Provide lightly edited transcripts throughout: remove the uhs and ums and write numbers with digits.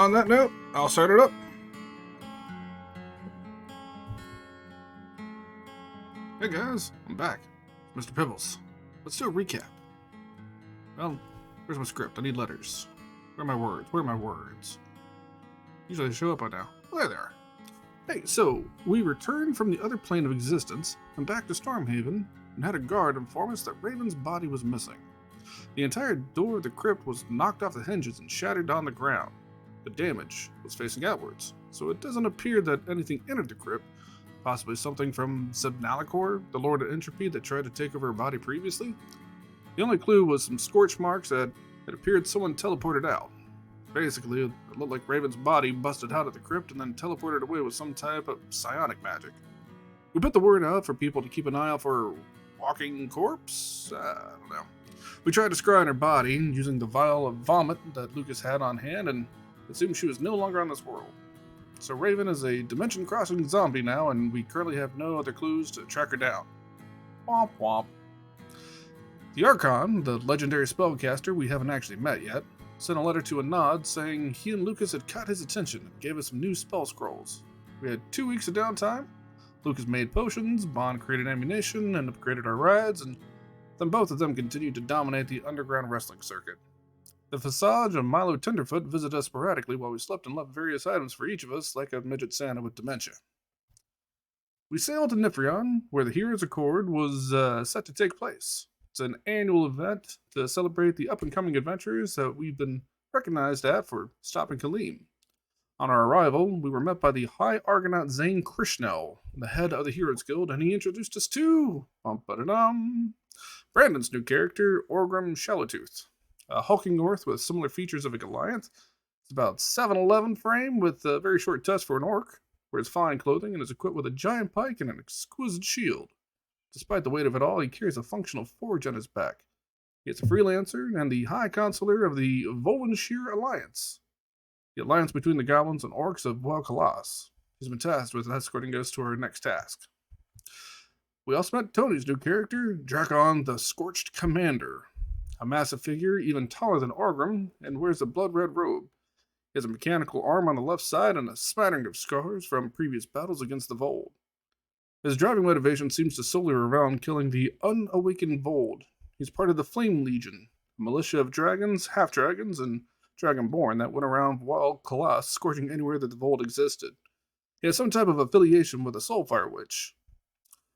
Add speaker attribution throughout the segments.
Speaker 1: On that note, I'll start it up. Hey guys, I'm back. Mr. Pibbles. Let's do a recap. Well, where's my script? I need letters. Where are my words? Where are my words? Usually they show up by now. Oh, there they are. Hey, so we returned from the other plane of existence and back to Stormhaven and had a guard inform us that Raven's body was missing. The entire door of the crypt was knocked off the hinges and shattered on the ground. The damage was facing outwards, so it doesn't appear that anything entered the crypt, possibly something from Sebnalicor, the Lord of Entropy that tried to take over her body previously. The only clue was some scorch marks that it appeared someone teleported out. Basically, it looked like Raven's body busted out of the crypt and then teleported away with some type of psionic magic. We put the word out for people to keep an eye out for walking corpse? I don't know. We tried to scry on her body using the vial of vomit that Lucas had on hand, and it seemed she was no longer on this world. So Raven is a dimension-crossing zombie now, and we currently have no other clues to track her down. Womp womp. The Archon, the legendary spellcaster we haven't actually met yet, sent a letter to Anod saying he and Lucas had caught his attention and gave us some new spell scrolls. We had 2 weeks of downtime. Lucas made potions, Bond created ammunition, and upgraded our rides, and then both of them continued to dominate the underground wrestling circuit. The Visage and Milo Tenderfoot visited us sporadically while we slept and left various items for each of us, like a midget Santa with dementia. We sailed to Nifrion, where the Heroes Accord was set to take place. It's an annual event to celebrate the up-and-coming adventurers that we've been recognized at for stopping Kaleem. On our arrival, we were met by the High Argonaut Zane Krishnell, the head of the Heroes Guild, and he introduced us to Brandon's new character, Orgrim Shallowtooth, a hulking North with similar features of a Goliath. It's about 7'11" frame with a very short tusk for an orc, wears fine clothing and is equipped with a giant pike and an exquisite shield. Despite the weight of it all, he carries a functional forge on his back. He is a freelancer and the High Consular of the Volanshire Alliance, the alliance between the goblins and orcs of Wel'Kalas. He's been tasked with escorting us to our next task. We also met Tony's new character, Drakon the Scorched Commander, a massive figure even taller than Orgrim and wears a blood-red robe. He has a mechanical arm on the left side and a smattering of scars from previous battles against the Vold. His driving motivation seems to solely revolve around killing the unawakened Vold. He's part of the Flame Legion, a militia of dragons, half-dragons, and dragonborn that went around Wel'Kalas scorching anywhere that the Vold existed. He has some type of affiliation with the Soulfire Witch.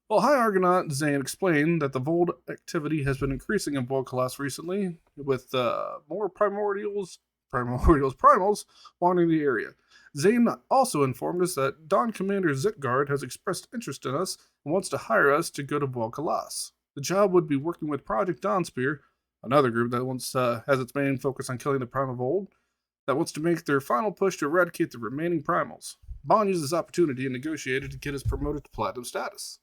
Speaker 1: While High Argonaut Zane explained that the Vold activity has been increasing in Wel'Kalas recently, with more primals wandering the area. Zane also informed us that Dawn Commander Zitgard has expressed interest in us and wants to hire us to go to Wel'Kalas. The job would be working with Project Dawnspear, another group that has its main focus on killing the Primal Vold, that wants to make their final push to eradicate the remaining primals. Bond used this opportunity and negotiated to get us promoted to Platinum status.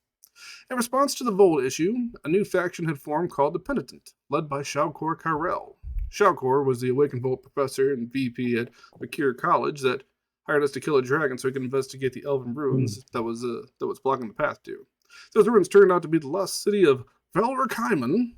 Speaker 1: In response to the Vold issue, a new faction had formed called the Penitent, led by Shaukor Kyrell. Shaukor was the Awakened Vold professor and VP at Makir College that hired us to kill a dragon so he could investigate the elven ruins that was blocking the path to. Those ruins turned out to be the lost city of Velrikaiman.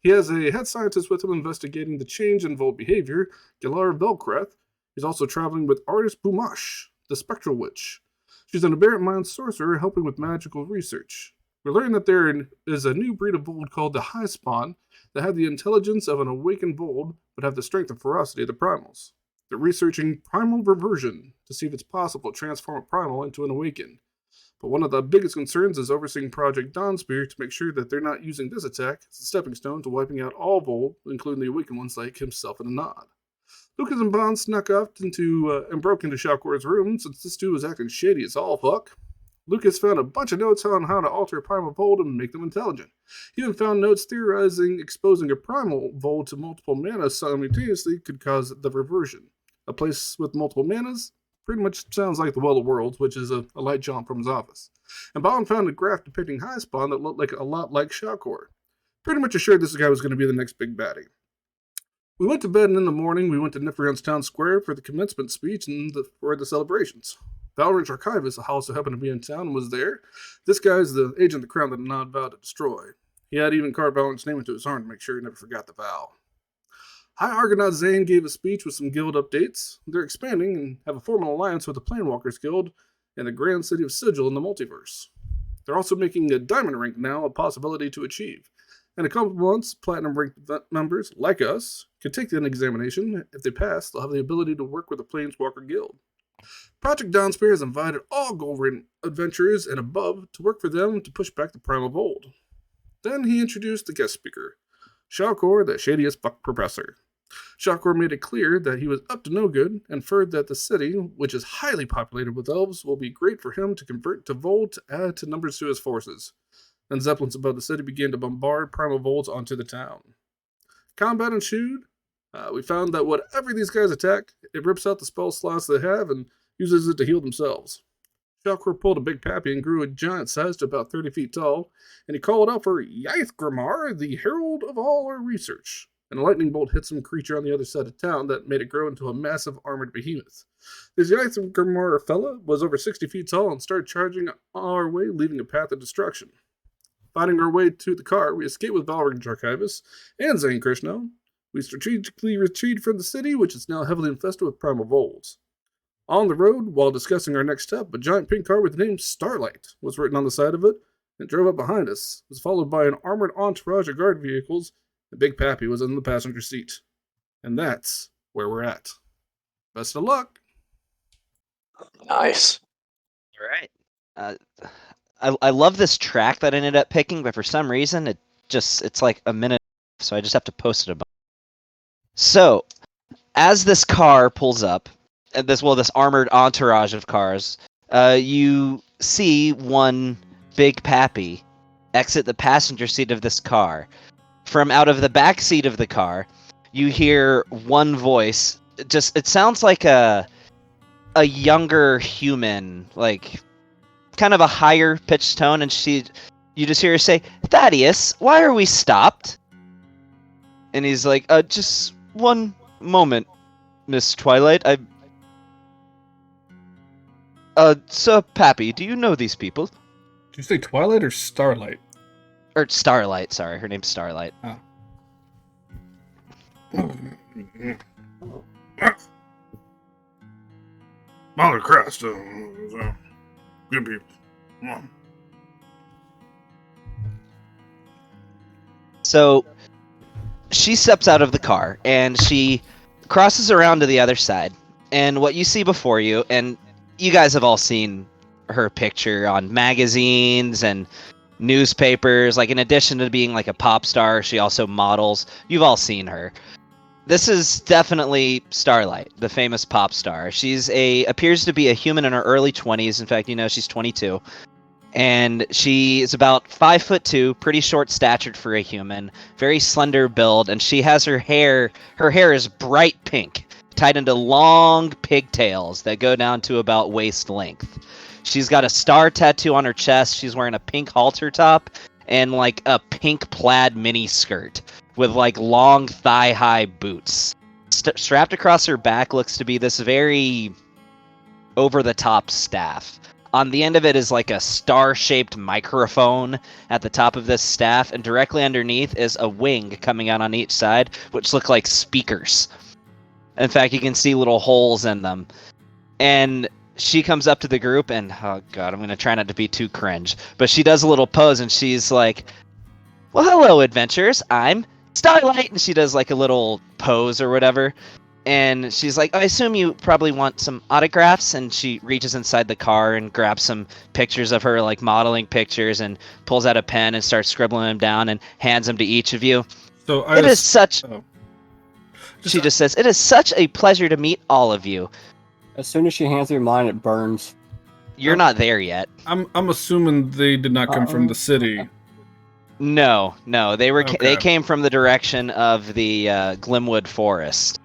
Speaker 1: He has a head scientist with him investigating the change in Vold behavior, Galar Velkreth. He's also traveling with artist Bumash, the Spectral Witch. She's an aberrant mind sorcerer helping with magical research. We learned that there is a new breed of Vold called the High Spawn that have the intelligence of an awakened Vold but have the strength and ferocity of the primals. They're researching primal reversion to see if it's possible to transform a primal into an awakened. But one of the biggest concerns is overseeing Project Dawnspear to make sure that they're not using this attack as a stepping stone to wiping out all Vold, including the awakened ones like himself and Anod. Lucas and Bond snuck up and broke into Shaukor's room since this dude was acting shady as all fuck. Lucas found a bunch of notes on how to alter a primal Vold and make them intelligent. He even found notes theorizing exposing a primal Vold to multiple mana simultaneously could cause the reversion. A place with multiple manas pretty much sounds like the Well of Worlds, which is a light jaunt from his office. And Bond found a graph depicting High Spawn that looked like a lot like Shaukor. Pretty much assured this guy was going to be the next big baddie. We went to bed, and in the morning we went to Nifrion's town square for the commencement speech and for the celebrations. Valorant's archivist also happened to be in town and was there. This guy's the agent of the crown that Anod vowed to destroy. He had even carved Valorant's name into his arm to make sure he never forgot the vow. High Argonaut Zane gave a speech with some guild updates. They're expanding and have a formal alliance with the Planewalkers Guild and the Grand City of Sigil in the multiverse. They're also making a diamond rank now a possibility to achieve. In a couple of months, platinum ranked members, like us, can take the examination. If they pass, they'll have the ability to work with the Planeswalker Guild. Project Dawnspear has invited all gold-rated adventurers and above to work for them to push back the Prime of Old. Then he introduced the guest speaker, Shalkor, the shadiest fuck professor. Shalkor made it clear that he was up to no good and inferred that the city, which is highly populated with elves, will be great for him to convert to Vold to add to numbers to his forces. Then zeppelins above the city began to bombard primal Volds onto the town. Combat ensued. We found that whatever these guys attack, it rips out the spell slots they have and uses it to heal themselves. Shalkor pulled a big pappy and grew a giant size to about 30 feet tall, and he called out for Yaith Grimar, the herald of all our research. And a lightning bolt hit some creature on the other side of town that made it grow into a massive armored behemoth. This Yaith Grimar fella was over 60 feet tall and started charging our way, leaving a path of destruction. Finding our way to the car, we escaped with Valorant Jarkivus and Zane Krishna. We strategically retreated from the city, which is now heavily infested with primal Volds. On the road, while discussing our next step, a giant pink car with the name Starlight was written on the side of it and drove up behind us. It was followed by an armored entourage of guard vehicles, and Big Pappy was in the passenger seat. And that's where we're at. Best of luck.
Speaker 2: Nice.
Speaker 3: All right. I love this track that I ended up picking, but for some reason it's like a minute, so I just have to post it a bunch. So, as this car pulls up, this armored entourage of cars, you see one Big Pappy exit the passenger seat of this car. From out of the back seat of the car, you hear one voice. It sounds like a younger human, like kind of a higher pitched tone, and you just hear her say, "Thaddeus, why are we stopped?" And he's like, just one moment, Miss Twilight. Sir Pappy, do you know these people?
Speaker 1: Did you say Twilight or Starlight?
Speaker 3: Or Starlight, sorry. Her name's Starlight.
Speaker 1: Oh. Mother Christ, good people. Come on.
Speaker 3: So, she steps out of the car, and she crosses around to the other side. And what you see before you, and you guys have all seen her picture on magazines and newspapers. Like, in addition to being like a pop star, she also models. You've all seen her. This is definitely Starlight, the famous pop star. Appears to be a human in her early 20s. In fact, she's 22. And she is about 5'2", pretty short statured for a human, very slender build, and she has her hair is bright pink, tied into long pigtails that go down to about waist length. She's got a star tattoo on her chest. She's wearing a pink halter top and like a pink plaid mini skirt with like long thigh-high boots. Strapped across her back looks to be this very over-the-top staff. On the end of it is like a star-shaped microphone at the top of this staff, and directly underneath is a wing coming out on each side, which look like speakers. In fact, you can see little holes in them. And she comes up to the group and, oh god, I'm going to try not to be too cringe, but she does a little pose and she's like, "Well, hello, adventurers, I'm Starlight," and she does like a little pose or whatever. And she's like, "I assume you probably want some autographs," and she reaches inside the car and grabs some pictures of her, like modeling pictures, and pulls out a pen and starts scribbling them down and hands them to each of you.
Speaker 1: So
Speaker 3: She just says, "It is such a pleasure to meet all of you."
Speaker 2: As soon as she hands her mine, it burns.
Speaker 3: You're not there yet.
Speaker 1: I'm assuming they did not come from the city.
Speaker 3: No, they were
Speaker 1: Okay.
Speaker 3: they came from the direction of the Glimwood Forest.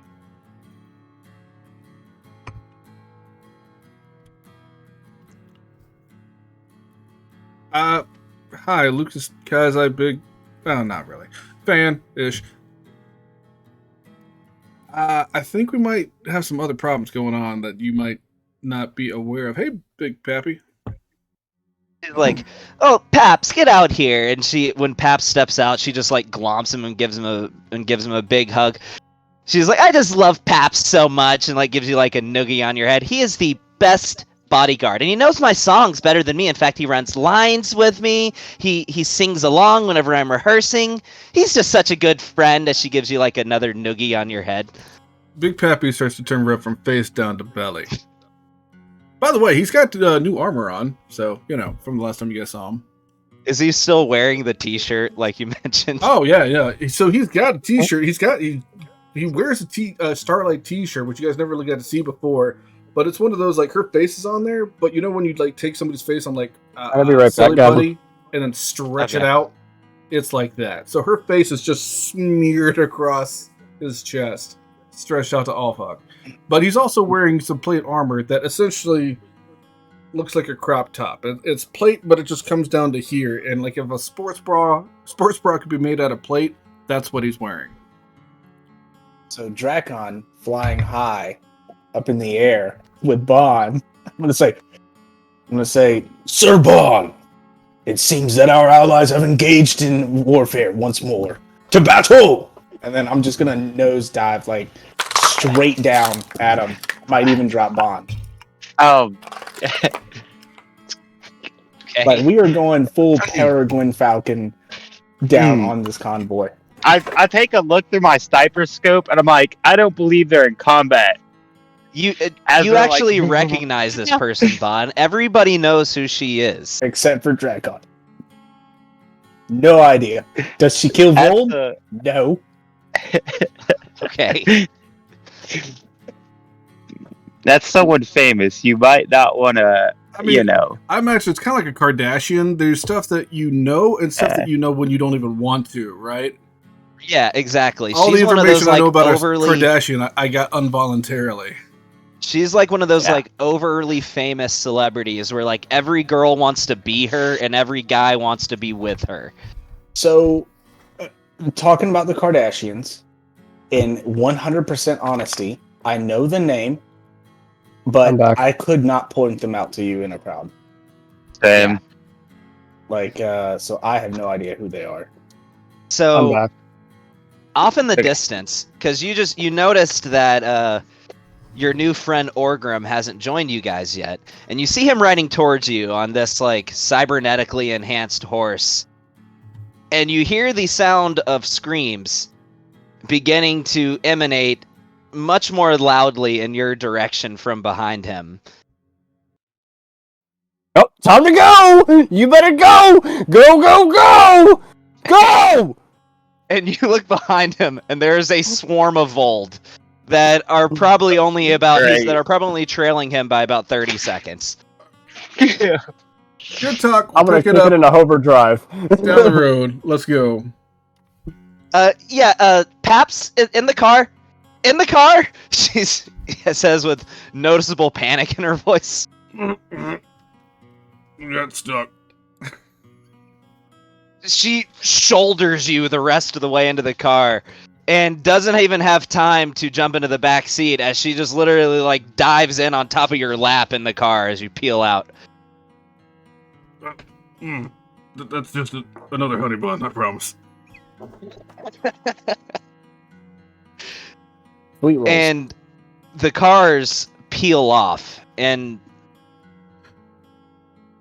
Speaker 1: Hi, Lucas Kazai, big, well, not really, fan-ish. I think we might have some other problems going on that you might not be aware of. Hey, Big Pappy.
Speaker 3: She's like, "Oh, Paps, get out here!" And when Paps steps out, she just like glomps him and gives him a big hug. She's like, I just love Paps so much, and like gives you like a noogie on your head. He is the best bodyguard, and he knows my songs better than me. In fact, he runs lines with me. He sings along whenever I'm rehearsing. He's just such a good friend. As she gives you like another noogie on your head.
Speaker 1: Big Pappy starts to turn red from face down to belly. By the way, he's got new armor on, so from the last time you guys saw him.
Speaker 3: Is he still wearing the T-shirt like you mentioned?
Speaker 1: Oh yeah. So he's got a T-shirt. He wears a Starlight T-shirt, which you guys never really got to see before. But it's one of those like her face is on there. But when you like take somebody's face on like
Speaker 2: I'll be right
Speaker 1: Silly
Speaker 2: back,
Speaker 1: Buddy and then stretch it
Speaker 3: Okay.
Speaker 1: out, it's like that. So her face is just smeared across his chest, stretched out to all fuck. But he's also wearing some plate armor that essentially looks like a crop top. It's plate, but it just comes down to here. And like if a sports bra could be made out of plate, that's what he's wearing.
Speaker 4: So Drakon flying high up in the air with Bon. I'm gonna say, Sir Bon, it seems that our allies have engaged in warfare once more. To battle! And then I'm just gonna nosedive like straight down at him. Might even drop Bon.
Speaker 3: Okay.
Speaker 4: Like we are going full Peregrine Falcon down on this convoy.
Speaker 5: I take a look through my sniper scope and I'm like, I don't believe they're in combat.
Speaker 3: You
Speaker 5: As
Speaker 3: you
Speaker 5: they're,
Speaker 3: actually
Speaker 5: like-
Speaker 3: recognize this person, Bon. Everybody knows who she is.
Speaker 4: Except for Drakon. No idea. Does she kill
Speaker 5: That's
Speaker 4: Vold?
Speaker 5: the-
Speaker 4: No.
Speaker 3: Okay.
Speaker 5: That's someone famous. You might not want to,
Speaker 1: I mean,
Speaker 5: I
Speaker 1: imagine it's kind of like a Kardashian. There's stuff that you know and stuff that you know when you don't even want to, right?
Speaker 3: Yeah, exactly.
Speaker 1: All
Speaker 3: She's
Speaker 1: the
Speaker 3: one of
Speaker 1: information
Speaker 3: those
Speaker 1: I know
Speaker 3: like
Speaker 1: about
Speaker 3: overly.
Speaker 1: a Kardashian, I got involuntarily.
Speaker 3: She's like one of those
Speaker 5: Yeah.
Speaker 3: like overly famous celebrities where like every girl wants to be her and every guy wants to be with her.
Speaker 4: So, talking about the Kardashians, in 100% honesty, I know the name,
Speaker 2: I'm
Speaker 4: but
Speaker 2: back.
Speaker 4: I could not point them out to you in a crowd.
Speaker 5: Same.
Speaker 4: So I have no idea who they are.
Speaker 2: I'm
Speaker 3: So
Speaker 2: back.
Speaker 3: off in the
Speaker 5: Okay.
Speaker 3: distance, because you noticed that your new friend Orgrim hasn't joined you guys yet, and you see him riding towards you on this like cybernetically enhanced horse, and you hear the sound of screams beginning to emanate much more loudly in your direction from behind him.
Speaker 2: Oh, time to go! You better go! Go! Go!
Speaker 3: And you look behind him, and there is a swarm of Vold that are probably only about
Speaker 5: Great.
Speaker 3: that are probably trailing him by about 30 seconds.
Speaker 1: Good talk.
Speaker 2: I'm gonna
Speaker 1: Pick
Speaker 2: kick
Speaker 1: it up
Speaker 2: it into hover drive.
Speaker 1: down the road. Let's go.
Speaker 3: Paps in the car. In the car. She says with noticeable panic in her voice.
Speaker 1: Got stuck.
Speaker 3: She shoulders you the rest of the way into the car and doesn't even have time to jump into the back seat as she just literally like dives in on top of your lap in the car as you peel out.
Speaker 1: That's just another honey bun, I promise.
Speaker 2: Sweet rolls.
Speaker 3: And the cars peel off, and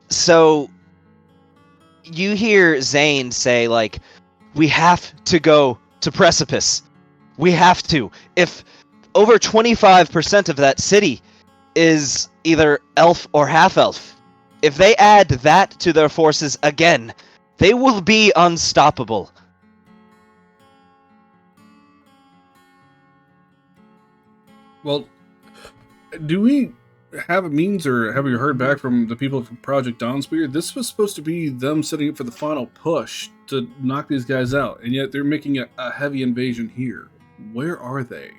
Speaker 3: so you hear Zane say like, we have to go to Precipice. We have to. If over 25% of that city is either elf or half-elf, if they add that to their forces again, they will be unstoppable.
Speaker 1: Well, do we have a means, or have we heard back from the people from Project Dawnspear? This was supposed to be them setting up for the final push to knock these guys out, and yet they're making a heavy invasion here. Where are they?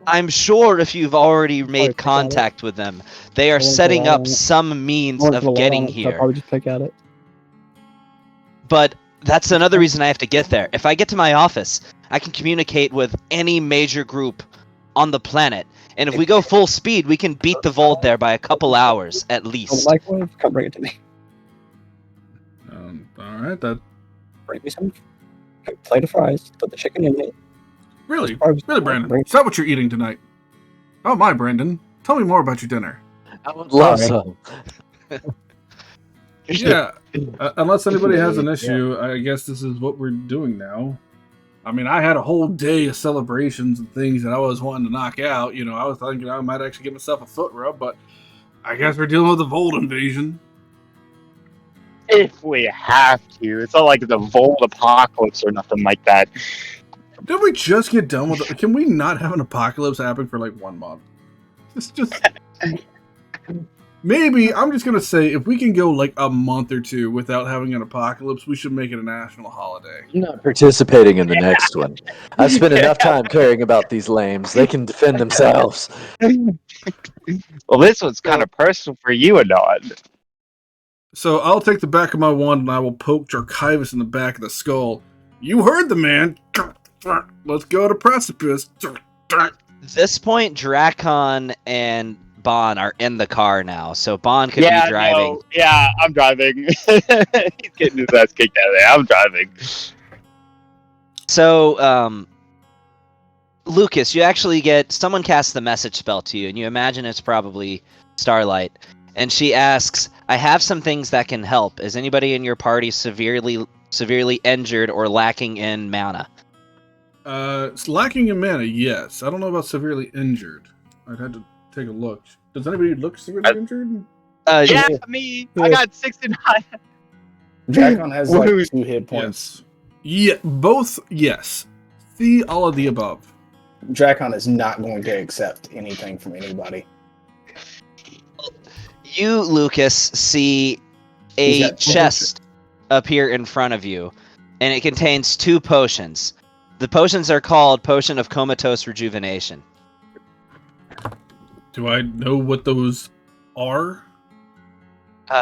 Speaker 3: I'm sure if you've already
Speaker 2: Probably
Speaker 3: made
Speaker 2: pick at it.
Speaker 3: contact with them, they are
Speaker 2: won't
Speaker 3: setting
Speaker 2: go
Speaker 3: up
Speaker 2: on it.
Speaker 3: some means
Speaker 2: More
Speaker 3: of
Speaker 2: than
Speaker 3: getting
Speaker 2: one, so I'll
Speaker 3: here.
Speaker 2: probably just pick at it.
Speaker 3: But that's another reason I have to get there. If I get to my office, I can communicate with any major group on the planet. And if we go full speed, we can beat the Vold there by a couple hours at
Speaker 2: Oh,
Speaker 3: least.
Speaker 2: microwave? Come bring it to me.
Speaker 1: All right, that.
Speaker 2: Bring me some plate of fries. Put the chicken in it.
Speaker 1: Really, Brandon. Is that what you're eating tonight? Oh my, Brandon. Tell me more about your dinner.
Speaker 2: I would love
Speaker 4: Sorry.
Speaker 2: some.
Speaker 1: Yeah, unless anybody has an
Speaker 4: Yeah.
Speaker 1: issue, I guess this is what we're doing now. I mean, I had a whole day of celebrations and things that I was wanting to knock out. You know, I was thinking I might actually give myself a foot rub, but I guess we're dealing with the Volt invasion.
Speaker 5: If we have to. It's not like the Volt apocalypse or nothing like that.
Speaker 1: Did we just get done with it? Can we not have an apocalypse happen for like 1 month? It's just... Maybe, I'm just going to say, if we can go like a month or two without having an apocalypse, we should make it a national holiday.
Speaker 2: I'm not participating in the next one. I spent enough time caring about these lames. They can defend themselves.
Speaker 5: Well, this one's kind of personal for you, Anon.
Speaker 1: So I'll take the back of my wand and I will poke Jarkivus in the back of the skull. You heard the man. Let's go to precipice.
Speaker 3: At this point, Drakon and Bon are in the car now, so Bon could be driving.
Speaker 5: No. Yeah, I'm driving. He's getting his ass kicked out of there. I'm driving.
Speaker 3: So, Lucas, you actually get someone casts the message spell to you, and you imagine it's probably Starlight. And she asks, "I have some things that can help. Is anybody in your party severely injured or lacking in mana?"
Speaker 1: It's lacking in mana, yes. I don't know about severely injured. I'd have to take a look. Does anybody look severely injured?
Speaker 5: Yeah, me. I got 69.
Speaker 4: Drakon has like 2 hit points.
Speaker 1: Yes. Yeah, both, yes. See all of the above.
Speaker 4: Drakon is not going to accept anything from anybody.
Speaker 3: You, Lucas, see
Speaker 4: He's
Speaker 3: a
Speaker 4: got
Speaker 3: chest appear in front of you, and it contains 2 potions. The potions are called Potion of Comatose Rejuvenation.
Speaker 1: Do I know what those are?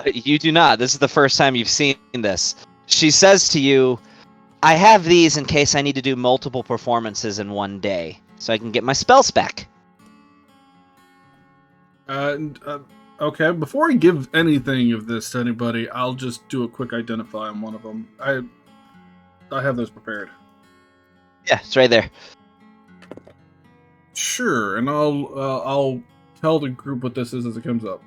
Speaker 3: You do not. This is the first time you've seen this. She says to you, "I have these in case I need to do multiple performances in one day, so I can get my spells back."
Speaker 1: Okay, before I give anything of this to anybody, I'll just do a quick identify on one of them. I have those prepared.
Speaker 3: Yeah, it's right there.
Speaker 1: Sure, and I'll tell the group what this is as it comes up.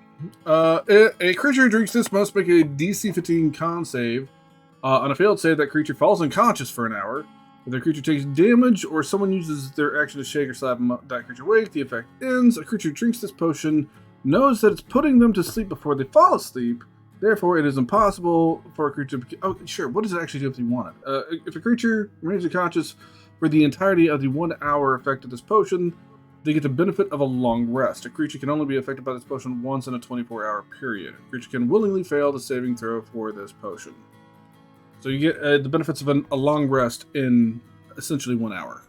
Speaker 1: A creature who drinks this must make a DC 15 con save. On a failed save, that creature falls unconscious for an hour. If the creature takes damage or someone uses their action to shake or slap that creature awake, the effect ends. A creature who drinks this potion knows that it's putting them to sleep before they fall asleep. Therefore, it is impossible for a creature to... Oh, sure. What does it actually do if you want it? If a creature remains unconscious for the entirety of the 1 hour effect of this potion, they get the benefit of a long rest. A creature can only be affected by this potion once in a 24-hour period. A creature can willingly fail the saving throw for this potion. So you get the benefits of a long rest in essentially 1 hour.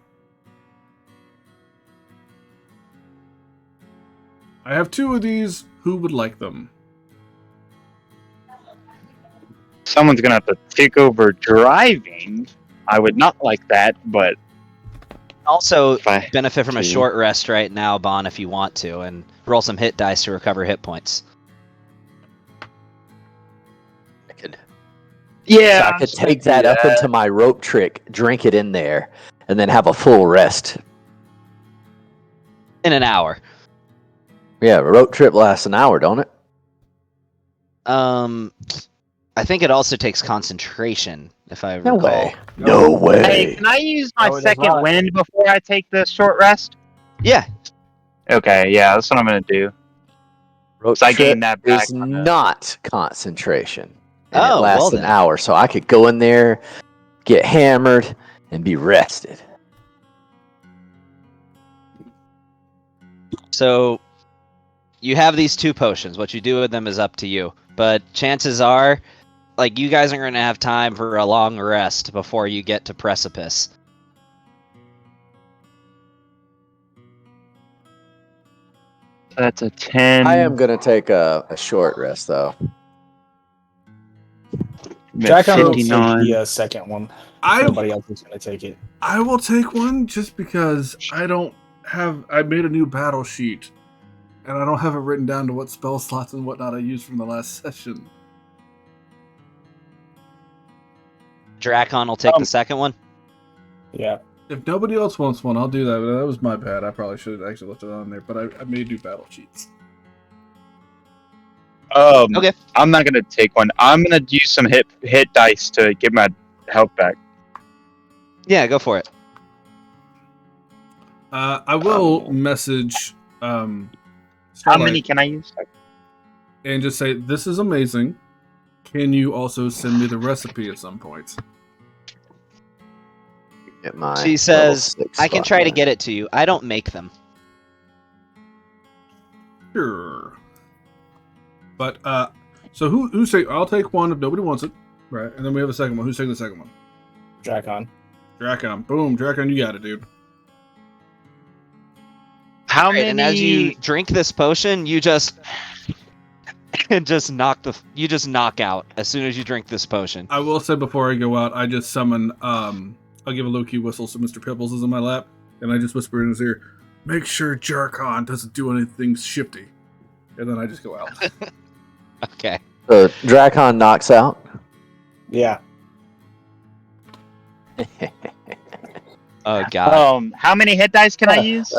Speaker 1: I have 2 of these. Who would like them?
Speaker 5: Someone's gonna have to take over driving. I would not like that, but
Speaker 3: Also,
Speaker 5: if I
Speaker 3: benefit from a
Speaker 5: to-
Speaker 3: short rest right now, Bon, if you want to, and roll some hit dice to recover hit points.
Speaker 5: Yeah,
Speaker 2: So I could take that up into my rope trick, drink it in there, and then have a full rest.
Speaker 3: In an hour.
Speaker 2: Yeah, a rope trip lasts an hour, don't it?
Speaker 3: I think it also takes concentration, if I
Speaker 2: No
Speaker 3: recall.
Speaker 2: way. No way.
Speaker 5: Hey, can I use my
Speaker 2: No, it is
Speaker 5: second
Speaker 2: not.
Speaker 5: wind before I take the short rest?
Speaker 3: Yeah.
Speaker 5: Okay, yeah, that's what I'm gonna do.
Speaker 2: Rope
Speaker 5: So I
Speaker 2: trip
Speaker 5: gained that back
Speaker 2: is
Speaker 5: on the-
Speaker 2: not concentration. And
Speaker 3: Oh,
Speaker 2: it lasts
Speaker 3: well
Speaker 2: an
Speaker 3: then.
Speaker 2: hour, so I could go in there, get hammered, and be rested.
Speaker 3: So you have these 2 potions. What you do with them is up to you. But chances are, like, you guys aren't going to have time for a long rest before you get to Precipice.
Speaker 5: That's a 10.
Speaker 2: I am going to take a short rest, though.
Speaker 4: Drakon will take
Speaker 5: 59.
Speaker 4: the second one.
Speaker 1: I
Speaker 4: Nobody else is going to take it.
Speaker 1: I will take one just because I don't have... I made a new battle sheet, and I don't have it written down to what spell slots and whatnot I used from the last session.
Speaker 3: Drakon will take the second one.
Speaker 4: Yeah.
Speaker 1: If nobody else wants one, I'll do that. But that was my bad. I probably should have actually left it on there, but I may do battle cheats.
Speaker 3: Okay.
Speaker 5: I'm not gonna take one. I'm gonna use some hit dice to get my health back.
Speaker 3: Yeah, go for it.
Speaker 1: I will message
Speaker 5: How
Speaker 1: Starlight
Speaker 5: many can I use?
Speaker 1: and just say, this is amazing. Can you also send me the recipe at some point?
Speaker 2: Get my
Speaker 3: She says,
Speaker 2: level 6
Speaker 3: I can
Speaker 2: spot
Speaker 3: try to
Speaker 2: there.
Speaker 3: get it to you. I don't make them.
Speaker 1: Sure. But, so who's saying, I'll take one if nobody wants it. Right, and then we have a second one. Who's taking the second one?
Speaker 4: Dracon.
Speaker 1: Drakon. Boom, Drakon, you got it, dude.
Speaker 5: How
Speaker 3: Right,
Speaker 5: many?
Speaker 3: and as you drink this potion, you just knock out as soon as you drink this potion.
Speaker 1: I will say before I go out, I just summon, I'll give a low-key whistle so Mr. Pibbles is in my lap, and I just whisper in his ear, make sure Jarkon doesn't do anything shifty. And then I just go out.
Speaker 3: Okay.
Speaker 2: So Dracon knocks out.
Speaker 4: Yeah.
Speaker 3: Oh god.
Speaker 5: How many hit dice can I use?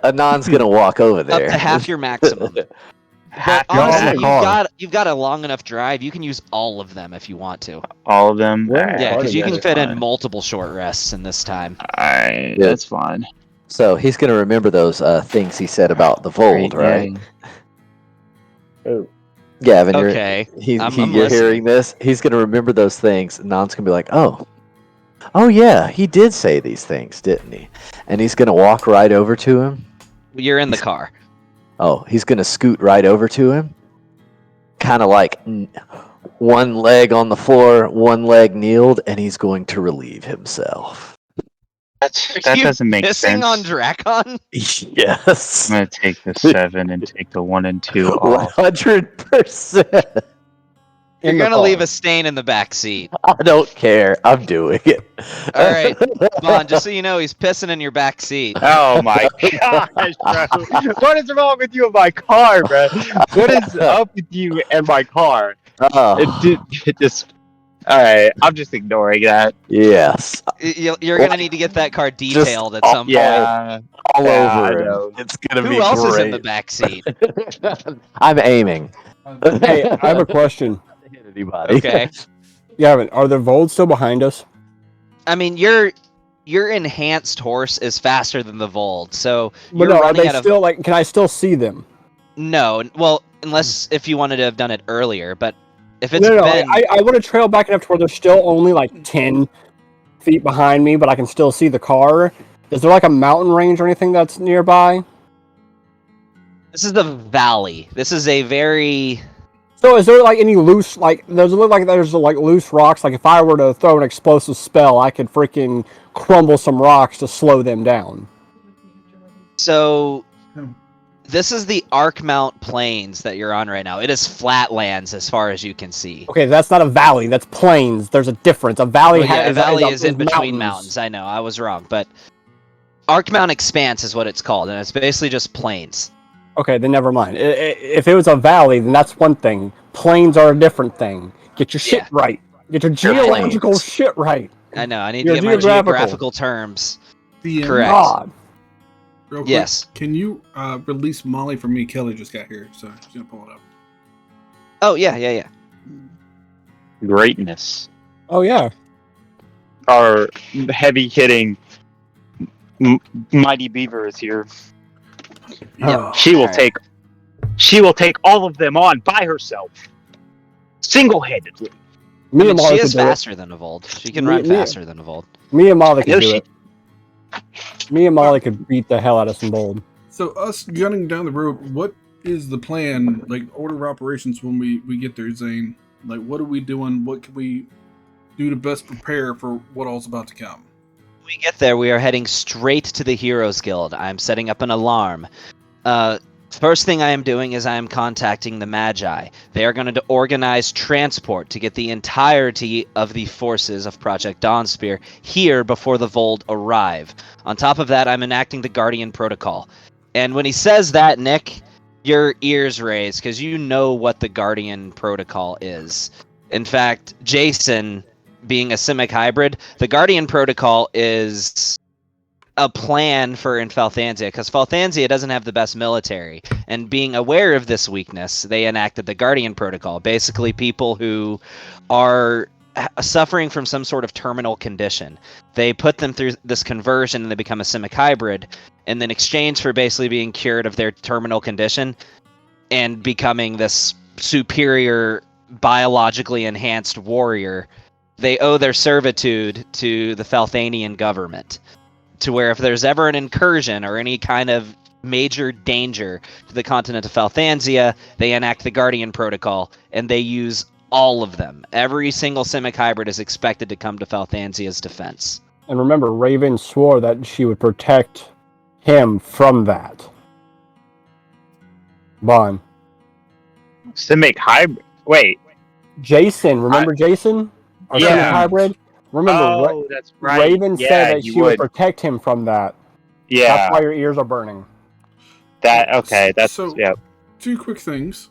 Speaker 2: Anon's gonna walk over
Speaker 3: Up
Speaker 2: there.
Speaker 3: to half your maximum.
Speaker 5: Half
Speaker 3: But
Speaker 5: your
Speaker 3: honestly,
Speaker 5: max.
Speaker 3: you've got a long enough drive. You can use all of them if you want to.
Speaker 5: All of them.
Speaker 4: Yeah.
Speaker 5: Alright,
Speaker 3: Yeah,
Speaker 4: part
Speaker 3: because
Speaker 4: of
Speaker 3: you
Speaker 4: that
Speaker 3: can
Speaker 4: is
Speaker 3: fit in
Speaker 5: fine.
Speaker 3: multiple short rests in this time.
Speaker 5: Alright,
Speaker 2: Yeah.
Speaker 5: that's fine.
Speaker 2: So he's gonna remember those things he said about the Vold, right?
Speaker 4: Oh.
Speaker 2: Gavin,
Speaker 3: Okay.
Speaker 2: you're
Speaker 3: I'm
Speaker 2: hearing this. He's gonna remember those things. And Non's gonna be like, oh yeah, he did say these things, didn't he? And he's gonna walk right over to him.
Speaker 3: You're in the car.
Speaker 2: Oh, he's gonna scoot right over to him, kind of like one leg on the floor, one leg kneeled, and he's going to relieve himself.
Speaker 5: That
Speaker 3: You
Speaker 5: doesn't make
Speaker 3: pissing
Speaker 5: sense.
Speaker 3: on Drakon?
Speaker 2: Yes,
Speaker 5: I'm gonna take the 7 and take the 1 and 2 off.
Speaker 2: 100%.
Speaker 3: You're
Speaker 4: In the
Speaker 3: gonna
Speaker 4: car.
Speaker 3: leave a stain in the back seat.
Speaker 2: I don't care. I'm doing it.
Speaker 3: All right, Vaughn. Just so you know, he's pissing in your back seat.
Speaker 5: Oh my gosh, bro! What is wrong with you in my car, bro? What is up with you and my car?
Speaker 2: Oh,
Speaker 5: It just. All right, I'm just ignoring that.
Speaker 2: yes,
Speaker 3: You're gonna need to get that car detailed at some point.
Speaker 5: Yeah,
Speaker 2: all
Speaker 5: Yeah, I
Speaker 2: over
Speaker 5: know.
Speaker 2: him. It's gonna
Speaker 3: Who
Speaker 2: be
Speaker 3: else
Speaker 2: great.
Speaker 3: is in the back seat?
Speaker 2: I'm aiming.
Speaker 6: Hey, I have a question.
Speaker 2: Hit anybody.
Speaker 3: Okay.
Speaker 6: Gavin, are the Volds still behind us?
Speaker 3: I mean, your enhanced horse is faster than the Vold, so
Speaker 6: But
Speaker 3: you're
Speaker 6: no, are
Speaker 3: running
Speaker 6: they
Speaker 3: at a
Speaker 6: still like? Can I still see them?
Speaker 3: no. Well, unless if you wanted to have done it earlier, but if it's
Speaker 6: No,
Speaker 3: been
Speaker 6: I want to trail back enough to where they're still only like 10 feet behind me, but I can still see the car. Is there like a mountain range or anything that's nearby?
Speaker 3: this is the valley. This is a very
Speaker 6: So is there like any loose like? Does it look like there's like loose rocks? Like if I were to throw an explosive spell, I could freaking crumble some rocks to slow them down.
Speaker 3: so. This is the Arkmount Plains that you're on right now. It is flatlands as far as you can see.
Speaker 6: Okay, that's not a valley. That's plains. There's a difference. A valley
Speaker 3: Well, yeah, a
Speaker 6: has
Speaker 3: valley is in between
Speaker 6: mountains.
Speaker 3: mountains. I know, I was wrong, but Arkmount Expanse is what it's called, and it's basically just plains.
Speaker 6: Okay, then never mind. If it was a valley, then that's one thing. Plains are a different thing. Get your shit
Speaker 3: Yeah.
Speaker 6: right. Get your
Speaker 2: They're
Speaker 6: geological
Speaker 2: plains.
Speaker 6: shit right.
Speaker 3: I know, I need
Speaker 6: Your
Speaker 3: to get my
Speaker 6: geographical.
Speaker 3: geographical terms.
Speaker 1: DM,
Speaker 3: Correct.
Speaker 6: God.
Speaker 1: Real quick,
Speaker 3: Yes.
Speaker 1: Can you release Molly for me? Kelly just got here, so she's gonna pull it up.
Speaker 3: Oh, yeah.
Speaker 5: greatness.
Speaker 6: Oh yeah.
Speaker 5: Our heavy hitting mighty beaver is here.
Speaker 3: Yeah.
Speaker 5: She will
Speaker 3: Alright.
Speaker 5: take all of them on by herself, single-handedly.
Speaker 3: I
Speaker 6: Me
Speaker 3: mean,
Speaker 6: and
Speaker 3: she
Speaker 6: Molly
Speaker 3: is
Speaker 6: could do it.
Speaker 3: faster than Evold. She can
Speaker 6: Me-
Speaker 3: run
Speaker 6: me-
Speaker 3: faster than Evold.
Speaker 6: Me and Molly could
Speaker 5: No,
Speaker 6: do
Speaker 5: she-
Speaker 6: it. Me and Molly could beat the hell out of some bold.
Speaker 1: So us gunning down the road, what is the plan? Like order of operations when we get there, Zane? Like what are we doing? What can we do to best prepare for what all's about to come?
Speaker 3: When we get there, we are heading straight to the Heroes Guild. I'm setting up an alarm. First thing I am doing is I am contacting the Magi. They are going to organize transport to get the entirety of the forces of Project Dawnspear here before the Vold arrive. On top of that, I'm enacting the Guardian Protocol. And when he says that, Nick, your ears raise because you know what the Guardian Protocol is. In fact, Jason, being a Simic hybrid, the Guardian Protocol is a plan for in Falthansia, because Falthansia doesn't have the best military. And being aware of this weakness, they enacted the Guardian Protocol. Basically, people who are suffering from some sort of terminal condition, they put them through this conversion and they become a simic hybrid. And in exchange for basically being cured of their terminal condition and becoming this superior, biologically enhanced warrior, they owe their servitude to the Falthanian government. To where if there's ever an incursion or any kind of major danger to the continent of Falthansia, they enact the Guardian Protocol, and they use all of them. Every single simic hybrid is expected to come to Falthansia's defense.
Speaker 6: And remember, Raven swore that she would protect him from that. Bon.
Speaker 5: Simic hybrid. Wait.
Speaker 6: Jason, remember Jason? Our
Speaker 5: Yeah.
Speaker 6: simic hybrid? Remember,
Speaker 5: Oh, that's right.
Speaker 6: Raven
Speaker 5: Yeah,
Speaker 6: said that
Speaker 5: you
Speaker 6: she would protect him from that.
Speaker 5: Yeah.
Speaker 6: That's why your ears are burning.
Speaker 5: That okay. That's
Speaker 1: So-
Speaker 5: yeah.
Speaker 1: Two quick things.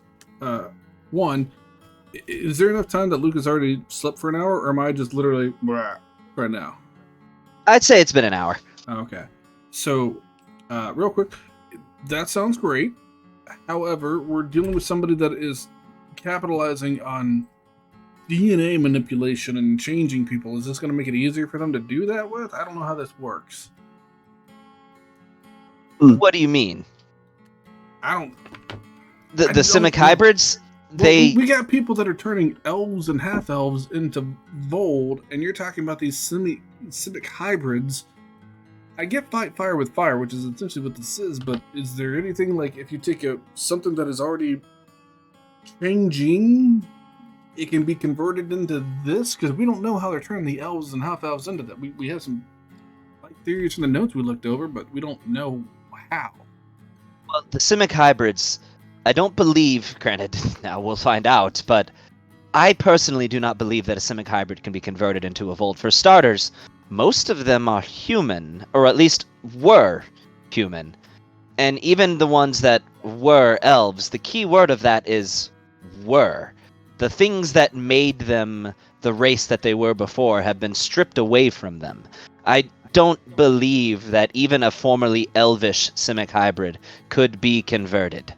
Speaker 1: One, is there enough time that Luke has already slept for an hour, or am I just literally right now?
Speaker 3: I'd say it's been an hour.
Speaker 1: Okay. So, real quick, that sounds great. However, we're dealing with somebody that is capitalizing on DNA manipulation and changing people. Is this going to make it easier for them to do that with? I don't know how this works.
Speaker 3: What do you mean?
Speaker 1: I don't.
Speaker 3: The
Speaker 1: I
Speaker 3: simic
Speaker 1: don't know.
Speaker 3: hybrids?
Speaker 1: Well,
Speaker 3: They
Speaker 1: we got people that are turning elves and half elves into Vold, and you're talking about these simic hybrids. I get fight fire with fire, which is essentially what this is, but is there anything like if you take something that is already changing, it can be converted into this? Because we don't know how they're turning the elves and half elves into that. We have some theories from the notes we looked over, but we don't know how.
Speaker 3: Well, the simic hybrids, I don't believe, granted, now we'll find out, but I personally do not believe that a simic hybrid can be converted into a Volt. For starters, most of them are human, or at least were human. And even the ones that were elves, the key word of that is were. The things that made them the race that they were before have been stripped away from them. I don't believe that even a formerly elvish simic hybrid could be converted.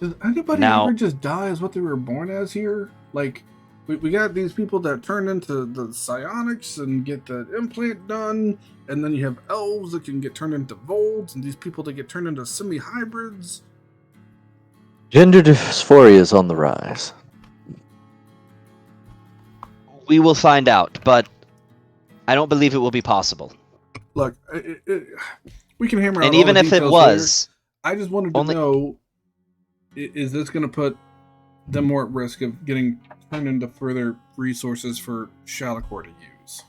Speaker 1: Does anybody
Speaker 3: Now-
Speaker 1: ever just die as what they were born as here? Like, we got these people that turn into the psionics and get the implant done, and then you have elves that can get turned into Volds, and these people that get turned into semi-hybrids.
Speaker 2: Gender dysphoria is on the rise.
Speaker 3: We will find out, but I don't believe it will be possible.
Speaker 1: Look, we can hammer out
Speaker 3: And
Speaker 1: all
Speaker 3: even
Speaker 1: the
Speaker 3: if it
Speaker 1: details
Speaker 3: was,
Speaker 1: later. I just wanted to
Speaker 3: only-
Speaker 1: know, is this going to put them more at risk of getting turned into further resources for Shalakor to use?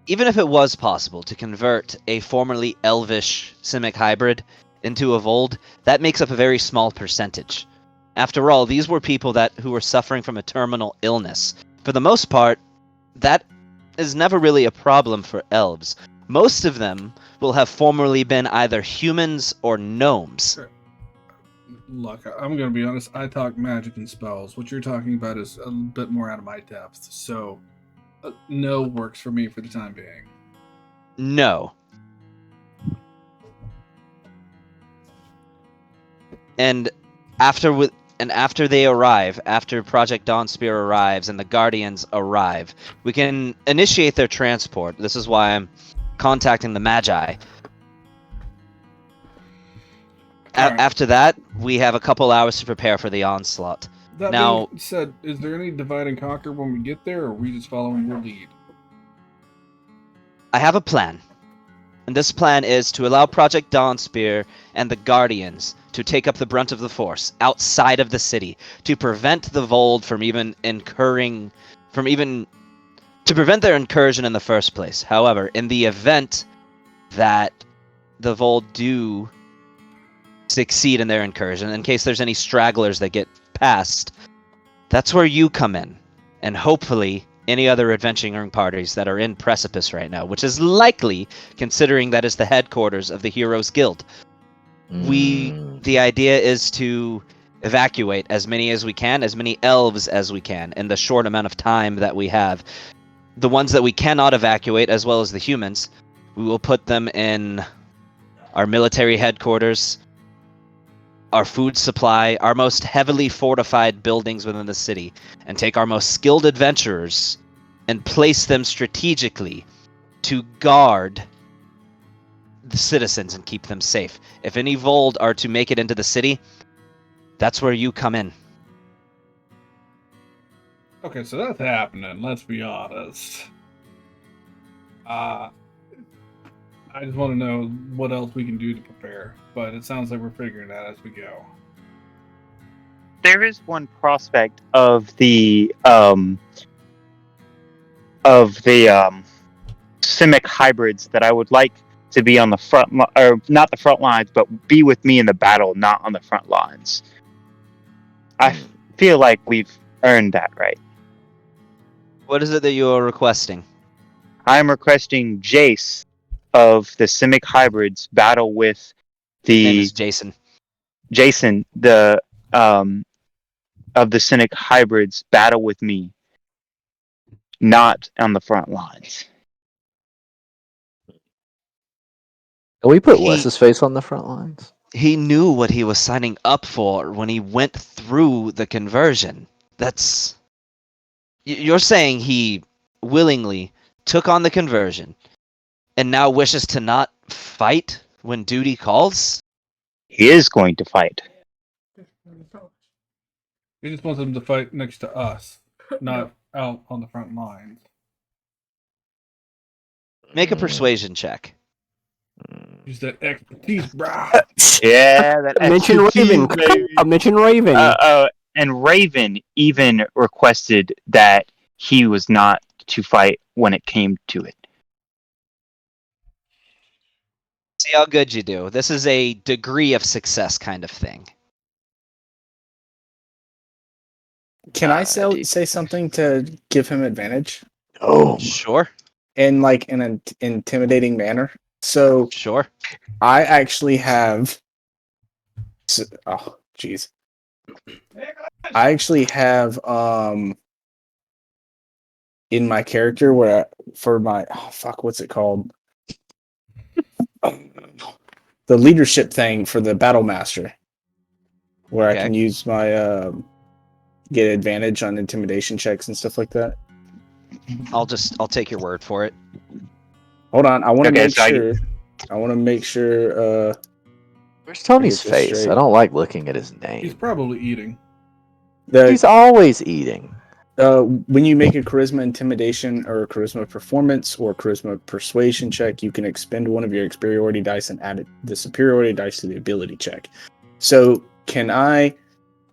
Speaker 3: even if it was possible to convert a formerly elvish simic hybrid into a Vold, that makes up a very small percentage. After all, these were people who were suffering from a terminal illness. For the most part, that is never really a problem for elves. Most of them will have formerly been either humans or gnomes.
Speaker 1: Look, I'm going to be honest. I talk magic and spells. What you're talking about is a bit more out of my depth. So, no works for me for the time being.
Speaker 3: No. And after they arrive, after Project Dawnspear arrives and the Guardians arrive, we can initiate their transport. This is why I'm contacting the Magi.
Speaker 1: Alright.
Speaker 3: After that, we have a couple hours to prepare for the onslaught.
Speaker 1: That
Speaker 3: Now-
Speaker 1: being said, is there any divide and conquer when we get there, or are we just following your lead?
Speaker 3: I have a plan. And this plan is to allow Project Dawnspear and the Guardians to take up the brunt of the force outside of the city to prevent the Vold from even to prevent their incursion in the first place. However, in the event that the Vold do succeed in their incursion, in case there's any stragglers that get past, that's where you come in. And hopefully any other adventuring parties that are in Precipice right now, which is likely, considering that is the headquarters of the Heroes Guild. The idea is to evacuate as many as we can, as many elves as we can, in the short amount of time that we have. the ones that we cannot evacuate, as well as the humans, we will put them in our military headquarters, our food supply, our most heavily fortified buildings within the city, and take our most skilled adventurers and place them strategically to guard the citizens and keep them safe. If any Vold are to make it into the city, that's where you come in.
Speaker 1: Okay, so that's happening, let's be honest. I just want to know what else we can do to prepare, but it sounds like we're figuring that as we go.
Speaker 5: There is one prospect of the Simic hybrids that I would like to be on the front, or not the front lines, but be with me in the battle, not on the front lines. I feel like we've earned that right.
Speaker 3: What is it that you are requesting?
Speaker 5: I am requesting Jace of the Simic hybrids battle with
Speaker 3: His name
Speaker 5: the
Speaker 3: is Jason.
Speaker 5: Jason, of the Simic hybrids battle with me, not on the front lines.
Speaker 2: Can we put
Speaker 3: He-
Speaker 2: Wes's face on the front lines?
Speaker 3: He knew what he was signing up for when he went through the conversion. That's... You're saying he willingly took on the conversion and now wishes to not fight when duty calls?
Speaker 5: He is going to fight.
Speaker 1: He just wants them to fight next to us, not out on the front lines.
Speaker 3: Make a persuasion check.
Speaker 1: Use that expertise, brah.
Speaker 5: Yeah, that
Speaker 6: Mention
Speaker 5: expertise,
Speaker 6: Raven.
Speaker 5: baby.
Speaker 6: Mention Raven.
Speaker 5: And Raven even requested that he was not to fight when it came to it.
Speaker 3: See how good you do. This is a degree of success kind of thing.
Speaker 4: Can I
Speaker 2: dude.
Speaker 4: say something to give him advantage
Speaker 2: Oh,
Speaker 3: Sure,
Speaker 4: in like an intimidating manner? So
Speaker 3: sure.
Speaker 4: I actually have. Oh, jeez. I actually have in my character where for my what's it called? The leadership thing for the battle master, where
Speaker 3: Okay.
Speaker 4: I can use my get advantage on intimidation checks and stuff like that.
Speaker 3: I'll take your word for it.
Speaker 4: Hold on, I want to
Speaker 5: Okay,
Speaker 4: make
Speaker 5: so
Speaker 4: sure. I want to make sure.
Speaker 2: where's Tony's
Speaker 4: Get this
Speaker 2: face?
Speaker 4: straight.
Speaker 2: I don't like looking at his
Speaker 1: He's
Speaker 2: name.
Speaker 1: probably eating.
Speaker 2: He's always eating.
Speaker 4: When you make a charisma intimidation or a charisma performance or charisma persuasion check, you can expend one of your superiority dice and add the superiority dice to the ability check. So can I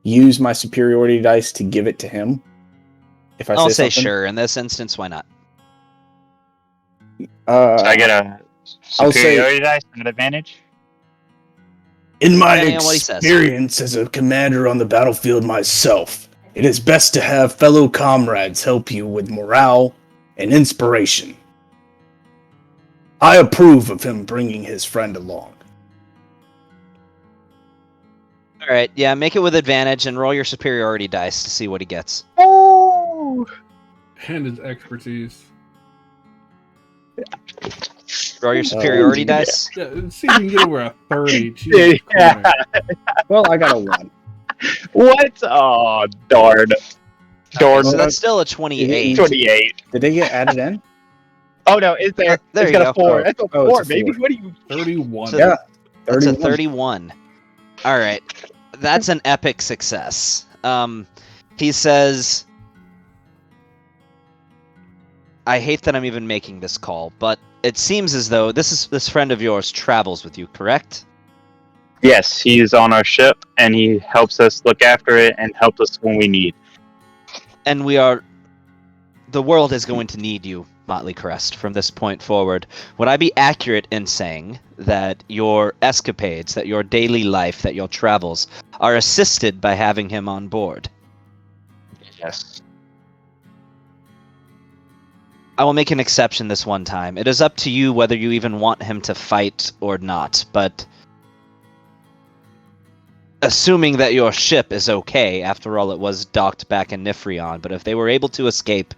Speaker 4: use my superiority dice to give it to him? If I
Speaker 3: I'll say
Speaker 4: something?
Speaker 3: sure. In this instance, why not?
Speaker 5: So I get a
Speaker 4: I'll say-
Speaker 5: superiority dice and an advantage?
Speaker 4: In my
Speaker 3: Depending on what he says.
Speaker 4: experience as a commander on the battlefield myself, it is best to have fellow comrades help you with morale and inspiration. I approve of him bringing his friend along.
Speaker 3: All right, yeah, make it with advantage and roll your superiority dice to see what he gets.
Speaker 5: Oh!
Speaker 1: And his expertise.
Speaker 3: Roll your superiority
Speaker 5: yeah.
Speaker 3: dice.
Speaker 1: Yeah, see if you can get over a 30. Jesus
Speaker 5: Yeah.
Speaker 1: Christ.
Speaker 4: Well, I got a 1.
Speaker 5: What? Oh, darn. Darn.
Speaker 3: So that's still a 28.
Speaker 5: 28.
Speaker 4: Did they get added in?
Speaker 5: Oh, no, it's there.
Speaker 3: There
Speaker 5: It's
Speaker 3: you
Speaker 5: got
Speaker 3: go.
Speaker 5: a 4.
Speaker 4: Oh.
Speaker 5: That's a
Speaker 4: Oh,
Speaker 5: 4,
Speaker 4: it's a
Speaker 5: baby.
Speaker 4: 4.
Speaker 5: What are you...
Speaker 1: 31.
Speaker 3: So-
Speaker 4: Yeah.
Speaker 3: That's a
Speaker 4: 31.
Speaker 3: 31. All right, that's an epic success. He says, I hate that I'm even making this call, but it seems as though this friend of yours travels with you, correct?
Speaker 5: Yes, he's on our ship, and he helps us look after it and helps us when we need.
Speaker 3: And the world is going to need you, Motley Crest, from this point forward. Would I be accurate in saying that your escapades, that your daily life, that your travels are assisted by having him on board?
Speaker 5: Yes.
Speaker 3: I will make an exception this one time. It is up to you whether you even want him to fight or not, but assuming that your ship is okay, after all it was docked back in Nifrion, but if they were able to escape,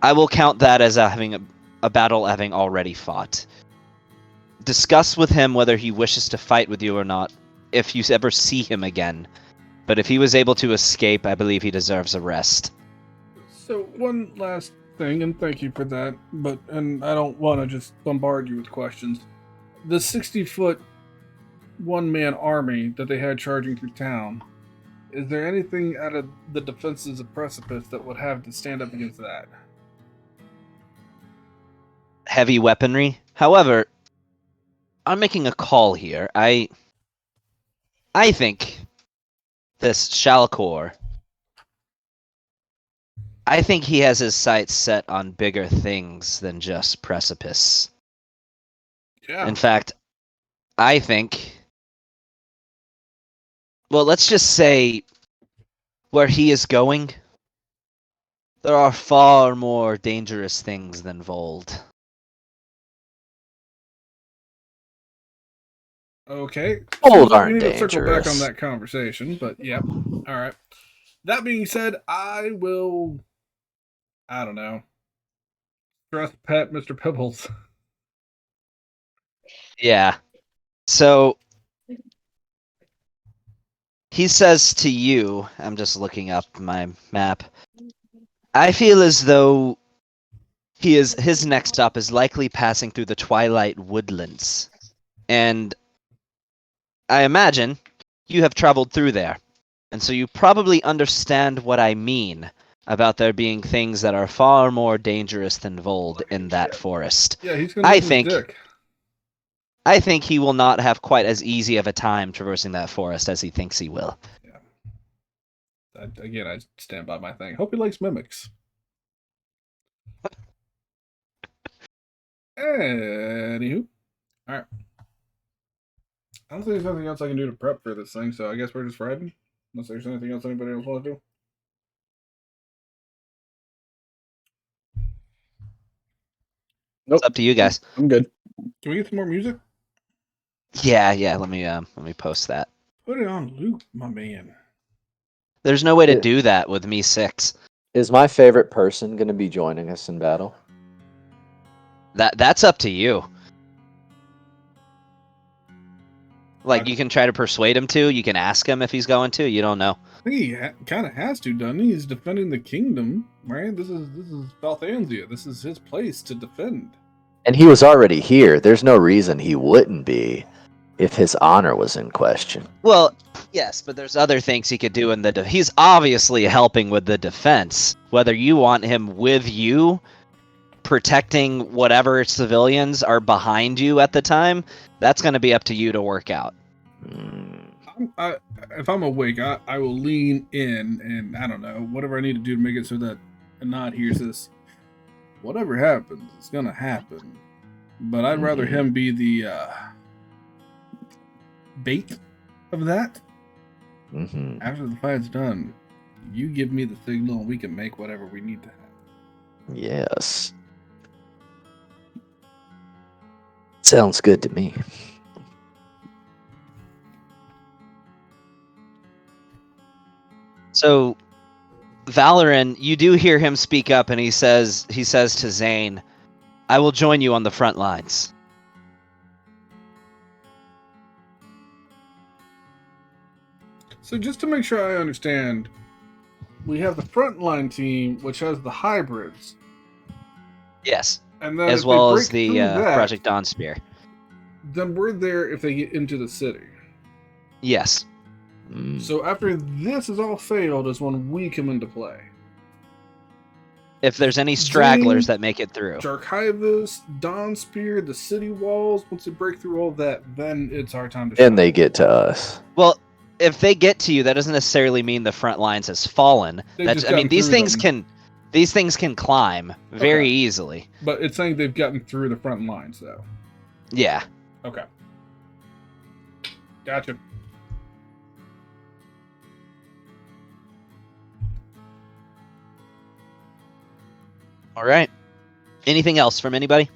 Speaker 3: I will count that as having a battle having already fought. Discuss with him whether he wishes to fight with you or not, if you ever see him again. But if he was able to escape, I believe he deserves a rest.
Speaker 1: So one last thing, and thank you for that, and I don't want to just bombard you with questions. The 60-foot one-man army that they had charging through town, is there anything out of the defenses of Precipice that would have to stand up against that?
Speaker 3: Heavy weaponry. However, I'm making a call here. I think this Shalakor, I think he has his sights set on bigger things than just Precipice.
Speaker 1: Yeah.
Speaker 3: In fact, I think, well, let's just say where he is going, there are far more dangerous things than Vold.
Speaker 1: Okay.
Speaker 2: Old
Speaker 1: We
Speaker 2: aren't
Speaker 1: need to circle back on
Speaker 2: dangerous.
Speaker 1: that conversation, but yep. All right. That being said, I will, I don't know, stress pet Mr. Pebbles.
Speaker 3: Yeah. So he says to you, I'm just looking up my map. I feel as though his next stop is likely passing through the Twilight Woodlands. And I imagine you have traveled through there. And so you probably understand what I mean about there being things that are far more dangerous than Vold in that forest.
Speaker 1: Yeah, he's gonna
Speaker 3: I
Speaker 1: lose his
Speaker 3: think
Speaker 1: dick.
Speaker 3: I think he will not have quite as easy of a time traversing that forest as he thinks he will.
Speaker 1: Again, I stand by my thing. Hope he likes mimics. Anywho, all right. I don't think there's anything else I can do to prep for this thing, so I guess we're just riding. Unless there's anything else anybody else wants to do.
Speaker 4: Nope.
Speaker 3: It's up to you guys.
Speaker 4: I'm good.
Speaker 1: Can we get some more music?
Speaker 3: Yeah. Let me post that.
Speaker 1: Put it on loop, my man.
Speaker 3: There's no way to
Speaker 2: Yeah.
Speaker 3: do that with me 6.
Speaker 2: Is my favorite person going to be joining us in battle?
Speaker 3: That's up to you. Like, you can try to persuade him to. You can ask him if he's going to. You don't know.
Speaker 1: I think he kind of has to, doesn't he? He's defending the kingdom, right? This is Valthanzia. This is his place to defend.
Speaker 2: And he was already here. There's no reason he wouldn't be if his honor was in question.
Speaker 3: Well, yes, but there's other things he could do in the. He's obviously helping with the defense. Whether you want him with you, protecting whatever civilians are behind you at the time, that's going to be up to you to work out.
Speaker 1: If I'm awake, I will lean in and I don't know, whatever I need to do to make it so that Anad hears this. Whatever happens, it's gonna happen. But I'd rather him be the bait of that.
Speaker 2: Mm-hmm.
Speaker 1: After the fight's done, you give me the signal and we can make whatever we need to have.
Speaker 2: Yes. Sounds good to me.
Speaker 3: So, Valoran, you do hear him speak up, and he says to Zane, "I will join you on the front lines."
Speaker 1: So just to make sure I understand, we have the frontline team, which has the hybrids,
Speaker 3: Yes,
Speaker 1: and then
Speaker 3: as
Speaker 1: if they
Speaker 3: well
Speaker 1: break
Speaker 3: as the
Speaker 1: through that,
Speaker 3: Project Dawn Spear.
Speaker 1: then we're there if they get into the city.
Speaker 3: Yes.
Speaker 2: Mm.
Speaker 1: So after this is all failed is when we come into play.
Speaker 3: If there's any stragglers
Speaker 1: Zane,
Speaker 3: that make it through.
Speaker 1: Jarkivus, Dawn Spear, the city walls, once they break through all that, then it's our time to
Speaker 2: Then
Speaker 1: shine.
Speaker 2: they get to us.
Speaker 3: Well, if they get to you, that doesn't necessarily mean the front lines has fallen.
Speaker 1: They've
Speaker 3: That's
Speaker 1: just
Speaker 3: I mean
Speaker 1: gotten through
Speaker 3: these things can climb very
Speaker 1: Okay.
Speaker 3: easily.
Speaker 1: But it's saying they've gotten through the front lines, though.
Speaker 3: Yeah.
Speaker 1: Okay. Gotcha.
Speaker 3: All right. Anything else from anybody?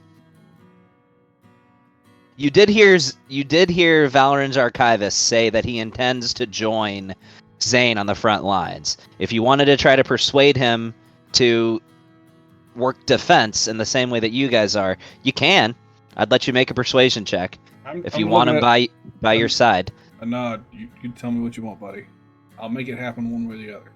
Speaker 3: You did hear Valoran's archivist say that he intends to join Zane on the front lines. If you wanted to try to persuade him to work defense in the same way that you guys are, you can. I'd let you make a persuasion check if you want him by your side.
Speaker 1: A nod. You tell me what you want, buddy. I'll make it happen one way or the other.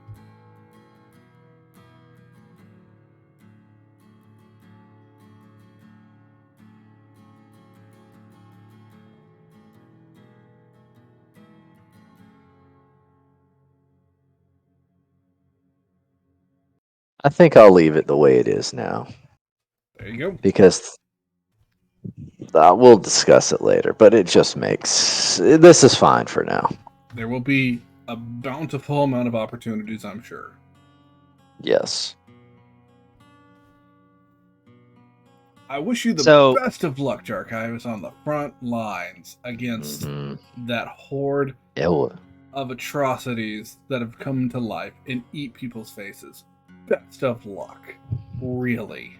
Speaker 2: I think I'll leave it the way it is now
Speaker 1: There you go.
Speaker 2: because we'll discuss it later. But it just makes this is fine for now.
Speaker 1: There will be a bountiful amount of opportunities, I'm sure.
Speaker 2: Yes.
Speaker 1: I wish you the
Speaker 3: So-
Speaker 1: best of luck, Jarkai, on the front lines against
Speaker 2: Mhm.
Speaker 1: that horde
Speaker 2: Yeah. Well,
Speaker 1: of atrocities that have come to life and eat people's faces. Best of luck. Really.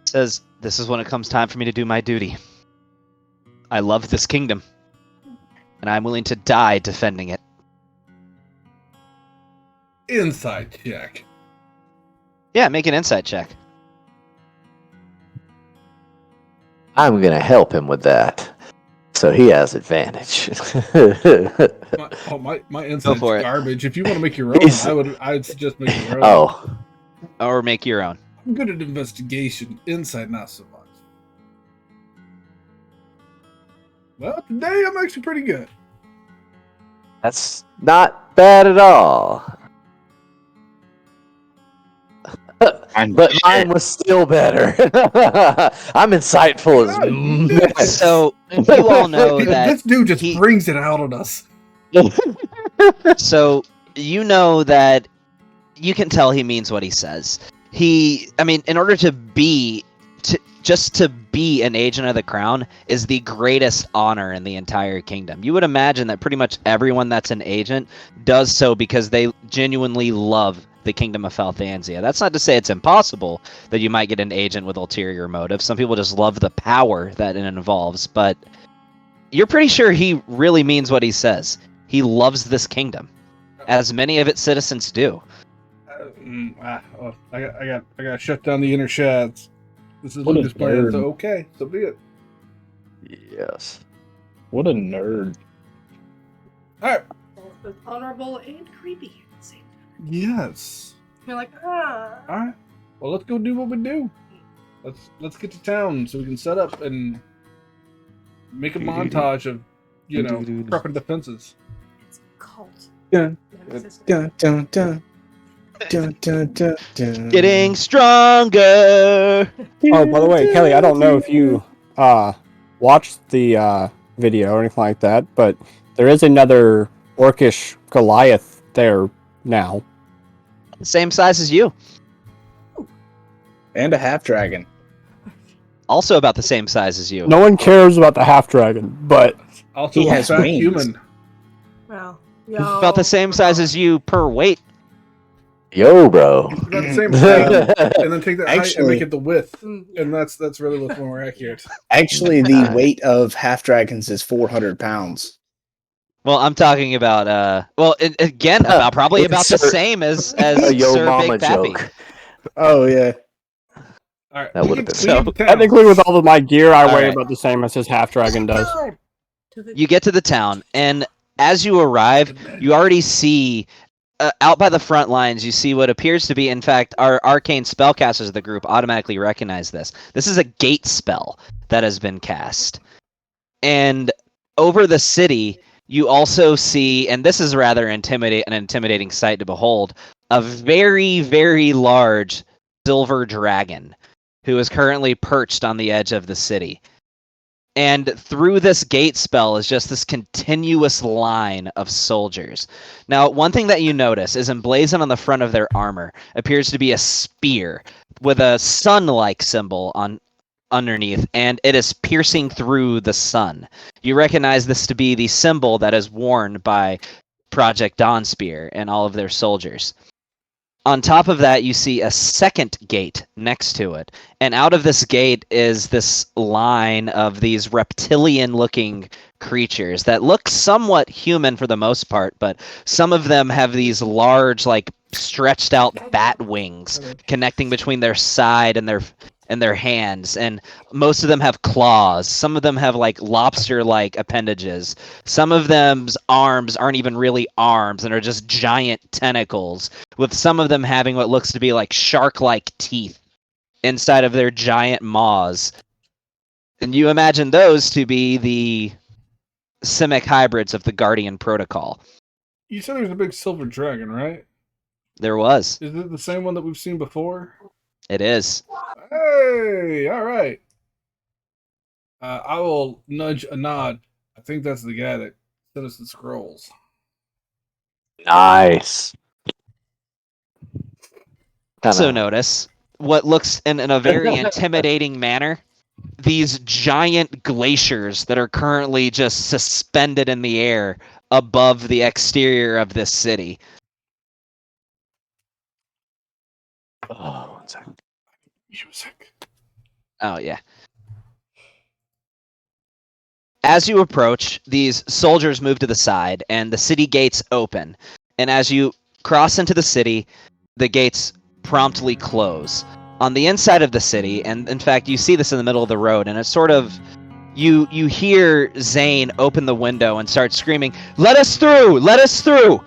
Speaker 3: Says, this is when it comes time for me to do my duty. I love this kingdom, and I'm willing to die defending it.
Speaker 1: Insight check.
Speaker 3: Yeah, make an insight check.
Speaker 2: I'm gonna help him with that, so he has advantage.
Speaker 1: My insight's
Speaker 3: for it.
Speaker 1: garbage. If you want to make your own,
Speaker 2: He's-
Speaker 1: I'd suggest making your own.
Speaker 2: Oh,
Speaker 3: Or make your own.
Speaker 1: I'm good at investigation. Insight, not so much. Well, today I'm actually pretty good.
Speaker 2: that's not bad at all. But mine was still better. I'm insightful as mess.
Speaker 3: So, you all know that...
Speaker 1: This dude just
Speaker 3: he-
Speaker 1: brings it out on us.
Speaker 3: So, you know that you can tell he means what he says. In order to be an agent of the crown is the greatest honor in the entire kingdom. You would imagine that pretty much everyone that's an agent does so because they genuinely love the kingdom of Falthansia. That's not to say it's impossible that you might get an agent with ulterior motives. Some people just love the power that it involves, but you're pretty sure he really means what he says. He loves this kingdom, as many of its citizens do.
Speaker 1: I got to shut down the inner shads. This is
Speaker 4: What a
Speaker 1: Lucas' plan,
Speaker 4: nerd.
Speaker 1: so okay, so be it.
Speaker 2: Yes.
Speaker 4: What a nerd.
Speaker 1: All right.
Speaker 7: Both honorable and creepy at the same time.
Speaker 1: Yes.
Speaker 7: You're like, ah.
Speaker 1: All right. Well, let's go do what we do. Let's get to town so we can set up and make a montage of, prepping defenses.
Speaker 7: It's a cult.
Speaker 4: Yeah.
Speaker 7: Nemesis.
Speaker 4: Dun, dun, dun. Dun, dun, dun, dun.
Speaker 3: Getting stronger!
Speaker 6: Oh, by the way, Kelly, I don't know if you watched the video or anything like that, but there is another orcish Goliath there now.
Speaker 3: Same size as you.
Speaker 4: And a half dragon.
Speaker 3: Also about the same size as you.
Speaker 6: No one cares about the half dragon, but
Speaker 1: Also,
Speaker 4: He has
Speaker 1: fat
Speaker 4: wings.
Speaker 1: human.
Speaker 7: Well,
Speaker 3: About the same size as you per weight.
Speaker 2: Yo, bro.
Speaker 1: About the same height, and then take that height and
Speaker 4: Actually-
Speaker 1: make it the width,
Speaker 7: Mm,
Speaker 1: and that's really what's more accurate.
Speaker 4: Actually, the weight of half dragons is 400 pounds.
Speaker 3: Well, I'm talking about about probably
Speaker 2: It's
Speaker 3: about the
Speaker 2: Sir-
Speaker 3: same as
Speaker 2: A yo
Speaker 3: Sir
Speaker 2: mama
Speaker 3: Big Pappy.
Speaker 2: joke.
Speaker 4: Oh, yeah.
Speaker 1: All right,
Speaker 2: That
Speaker 1: we
Speaker 2: would've
Speaker 1: get-
Speaker 2: been
Speaker 1: we
Speaker 3: so-
Speaker 1: get to town.
Speaker 6: technically with all of my gear, I
Speaker 3: All
Speaker 6: weigh
Speaker 3: right.
Speaker 6: about the same as his half dragon does.
Speaker 7: to the-
Speaker 3: You get to the town, and as you arrive, you already see out by the front lines. You see what appears to be, in fact, our arcane spellcasters of the group automatically recognize this. This is a gate spell that has been cast, and over the city, you also see, and this is rather an intimidating sight to behold, a very, very large silver dragon who is currently perched on the edge of the city. And through this gate spell is just this continuous line of soldiers. Now, one thing that you notice is emblazoned on the front of their armor appears to be a spear with a sun-like symbol underneath, and it is piercing through the sun. You recognize this to be the symbol that is worn by Project Dawnspear and all of their soldiers. On top of that, you see a second gate next to it. And out of this gate is this line of these reptilian-looking creatures that look somewhat human for the most part, but some of them have these large, like stretched out bat wings connecting between their side and their hands, and most of them have claws. Some of them have like lobster-like appendages. Some of them's arms aren't even really arms and are just giant tentacles, with some of them having what looks to be like shark-like teeth inside of their giant maws. And you imagine those to be the Simic hybrids of the Guardian Protocol.
Speaker 1: You said there's a big silver dragon, right?
Speaker 3: There was.
Speaker 1: Is it the same one that we've seen before?
Speaker 3: It is.
Speaker 1: Hey, all right. I will nudge a nod. I think that's the guy that sent us the scrolls.
Speaker 2: Nice.
Speaker 3: Also notice what looks in a very intimidating manner. These giant glaciers that are currently just suspended in the air above the exterior of this city.
Speaker 2: Oh, one second.
Speaker 1: Music.
Speaker 3: Oh, yeah. As you approach, these soldiers move to the side, and the city gates open. And as you cross into the city, the gates promptly close. On the inside of the city, and in fact, you see this in the middle of the road, and it's sort of... You hear Zane open the window and start screaming, "Let us through! Let us through!"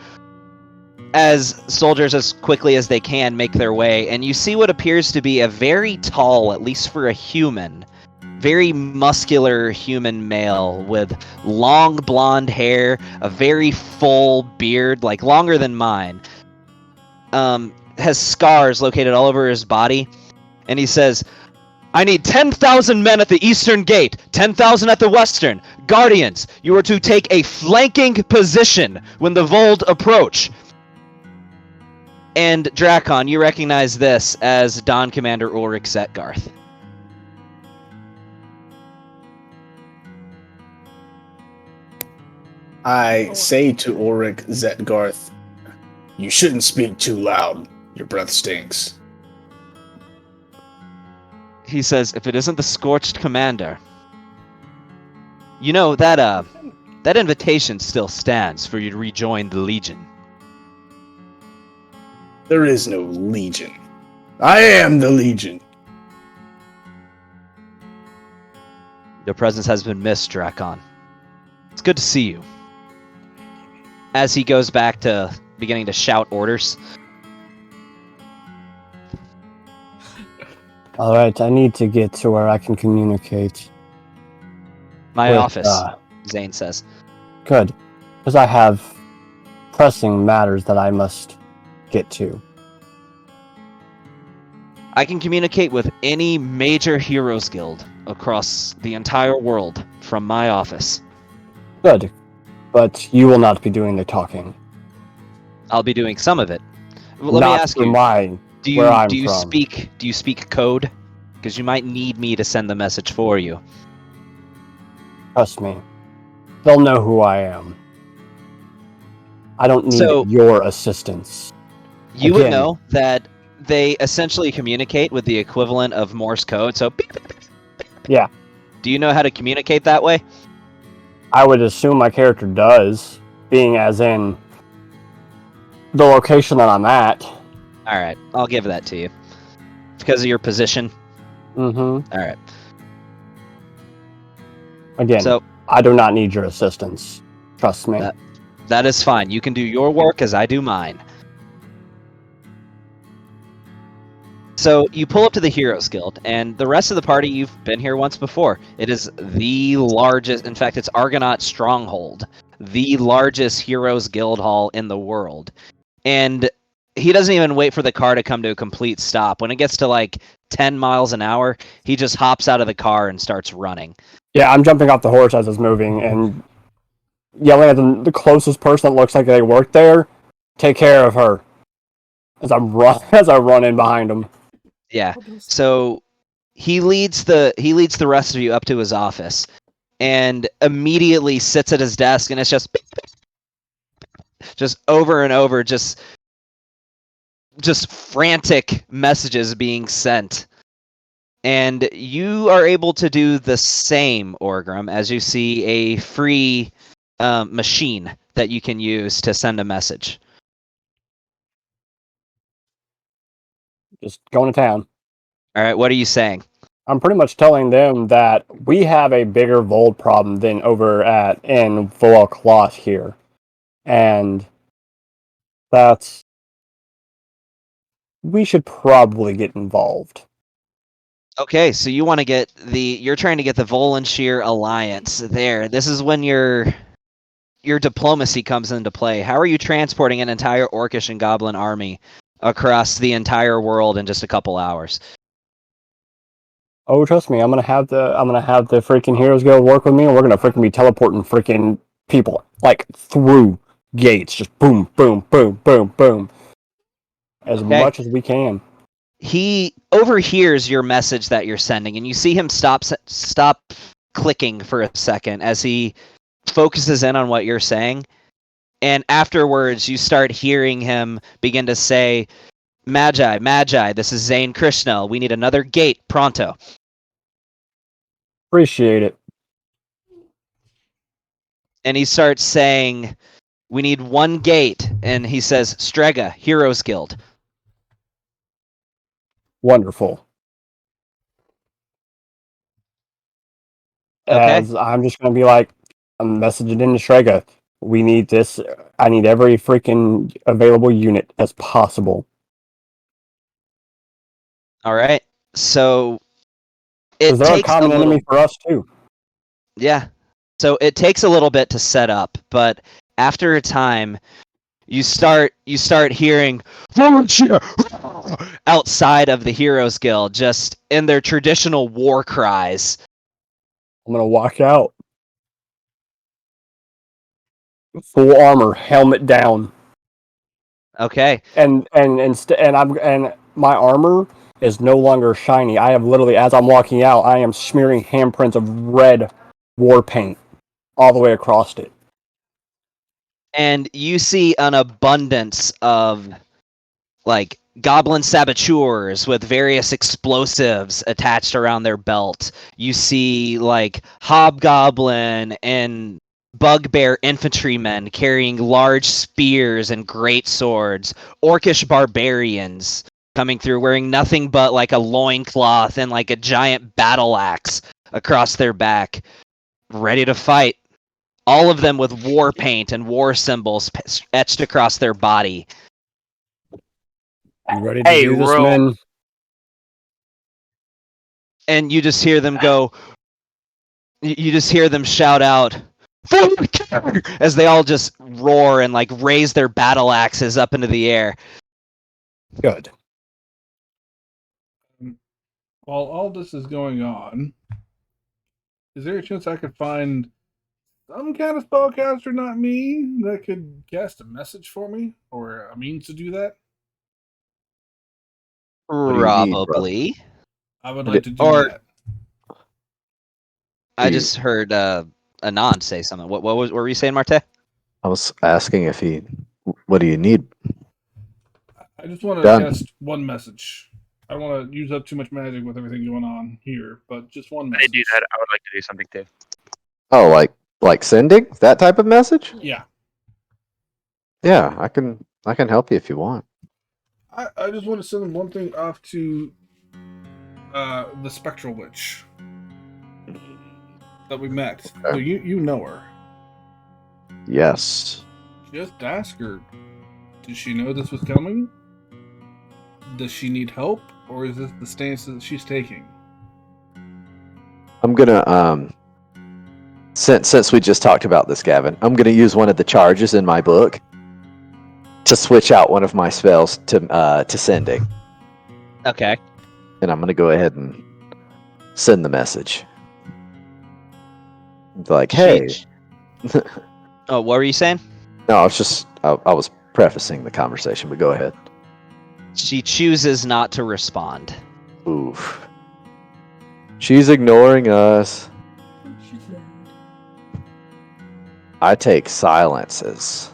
Speaker 3: As soldiers, as quickly as they can, make their way, and you see what appears to be a very tall, at least for a human, very muscular human male with long blonde hair, a very full beard, like longer than mine, has scars located all over his body, and he says, "I need 10,000 men at the eastern gate, 10,000 at the western. Guardians, you are to take a flanking position when the Vold approach." And Drakon, you recognize this as Don Commander Ulrich Zetgarth.
Speaker 4: I say to Ulrich Zetgarth, "You shouldn't speak too loud. Your breath stinks."
Speaker 3: He says, "If it isn't the Scorched Commander, you know that that invitation still stands for you to rejoin the Legion."
Speaker 4: There is no Legion. I am the Legion.
Speaker 3: Your presence has been missed, Drakon. It's good to see you. As he goes back to beginning to shout orders.
Speaker 6: Alright, I need to get to where I can communicate.
Speaker 3: My
Speaker 6: with,
Speaker 3: office, Zane says.
Speaker 6: Good. Because I have pressing matters that I must get to.
Speaker 3: I can communicate with any major heroes guild across the entire world from my office.
Speaker 6: Good. But you will not be doing the talking.
Speaker 3: I'll be doing some of it. Let me
Speaker 6: Not
Speaker 3: ask
Speaker 6: for
Speaker 3: you,
Speaker 6: mine.
Speaker 3: do
Speaker 6: where I'm
Speaker 3: you
Speaker 6: from.
Speaker 3: speak code? Because you might need me to send the message for you.
Speaker 6: Trust me. They'll know who I am. I don't need
Speaker 3: So-
Speaker 6: your assistance.
Speaker 3: You would
Speaker 6: Again.
Speaker 3: know that they essentially communicate with the equivalent of Morse code, so beep, beep, beep, beep.
Speaker 6: Yeah.
Speaker 3: Do you know how to communicate that way?
Speaker 6: I would assume my character does, being as in the location that I'm at.
Speaker 3: Alright, I'll give that to you. Because of your position?
Speaker 6: Mm-hmm.
Speaker 3: Alright.
Speaker 6: Again,
Speaker 3: So,
Speaker 6: I do not need your assistance. Trust me.
Speaker 3: that is fine. You can do your work as I do mine. So, you pull up to the Heroes Guild, and the rest of the party, you've been here once before. It is the largest, in fact, it's Argonaut Stronghold, the largest Heroes Guild hall in the world. And he doesn't even wait for the car to come to a complete stop. When it gets to like 10 miles an hour, he just hops out of the car and starts running.
Speaker 6: Yeah, I'm jumping off the horse as it's moving and yelling at the closest person that looks like they work there. Take care of her. As I run in behind him.
Speaker 3: Yeah. So he leads the rest of you up to his office and immediately sits at his desk, and it's just over and over, just frantic messages being sent. And you are able to do the same, Orgrim, as you see a free machine that you can use to send a message.
Speaker 6: Just going to town.
Speaker 3: All right, what are you saying?
Speaker 6: I'm pretty much telling them that we have a bigger Vold problem than over at in Voloklas here, and that's we should probably get involved.
Speaker 3: Okay, so you want to get you're trying to get the Volanshir alliance there. This is when your diplomacy comes into play. How are you transporting an entire Orcish and Goblin army across the entire world in just a couple hours?
Speaker 6: Oh, trust me, I'm gonna have the freaking Heroes Guild work with me, and we're gonna freaking be teleporting freaking people like through gates, just boom, boom, boom, boom, boom, as
Speaker 3: Okay.
Speaker 6: much as we can.
Speaker 3: He overhears your message that you're sending, and you see him stop clicking for a second as he focuses in on what you're saying. And afterwards, you start hearing him begin to say, Magi, Magi, this is Zane Krishnell. We need another gate, pronto.
Speaker 6: Appreciate it.
Speaker 3: And he starts saying, we need one gate. And he says, Strega, Heroes Guild.
Speaker 6: Wonderful.
Speaker 3: Okay.
Speaker 6: As I'm just gonna be like, I'm messaging into Strega. We need this. I need every freaking available unit as possible.
Speaker 3: All right. So it
Speaker 6: Because they're a
Speaker 3: takes
Speaker 6: common
Speaker 3: little,
Speaker 6: enemy for us too.
Speaker 3: yeah. So it takes a little bit to set up, but after a time, you start hearing volunteer outside of the Heroes Guild, just in their traditional war cries.
Speaker 6: I'm gonna walk out, full armor, helmet down,
Speaker 3: Okay.
Speaker 6: and my armor is no longer shiny. I have literally, as I'm walking out, I am smearing handprints of red war paint all the way across it.
Speaker 3: And you see an abundance of like goblin saboteurs with various explosives attached around their belt. You see like hobgoblin and bugbear infantrymen carrying large spears and great swords, orcish barbarians coming through wearing nothing but like a loincloth and like a giant battle axe across their back, ready to fight. All of them with war paint and war symbols etched across their body.
Speaker 6: You ready to
Speaker 5: Hey,
Speaker 6: do this,
Speaker 5: real-
Speaker 6: men?
Speaker 3: And you just hear them go, you just hear them shout out, as they all just roar and like raise their battle axes up into the air.
Speaker 6: Good.
Speaker 1: While all this is going on, is there a chance I could find some kind of spellcaster, not me, that could cast a message for me, or a means to do that?
Speaker 2: What do you need, brother?
Speaker 3: Probably.
Speaker 1: I would
Speaker 2: Or
Speaker 1: like
Speaker 2: did-
Speaker 1: to do
Speaker 3: or-
Speaker 1: that.
Speaker 3: I
Speaker 2: Do you-
Speaker 3: just heard Anand say something. What were you saying, Marte?
Speaker 2: I was asking if he. What do you need?
Speaker 1: I just want to
Speaker 2: Done.
Speaker 1: cast one message. I don't want to use up too much magic with everything going on here, but just one
Speaker 5: When
Speaker 1: message.
Speaker 5: they do that, I would like to do something too.
Speaker 2: Oh, like sending that type of message?
Speaker 1: Yeah.
Speaker 2: Yeah, I can help you if you want.
Speaker 1: I just want to send one thing off to the Spectral Witch that we met.
Speaker 2: Okay.
Speaker 1: So you know her.
Speaker 2: Yes.
Speaker 1: Just ask her, does she know this was coming? Does she need help? Or is this the stance that she's taking?
Speaker 2: I'm gonna since we just talked about this, Gavin, I'm gonna use one of the charges in my book to switch out one of my spells to sending,
Speaker 3: Okay.
Speaker 2: and I'm gonna go ahead and send the message. Like, hey.
Speaker 3: Oh, what were you saying?
Speaker 2: No, I was prefacing the conversation, but go ahead.
Speaker 3: She chooses not to respond.
Speaker 2: Oof. She's ignoring us.
Speaker 7: She's mad.
Speaker 2: I take silence as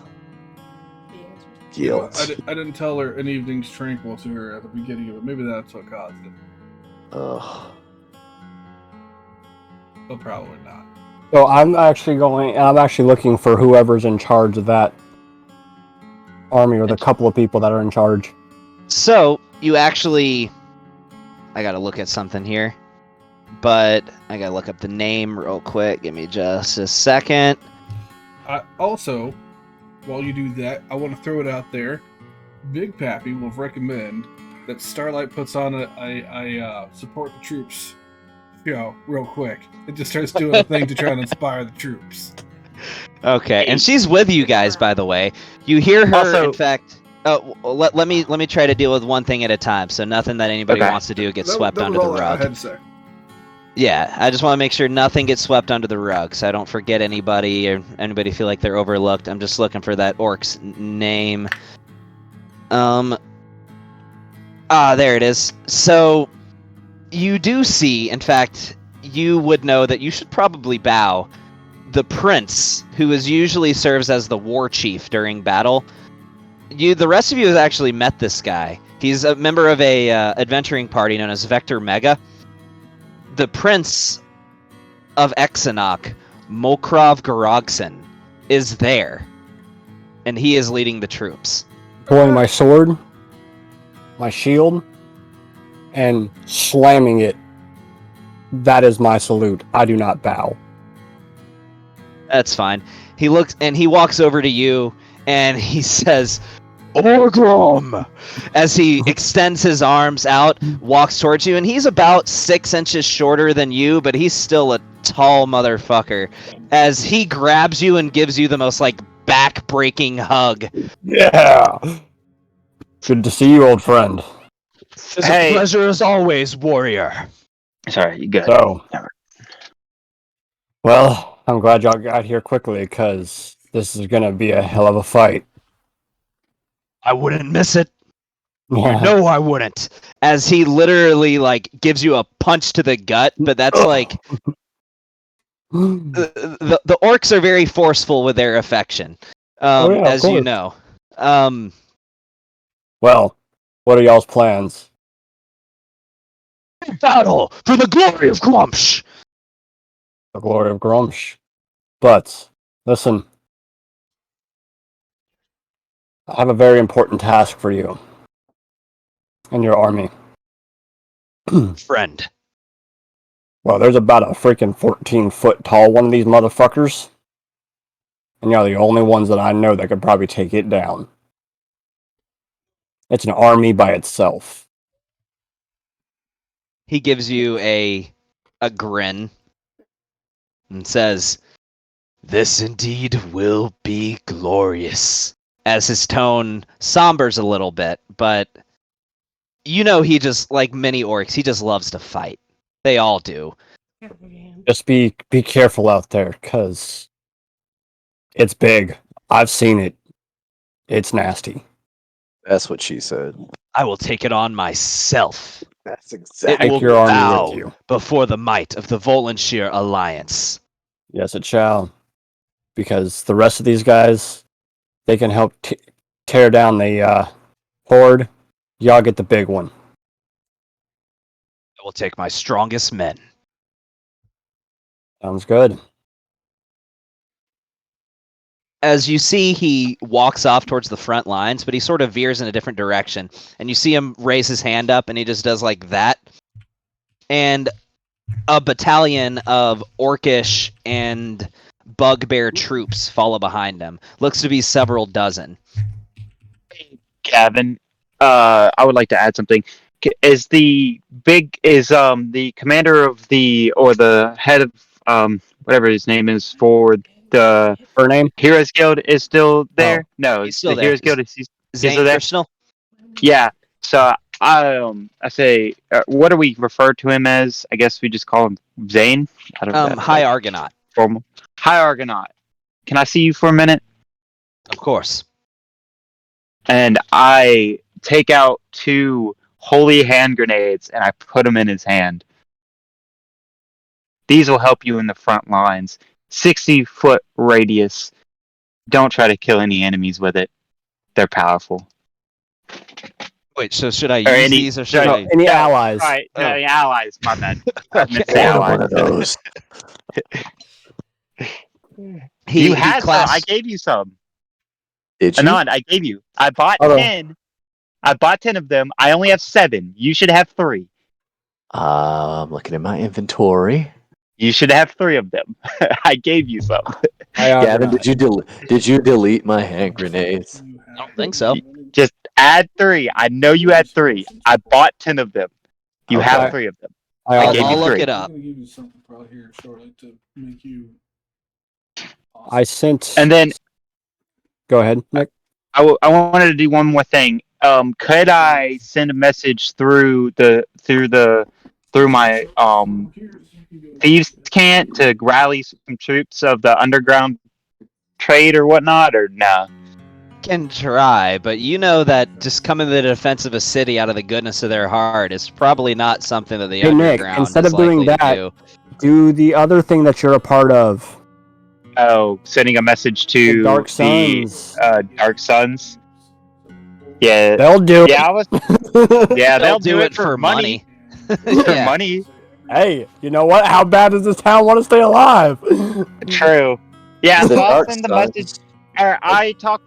Speaker 7: The answer's
Speaker 2: guilt.
Speaker 1: I didn't tell her an evening's tranquil to her at the beginning of it. Maybe that's what caused it.
Speaker 2: Ugh.
Speaker 1: But probably not.
Speaker 6: So I'm actually looking for whoever's in charge of that army, or the couple of people that are in charge.
Speaker 3: So you actually, I gotta look at something here, but I gotta look up the name real quick. Give me just a second.
Speaker 1: Also, while you do that, I want to throw it out there. Big Pappy will recommend that Starlight puts on a support the troops, real quick. It just starts doing a thing to try and inspire the troops.
Speaker 3: Okay, and she's with you guys, by the way. You hear her,
Speaker 5: Also-
Speaker 3: in fact. Oh, let me try to deal with one thing at a time, so nothing that anybody
Speaker 5: Okay.
Speaker 3: wants to do gets
Speaker 1: That-
Speaker 3: swept
Speaker 1: that
Speaker 3: under
Speaker 1: was
Speaker 3: the
Speaker 1: all I
Speaker 3: rug.
Speaker 1: had to say.
Speaker 3: Yeah, I just want to make sure nothing gets swept under the rug, so I don't forget anybody or anybody feel like they're overlooked. I'm just looking for that orc's name. There it is. So, you do see, in fact, you would know that you should probably bow. The prince, who usually serves as the war chief during battle, the rest of you have actually met this guy. He's a member of a adventuring party known as Vector Mega. The prince of Exenok, Mokrov Garogson, is there, and he is leading the troops.
Speaker 6: Pulling my sword, my shield, and slamming it. That is my salute. I do not bow.
Speaker 3: That's fine. He looks and he walks over to you and he says, Orgrim! As he extends his arms out, walks towards you, and he's about 6 inches shorter than you, but he's still a tall motherfucker. As he grabs you and gives you the most, back-breaking hug.
Speaker 6: Yeah. Good to see you, old friend.
Speaker 3: It's
Speaker 5: Hey.
Speaker 3: a pleasure as always, warrior.
Speaker 5: Sorry, you good.
Speaker 6: So, well, I'm glad y'all got here quickly, because this is gonna be a hell of a fight.
Speaker 3: I wouldn't miss it.
Speaker 6: Yeah.
Speaker 3: No, I wouldn't. As he literally, gives you a punch to the gut, but that's the orcs are very forceful with their affection,
Speaker 6: Oh, yeah, of
Speaker 3: as you
Speaker 6: course.
Speaker 3: know.
Speaker 6: Well, what are y'all's plans?
Speaker 3: Battle for the glory of Grumsh.
Speaker 6: The glory of Grumsh. But, listen. I have a very important task for you. And your army.
Speaker 3: Friend.
Speaker 6: Well, there's about a freaking 14-foot tall one of these motherfuckers. And you're the only ones that I know that could probably take it down. It's an army by itself.
Speaker 3: He gives you a grin and says, "This indeed will be glorious." As his tone sombers a little bit, but you know he just, like many orcs, he just loves to fight. They all do.
Speaker 6: Just be careful out there, because it's big. I've seen it. It's nasty.
Speaker 2: That's what she said.
Speaker 3: I will take it on myself.
Speaker 2: That's
Speaker 3: It
Speaker 2: exactly.
Speaker 3: will
Speaker 6: Take your army
Speaker 3: bow
Speaker 6: with you.
Speaker 3: before the might of the Volanshire Alliance.
Speaker 6: Yes, it shall. Because the rest of these guys, they can help tear down the horde. Y'all get the big one.
Speaker 3: I will take my strongest men.
Speaker 6: Sounds good.
Speaker 3: As you see, he walks off towards the front lines, but he sort of veers in a different direction. And you see him raise his hand up, and he just does like that. And a battalion of orcish and bugbear troops follow behind him. Looks to be several dozen.
Speaker 5: Gavin, I would like to add something. Is the commander of the head of whatever his name is for the
Speaker 6: Her name?
Speaker 5: Heroes Guild is still there? No,
Speaker 3: He's still
Speaker 5: the
Speaker 3: there.
Speaker 5: Heroes Guild is
Speaker 3: Zane
Speaker 5: still there?
Speaker 3: Krishnell?
Speaker 5: Yeah. So I say, what do we refer to him as? I guess we just call him Zane. I don't know.
Speaker 3: High Argonaut.
Speaker 5: Formal. Hi, Argonaut. Can I see you for a minute?
Speaker 3: Of course.
Speaker 5: And I take out 2 holy hand grenades and I put them in his hand. These will help you in the front lines. 60-foot radius. Don't try to kill any enemies with it. They're powerful.
Speaker 3: Wait, so should I use
Speaker 5: any-
Speaker 3: these or should
Speaker 5: no,
Speaker 3: I?
Speaker 6: Any
Speaker 5: No,
Speaker 6: allies?
Speaker 5: All right, no,
Speaker 3: Oh.
Speaker 5: the allies. My bad. I meant to say
Speaker 3: Okay.
Speaker 2: I have
Speaker 5: allies.
Speaker 2: one of those.
Speaker 3: He
Speaker 5: You had some. I
Speaker 3: clasps.
Speaker 5: gave you some.
Speaker 2: Did you?
Speaker 5: Anand, I gave you. I bought
Speaker 6: Hold on.
Speaker 5: 10. I bought 10 of them. I only have 7. You should have 3.
Speaker 2: I'm looking at my inventory.
Speaker 5: You should have 3 of them. I gave you some.
Speaker 2: Gavin, did you delete my hand grenades?
Speaker 3: I don't think so.
Speaker 5: Just add 3. I know you had 3. I bought 10 of them. You
Speaker 2: Okay.
Speaker 5: have 3 of them.
Speaker 3: I'll,
Speaker 5: gave you
Speaker 3: I'll look
Speaker 5: 3.
Speaker 3: it up.
Speaker 1: I'm gonna give you something probably here shortly to make you.
Speaker 6: I sent.
Speaker 5: And then
Speaker 6: Go ahead, Nick.
Speaker 5: I wanted to do one more thing. Could I send a message through my thieves' cant to rally some troops of the underground trade or whatnot, or no?
Speaker 3: Can try, but you know that just coming to the defense of a city out of the goodness of their heart is probably not something that the
Speaker 6: Hey, Nick,
Speaker 3: underground
Speaker 6: instead
Speaker 3: is
Speaker 6: of doing
Speaker 3: likely to
Speaker 6: that-
Speaker 3: do.
Speaker 6: Do the other thing that you're a part of.
Speaker 5: Oh, sending a message
Speaker 6: The
Speaker 5: to
Speaker 6: Dark Suns.
Speaker 5: Dark Suns. Yeah,
Speaker 6: They'll do
Speaker 5: yeah, I was.
Speaker 6: it.
Speaker 5: Yeah,
Speaker 3: They'll do it for
Speaker 5: money.
Speaker 3: money.
Speaker 5: For
Speaker 3: Yeah.
Speaker 5: money.
Speaker 6: Hey, you know what? How bad does this town want to stay alive?
Speaker 5: True. Yeah,
Speaker 2: The
Speaker 5: so I'll
Speaker 2: Dark
Speaker 5: send the
Speaker 2: Suns-
Speaker 5: message. Or I'll talk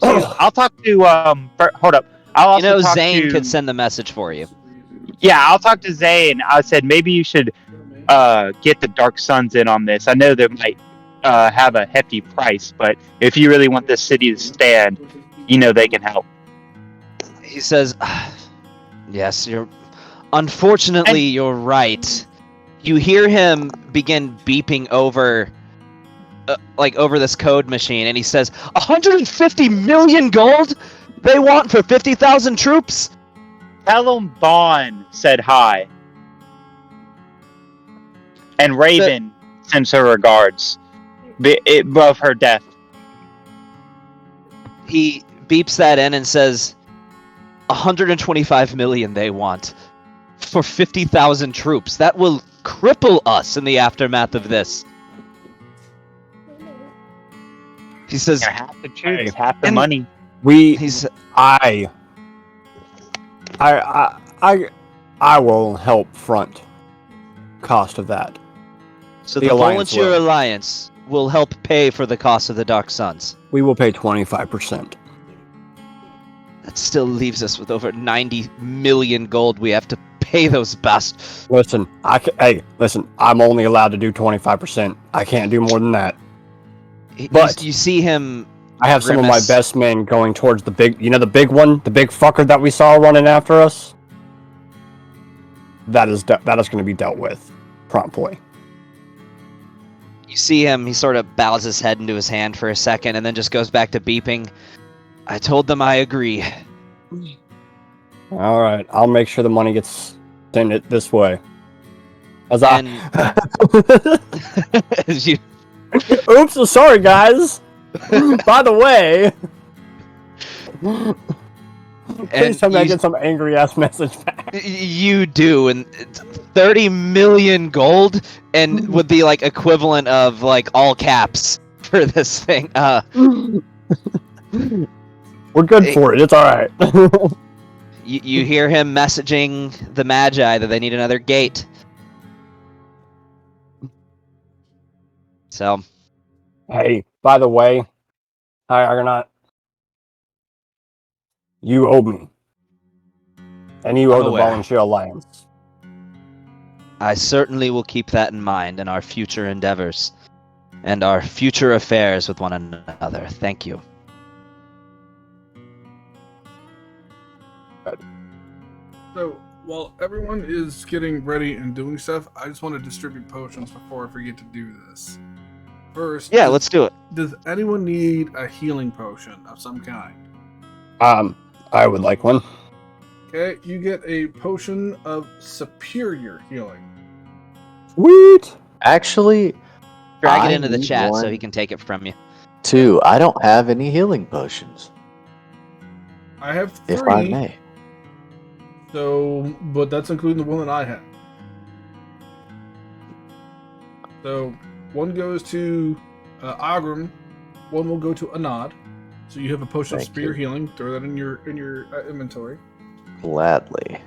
Speaker 5: to. Hold up. I'll also
Speaker 3: You know,
Speaker 5: talk
Speaker 3: Zane
Speaker 5: to,
Speaker 3: could send the message for you.
Speaker 5: Yeah, I'll talk to Zane. I said maybe you should get the Dark Suns in on this. I know they might have a hefty price, but if you really want this city to stand, you know they can help.
Speaker 3: He says, "Yes, unfortunately, you're right." You hear him begin beeping over this code machine, and he says, 150 million gold they want for 50,000 troops?
Speaker 5: Tell them Vaughn said hi. And Raven sends her regards of her death.
Speaker 3: He beeps that in and says, 125 million they want for 50,000 troops. That will cripple us in the aftermath of this. He says,
Speaker 5: Half the troops,
Speaker 6: Hey.
Speaker 5: half the
Speaker 3: And-
Speaker 5: money.
Speaker 6: I will help front cost of that.
Speaker 3: so
Speaker 6: the
Speaker 3: the
Speaker 6: Alliance
Speaker 3: Volunteer
Speaker 6: will.
Speaker 3: Alliance will help pay for the cost of the Dark Suns.
Speaker 6: We will pay 25%.
Speaker 3: That still leaves us with over 90 million gold we have to pay those bastards.
Speaker 6: Listen, listen. I'm only allowed to do 25%. I can't do more than that. But-
Speaker 3: you see him.
Speaker 6: I have some of my
Speaker 3: Grimace.
Speaker 6: best men going towards the big, the big one, the big fucker that we saw running after us. That is going to be dealt with promptly.
Speaker 3: You see him. He sort of bows his head into his hand for a second, and then just goes back to beeping. I told them I agree.
Speaker 6: All right, I'll make sure the money gets sent it this way. As
Speaker 3: And as you
Speaker 6: Oops, sorry guys. By the way, please tell me I
Speaker 3: you-
Speaker 6: get some angry ass message back.
Speaker 3: You do, and it's 30 million gold, and would be like equivalent of like all caps for this thing.
Speaker 6: We're good for it. It's all right.
Speaker 3: You hear him messaging the Magi that they need another gate. So
Speaker 6: Hey, by the way, hi Argonaut. You owe me. And you
Speaker 3: I'm
Speaker 6: owe the
Speaker 3: aware.
Speaker 6: Volunteer Alliance.
Speaker 3: I certainly will keep that in mind in our future endeavors and our future affairs with one another. Thank you.
Speaker 1: So, while everyone is getting ready and doing stuff, I just want to distribute potions before I forget to do this. First,
Speaker 3: Yeah, let's do it.
Speaker 1: does anyone need a healing potion of some kind?
Speaker 6: I would like one.
Speaker 1: Okay, you get a potion of superior healing.
Speaker 6: Sweet.
Speaker 2: Actually,
Speaker 3: Drag
Speaker 2: I
Speaker 3: it into the
Speaker 2: need
Speaker 3: chat so
Speaker 2: one.
Speaker 3: he can take it from you.
Speaker 2: 2. I don't have any healing potions,
Speaker 1: I have
Speaker 2: if I
Speaker 1: 3,
Speaker 2: may.
Speaker 1: so but that's including the one that I have. So one goes to Agram, one will go to Anad. So you have a potion of
Speaker 2: Thank
Speaker 1: superior
Speaker 2: you.
Speaker 1: healing. Throw that in your inventory.
Speaker 2: Gladly.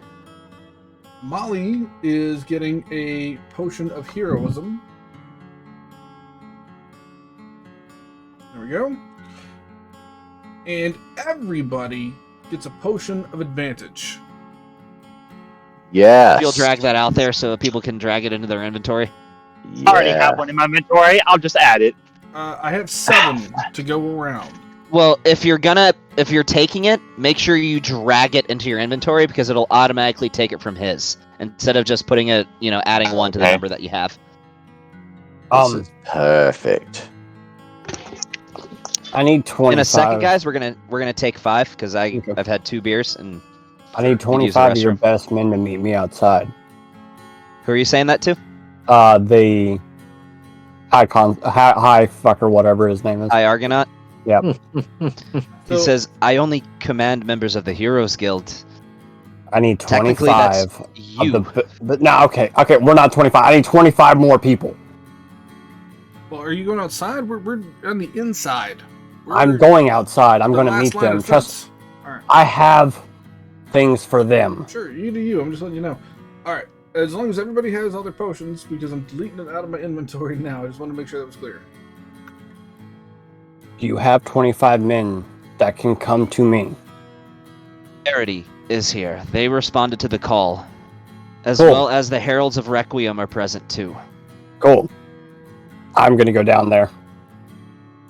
Speaker 1: Molly is getting a potion of heroism. There we go. And everybody gets a potion of advantage.
Speaker 2: Yes.
Speaker 3: You'll drag that out there so people can drag it into their inventory.
Speaker 5: I already have one in my inventory. I'll just add it.
Speaker 1: I have 7 to go around.
Speaker 3: Well, if you're taking it, make sure you drag it into your inventory because it'll automatically take it from his instead of just putting it, adding 1 to the
Speaker 5: Okay.
Speaker 3: number that you have.
Speaker 2: This is perfect.
Speaker 6: I need 25.
Speaker 3: In a second, guys, we're gonna take 5 because I've had 2 beers and
Speaker 6: I need
Speaker 3: use the
Speaker 6: 25 of your
Speaker 3: restroom.
Speaker 6: best men to meet me outside.
Speaker 3: Who are you saying that to?
Speaker 6: The high fucker, whatever his name is.
Speaker 3: I Argonaut.
Speaker 6: Yep.
Speaker 3: He
Speaker 1: So-
Speaker 3: says, "I only command members of the Heroes Guild."
Speaker 6: I need
Speaker 3: Technically, that's
Speaker 6: 25
Speaker 3: you.
Speaker 6: of the. But no, okay, we're not 25. I need 25 more people.
Speaker 1: Well, are you going outside? We're on the inside.
Speaker 6: I'm going outside. I'm
Speaker 1: the
Speaker 6: going to
Speaker 1: last
Speaker 6: meet
Speaker 1: line
Speaker 6: them.
Speaker 1: of
Speaker 6: Trust.
Speaker 1: defense. All right.
Speaker 6: I have things for them.
Speaker 1: Sure, you do you. I'm just letting you know. All right. As long as everybody has all their potions, because I'm deleting it out of my inventory now. I just want to make sure that was clear.
Speaker 6: Do you have 25 men that can come to me?
Speaker 3: Charity is here. They responded to the call, as
Speaker 6: Cool.
Speaker 3: well as the Heralds of Requiem are present too.
Speaker 6: Cool. I'm going to go down there.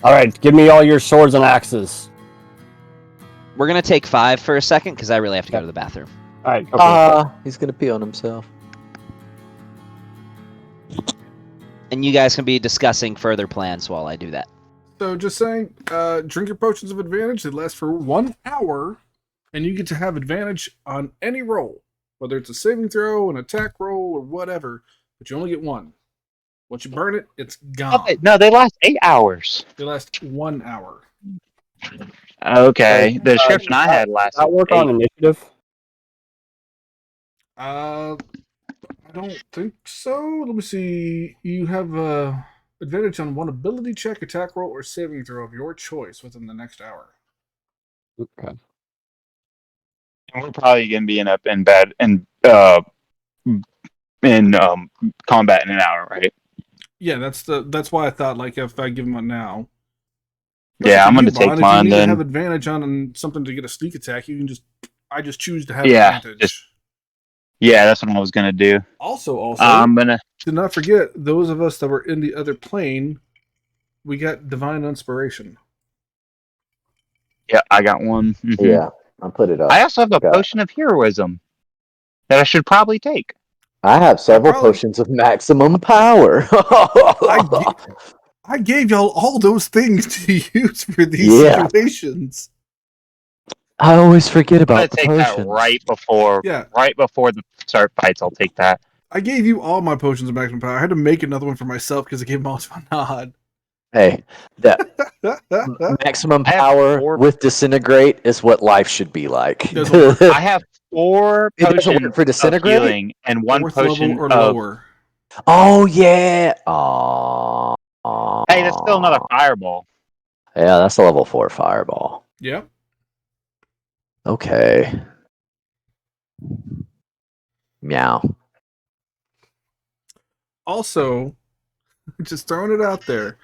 Speaker 6: All right, give me all your swords and axes.
Speaker 3: We're gonna take 5 for a second because I really have to go to the bathroom.
Speaker 6: All right. Okay.
Speaker 2: He's gonna pee on himself.
Speaker 3: And you guys can be discussing further plans while I do that.
Speaker 1: So just saying, drink your potions of advantage. They last for 1 hour, and you get to have advantage on any roll, whether it's a saving throw, an attack roll, or whatever. But you only get 1. Once you burn it, it's gone.
Speaker 5: No, they last 8 hours.
Speaker 1: They last 1 hour.
Speaker 5: Okay, the description I had
Speaker 6: Does
Speaker 5: lasted
Speaker 6: that work
Speaker 5: 8.
Speaker 6: on initiative?
Speaker 1: I don't think so. Let me see. You have advantage on one ability check, attack roll, or saving throw of your choice within the next hour.
Speaker 6: Okay.
Speaker 5: And we're probably gonna be in bed in combat in an hour, right?
Speaker 1: Yeah, that's why I thought like if I give him one now.
Speaker 5: Yeah, I'm gonna
Speaker 1: If you
Speaker 5: take mine
Speaker 1: need to
Speaker 5: then.
Speaker 1: have advantage on something to get a sneak attack, you can I just choose to have
Speaker 5: Yeah,
Speaker 1: advantage.
Speaker 5: Yeah, that's what I was gonna do.
Speaker 1: Also,
Speaker 5: I'm gonna.
Speaker 1: do not forget those of us that were in the other plane, we got divine inspiration.
Speaker 5: Yeah, I got one. Mhm.
Speaker 2: Yeah, I'll put it up.
Speaker 5: I also have a
Speaker 2: Got it.
Speaker 5: potion of heroism that I should probably take.
Speaker 2: I have several
Speaker 1: Probably-
Speaker 2: potions of maximum power.
Speaker 1: I gave y'all all those things to use for these
Speaker 2: Yeah.
Speaker 1: situations.
Speaker 2: I always forget
Speaker 5: I'm gonna
Speaker 2: about the
Speaker 5: take that
Speaker 2: potions.
Speaker 5: right before the start fights. I'll take that.
Speaker 1: I gave you all my potions of maximum power. I had to make another one for myself because I gave them all to Nod.
Speaker 2: Hey, that maximum
Speaker 5: I have
Speaker 2: power
Speaker 5: 4
Speaker 2: with disintegrate is what life should be like.
Speaker 1: Doesn't
Speaker 5: I have 4
Speaker 2: It doesn't
Speaker 5: potions
Speaker 2: work for
Speaker 5: of
Speaker 2: disintegrate?
Speaker 5: healing and 1
Speaker 1: Fourth
Speaker 5: potion
Speaker 1: level or
Speaker 5: of.
Speaker 1: lower.
Speaker 2: Oh yeah. Aww.
Speaker 5: Hey, that's still another fireball.
Speaker 2: Yeah, that's a level 4 fireball.
Speaker 1: Yep.
Speaker 2: Okay. Meow.
Speaker 1: Also, just throwing it out there,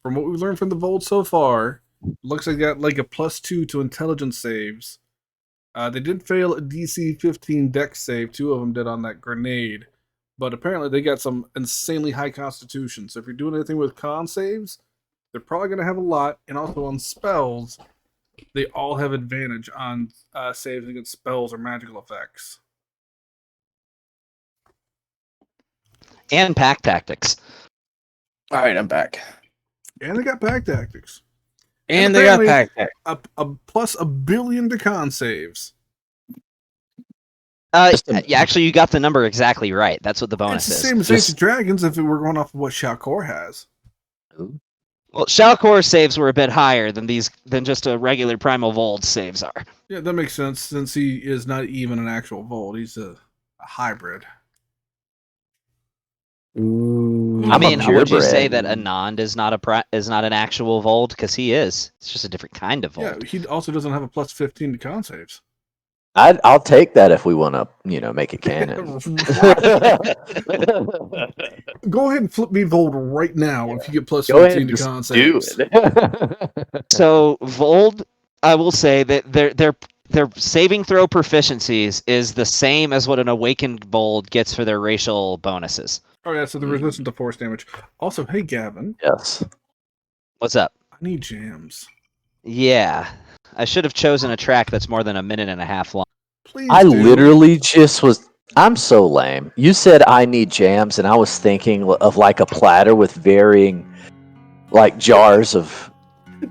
Speaker 1: from what we've learned from the Vault so far, looks like they got like a +2 to intelligence saves. They did fail a DC 15 dex save. 2 of them did on that grenade. But apparently they got some insanely high constitution. So if you're doing anything with con saves, they're probably going to have a lot. And also on spells, they all have advantage on saves against spells or magical effects.
Speaker 3: And pack tactics.
Speaker 4: All right, I'm back.
Speaker 1: And they got pack tactics.
Speaker 4: And they got
Speaker 1: apparently-
Speaker 4: pack tech.
Speaker 1: A plus $1 billion to con saves.
Speaker 3: Yeah, actually, you got the number exactly right. That's what the bonus
Speaker 1: It's the
Speaker 3: is.
Speaker 1: same as Ancient Dragons if we're going off of what Shalkor has.
Speaker 3: Well, Shalkor saves were a bit higher than just a regular Primal Vold saves are.
Speaker 1: Yeah, that makes sense since he is not even an actual Vold. He's a hybrid.
Speaker 6: Ooh.
Speaker 3: I mean, would you say
Speaker 2: purebred.
Speaker 3: that Anand is not an actual Vold? Because he is. It's just a different kind of Vold.
Speaker 1: Yeah, he also doesn't have a plus 15 to con saves.
Speaker 2: I'll take that if we want to, make it canon.
Speaker 1: Go ahead and flip me Vold right now if you get plus
Speaker 2: Go ahead
Speaker 1: 15
Speaker 2: and
Speaker 1: to
Speaker 2: just
Speaker 1: con
Speaker 2: do
Speaker 1: saves.
Speaker 2: it.
Speaker 3: So Vold, I will say that their saving throw proficiencies is the same as what an awakened Vold gets for their racial bonuses.
Speaker 1: Oh yeah, so they're resistant to force damage. Also, hey Gavin,
Speaker 2: Yes.
Speaker 3: What's up?
Speaker 1: I need jams.
Speaker 3: Yeah, I should have chosen a track that's more than a minute and a half long.
Speaker 1: Please
Speaker 2: I
Speaker 1: do.
Speaker 2: literally just was. I'm so lame. You said I need jams, and I was thinking of like a platter with varying, like jars of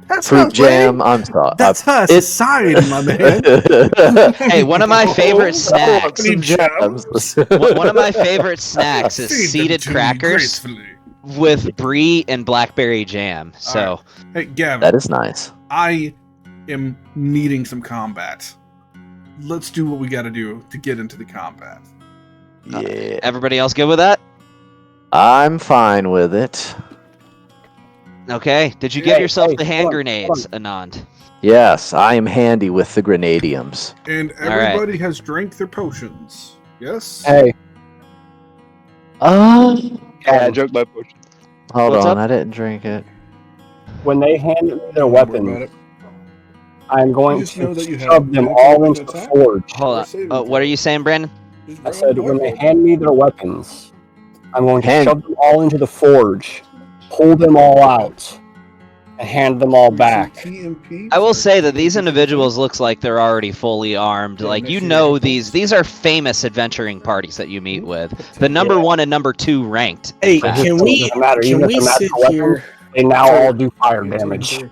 Speaker 1: That's
Speaker 2: fruit
Speaker 1: not
Speaker 2: jam.
Speaker 1: lame.
Speaker 2: I'm sorry.
Speaker 1: That's high society, my man.
Speaker 3: Hey, one of my favorite snacks.
Speaker 1: Need jams.
Speaker 3: One of my favorite snacks is
Speaker 1: Feed them
Speaker 3: seeded
Speaker 1: to me
Speaker 3: crackers
Speaker 1: gracefully.
Speaker 3: with brie and blackberry jam. So
Speaker 1: Hey Gavin,
Speaker 2: That is nice.
Speaker 1: I am needing some combat. Let's do what we got to do to get into the combat.
Speaker 2: Yeah,
Speaker 3: everybody else good with that?
Speaker 2: I'm fine with it.
Speaker 3: Okay. Did you give
Speaker 6: Hey,
Speaker 3: yourself
Speaker 6: hey,
Speaker 3: the hand
Speaker 6: hold on,
Speaker 3: grenades, Anand?
Speaker 2: Yes, I am handy with the grenadiums.
Speaker 1: And
Speaker 3: All right.
Speaker 1: everybody has drank their potions. Yes?
Speaker 6: Hey,
Speaker 2: Oh,
Speaker 6: Gavin,
Speaker 5: drank my potion.
Speaker 2: hold
Speaker 3: What's
Speaker 2: on,
Speaker 3: up?
Speaker 2: I didn't drink it.
Speaker 6: when they hand me their
Speaker 1: Don't worry about
Speaker 6: weapons,
Speaker 1: it.
Speaker 6: I'm going
Speaker 1: You just know
Speaker 6: to
Speaker 1: that you have
Speaker 6: shove them
Speaker 1: advantage
Speaker 6: all
Speaker 1: on
Speaker 6: into the
Speaker 1: attack?
Speaker 6: forge.
Speaker 3: Hold
Speaker 1: Or
Speaker 3: on.
Speaker 1: saving
Speaker 3: What
Speaker 1: throw.
Speaker 3: are you saying, Brandon?
Speaker 1: Just
Speaker 6: I
Speaker 1: roll
Speaker 6: said,
Speaker 1: hard
Speaker 6: when they
Speaker 1: roll.
Speaker 6: hand me their weapons, I'm going to
Speaker 2: Hand-
Speaker 6: shove them all into the forge, pull them all out, and hand them all back.
Speaker 3: I will say that these individuals looks like they're already fully armed.
Speaker 1: Yeah,
Speaker 3: Like, you
Speaker 1: initiate
Speaker 3: know,
Speaker 1: impulse.
Speaker 3: these are famous adventuring parties that you meet with. The number
Speaker 6: Yeah.
Speaker 3: 1 and number 2 ranked. in
Speaker 4: Hey,
Speaker 3: fact.
Speaker 4: can
Speaker 6: So it
Speaker 4: we
Speaker 6: doesn't matter,
Speaker 4: can
Speaker 6: even if
Speaker 4: we
Speaker 6: they're
Speaker 4: sit
Speaker 6: natural
Speaker 4: here
Speaker 6: weapons, they now
Speaker 4: for-
Speaker 6: all do fire damage.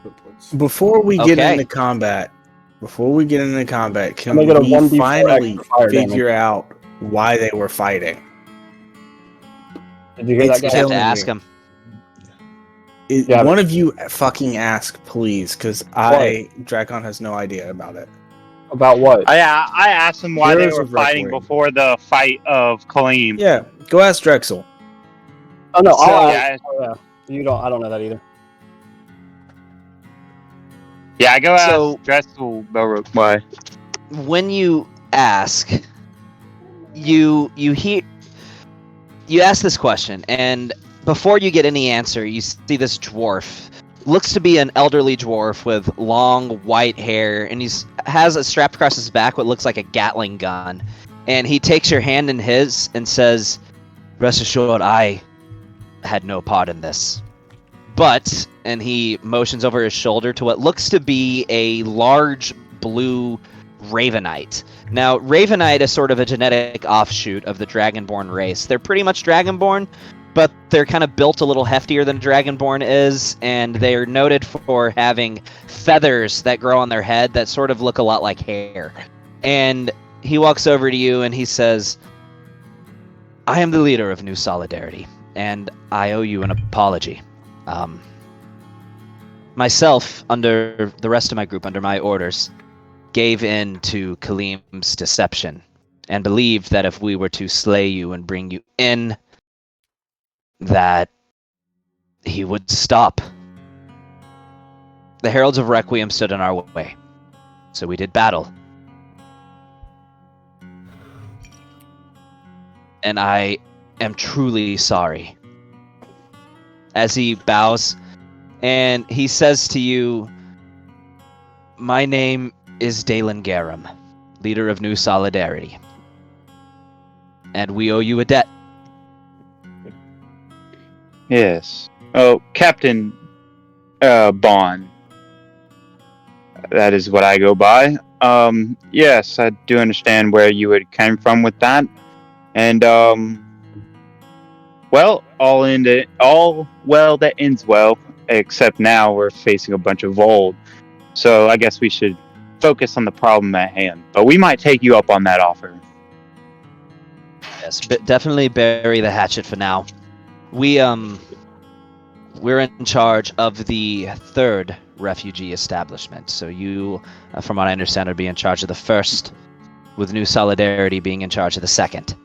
Speaker 4: before we get
Speaker 3: Okay.
Speaker 4: into combat? Before we get into combat, can
Speaker 6: They get a
Speaker 4: we
Speaker 6: 1d4
Speaker 4: finally
Speaker 6: extra fire
Speaker 4: figure out why they were fighting?
Speaker 6: Did you hear
Speaker 4: It's
Speaker 6: that,
Speaker 3: You'd
Speaker 6: guy?
Speaker 3: have
Speaker 4: killing
Speaker 3: to ask
Speaker 4: me.
Speaker 3: him.
Speaker 6: Yeah,
Speaker 4: One of you fucking ask, please, because Dracon has no idea about it.
Speaker 6: About what?
Speaker 5: I asked them why
Speaker 4: Heroes
Speaker 5: they were
Speaker 4: of
Speaker 5: fighting
Speaker 4: Requiem.
Speaker 5: before the fight of Kaleem.
Speaker 4: Yeah, go ask Drexel.
Speaker 6: Oh no,
Speaker 3: So-
Speaker 5: Yeah,
Speaker 6: you don't. I don't know that either.
Speaker 5: I go
Speaker 3: So-
Speaker 5: ask Drexel why.
Speaker 3: When you ask, you ask this question, and before you get any answer, you see this dwarf. Looks to be an elderly dwarf with long white hair, and has a strapped across his back what looks like a Gatling gun. And he takes your hand in his and says, "Rest assured, I had no part in this." But, and he motions over his shoulder to what looks to be a large blue Ravenite. Now, Ravenite is sort of a genetic offshoot of the Dragonborn race. They're pretty much Dragonborn, but they're kind of built a little heftier than a Dragonborn is, and they're noted for having feathers that grow on their head that sort of look a lot like hair. And he walks over to you and he says, "I am the leader of New Solidarity, and I owe you an apology. Myself, under the rest of my group, under my orders, gave in to Kaleem's deception and believed that if we were to slay you and bring you in, that he would stop. The Heralds of Requiem stood in our way, so we did battle. And I am truly sorry." As he bows, and he says to you, "My name is Dalen Garum, leader of New Solidarity. And we owe you a debt."
Speaker 5: Yes. Oh, Captain Bond. That is what I go by. Yes, I do understand where you had come from with that. And well, all well that ends well, except now we're facing a bunch of Vold. So I guess we should focus on the problem at hand. But we might take you up on that offer.
Speaker 3: Yes, definitely bury the hatchet for now. We're in charge of the third refugee establishment. So you, from what I understand, would be in charge of the first, with New Solidarity being in charge of the second.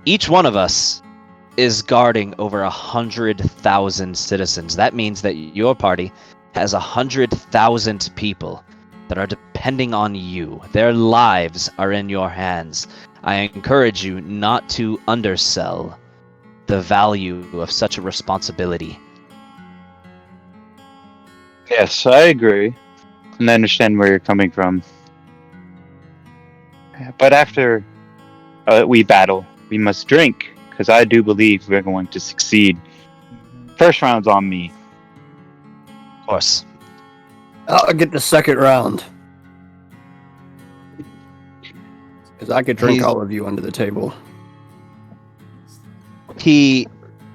Speaker 3: Each one of us is guarding over 100,000 citizens. That means that your party has 100,000 people that are depending on you. Their lives are in your hands. I encourage you not to undersell the value of such a responsibility.
Speaker 5: Yes, I agree. And I understand where you're coming from. But after we battle, we must drink, because I do believe we're going to succeed. First round's on me.
Speaker 3: Of course.
Speaker 6: I'll get the second round. Because I could drink
Speaker 3: He's-
Speaker 6: all of you under the table.
Speaker 3: He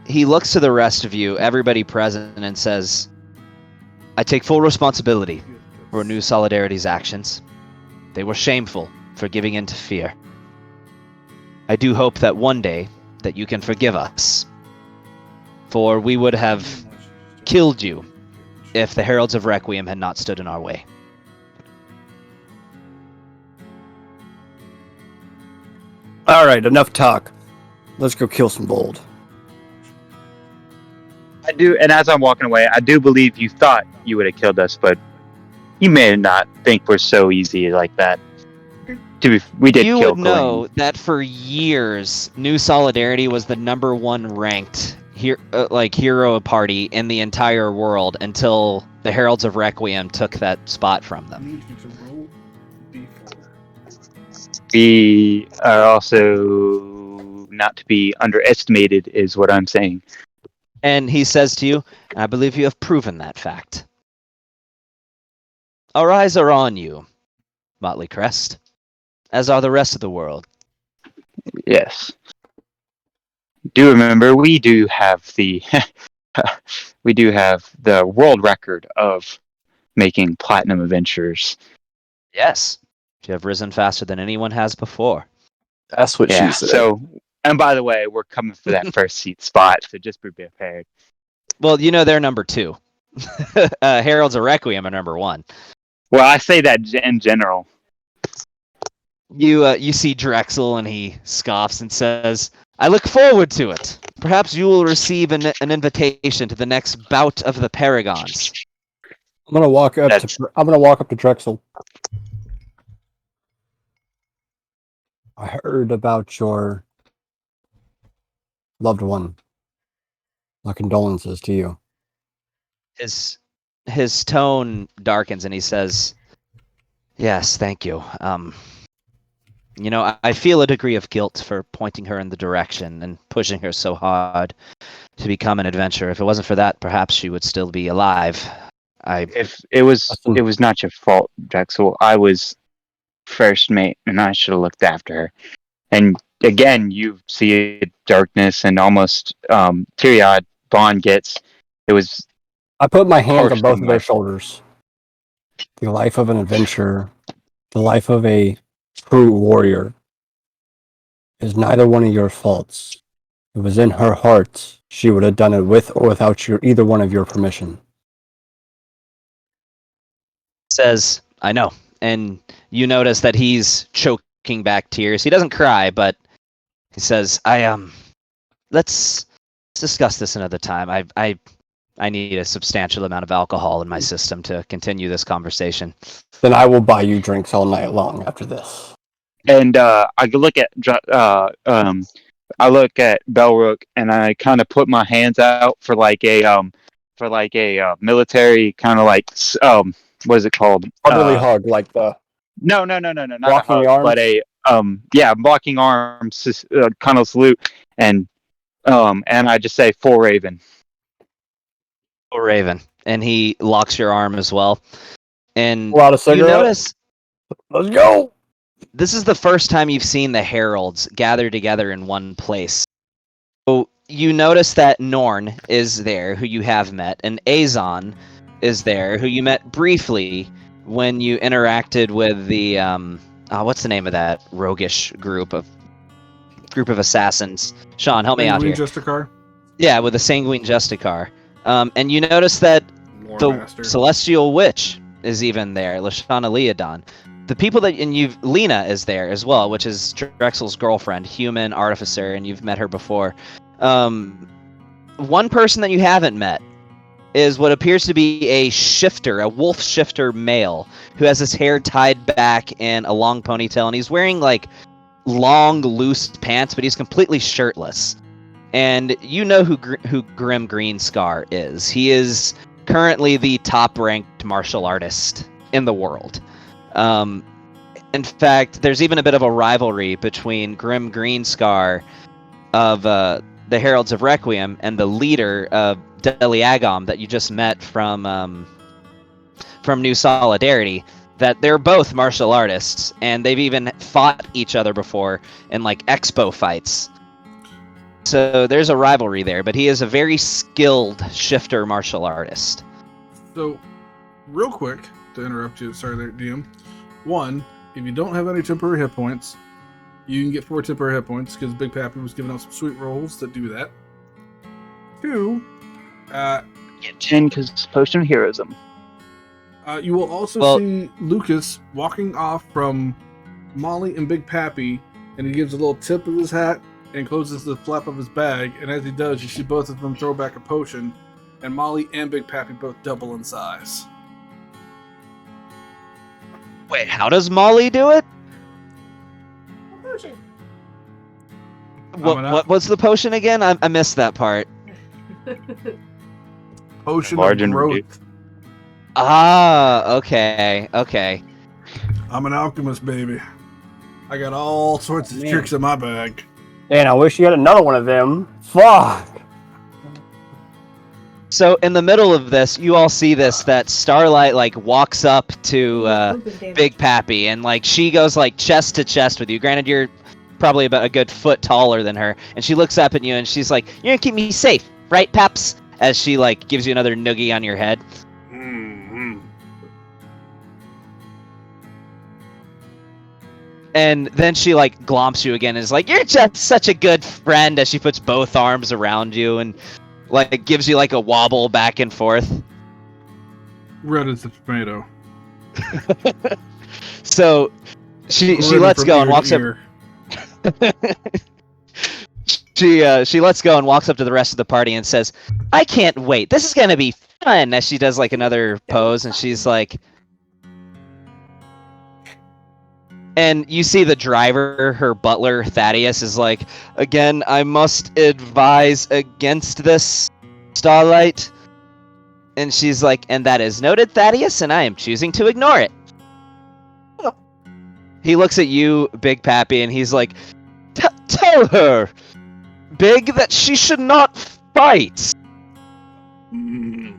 Speaker 3: looks to the rest of you, everybody present, and says, I take full responsibility for New Solidarity's actions. They were shameful for giving in to fear. I do hope that one day that you can forgive us, for we would have killed you if the Heralds of Requiem had not stood in our way.
Speaker 6: All right, enough talk. Let's go kill some bold.
Speaker 5: I do, and as I'm walking away, I do believe you thought you would have killed us, but you may not think we're so easy like that. We did
Speaker 3: You
Speaker 5: kill
Speaker 3: would know
Speaker 5: Glenn.
Speaker 3: that for years, New Solidarity was the #1 ranked hero party in the entire world until the Heralds of Requiem took that spot from
Speaker 1: I
Speaker 3: them.
Speaker 1: need you to roll D4.
Speaker 5: We are also not to be underestimated, is what I'm saying.
Speaker 3: And he says to you, I believe you have proven that fact. Our eyes are on you, Motley Crest, as are the rest of the world.
Speaker 5: Yes. Do remember, we do have the we do have the world record of making platinum adventures.
Speaker 3: Yes, you have risen faster than anyone has before.
Speaker 2: That's what
Speaker 5: Yeah.
Speaker 2: she said.
Speaker 5: So, and by the way, we're coming for that first seat spot, so just be prepared.
Speaker 3: Well, you know they're #2. Heralds of Requiem are #1.
Speaker 5: Well, I say that in general.
Speaker 3: You see Drexel and he scoffs and says, I look forward to it. Perhaps you will receive an invitation to the next bout of the Paragons.
Speaker 6: I'm gonna walk up
Speaker 5: That's-
Speaker 6: to. I'm gonna walk up to Drexel. I heard about your loved one. My condolences to you.
Speaker 3: His tone darkens and he says, yes, thank you. You know, I feel a degree of guilt for pointing her in the direction and pushing her so hard to become an adventurer. If it wasn't for that, perhaps she would still be alive.
Speaker 5: If it was not your fault, Drexel. I was first mate, and I should have looked after her. And again, you see darkness and almost teary-eyed Bond gets. It was
Speaker 6: I put my hands on
Speaker 5: Harsh
Speaker 6: both
Speaker 5: thing,
Speaker 6: of their
Speaker 5: Mike.
Speaker 6: shoulders. The life of an adventurer, the life of a true warrior, is neither one of your faults. It was in her heart. She would have done it with or without either one of your permission.
Speaker 3: says, I know. And you notice that he's choking back tears. He doesn't cry, but he says, let's discuss this another time. I need a substantial amount of alcohol in my system to continue this conversation.
Speaker 6: Then I will buy you drinks all night long after this.
Speaker 5: And I look at Belrook, and I kind of put my hands out for like a military kind of like what is it called?
Speaker 6: Brotherly hug, like the
Speaker 5: No, not a
Speaker 6: Blocking
Speaker 5: hug,
Speaker 6: the arms?
Speaker 5: but a blocking arms kind of salute, and I just say for Raven.
Speaker 3: Oh, Raven. And he locks your arm as well. And
Speaker 6: pull out a
Speaker 3: you
Speaker 6: cigarette.
Speaker 3: notice
Speaker 6: Let's go.
Speaker 3: this is the first time you've seen the heralds gather together in one place. So you notice that Norn is there, who you have met, and Azon is there, who you met briefly when you interacted with the what's the name of that roguish group of assassins? Sean, help me out here.
Speaker 1: Justicar,
Speaker 3: Yeah, with the Sanguine Justicar. And you notice that
Speaker 1: Lore
Speaker 3: the
Speaker 1: Master.
Speaker 3: Celestial Witch is even there, Lashana Leodon. The people Lena is there as well, which is Drexel's girlfriend, human artificer, and you've met her before. One person that you haven't met is what appears to be a shifter, a wolf shifter male, who has his hair tied back in a long ponytail, and he's wearing like long, loose pants, but he's completely shirtless. And you know who Grim Greenscar is. He is currently the top-ranked martial artist in the world. In fact, there's even a bit of a rivalry between Grim Greenscar of the Heralds of Requiem and the leader of Deliagom that you just met from New Solidarity, that they're both martial artists, and they've even fought each other before in like expo fights. So there's a rivalry there, but he is a very skilled shifter martial artist.
Speaker 1: So, real quick, to interrupt you, sorry there, DM. One, if you don't have any temporary hit points, you can get 4 temporary hit points, because Big Pappy was giving out some sweet rolls that do that. 2,
Speaker 5: Get 10 because Potion of Heroism.
Speaker 1: you will also see Lucas walking off from Molly and Big Pappy, and he gives a little tip of his hat and closes the flap of his bag, and as he does, you see both of them throw back a potion, and Molly and Big Pappy both double in size.
Speaker 3: Wait, how does Molly do it?
Speaker 7: Potion.
Speaker 3: What was the potion again? I missed that part.
Speaker 1: Potion
Speaker 5: Large
Speaker 1: of
Speaker 5: and
Speaker 1: growth.
Speaker 3: Ah, okay.
Speaker 1: I'm an alchemist, baby. I got all sorts of
Speaker 6: Man.
Speaker 1: tricks in my bag.
Speaker 6: And I wish you had another one of them. Fuck.
Speaker 3: So in the middle of this, you all see this, that Starlight like walks up to Big Pappy, and like she goes like chest to chest with you. Granted, you're probably about a good foot taller than her, and she looks up at you and she's like, "You're gonna keep me safe, right, Paps?" As she like gives you another noogie on your head.
Speaker 1: Mm-hmm.
Speaker 3: And then she like glomps you again and is like, "You're just such a good friend," as she puts both arms around you and like gives you like a wobble back and forth.
Speaker 1: Red as a tomato.
Speaker 3: So she
Speaker 1: Red
Speaker 3: lets
Speaker 1: from
Speaker 3: go
Speaker 1: ear
Speaker 3: and
Speaker 1: to
Speaker 3: walks up.
Speaker 1: ear.
Speaker 3: She lets go and walks up to the rest of the party and says, "I can't wait. This is gonna be fun." As she does like another pose, and she's like, and you see the driver, her butler Thaddeus, is like, "Again, I must advise against this, Starlight." And she's like, "And that is noted, Thaddeus, and I am choosing to ignore it." He looks at you, Big Pappy, and he's like, "Tell her, Big, that she should not fight."
Speaker 1: Do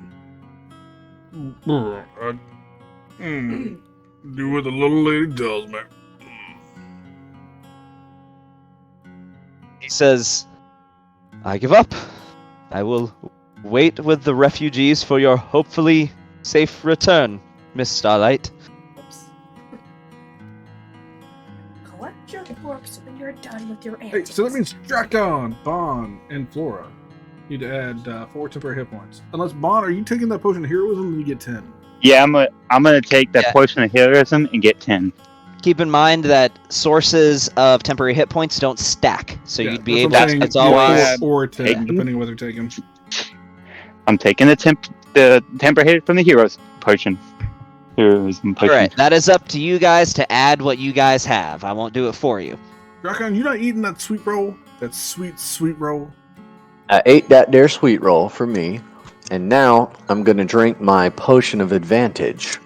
Speaker 1: what the little lady tells me.
Speaker 3: He says, "I give up. I will wait with the refugees for your hopefully safe return, Miss Starlight."
Speaker 7: Oops. Collect your corpse when you're done with your
Speaker 1: Hey,
Speaker 7: antics.
Speaker 1: so that means Drakon, Bon, and Flora need to add 4 temporary hit points. Unless, Bon, are you taking that potion of heroism and you get 10?
Speaker 5: Yeah, I'm gonna take that
Speaker 3: Yeah.
Speaker 5: Potion of Heroism and get 10.
Speaker 3: Keep in mind that sources of temporary hit points don't stack, so
Speaker 1: Yeah,
Speaker 3: you'd be
Speaker 1: that's
Speaker 3: able.
Speaker 1: what I'm saying.
Speaker 3: It's
Speaker 1: Yeah,
Speaker 3: always.
Speaker 1: 4 or 10,
Speaker 5: Taking-
Speaker 1: depending on whether they're taken.
Speaker 5: I'm taking the temper hit from the Heroes Potion. Heroism Potion.
Speaker 3: Alright, that is up to you guys to add what you guys have. I won't do it for you.
Speaker 1: Drakon, you not eating that sweet roll? That sweet, sweet roll?
Speaker 2: I ate that there sweet roll for me, and now I'm gonna drink my potion of advantage.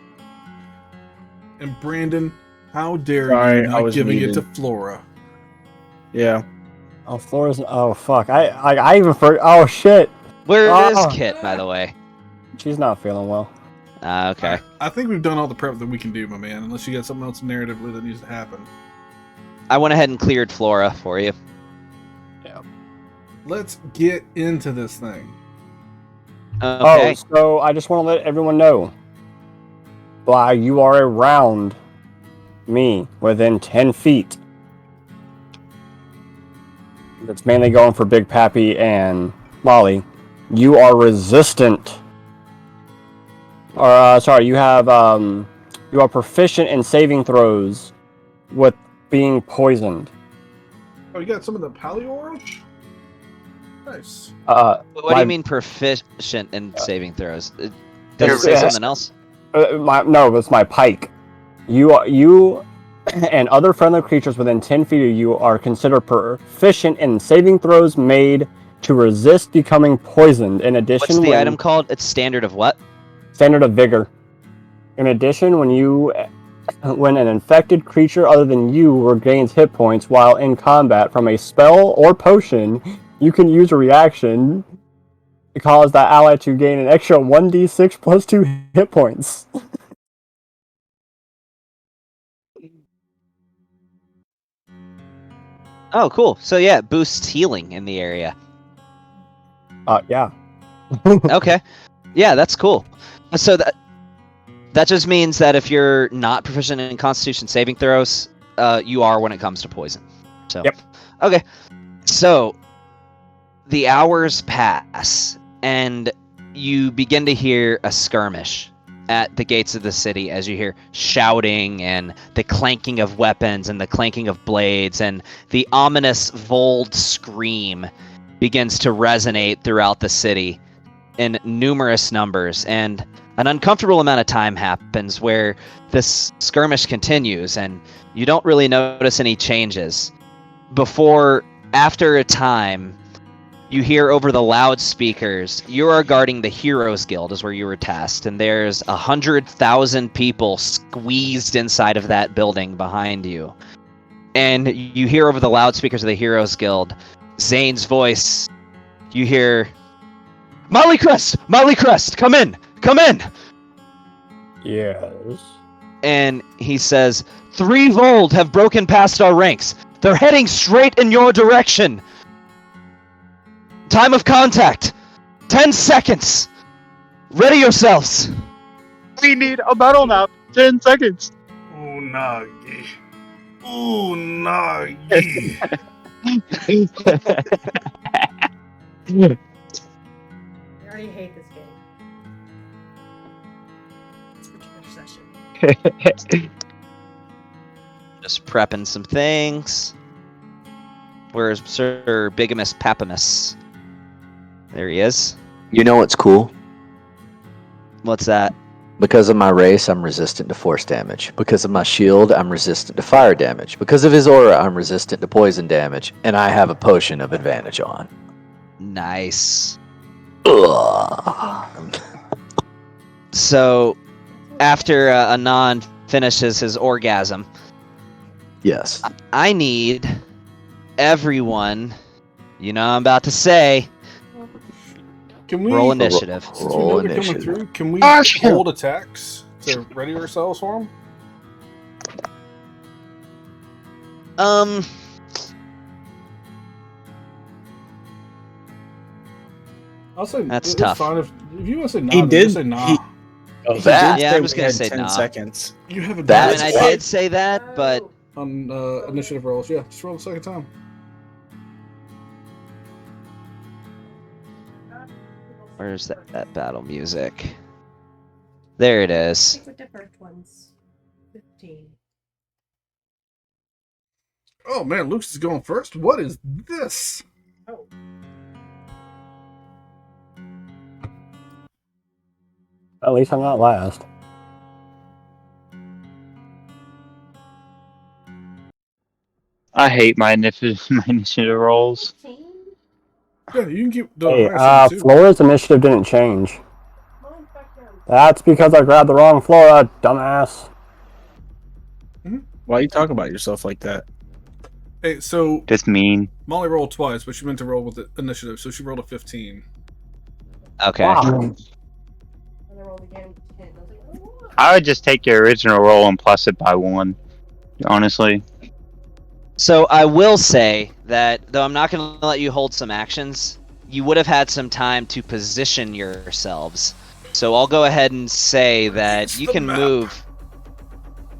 Speaker 1: And Brandon, how dare
Speaker 4: Sorry,
Speaker 1: you
Speaker 4: I
Speaker 1: not
Speaker 4: was
Speaker 1: giving it to
Speaker 4: muted.
Speaker 1: Flora?
Speaker 4: Yeah.
Speaker 6: Oh, Flora's. Oh, fuck. I even for. Oh, shit.
Speaker 3: Where is
Speaker 6: Ah.
Speaker 3: Kit, by the way?
Speaker 6: She's not feeling well.
Speaker 3: Okay.
Speaker 1: I think we've done all the prep that we can do, my man, unless you got something else narratively that needs to happen.
Speaker 3: I went ahead and cleared Flora for you.
Speaker 1: Let's get into this thing.
Speaker 3: Okay.
Speaker 6: Oh, so I just want to let everyone know. While you are around me within 10 feet, that's mainly going for Big Pappy and Molly, you are resistant. Or, sorry, you have, you are proficient in saving throws with being poisoned.
Speaker 1: Oh, you got some of the Paleor? Nice.
Speaker 3: What do
Speaker 6: My-
Speaker 3: you mean proficient in saving throws? Does it
Speaker 6: It's-
Speaker 3: say
Speaker 6: it has-
Speaker 3: something else?
Speaker 6: No, it's my pike. You and other friendly creatures within 10 feet of you are considered proficient in saving throws made to resist becoming poisoned. In addition,
Speaker 3: What's the item called? It's standard of what?
Speaker 6: Standard of vigor. In addition, when an infected creature other than you regains hit points while in combat from a spell or potion, you can use a reaction to cause that ally to gain an extra 1d6 plus 2 hit points.
Speaker 3: Oh, cool. So yeah, it boosts healing in the area.
Speaker 6: Yeah.
Speaker 3: Okay. Yeah, that's cool. So that just means that if you're not proficient in Constitution saving throws, you are when it comes to poison. So.
Speaker 6: Yep.
Speaker 3: Okay. So the hours pass, and you begin to hear a skirmish at the gates of the city as you hear shouting and the clanking of weapons and the clanking of blades, and the ominous Vold scream begins to resonate throughout the city in numerous numbers, and an uncomfortable amount of time happens where this skirmish continues and you don't really notice any changes before, after a time, you hear over the loudspeakers, you are guarding the Heroes Guild is where you were tasked, and there's 100,000 people squeezed inside of that building behind you. And you hear over the loudspeakers of the Heroes Guild, Zane's voice. You hear, Molly Crest, come in!
Speaker 6: Yes.
Speaker 3: And he says, 3 Vold have broken past our ranks. They're heading straight in your direction. Time of contact, 10 seconds. Ready yourselves.
Speaker 5: We need a battle map. 10 seconds.
Speaker 1: Unagi. Unagi.
Speaker 7: I already hate this game. It's for too much session.
Speaker 3: Just prepping some things. Where's Sir Bigamous Papimus? There he is.
Speaker 2: You know what's cool?
Speaker 3: What's that?
Speaker 2: Because of my race, I'm resistant to force damage. Because of my shield, I'm resistant to fire damage. Because of his aura, I'm resistant to poison damage. And I have a potion of advantage on.
Speaker 3: Nice.
Speaker 2: Ugh.
Speaker 3: So, after Anon finishes his orgasm,
Speaker 2: Yes.
Speaker 3: I need everyone, you know what I'm about to say,
Speaker 1: Can we
Speaker 3: roll initiative.
Speaker 1: Since we
Speaker 2: Roll
Speaker 1: know they're coming
Speaker 2: initiative.
Speaker 1: through, can we
Speaker 5: Gosh.
Speaker 1: hold attacks to ready ourselves for them? I'll say
Speaker 3: That's
Speaker 1: it's
Speaker 3: tough.
Speaker 1: Fine if you want to say nah,
Speaker 4: He
Speaker 1: then
Speaker 4: did-
Speaker 1: just say nah.
Speaker 4: he- Oh,
Speaker 2: That-
Speaker 3: Yeah, I'm just gonna
Speaker 4: we had
Speaker 3: say
Speaker 4: 10
Speaker 3: nah.
Speaker 4: seconds.
Speaker 1: You have a
Speaker 3: I
Speaker 2: That's
Speaker 3: mean, I
Speaker 2: why-
Speaker 3: did say that, but
Speaker 1: on initiative rolls. Yeah, just roll the second time.
Speaker 3: where's that battle music? There it is.
Speaker 7: Stick with the first ones. 15.
Speaker 1: Oh man, Luke's is going first. What is this?
Speaker 7: Oh.
Speaker 6: At least I'm not last.
Speaker 5: I hate my initiative rolls.
Speaker 7: 15?
Speaker 1: Yeah, you can keep the
Speaker 6: Hey,
Speaker 1: highest one, too.
Speaker 6: Flora's initiative didn't change.
Speaker 7: Mine's back down.
Speaker 6: That's because I grabbed the wrong Flora, dumbass.
Speaker 4: Why you talk about yourself like that?
Speaker 1: Hey, so
Speaker 5: Just mean.
Speaker 1: Molly rolled twice, but she meant to roll with the initiative, so she rolled a 15.
Speaker 3: Okay.
Speaker 6: Wow.
Speaker 7: And I rolled again. 10. I was like, oh, what?
Speaker 5: I would just take your original roll and plus it by 1. Honestly.
Speaker 3: So I will say that, though I'm not going to let you hold some actions, you would have had some time to position yourselves. So I'll go ahead and say that
Speaker 1: It's
Speaker 3: you
Speaker 1: the
Speaker 3: can
Speaker 1: map.
Speaker 3: move.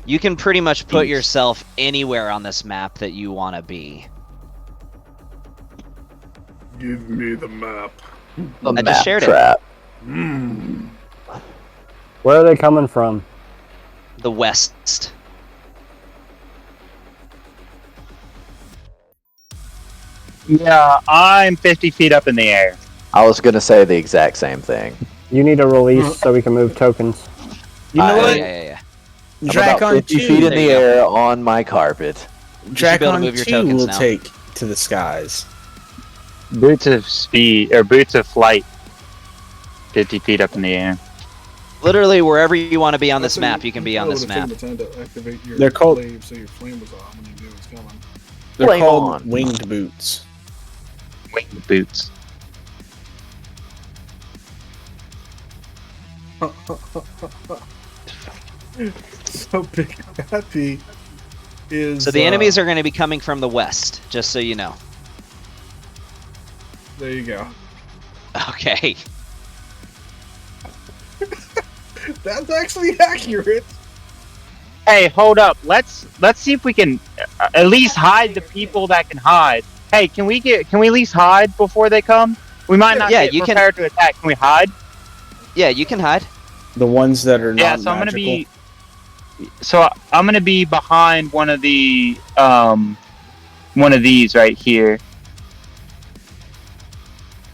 Speaker 3: You can pretty much put yourself anywhere on this map that you want to be.
Speaker 1: Give me the map.
Speaker 2: The
Speaker 3: I just
Speaker 2: map
Speaker 3: shared it.
Speaker 2: trap.
Speaker 1: Mm.
Speaker 6: Where are they coming from?
Speaker 3: The west.
Speaker 5: Yeah, I'm 50 feet up in the air.
Speaker 2: I was gonna say the exact same thing.
Speaker 6: You need a release so we can move tokens.
Speaker 4: You know
Speaker 2: I-
Speaker 3: Oh,
Speaker 4: what?
Speaker 3: yeah.
Speaker 2: I'm about
Speaker 4: Dracon
Speaker 2: 50 feet
Speaker 4: 2.
Speaker 2: in
Speaker 3: There
Speaker 2: the
Speaker 3: you go.
Speaker 2: air on my carpet.
Speaker 3: You should be able to
Speaker 4: Dracon
Speaker 3: move your
Speaker 4: 2
Speaker 3: tokens
Speaker 4: will
Speaker 3: now.
Speaker 4: take to the skies.
Speaker 5: Boots of speed or boots of flight. 50 feet up in the air.
Speaker 3: Literally wherever you want to be on this
Speaker 1: Also,
Speaker 3: map, you can be on
Speaker 1: probably
Speaker 3: this
Speaker 1: would've
Speaker 3: map.
Speaker 1: taken the time to activate your
Speaker 4: They're called-
Speaker 1: glaive so your flame was on when you knew it was coming.
Speaker 4: They're
Speaker 2: Flame
Speaker 4: called
Speaker 2: on.
Speaker 4: winged boots.
Speaker 5: Winged boots.
Speaker 1: So Big Happy is.
Speaker 3: So the enemies are going to be coming from the west, just so you know.
Speaker 1: There you go.
Speaker 3: Okay.
Speaker 1: That's actually accurate.
Speaker 5: Hey, hold up. Let's see if we can at least hide the people that can hide. Hey, can we at least hide before they come? We might not
Speaker 3: Yeah,
Speaker 5: get
Speaker 3: you can-
Speaker 5: prepared to attack. Can we hide?
Speaker 3: Yeah, you can hide.
Speaker 4: The ones that are
Speaker 5: Yeah,
Speaker 4: not
Speaker 5: so I'm gonna
Speaker 4: magical.
Speaker 5: be. So I'm gonna be behind one of the one of these right here.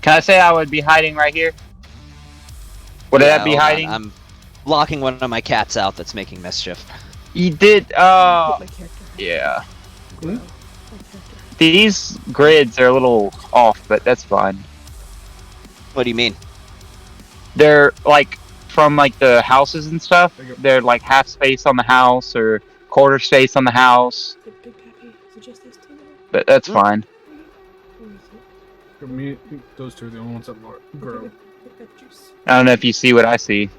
Speaker 5: Can I say I would be hiding right here? Would
Speaker 3: Yeah,
Speaker 5: that be
Speaker 3: hold on,
Speaker 5: hiding?
Speaker 3: I'm locking one of my cats out that's making mischief.
Speaker 5: You did.
Speaker 7: Put my character.
Speaker 5: Yeah.
Speaker 1: Hmm?
Speaker 7: My character.
Speaker 5: These grids are a little off, but that's fine.
Speaker 3: What do you mean?
Speaker 5: They're like from like the houses and stuff. They're like half space on the house or quarter space on the house,
Speaker 7: Big Pappy, suggest these two.
Speaker 5: but that's
Speaker 3: Hmm.
Speaker 5: fine.
Speaker 7: Where is it?
Speaker 1: For me, those two are the only ones that grow.
Speaker 7: Look at that juice.
Speaker 5: I don't know if you see what I see.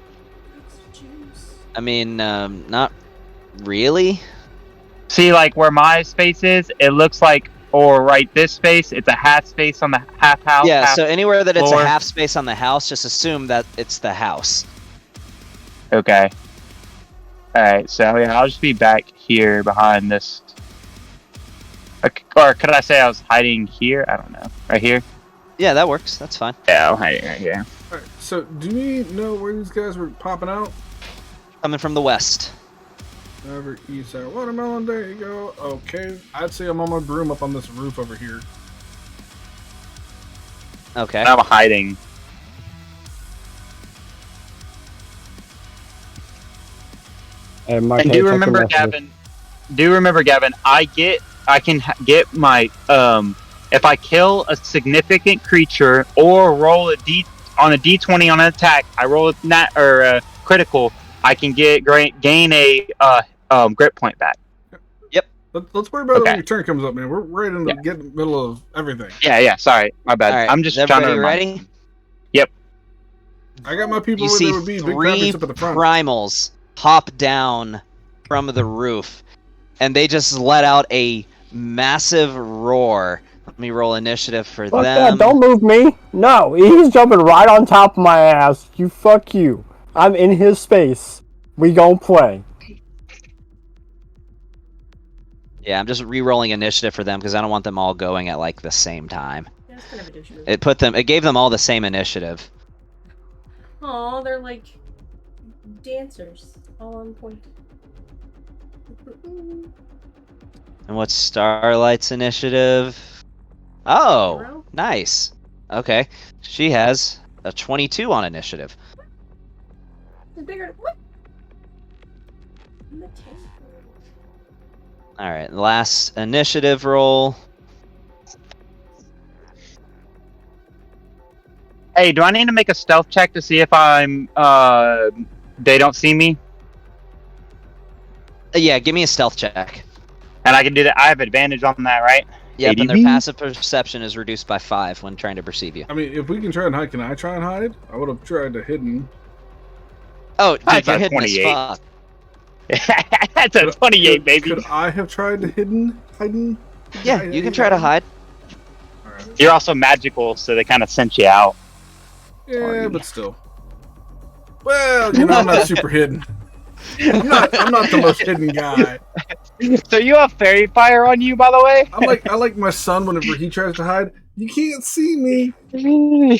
Speaker 7: That's juice.
Speaker 3: I mean, not really.
Speaker 5: See, like where my space is, it looks like, or right this space, it's a half space on the half house.
Speaker 3: Yeah,
Speaker 5: half
Speaker 3: so anywhere that it's
Speaker 5: floor.
Speaker 3: a half space on the house, just assume that it's the house.
Speaker 5: Okay. Alright, so yeah, I'll just be back here behind this. Or could I say I was hiding here? I don't know. Right here?
Speaker 3: Yeah, that works. That's fine.
Speaker 5: Yeah, I'm hiding right here.
Speaker 1: Alright, so do we know where these guys were popping out?
Speaker 3: Coming from the west.
Speaker 1: Over east side. Watermelon, there you go. Okay. I'd say I'm on my broom up on this roof over here.
Speaker 3: Okay.
Speaker 5: I'm hiding.
Speaker 6: And Mark,
Speaker 5: And
Speaker 6: hey,
Speaker 5: do
Speaker 6: check
Speaker 5: remember,
Speaker 6: the messages.
Speaker 5: Gavin? Do remember, Gavin? I can get my if I kill a significant creature or roll a on a d20 on an attack, I roll a nat or a critical. I can gain a grit point back.
Speaker 1: Let's worry about it
Speaker 5: Okay.
Speaker 1: when your turn comes up, man. We're right in the middle of everything.
Speaker 5: Yeah. Sorry, my bad.
Speaker 3: All right.
Speaker 5: I'm just
Speaker 3: is
Speaker 5: trying to
Speaker 3: everybody
Speaker 5: remind-
Speaker 3: ready?
Speaker 1: I got my people
Speaker 3: You
Speaker 1: where
Speaker 3: see
Speaker 1: they would be. Big
Speaker 3: three
Speaker 1: Pappy's up at the front.
Speaker 3: primals hop down from the roof, and they just let out a massive roar. Let me roll initiative for
Speaker 6: Fuck
Speaker 3: them.
Speaker 6: that, don't move me. No, he's jumping right on top of my ass. You fuck you. I'm in his space. We gon' play.
Speaker 3: Yeah, I'm just re-rolling initiative for them because I don't want them all going at like the same time.
Speaker 7: Yeah, that's kind of a douche move.
Speaker 3: It gave them all the same initiative.
Speaker 7: Aw, they're like dancers, all on point.
Speaker 3: And what's Starlight's initiative? Oh,
Speaker 7: Zero?
Speaker 3: nice. Okay, she has a 22 on initiative.
Speaker 7: It's bigger. What? I'm the tank.
Speaker 3: All right, last initiative roll.
Speaker 5: Hey, do I need to make a stealth check to see if I'm they don't see me?
Speaker 3: Yeah, give me a stealth check.
Speaker 5: And I can do that. I have advantage on that, right?
Speaker 3: Yep, and their
Speaker 5: ADV?
Speaker 3: passive perception is reduced by 5 when trying to perceive you.
Speaker 1: I mean, if we can try and hide, can I try and hide? I would have tried to hidden.
Speaker 3: Oh, dude,
Speaker 5: That's
Speaker 3: you're
Speaker 5: a
Speaker 3: hidden as
Speaker 5: 28.
Speaker 3: fuck.
Speaker 5: That's a 28, baby.
Speaker 1: Could I have tried to hidden?
Speaker 3: Yeah, you can try to hide.
Speaker 1: Alright.
Speaker 5: You're also magical, so they kind of sent you out.
Speaker 1: Yeah, but still. Well, you know, I'm not super hidden. I'm not the most hidden guy.
Speaker 5: So you have fairy fire on you, by the way?
Speaker 1: I like my son whenever he tries to hide. You can't see me.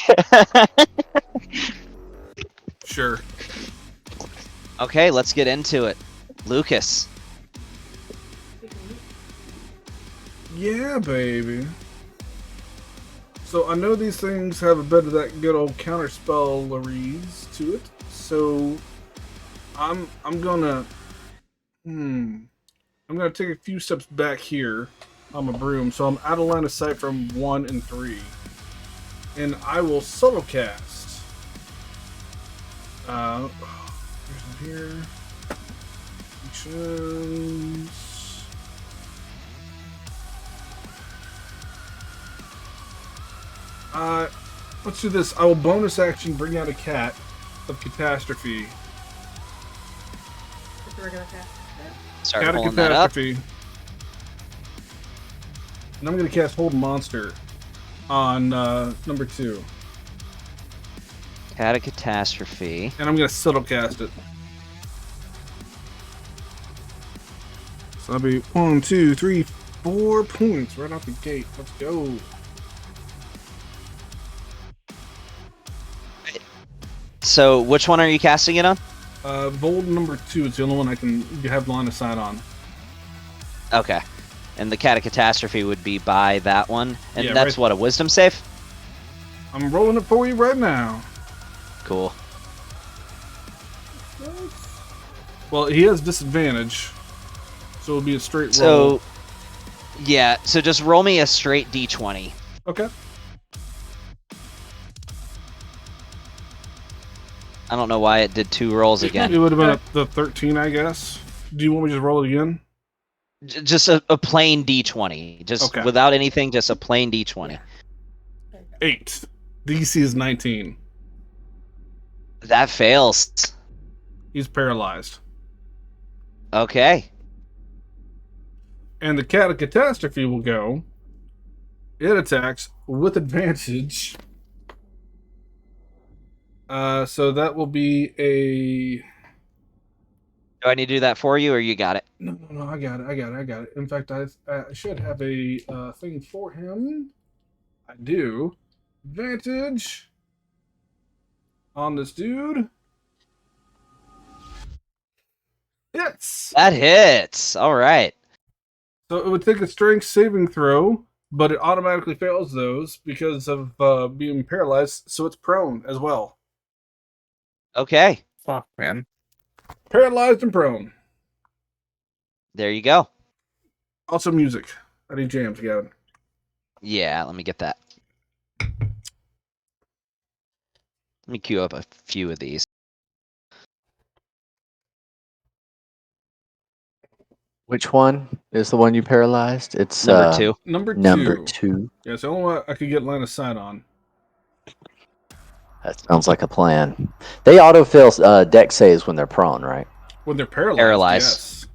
Speaker 1: Sure.
Speaker 3: Okay, let's get into it. Lucas.
Speaker 1: Yeah, baby. So I know these things have a bit of that good old counterspelleries to it. So I'm gonna I'm gonna take a few steps back here on my broom, so I'm out of line of sight from 1 and 3, and I will subtle cast. Here's here. Actions. Let's do this. I will bonus action bring out a cat of catastrophe.
Speaker 7: Just a regular cast.
Speaker 3: Start
Speaker 1: Cat of
Speaker 3: pulling that up.
Speaker 1: catastrophe. And I'm gonna cast Hold Monster on number 2.
Speaker 3: Cat of catastrophe.
Speaker 1: And I'm gonna subtle cast it. So that'll be 1, 2, 3, 4 points right off the gate. Let's go.
Speaker 3: So which one are you casting it on?
Speaker 1: Vold number 2 is the only one I can have line of sight on.
Speaker 3: Okay. And the cat of catastrophe would be by that one. And
Speaker 1: Yeah,
Speaker 3: that's
Speaker 1: right.
Speaker 3: what, a wisdom save?
Speaker 1: I'm rolling it for you right now.
Speaker 3: Cool.
Speaker 1: Well, he has disadvantage, so it'll be a straight
Speaker 3: So,
Speaker 1: roll.
Speaker 3: yeah, so just roll me a straight d20.
Speaker 1: Okay.
Speaker 3: I don't know why it did 2 rolls
Speaker 1: It
Speaker 3: again.
Speaker 1: would have been the 13, I guess. Do you want me to just roll it again?
Speaker 3: Just a plain d20. Just
Speaker 1: Okay.
Speaker 3: without anything, just a plain d20.
Speaker 1: 8. DC is 19.
Speaker 3: That fails.
Speaker 1: He's paralyzed.
Speaker 3: Okay.
Speaker 1: And the cat of catastrophe will go. It attacks with advantage. So that will be a.
Speaker 3: Do I need to do that for you, or you got it?
Speaker 1: No, I got it. In fact, I should have a thing for him. I do. Advantage on this dude. Hits.
Speaker 3: That hits. All right.
Speaker 1: So it would take a strength saving throw, but it automatically fails those because of being paralyzed. So it's prone as well.
Speaker 3: Okay.
Speaker 4: Fuck, man.
Speaker 1: Paralyzed and prone.
Speaker 3: There you go.
Speaker 1: Also music. I need jams, Gavin.
Speaker 3: Yeah, let me get that. Let me queue up a few of these.
Speaker 2: Which one is the one you paralyzed? It's
Speaker 3: Number 2.
Speaker 1: Number 2.
Speaker 2: Number 2.
Speaker 1: Yeah, it's the only one I could get line of sight on.
Speaker 2: That sounds like a plan. They autofill deck saves when they're prone, right?
Speaker 1: When they're paralyzed.
Speaker 3: Paralyzed.
Speaker 1: Yes.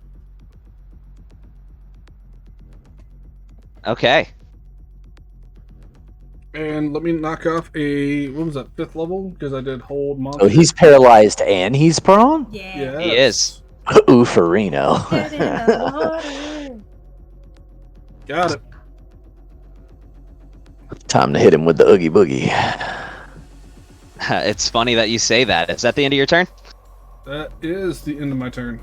Speaker 3: Okay.
Speaker 1: And let me knock off a, what was that, 5th level? Because I did hold monster.
Speaker 2: Oh, he's paralyzed and he's prone?
Speaker 7: Yeah.
Speaker 1: Yes.
Speaker 3: He is.
Speaker 2: Oofarino.
Speaker 7: Get in the water.
Speaker 1: Got it.
Speaker 2: Time to hit him with the Oogie Boogie.
Speaker 3: It's funny that you say that. Is that the end of your turn?
Speaker 1: That is the end of my turn.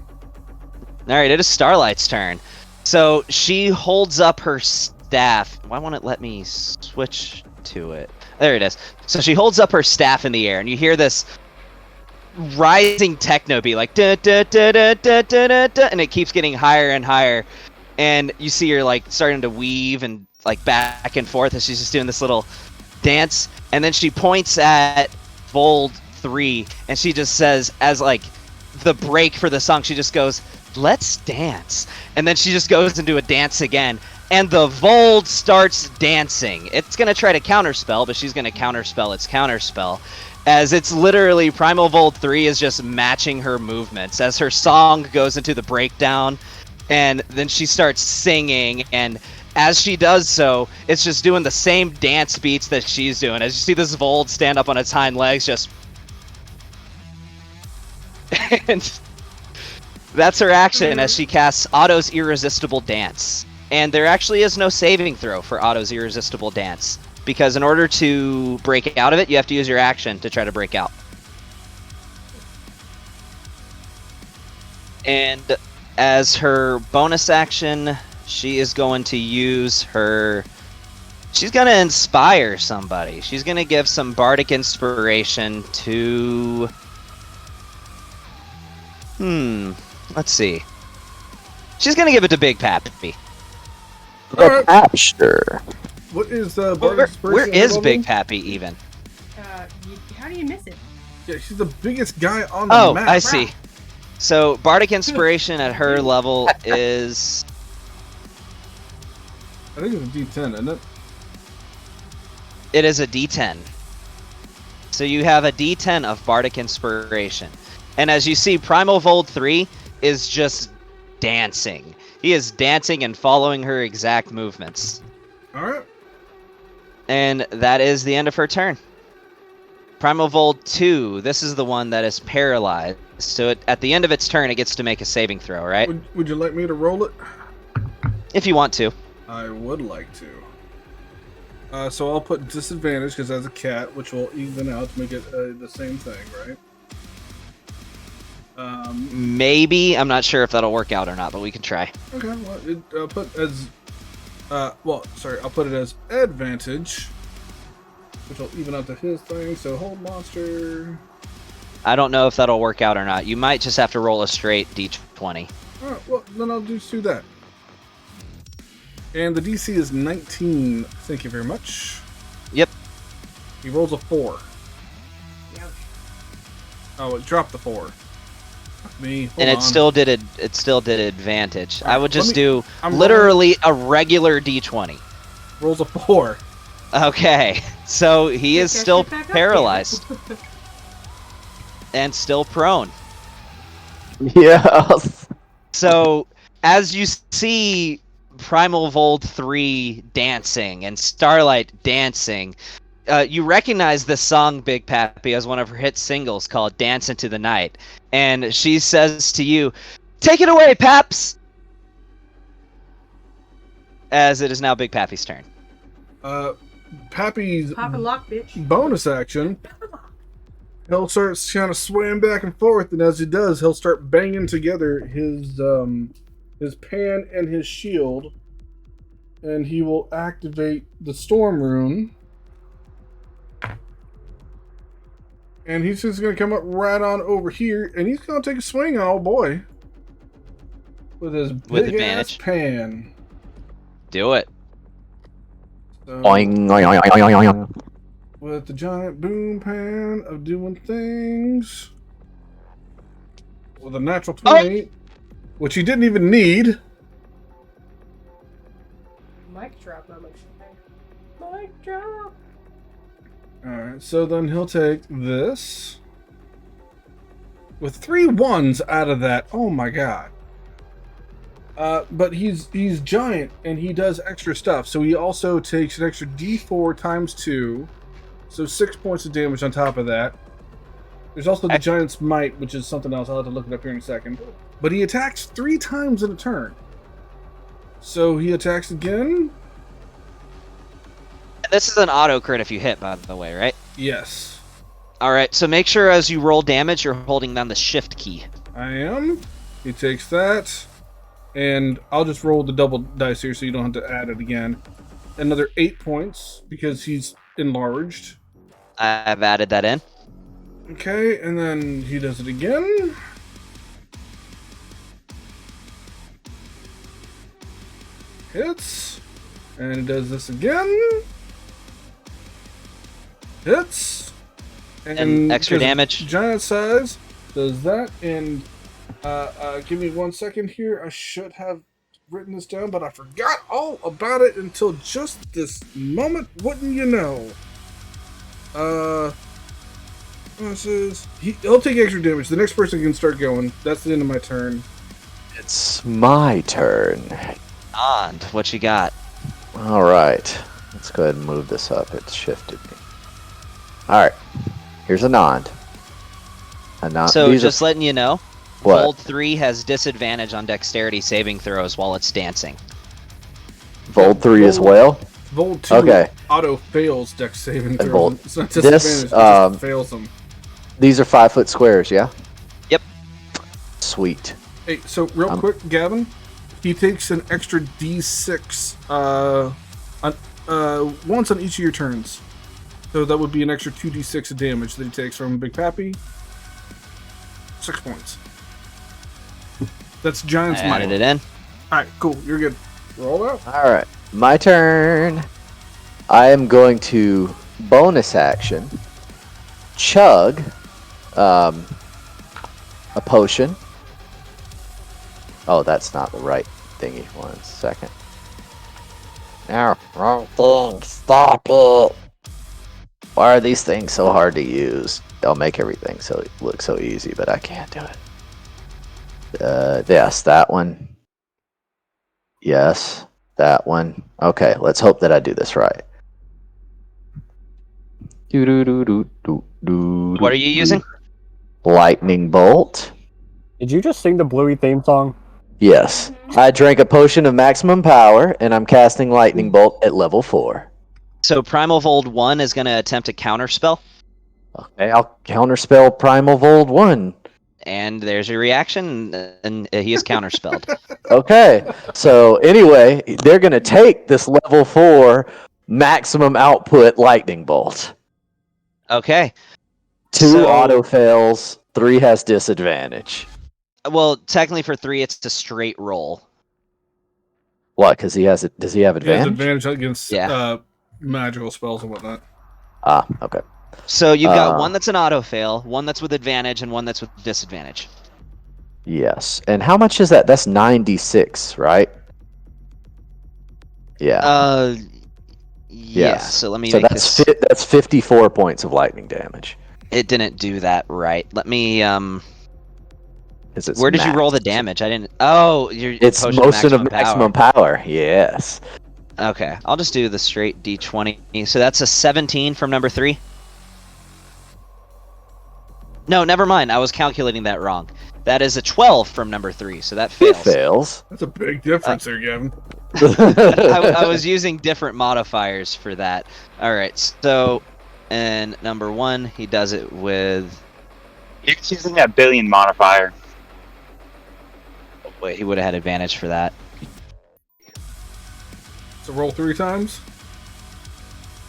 Speaker 3: All right, it is Starlight's turn. So she holds up her staff. Why won't it let me switch to it? There it is. So she holds up her staff in the air, and you hear this rising techno beat, like da da da da da da da da, and it keeps getting higher and higher. And you see her like starting to weave and like back and forth as she's just doing this little dance. And then she points at Vold 3, and she just says, as like the break for the song, she just goes, "Let's dance." And then she just goes into a dance again, and the Vold starts dancing. It's gonna try to counterspell, but she's gonna counterspell its counterspell, as it's literally Primal Vold 3 is just matching her movements as her song goes into the breakdown, and then she starts singing, and as she does so, it's just doing the same dance beats that she's doing. As you see this Vold stand up on its hind legs, just and that's her action as she casts Otto's Irresistible Dance. And there actually is no saving throw for Otto's Irresistible Dance, because in order to break out of it, you have to use your action to try to break out. And as her bonus action, she is going to use her She's gonna inspire somebody. She's gonna give some bardic inspiration to. Let's see. She's gonna give it to Big Pappy.
Speaker 2: The capture.
Speaker 1: What is
Speaker 3: Where
Speaker 1: Inspiration
Speaker 3: is
Speaker 1: level?
Speaker 3: Big Pappy even?
Speaker 7: How do you miss it?
Speaker 1: Yeah, she's the biggest guy on the
Speaker 3: Oh,
Speaker 1: map.
Speaker 3: I see. So bardic inspiration at her level is.
Speaker 1: I think it's a D10, isn't it?
Speaker 3: It is a D10. So you have a D10 of bardic inspiration, and as you see, Primal Vold 3 is just dancing. He is dancing and following her exact movements.
Speaker 1: All right.
Speaker 3: And that is the end of her turn. Primal Vold 2, this is the one that is paralyzed. So at the end of its turn, it gets to make a saving throw, right?
Speaker 1: Would you like me to roll it?
Speaker 3: If you want to.
Speaker 1: I would like to. So I'll put disadvantage because that's a cat, which will even out to make it the same thing, right?
Speaker 3: Maybe. I'm not sure if that'll work out or not, but we can try.
Speaker 1: Okay. Well, I'll put as. I'll put it as advantage, which will even out to his thing. So hold monster.
Speaker 3: I don't know if that'll work out or not. You might just have to roll a straight D20.
Speaker 1: All right. Well, then I'll just do that. And the DC is 19. Thank you very much.
Speaker 3: Yep.
Speaker 1: He rolls a 4.
Speaker 7: Ouch.
Speaker 1: Oh, it dropped the 4. Fuck me. Hold
Speaker 3: And
Speaker 1: on.
Speaker 3: it still did advantage. I
Speaker 1: Alright,
Speaker 3: would just
Speaker 1: let me-
Speaker 3: do
Speaker 1: I'm
Speaker 3: literally a regular D20.
Speaker 1: rolls a 4.
Speaker 3: Okay. So he is
Speaker 7: Catch
Speaker 3: still
Speaker 7: it back up,
Speaker 3: paralyzed
Speaker 7: damn.
Speaker 3: and still prone.
Speaker 2: Yes.
Speaker 3: So as you see Primal Vold 3 dancing and Starlight dancing, you recognize the song Big Pappy as one of her hit singles called Dance Into the Night. And she says to you, "Take it away, Paps!" As it is now Big Pappy's turn.
Speaker 1: Pappy's
Speaker 7: Pop and lock, bitch.
Speaker 1: bonus action, he'll start kind of swaying back and forth, and as he does, he'll start banging together his pan and his shield, and he will activate the storm rune. And he's just gonna come up right on over here, and he's gonna take a swing on old boy with his
Speaker 3: With
Speaker 1: big ass
Speaker 3: advantage.
Speaker 1: pan.
Speaker 3: Do it.
Speaker 1: So,
Speaker 2: Oing, oing, oing, oing, oing, oing.
Speaker 1: with the giant boom pan of doing things, with a natural 20, which he didn't even need.
Speaker 7: Mic drop, not much. Mic drop.
Speaker 1: Alright, so then he'll take this. With 3 1s out of that, oh my god. But he's giant and he does extra stuff, so he also takes an extra d4 times 2. So 6 points of damage on top of that. There's also the Giant's Might, which is something else. I'll have to look it up here in a second. But he attacks 3 times in a turn. So he attacks again.
Speaker 3: This is an auto crit if you hit, by the way, right?
Speaker 1: Yes.
Speaker 3: Alright, so make sure as you roll damage, you're holding down the shift key.
Speaker 1: I am. He takes that. And I'll just roll the double dice here so you don't have to add it again. Another 8 points because he's enlarged.
Speaker 3: I've added that in.
Speaker 1: Okay, and then he does it again. Hits. And he does this again. Hits.
Speaker 3: And extra
Speaker 1: 'cause
Speaker 3: damage.
Speaker 1: Giant size does that. And give me 1 second here. I should have written this down, but I forgot all about it until just this moment. Wouldn't you know? This is he'll take extra damage. The next person can start going. That's the end of my turn.
Speaker 2: It's my turn.
Speaker 3: And what you got?
Speaker 2: All right. Let's go ahead and move this up. It's shifted me. All right. Here's a nod. A nod.
Speaker 3: So
Speaker 2: These
Speaker 3: just letting you know,
Speaker 2: what?
Speaker 3: Vold 3 has disadvantage on dexterity saving throws while it's dancing.
Speaker 2: Vold 3 as well.
Speaker 1: Vold 2
Speaker 2: Okay.
Speaker 1: auto fails dex saving throws.
Speaker 2: Vold.
Speaker 1: It's not
Speaker 2: This,
Speaker 1: disadvantage, it just fails them.
Speaker 2: These are 5-foot squares, yeah?
Speaker 3: Yep.
Speaker 2: Sweet.
Speaker 1: Hey, so real quick, Gavin, he takes an extra d6 once on each of your turns. So that would be an extra 2d6 of damage that he takes from Big Pappy. 6 points. That's Giant's
Speaker 3: I
Speaker 1: Might.
Speaker 3: added it in.
Speaker 1: Alright, cool. You're good. Roll out.
Speaker 2: All right, my turn. I am going to bonus action chug a potion. Oh, that's not the right thingy. 1 second. Now, wrong thing. Stop it. Why are these things so hard to use? They'll make everything so look so easy, but I can't do it. Yes, that one. Yes, that one. Okay, let's hope that I do this right.
Speaker 3: What are you using?
Speaker 2: Lightning bolt.
Speaker 6: Did you just sing the Bluey theme song?
Speaker 2: Yes. I drank a potion of maximum power, and I'm casting lightning bolt at level 4.
Speaker 3: So Primal Vold 1 is going to attempt a counterspell.
Speaker 2: Okay, I'll counterspell Primal Vold 1.
Speaker 3: And there's your reaction, and he is counterspelled.
Speaker 2: Okay, so anyway, they're going to take this level 4 maximum output lightning bolt.
Speaker 3: Okay.
Speaker 2: 2
Speaker 3: So-
Speaker 2: auto fails, 3 has disadvantage.
Speaker 3: Well, technically for 3, it's a straight roll.
Speaker 2: What? Because he has it. Does he have
Speaker 1: He has
Speaker 2: advantage?
Speaker 1: advantage against
Speaker 3: Yeah.
Speaker 1: magical spells and whatnot.
Speaker 2: Ah, okay.
Speaker 3: So you've got
Speaker 2: Uh,
Speaker 3: one that's an auto fail, one that's with advantage, and one that's with disadvantage.
Speaker 2: Yes. And how much is that? That's 96, right? Yeah.
Speaker 3: Yeah.
Speaker 2: Yes.
Speaker 3: So let me
Speaker 2: So
Speaker 3: make
Speaker 2: that's
Speaker 3: this.
Speaker 2: that's 54 points of lightning damage.
Speaker 3: It didn't do that right. Let me.
Speaker 2: Is it?
Speaker 3: Where did you roll the damage? I didn't. Oh, your
Speaker 2: It's
Speaker 3: potion
Speaker 2: motion of
Speaker 3: power.
Speaker 2: maximum power. Yes.
Speaker 3: Okay, I'll just do the straight D20. So that's a 17 from number 3. No, never mind. I was calculating that wrong. That is a 12 from number 3, so that
Speaker 2: It
Speaker 3: fails.
Speaker 2: fails.
Speaker 1: That's a big difference there, Gavin.
Speaker 3: I was using different modifiers for that. All right, so and number 1, he does it with.
Speaker 5: He's using that billion modifier.
Speaker 3: Wait, he would have had advantage for that.
Speaker 1: So roll 3 times.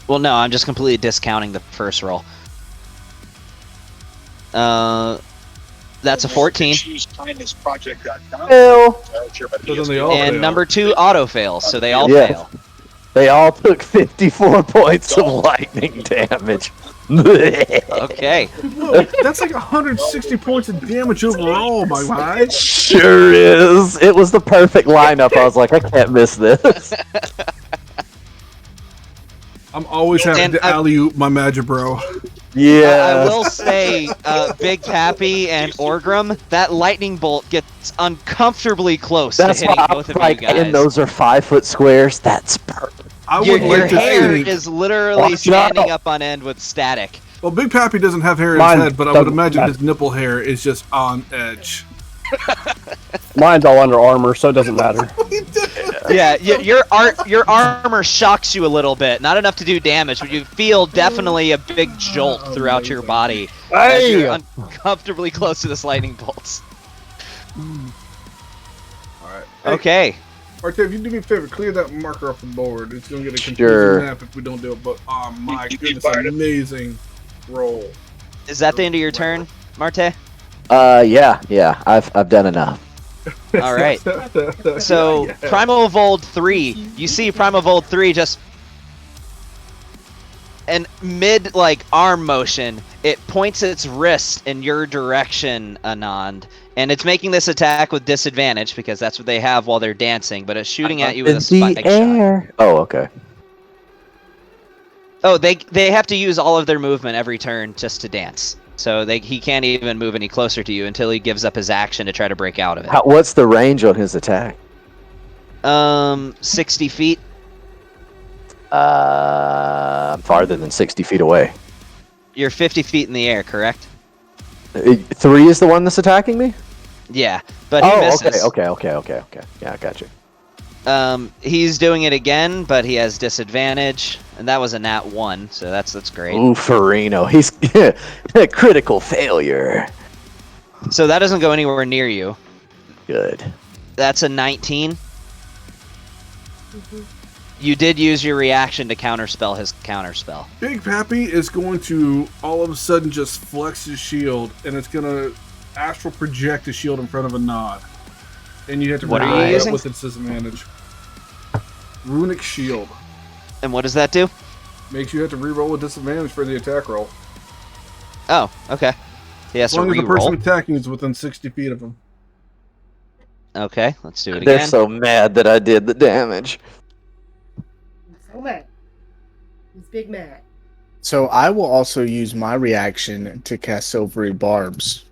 Speaker 3: Well, no, I'm just completely discounting the first roll. That's a 14.
Speaker 2: Fail.
Speaker 1: So then they all
Speaker 3: And
Speaker 1: fail.
Speaker 3: number 2 auto fails, so they all
Speaker 2: Yeah.
Speaker 3: fail.
Speaker 2: They all took 54 points of lightning damage.
Speaker 3: Okay.
Speaker 1: Whoa, that's like 160 points of damage overall, my guy.
Speaker 2: Sure is. It was the perfect lineup. I was like, I can't miss this.
Speaker 1: I'm always happy
Speaker 3: And
Speaker 1: to alley-oop my magic bro.
Speaker 2: Yeah.
Speaker 3: I will say, Big Pappy and Orgrim, that lightning bolt gets uncomfortably close
Speaker 2: That's
Speaker 3: to hitting
Speaker 2: why I
Speaker 3: both
Speaker 2: was
Speaker 3: of
Speaker 2: like,
Speaker 3: you guys.
Speaker 2: and those are 5-foot squares. That's perfect.
Speaker 1: I
Speaker 3: your
Speaker 1: would
Speaker 3: your
Speaker 1: like to
Speaker 3: hair
Speaker 1: see.
Speaker 3: is literally
Speaker 2: Watch
Speaker 3: standing
Speaker 2: out.
Speaker 3: up on end with static.
Speaker 1: Well, Big Pappy doesn't have hair in
Speaker 6: Mine
Speaker 1: his head, but I would
Speaker 6: doesn't
Speaker 1: imagine
Speaker 6: matter.
Speaker 1: his nipple hair is just on edge.
Speaker 6: Mine's all under armor, so it doesn't matter.
Speaker 3: Yeah, your armor shocks you a little bit. Not enough to do damage, but you feel definitely a big jolt throughout your body as you're uncomfortably close to this lightning bolts.
Speaker 1: Alright.
Speaker 3: Okay.
Speaker 1: Arte, if you do me a favor, clear that marker off the board. It's going to get a confusing
Speaker 2: Sure.
Speaker 1: map if we don't do it, but oh my goodness, amazing roll.
Speaker 3: Is that the end of your turn, Marte?
Speaker 2: Yeah. I've done enough.
Speaker 3: All right. So,
Speaker 1: Yeah.
Speaker 3: Primal Vold 3. You see Primal Vold 3 just... And mid, arm motion, it points its wrist in your direction, Anand. And it's making this attack with disadvantage, because that's what they have while they're dancing, but it's shooting at you with a spike shot.
Speaker 2: Oh, okay.
Speaker 3: Oh, they have to use all of their movement every turn just to dance. So he can't even move any closer to you until he gives up his action to try to break out of it.
Speaker 2: What's the range on his attack?
Speaker 3: 60 feet.
Speaker 2: I'm farther than 60 feet away.
Speaker 3: You're 50 feet in the air, correct?
Speaker 2: 3 is the one that's attacking me?
Speaker 3: Yeah, but he misses.
Speaker 2: Okay. Yeah, I got you.
Speaker 3: He's doing it again, but he has disadvantage, and that was a nat 1, so that's great.
Speaker 2: Ooh, Farino. He's critical failure.
Speaker 3: So that doesn't go anywhere near you.
Speaker 2: Good.
Speaker 3: That's a 19. You did use your reaction to counterspell his counterspell.
Speaker 1: Big Pappy is going to all of a sudden just flex his shield, and it's going to astral project his shield in front of a nod. And you have to
Speaker 3: What are you
Speaker 1: reroll that
Speaker 3: using?
Speaker 1: with its disadvantage. Runic Shield.
Speaker 3: And what does that do?
Speaker 1: Makes you have to reroll with disadvantage for the attack roll.
Speaker 3: Oh, okay. He has
Speaker 1: As long
Speaker 3: to
Speaker 1: as the person
Speaker 3: reroll.
Speaker 1: attacking is within 60 feet of him.
Speaker 3: Okay, let's do it
Speaker 2: They're
Speaker 3: again.
Speaker 2: so mad that I did the damage.
Speaker 7: He's so mad. He's big mad.
Speaker 4: So I will also use my reaction to cast Silvery Barbs.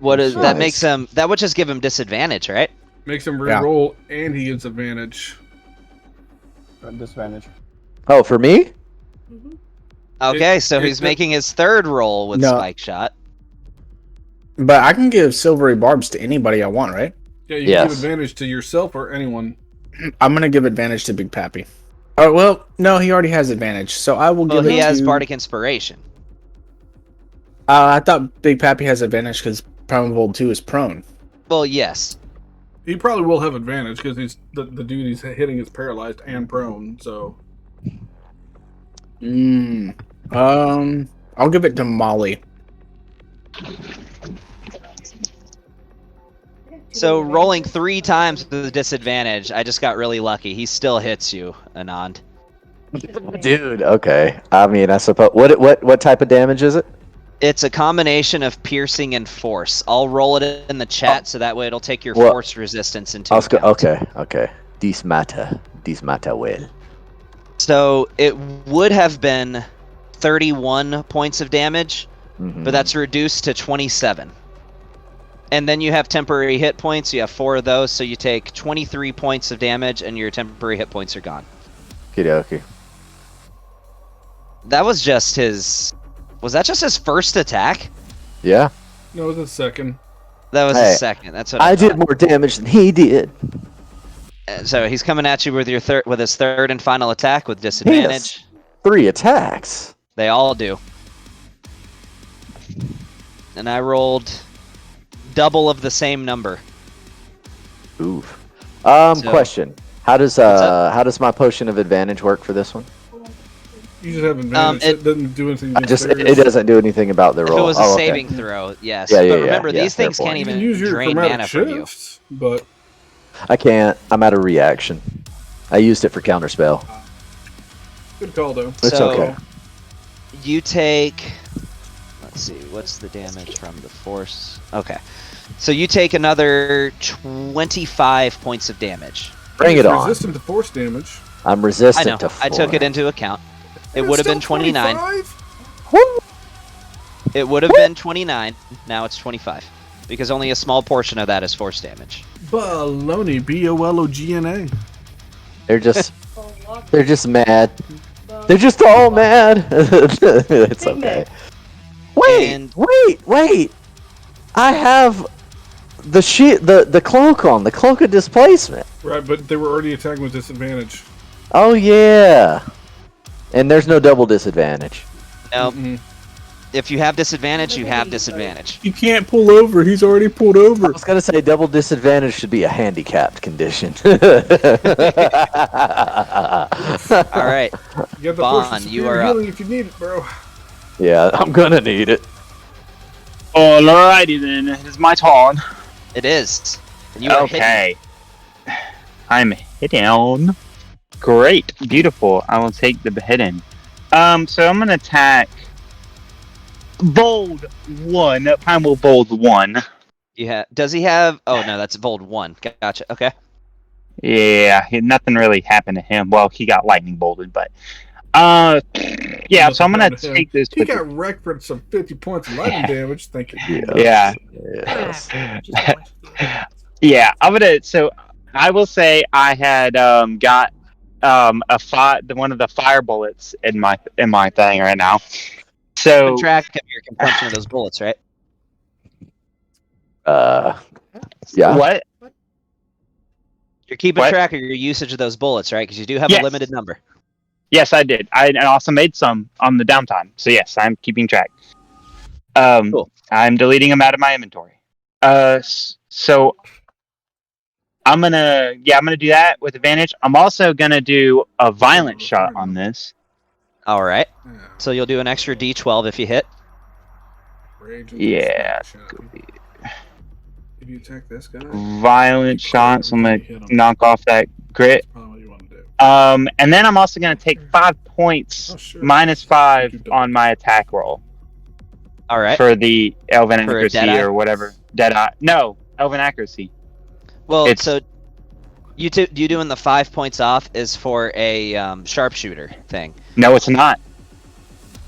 Speaker 3: What is that?
Speaker 2: Nice.
Speaker 3: Makes him. That would just give him disadvantage, right?
Speaker 1: Makes him
Speaker 4: Yeah.
Speaker 1: reroll, and he gets advantage.
Speaker 6: Disadvantage.
Speaker 2: Oh, for me?
Speaker 7: Mm-hmm.
Speaker 3: Okay, so he's
Speaker 1: it-
Speaker 3: making his third roll with
Speaker 4: No.
Speaker 3: Spike Shot.
Speaker 4: But I can give Silvery Barbs to anybody I want, right?
Speaker 1: Yeah, you
Speaker 2: Yes.
Speaker 1: can give advantage to yourself or anyone.
Speaker 4: I'm going to give advantage to Big Pappy. Oh, well, no, he already has advantage. So I will
Speaker 3: Well,
Speaker 4: give it
Speaker 3: he has
Speaker 4: to...
Speaker 3: Bardic Inspiration.
Speaker 4: I thought Big Pappy has advantage because Primal 2 is prone.
Speaker 3: Well, yes.
Speaker 1: He probably will have advantage because he's the dude he's hitting is paralyzed and prone. So
Speaker 4: I'll give it to Molly.
Speaker 3: So rolling 3 times with a disadvantage, I just got really lucky. He still hits you, Anand.
Speaker 2: Dude, okay. I mean, I suppose. What type of damage is it?
Speaker 3: It's a combination of piercing and force. I'll roll it in the chat so that way it'll take your
Speaker 2: Well,
Speaker 3: force resistance into
Speaker 2: I'll go,
Speaker 3: account.
Speaker 2: okay. Dis matter well.
Speaker 3: So it would have been 31 points of damage,
Speaker 2: Mhm.
Speaker 3: but that's reduced to 27. And then you have temporary hit points. You have 4 of those, so you take 23 points of damage, and your temporary hit points are gone.
Speaker 2: Okey-dokey.
Speaker 3: That was just his... Was that just his first attack?
Speaker 2: Yeah,
Speaker 1: no, it's a second.
Speaker 3: That was
Speaker 2: Hey,
Speaker 3: his second. That's what
Speaker 2: I
Speaker 3: I
Speaker 2: did
Speaker 3: thought.
Speaker 2: more damage than he did.
Speaker 3: So he's coming at you with your with his third and final attack with
Speaker 2: He has
Speaker 3: disadvantage.
Speaker 2: 3 attacks.
Speaker 3: They all do. And I rolled double of the same number.
Speaker 2: Oof.
Speaker 3: So-
Speaker 2: Question. How does my potion of advantage work for this one?
Speaker 1: You just have advantage.
Speaker 3: it-
Speaker 1: It doesn't do anything.
Speaker 2: It doesn't do anything about the
Speaker 3: If
Speaker 2: roll.
Speaker 3: it was a
Speaker 2: Oh, okay.
Speaker 3: saving throw, yes.
Speaker 2: Yeah,
Speaker 3: but remember,
Speaker 2: yeah,
Speaker 3: these
Speaker 2: fair
Speaker 3: things
Speaker 2: point.
Speaker 3: can't
Speaker 1: You
Speaker 3: even
Speaker 1: can use your
Speaker 3: drain
Speaker 1: chromatic
Speaker 3: mana from you.
Speaker 1: shifts, but
Speaker 2: I can't. I'm out of reaction. I used it for counterspell.
Speaker 1: good call though.
Speaker 2: It's
Speaker 3: So-
Speaker 2: okay.
Speaker 3: You take... Let's see, what's the damage from the force? Okay. So you take another 25 points of damage.
Speaker 2: Bring
Speaker 1: It's
Speaker 2: it on.
Speaker 1: Resistant to force damage.
Speaker 2: I'm
Speaker 3: I
Speaker 2: resistant
Speaker 3: know.
Speaker 2: to
Speaker 3: I took it into account. It would have been 29.
Speaker 1: 25?
Speaker 3: It would have been 29. Now it's 25. Because only a small portion of that is force damage.
Speaker 1: Baloney. BOLOGNA.
Speaker 2: They're just
Speaker 7: Oh, lock
Speaker 2: they're just mad.
Speaker 7: the-
Speaker 2: They're just all mad. It's
Speaker 7: Big
Speaker 2: okay.
Speaker 7: mad.
Speaker 2: Wait, wait. I have the cloak on, the cloak of displacement.
Speaker 1: Right, but they were already attacking with disadvantage.
Speaker 2: Oh yeah. And there's no double disadvantage.
Speaker 3: No,
Speaker 1: Mm-mm.
Speaker 3: if you have disadvantage, you have disadvantage.
Speaker 4: You can't pull over. He's already pulled
Speaker 2: I
Speaker 4: over.
Speaker 2: was gonna say double disadvantage should be a handicapped condition.
Speaker 3: All right.
Speaker 1: You got the
Speaker 3: Bond,
Speaker 1: force of
Speaker 3: you
Speaker 1: superior
Speaker 3: are up.
Speaker 1: healing if you need it, bro.
Speaker 2: Yeah, I'm gonna need it.
Speaker 5: Alrighty then, it's my turn.
Speaker 3: It is. You are hidden.
Speaker 5: Okay. I'm hidden. Great, beautiful. I will take the hidden. So I'm gonna attack Bold 1, Primal Bold 1.
Speaker 3: Does he have... Oh, no, that's Bold 1. Gotcha. Okay.
Speaker 5: Yeah, nothing really happened to him. Well, he got lightning bolted, but yeah. So I'm gonna
Speaker 1: Nothing happened to him.
Speaker 5: take this.
Speaker 1: He
Speaker 5: with
Speaker 1: got wrecked for some 50 points of lightning damage. Thank you.
Speaker 5: Yeah.
Speaker 2: Yes.
Speaker 5: Yeah, I'm gonna. So I will say I had got one of the fire bullets in my thing right now. So
Speaker 3: Keep track of your consumption of those bullets, right?
Speaker 2: Yeah.
Speaker 5: what?
Speaker 3: You're keeping
Speaker 5: What?
Speaker 3: track of your usage of those bullets, right? Because you do have
Speaker 5: Yes.
Speaker 3: a limited number.
Speaker 5: Yes, I did. I also made some on the downtime. So yes, I'm keeping track.
Speaker 3: Cool.
Speaker 5: I'm deleting them out of my inventory. So I'm gonna do that with advantage. I'm also gonna do a violent shot on this.
Speaker 3: All right.
Speaker 1: Yeah.
Speaker 3: So you'll do an extra D12 if you hit.
Speaker 1: Rage and
Speaker 5: Yeah.
Speaker 1: snapshot. If you attack this guy,
Speaker 5: Violent shots. I'm gonna knock off that grit.
Speaker 1: that's probably what you want to do.
Speaker 5: And then I'm also gonna take 5 points
Speaker 1: Oh, sure.
Speaker 5: -5
Speaker 1: You do
Speaker 5: on my attack roll
Speaker 3: All right.
Speaker 5: for the elven
Speaker 3: For a
Speaker 5: accuracy
Speaker 3: Deadeye?
Speaker 5: or whatever. Deadeye. No, elven accuracy.
Speaker 3: Well,
Speaker 5: It's-
Speaker 3: so you doing the 5 points off is for a sharpshooter thing.
Speaker 5: No, it's not.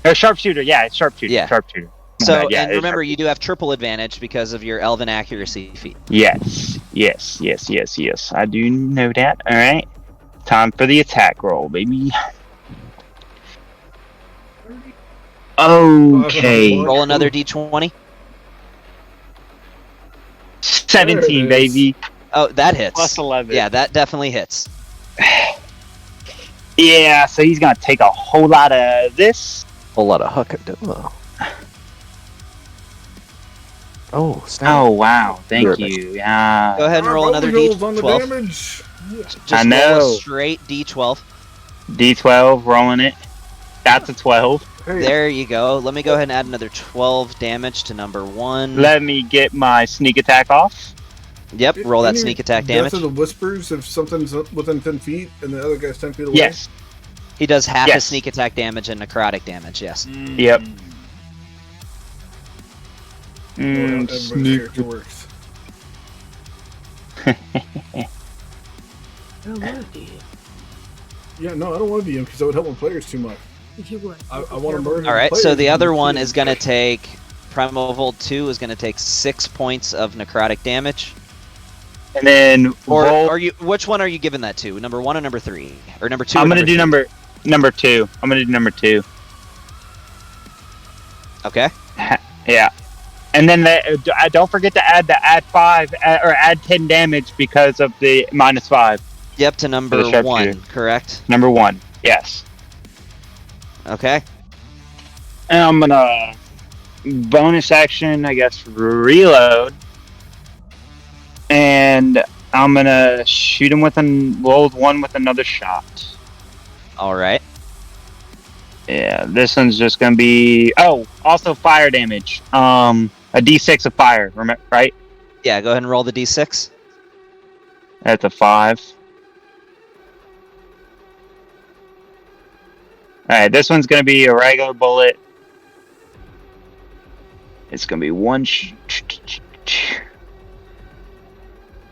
Speaker 5: Or sharpshooter. Yeah, it's sharpshooter.
Speaker 3: Yeah.
Speaker 5: Sharpshooter. My
Speaker 3: So
Speaker 5: bad, yeah,
Speaker 3: and
Speaker 5: it is
Speaker 3: remember, you
Speaker 5: sharpshooter.
Speaker 3: do have triple advantage because of your elven accuracy feat.
Speaker 5: Yes. I do know that. All right. Time for the attack roll, baby. Okay.
Speaker 3: Roll another D20.
Speaker 5: 17,
Speaker 1: There it is.
Speaker 5: baby.
Speaker 3: Oh, that hits.
Speaker 5: Plus 11.
Speaker 3: Yeah, that definitely hits.
Speaker 5: Yeah, so he's gonna take a whole lot of this.
Speaker 2: Whole lot of huckadoo. Oh, snap.
Speaker 5: Oh wow, thank
Speaker 2: Perfect.
Speaker 5: you. Yeah.
Speaker 3: Go ahead and roll another
Speaker 1: Goes on the
Speaker 3: D12.
Speaker 1: damage.
Speaker 3: Just
Speaker 5: I
Speaker 3: roll
Speaker 5: know.
Speaker 3: a straight D12.
Speaker 5: D12, rolling it. That's a 12.
Speaker 1: Hey,
Speaker 3: There you go. Let me go ahead and add another 12 damage to number 1.
Speaker 5: Let me get my sneak attack off.
Speaker 3: Yep, roll that
Speaker 1: any
Speaker 3: sneak attack
Speaker 1: Death
Speaker 3: damage.
Speaker 1: of the whispers if something's within 10 feet and the other guy's 10 feet away.
Speaker 5: Yes.
Speaker 3: He does half his
Speaker 5: Yes.
Speaker 3: sneak attack damage and necrotic damage, yes.
Speaker 5: Yep.
Speaker 1: Or how everybody's
Speaker 5: Sneak.
Speaker 1: character works. Yeah, no, I don't want to DM because that would help my players too much.
Speaker 7: If you would.
Speaker 1: I want to murder.
Speaker 3: All right,
Speaker 1: players
Speaker 3: so the
Speaker 1: and
Speaker 3: other
Speaker 1: the
Speaker 3: one
Speaker 1: kids.
Speaker 3: is going to take Primal Volt 2 is going to take 6 points of necrotic damage.
Speaker 5: And then
Speaker 3: Or
Speaker 5: roll.
Speaker 3: are you? Which one are you giving that to? Number 1 or number 3? Or number 2?
Speaker 5: I'm
Speaker 3: or
Speaker 5: gonna do
Speaker 3: number
Speaker 5: number 2. I'm gonna do number 2.
Speaker 3: 3? Okay.
Speaker 5: Yeah. And then don't forget to add the add 5 or add 10 damage because of the -5.
Speaker 3: Yep, to number
Speaker 5: sharpshooter.
Speaker 3: 1, correct?
Speaker 5: Number 1. Yes.
Speaker 3: Okay.
Speaker 5: And I'm gonna bonus action, I guess, reload. And I'm gonna shoot him with rolled one with another shot.
Speaker 3: All right.
Speaker 5: Yeah, this one's just gonna be also fire damage. A D6 of fire, remember, right?
Speaker 3: Yeah, go ahead and roll the D6.
Speaker 5: That's a 5. Alright, this one's gonna be a regular bullet. It's gonna be one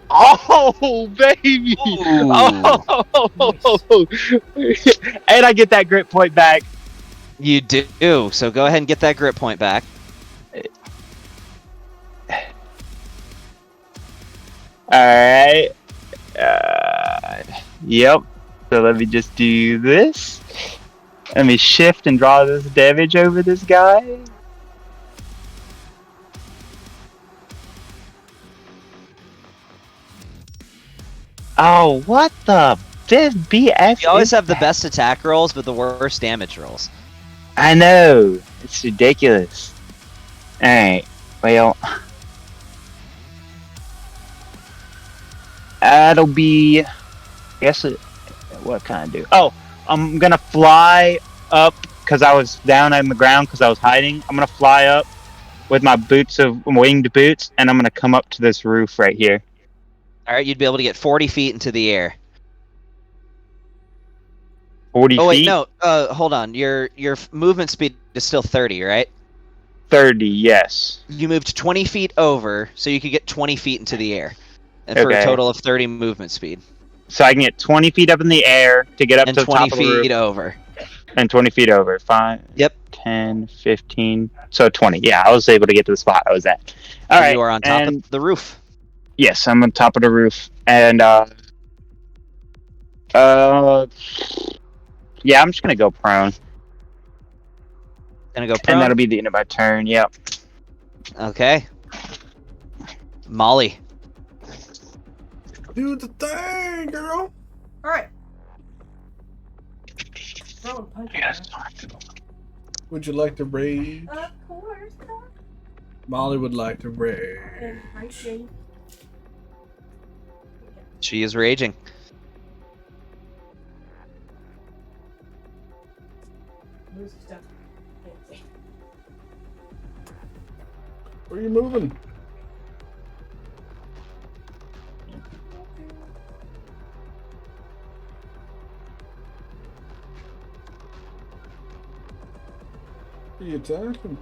Speaker 5: Oh, baby!
Speaker 3: Ooh.
Speaker 5: Oh! And I get that grit point back.
Speaker 3: You do. So go ahead and get that grip point back.
Speaker 5: Alright. Yep. So let me just do this. Let me shift and draw this damage over this guy. Oh, what the? This BS.
Speaker 3: You always
Speaker 5: is
Speaker 3: have the
Speaker 5: that?
Speaker 3: best attack rolls, but the worst damage rolls.
Speaker 5: I know. It's ridiculous. Alright. Well. That'll be. I guess it. What can I do? Oh, I'm gonna fly up because I was down on the ground because I was hiding. I'm gonna fly up with my winged boots, and I'm gonna come up to this roof right here.
Speaker 3: All right, you'd be able to get 40 feet into the air.
Speaker 5: 40
Speaker 3: Oh wait,
Speaker 5: feet.
Speaker 3: no. Hold on. Your movement speed is still 30, right?
Speaker 5: 30. Yes.
Speaker 3: You moved 20 feet over, so you could get 20 feet into the air, and for a
Speaker 5: Okay.
Speaker 3: total of 30 movement speed,
Speaker 5: So I can get 20 feet up in the air to get up
Speaker 3: and
Speaker 5: to the
Speaker 3: 20
Speaker 5: top of the roof,
Speaker 3: feet over.
Speaker 5: and 20 feet over. 5.
Speaker 3: Yep.
Speaker 5: 10, 15. So 20. Yeah, I was able to get to the spot I was at. All
Speaker 3: So
Speaker 5: right.
Speaker 3: you are on top
Speaker 5: and
Speaker 3: of the roof.
Speaker 5: yes, I'm on top of the roof, and yeah, I'm just gonna go prone,
Speaker 3: Gonna go
Speaker 5: and
Speaker 3: prone.
Speaker 5: that'll be the end of my turn. Yep.
Speaker 3: Okay. Molly.
Speaker 1: Do the thing, girl.
Speaker 7: Alright. Throw a punch.
Speaker 5: Yes.
Speaker 1: Would you like to rage?
Speaker 7: Of course. Doc.
Speaker 1: Uh, Molly would like to rage.
Speaker 7: And I see.
Speaker 3: She is raging.
Speaker 7: Where's the stuff? Can't see.
Speaker 1: Where are you moving? Are you attacking?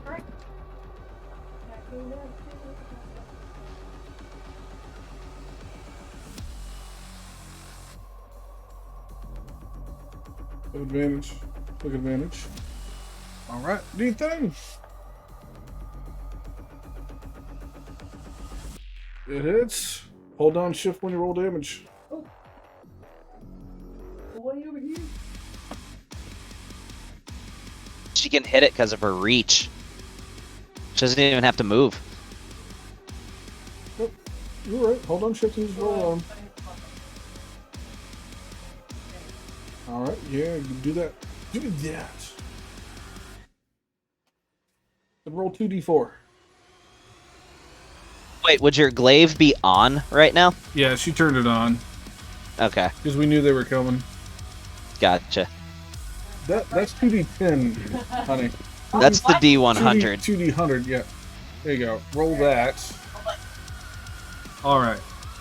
Speaker 7: Alright. Attacking them.
Speaker 1: Advantage. Quick advantage. Alright, do thing. It hits. Hold down shift when you roll damage.
Speaker 7: Boy over here.
Speaker 3: She can hit it because of her reach. She doesn't even have to move.
Speaker 1: You're right. Hold on shift and just roll on. Alright, yeah, you can do that. Do that. And roll 2d4.
Speaker 3: Wait, would your glaive be on right now?
Speaker 1: Yeah, she turned it on.
Speaker 3: Okay,
Speaker 1: Because we knew they were coming.
Speaker 3: gotcha.
Speaker 1: That's 2d10, honey.
Speaker 3: That's the D100.
Speaker 1: 2d100, yeah. There you go. Roll that. Alright.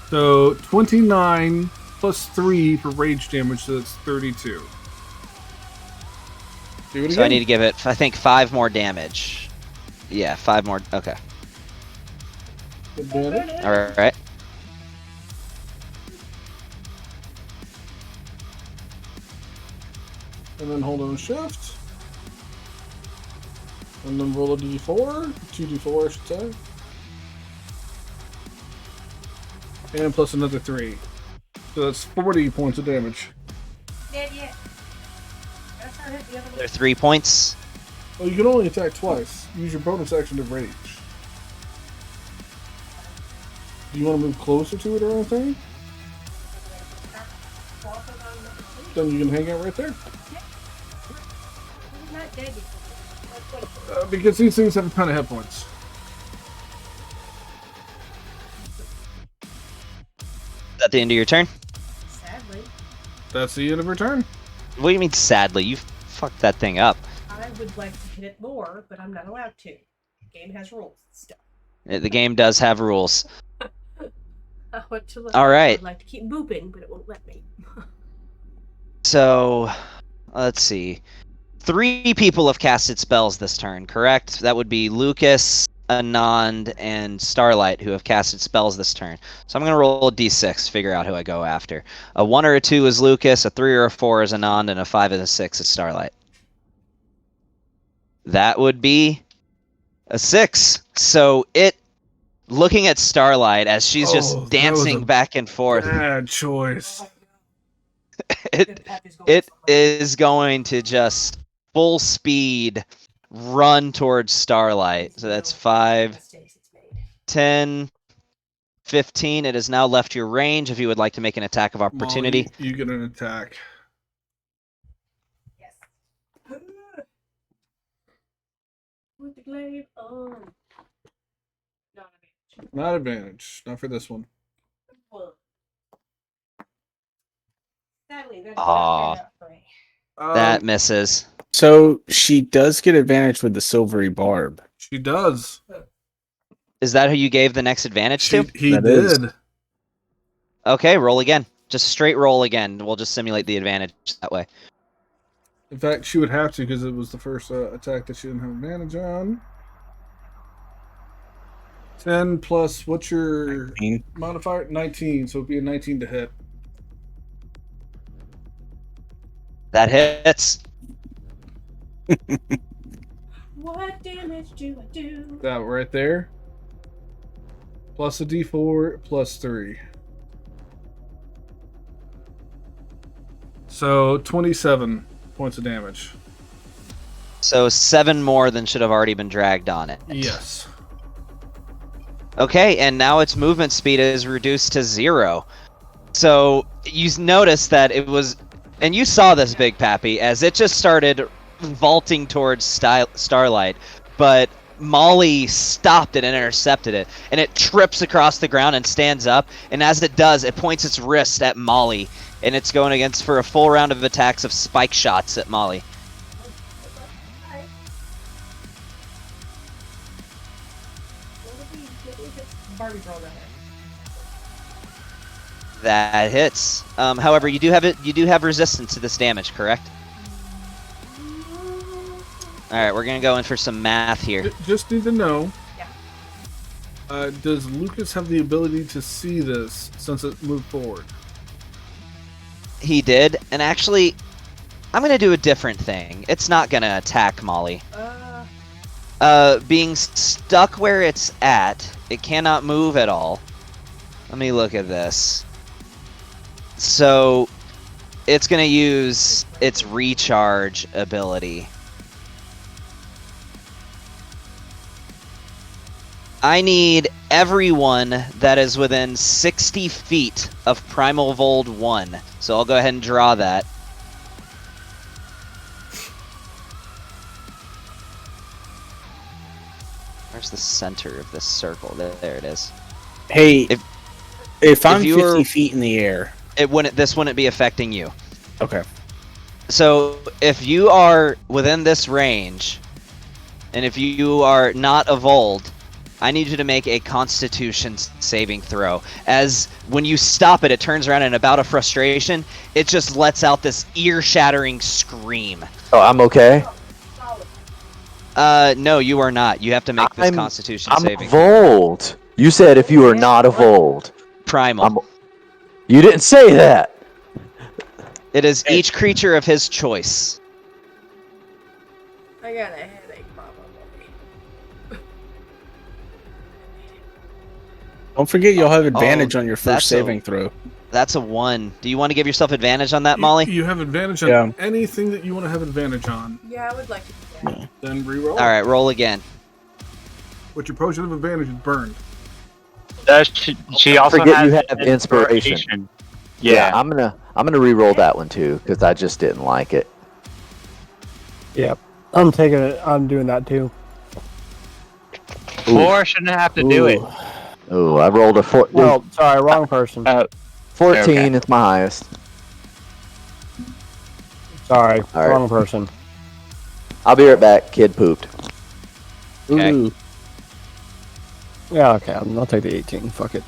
Speaker 1: So 29 plus 3 for rage damage, so that's 32. Do it again.
Speaker 3: So I need to give it, I think, 5 more damage. Yeah, 5 more. Okay.
Speaker 1: Advantage.
Speaker 3: All right.
Speaker 1: And then hold on shift. And then roll a d4. 2d4, I should say. And plus another 3. So that's 40 points of damage.
Speaker 7: Dead yet. That's not it. The other
Speaker 3: They're
Speaker 7: one.
Speaker 3: 3 points.
Speaker 1: Well, you can only attack twice. Use your bonus action to rage. Do you want to move closer to it or anything? Then you can hang out right there.
Speaker 7: He's not dead yet.
Speaker 1: Because these things have a ton of hit points.
Speaker 3: Is that the end of your turn?
Speaker 7: Sadly,
Speaker 1: That's the end of her turn.
Speaker 3: What do you mean, sadly? You fucked that thing up.
Speaker 7: I would like to hit it more, but I'm not allowed to. The game has rules and stuff.
Speaker 3: The game does have rules.
Speaker 7: I want to look.
Speaker 3: All right.
Speaker 7: I'd like to keep booping, but it won't let me.
Speaker 3: So, let's see. 3 people have casted spells this turn, correct? That would be Lucas, Anand, and Starlight who have casted spells this turn. So I'm going to roll a d6, figure out who I go after. A 1 or a 2 is Lucas, a 3 or a 4 is Anand, and a 5 and a 6 is Starlight. That would be a 6. So looking at Starlight as she's
Speaker 1: Oh,
Speaker 3: just
Speaker 1: that was
Speaker 3: dancing
Speaker 1: a
Speaker 3: back and forth,
Speaker 1: Bad choice.
Speaker 3: it is going to just full speed run towards Starlight. So that's 5,
Speaker 7: Mistakes it's made.
Speaker 3: 10, 15. It has now left your range if you would like to make an attack of
Speaker 1: Molly,
Speaker 3: opportunity.
Speaker 1: you get an attack.
Speaker 7: Yes. With the glaive on. Not a bitch.
Speaker 1: Not advantage. Not for this one.
Speaker 7: Well, sadly, that
Speaker 3: Aw.
Speaker 7: turned out for me.
Speaker 3: That misses.
Speaker 4: So she does get advantage with the silvery barb.
Speaker 1: She does.
Speaker 3: Is that who you gave the next advantage to?
Speaker 1: He
Speaker 4: That
Speaker 1: did.
Speaker 4: is.
Speaker 3: Okay, roll again. Just straight roll again. We'll just simulate the advantage that way.
Speaker 1: In fact, she would have to because it was the first attack that she didn't have advantage on. 10 plus, what's your
Speaker 4: 19.
Speaker 1: modifier? 19, so it'd be a 19 to hit.
Speaker 3: That hits.
Speaker 7: What damage do I do?
Speaker 1: That right there. Plus a d4, plus 3. So 27 points of damage.
Speaker 3: So 7 more than should have already been dragged on it.
Speaker 1: Yes.
Speaker 3: Okay, and now its movement speed is reduced to 0. So you notice that it was, and you saw this, Big Pappy, as it just started vaulting towards Starlight, but Molly stopped it and intercepted it, and it trips across the ground and stands up, and as it does, it points its wrist at Molly, and it's going against for a full round of attacks of spike shots at Molly.
Speaker 7: Alright. What if we hit Barbie Girl down there?
Speaker 3: That hits. However, you do have resistance to this damage, correct? All right, we're gonna go in for some math here.
Speaker 1: Just need to know.
Speaker 7: Yeah.
Speaker 1: Does Lucas have the ability to see this since it moved forward?
Speaker 3: He did, and actually, I'm gonna do a different thing. It's not gonna attack Molly. Being stuck where it's at, it cannot move at all. Let me look at this. So, it's gonna use its recharge ability. I need everyone that is within 60 feet of Primal Vold 1. So I'll go ahead and draw that. Where's the center of this circle? There it is.
Speaker 4: Hey, if I'm
Speaker 3: you
Speaker 4: 50
Speaker 3: were-
Speaker 4: feet in the air.
Speaker 3: This wouldn't be affecting you.
Speaker 4: Okay.
Speaker 3: So if you are within this range, and if you are not evolved, I need you to make a Constitution saving throw. As when you stop it, it turns around and about a frustration, it just lets out this ear-shattering scream.
Speaker 2: Oh, I'm okay.
Speaker 3: No, you are not. You have to make this Constitution
Speaker 2: I'm
Speaker 3: saving
Speaker 2: evolved. You said if you were not evolved.
Speaker 3: primal.
Speaker 2: You didn't say that.
Speaker 3: It is each creature of his choice.
Speaker 7: I got a headache, probably.
Speaker 4: Don't forget you'll have advantage on your
Speaker 3: that's
Speaker 4: first saving throw.
Speaker 3: That's a 1. Do you want to give yourself advantage on that, Molly?
Speaker 1: You have advantage on
Speaker 4: Yeah.
Speaker 1: anything that you want to have advantage on.
Speaker 7: Yeah, I would like to do that.
Speaker 1: Then reroll.
Speaker 3: All right, roll again.
Speaker 1: But your potion of advantage is burned.
Speaker 5: She also
Speaker 2: forget
Speaker 5: has
Speaker 2: you have inspiration.
Speaker 5: Yeah.
Speaker 2: I'm gonna re-roll that one too because I just didn't like it.
Speaker 6: Yep. I'm taking it. I'm doing that too.
Speaker 5: 4 shouldn't have to do it.
Speaker 2: Oh, I rolled a
Speaker 6: Well, sorry, wrong person.
Speaker 2: 14
Speaker 5: okay.
Speaker 2: is my highest.
Speaker 6: Sorry,
Speaker 2: All right.
Speaker 6: wrong person.
Speaker 2: I'll be right back. Kid pooped.
Speaker 3: Okay.
Speaker 4: Ooh.
Speaker 6: Yeah, okay. I'll take the 18. Fuck it.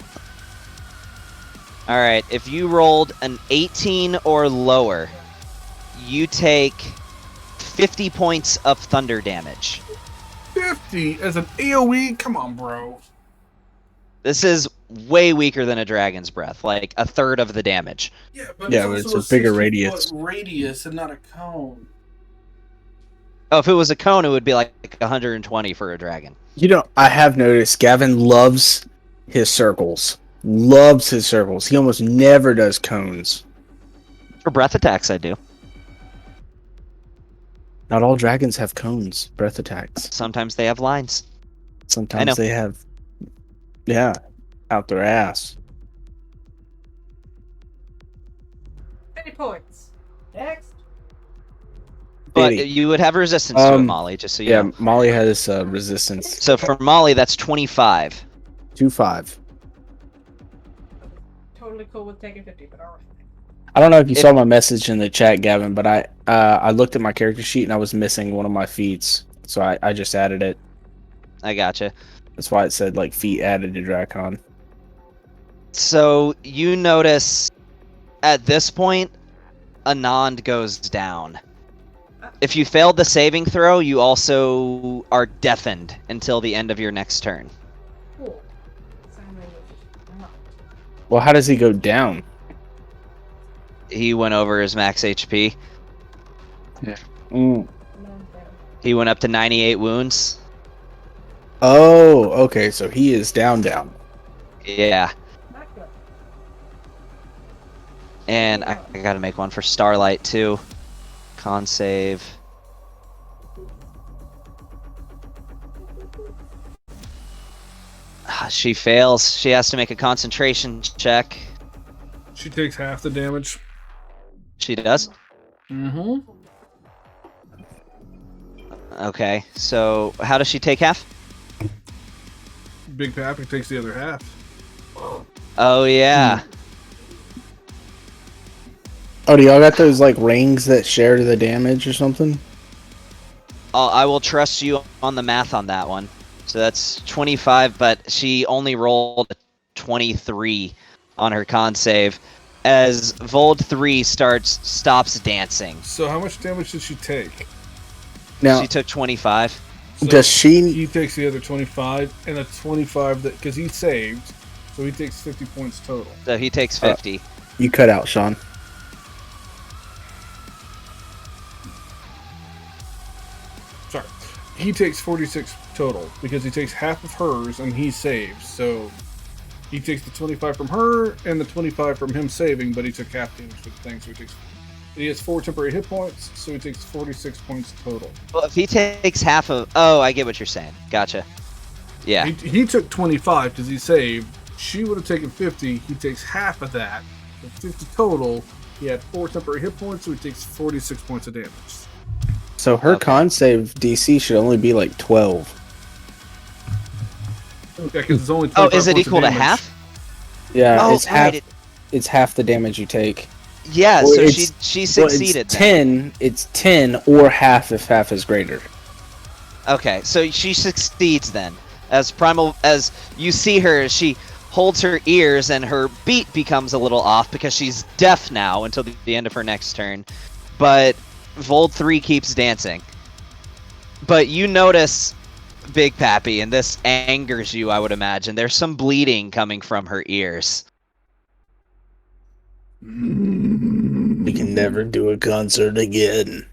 Speaker 3: All right, if you rolled an 18 or lower, you take 50 points of thunder damage.
Speaker 1: 50 as an AoE? Come on, bro.
Speaker 3: This is way weaker than a dragon's breath, like a third of the damage.
Speaker 1: Yeah, but
Speaker 4: Yeah, but it's a bigger
Speaker 1: 60-foot
Speaker 4: radius.
Speaker 1: radius and not a cone.
Speaker 3: Oh, if it was a cone, it would be like 120 for a dragon.
Speaker 4: You know, I have noticed Gavin loves his circles. Loves his circles. He almost never does cones.
Speaker 3: For breath attacks, I do.
Speaker 4: Not all dragons have cones, breath attacks.
Speaker 3: Sometimes they have lines. I know.
Speaker 4: Sometimes they have, yeah, out their ass.
Speaker 7: 50 points. Next.
Speaker 3: But
Speaker 4: 80.
Speaker 3: you would have resistance to it, Molly, just so you
Speaker 4: Yeah,
Speaker 3: know.
Speaker 4: Molly has resistance.
Speaker 3: So for Molly, that's 25.
Speaker 4: 2-5.
Speaker 7: Totally cool with taking 50, but alright.
Speaker 4: I don't know if you saw my message in the chat, Gavin, but I looked at my character sheet and I was missing one of my feats, so I just added it.
Speaker 3: I gotcha.
Speaker 4: That's why it said like feat added to Dracon.
Speaker 3: So you notice at this point, Anand goes down. If you failed the saving throw, you also are deafened until the end of your next turn.
Speaker 7: Cool. Sign language. Alright.
Speaker 4: Well, how does he go down?
Speaker 3: He went over his max HP.
Speaker 4: Mm.
Speaker 7: No,
Speaker 3: He went up to 98 wounds.
Speaker 4: Oh, okay, so he is down.
Speaker 3: Yeah.
Speaker 7: not good.
Speaker 3: And I gotta make one for Starlight too. Con save. She fails. She has to make a concentration check.
Speaker 1: She takes half the damage.
Speaker 3: She does.
Speaker 1: Mm-hmm.
Speaker 3: Okay, so how does she take half?
Speaker 1: Big Pappy takes the other half.
Speaker 3: Oh yeah.
Speaker 4: Oh, do y'all got those like rings that share the damage or something?
Speaker 3: I will trust you on the math on that one. So that's 25, but she only rolled a 23 on her con save. As Vold 3 stops dancing.
Speaker 1: So how much damage did she take?
Speaker 4: Now,
Speaker 3: She took 25.
Speaker 1: So
Speaker 4: does she?
Speaker 1: He takes the other 25, and a 25 that because he saved, so he takes 50 points total.
Speaker 3: So he takes 50.
Speaker 4: You cut out, Sean.
Speaker 1: Sorry, he takes 46 total because he takes half of hers and he saves. So he takes the 25 from her and the 25 from him saving, but he took half damage for the thing, so he has 4 temporary hit points, so he takes 46 points total.
Speaker 3: Well, if he takes half of... Oh, I get what you're saying. Gotcha. Yeah.
Speaker 1: He took 25 because he saved. She would have taken 50. He takes half of that. So 50 total. He had 4 temporary hit points, so he takes 46 points of damage.
Speaker 4: So her
Speaker 3: Okay.
Speaker 4: con save DC should only be like 12.
Speaker 1: Yeah, because it's only 25
Speaker 3: Oh, is it
Speaker 1: points of
Speaker 3: equal to
Speaker 1: damage.
Speaker 3: half?
Speaker 4: Yeah,
Speaker 3: Oh,
Speaker 4: it's half.
Speaker 3: right.
Speaker 4: It's half the damage you take.
Speaker 3: Yeah,
Speaker 4: Well,
Speaker 3: so
Speaker 4: it's-
Speaker 3: she
Speaker 4: Well,
Speaker 3: succeeded
Speaker 4: it's
Speaker 3: then.
Speaker 4: 10. It's 10 or half if half is greater.
Speaker 3: Okay, so she succeeds then. As you see her, she holds her ears and her beat becomes a little off because she's deaf now until the end of her next turn. But Vold 3 keeps dancing. But you notice, Big Pappy, and this angers you, I would imagine. There's some bleeding coming from her ears.
Speaker 4: We can never do a concert again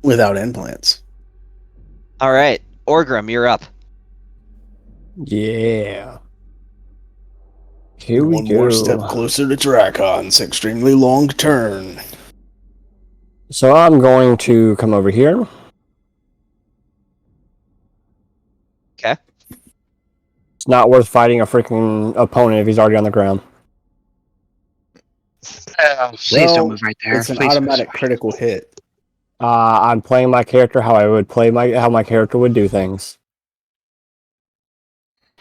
Speaker 4: without implants.
Speaker 3: All right, Orgrim, you're up.
Speaker 6: Yeah. Here we
Speaker 4: One
Speaker 6: go.
Speaker 4: more step closer to Dracon's extremely long turn.
Speaker 6: So I'm going to come over here.
Speaker 3: Okay.
Speaker 6: It's not worth fighting a freaking opponent if he's already on the ground.
Speaker 5: Please
Speaker 4: Well,
Speaker 5: don't move right there.
Speaker 4: It's an
Speaker 5: Please,
Speaker 4: automatic
Speaker 5: please.
Speaker 4: critical hit.
Speaker 6: I'm playing my character how I would play how my character would do things.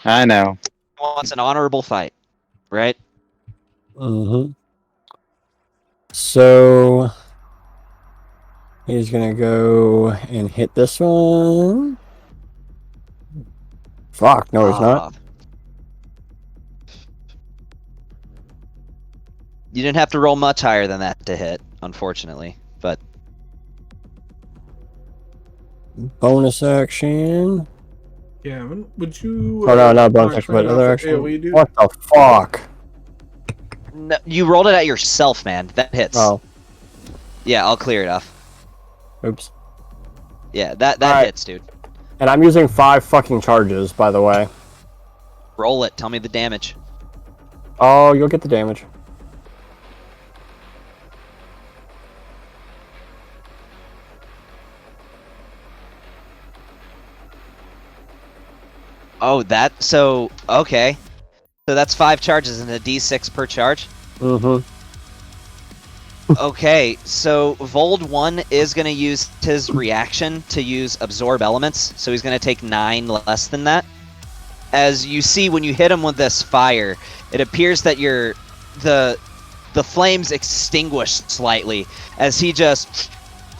Speaker 5: I know.
Speaker 3: Wants an honorable fight, right?
Speaker 6: Mm-hmm. So he's gonna go and hit this one. Fuck, no, he's not.
Speaker 3: You didn't have to roll much higher than that to hit, unfortunately. But
Speaker 6: Bonus action.
Speaker 1: Gavin, would you?
Speaker 6: Oh no, not bonus
Speaker 1: mind
Speaker 6: action, but
Speaker 1: playing
Speaker 6: other
Speaker 1: off
Speaker 6: action.
Speaker 1: AoE, dude?
Speaker 6: What the fuck?
Speaker 3: no, you rolled it at yourself, man. That hits.
Speaker 6: Oh,
Speaker 3: Yeah, I'll clear it off.
Speaker 6: oops.
Speaker 3: Yeah, that
Speaker 6: Alright.
Speaker 3: hits, dude.
Speaker 6: And I'm using 5 fucking charges, by the way.
Speaker 3: Roll it. Tell me the damage.
Speaker 6: Oh, you'll get the damage.
Speaker 3: Oh, okay. So that's 5 charges and a d6 per charge.
Speaker 6: Mm-hmm.
Speaker 3: Okay, so Vold 1 is going to use his reaction to use Absorb Elements, so he's going to take 9 less than that. As you see when you hit him with this fire, it appears that the flames extinguish slightly as he just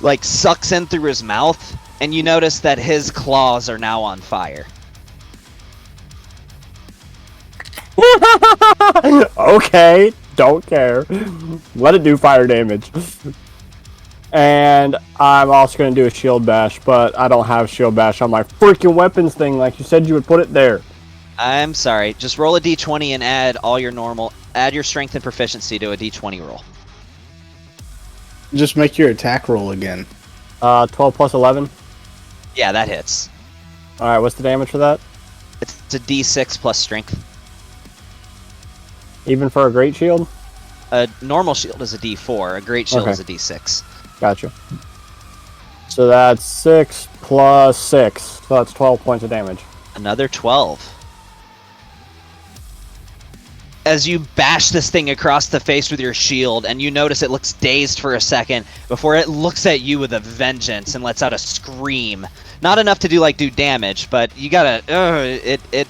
Speaker 3: like sucks in through his mouth, and you notice that his claws are now on fire.
Speaker 6: Okay, don't care. Let it do fire damage. And I'm also going to do a shield bash, but I don't have shield bash on my freaking weapons thing like you said you would put it there.
Speaker 3: I'm sorry, just roll a d20 and add your strength and proficiency to a d20 roll.
Speaker 4: Just make your attack roll again.
Speaker 6: 12 plus 11.
Speaker 3: Yeah, that hits.
Speaker 6: Alright, what's the damage for that?
Speaker 3: It's a d6 plus strength.
Speaker 6: Even for a great shield?
Speaker 3: A normal shield is a d4, a great shield
Speaker 6: Okay.
Speaker 3: is a d6.
Speaker 6: Gotcha. So that's 6 plus 6. So that's 12 points of damage.
Speaker 3: Another 12. as you bash this thing across the face with your shield, and you notice it looks dazed for a second before it looks at you with a vengeance and lets out a scream. Not enough to do damage, but you gotta. It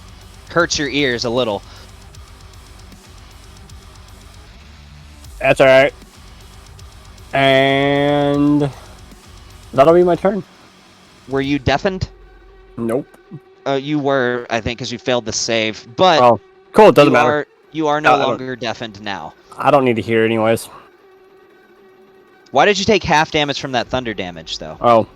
Speaker 3: hurts your ears a little.
Speaker 6: That's alright. And that'll be my turn.
Speaker 3: Were you deafened?
Speaker 6: Nope.
Speaker 3: You were, I think, because you failed the save. But
Speaker 6: Oh, cool. It doesn't matter.
Speaker 3: You are no
Speaker 6: I don't-
Speaker 3: longer deafened now.
Speaker 6: I don't need to hear anyways.
Speaker 3: Why did you take half damage from that thunder damage, though?
Speaker 6: Oh.
Speaker 3: I think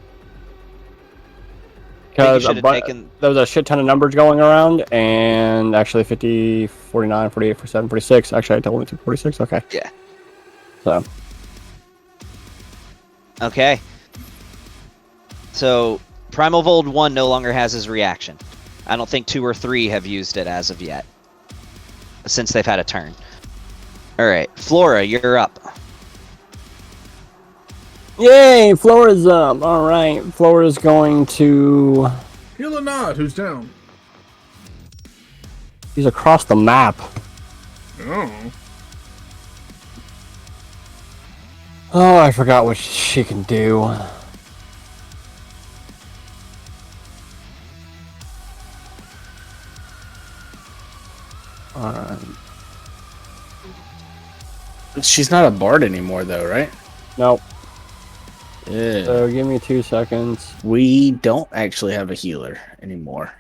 Speaker 3: you
Speaker 6: Because
Speaker 3: should have taken.
Speaker 6: there was a shit ton of numbers going around, and actually 50, 49, 48, 47, 46. Actually, I only took 46. Okay.
Speaker 3: Yeah.
Speaker 6: So,
Speaker 3: Okay. So, Primal Vold 1 no longer has his reaction. I don't think 2 or 3 have used it as of yet. Since they've had a turn. Alright, Flora, you're up.
Speaker 6: yay! Flora's up. All right. Flora's going to.
Speaker 1: Heal a nod, who's down?
Speaker 6: He's across the map.
Speaker 1: Oh.
Speaker 6: Oh, I forgot what she can do. Alright.
Speaker 4: She's not a bard anymore, though, right?
Speaker 6: Nope.
Speaker 4: Yeah.
Speaker 6: So give me 2 seconds.
Speaker 4: We don't actually have a healer anymore.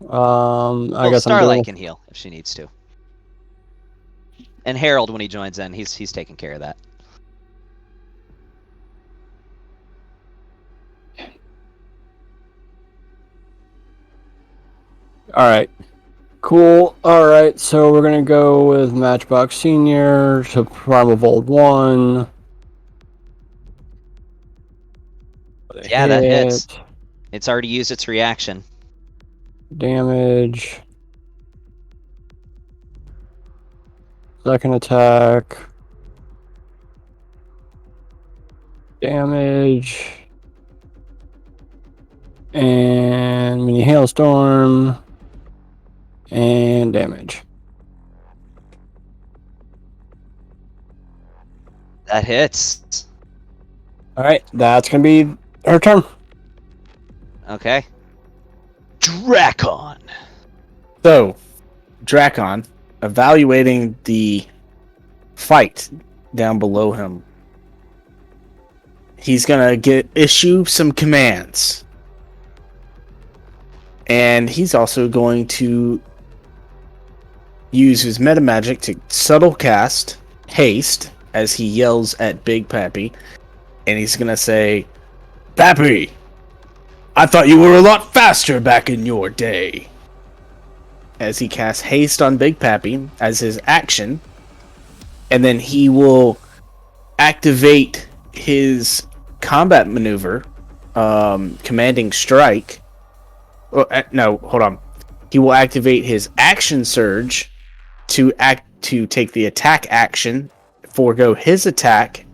Speaker 6: I
Speaker 3: Well,
Speaker 6: guess I'm
Speaker 3: Starlight
Speaker 6: doing.
Speaker 3: can heal if she needs to. And Harold, when he joins in, he's taking care of that.
Speaker 6: Alright. Cool. Alright, so we're gonna go with Matchbox Senior to Primal Vold 1.
Speaker 3: Yeah, that hits.
Speaker 6: Hit,
Speaker 3: It's already used its reaction.
Speaker 6: Damage. Second attack. Damage. And mini hailstorm. And damage.
Speaker 3: That hits.
Speaker 6: Alright, that's gonna be her turn.
Speaker 3: Okay. Drakon.
Speaker 4: So, Drakon, evaluating the fight down below him, he's gonna issue some commands, and he's also going to use his meta magic to subtle cast haste as he yells at Big Pappy, and he's gonna say, "Pappy, I thought you were a lot faster back in your day." As he casts haste on Big Pappy as his action, and then he will activate his combat maneuver, commanding strike. No, hold on. He will activate his action surge to take the attack action, forego his attack,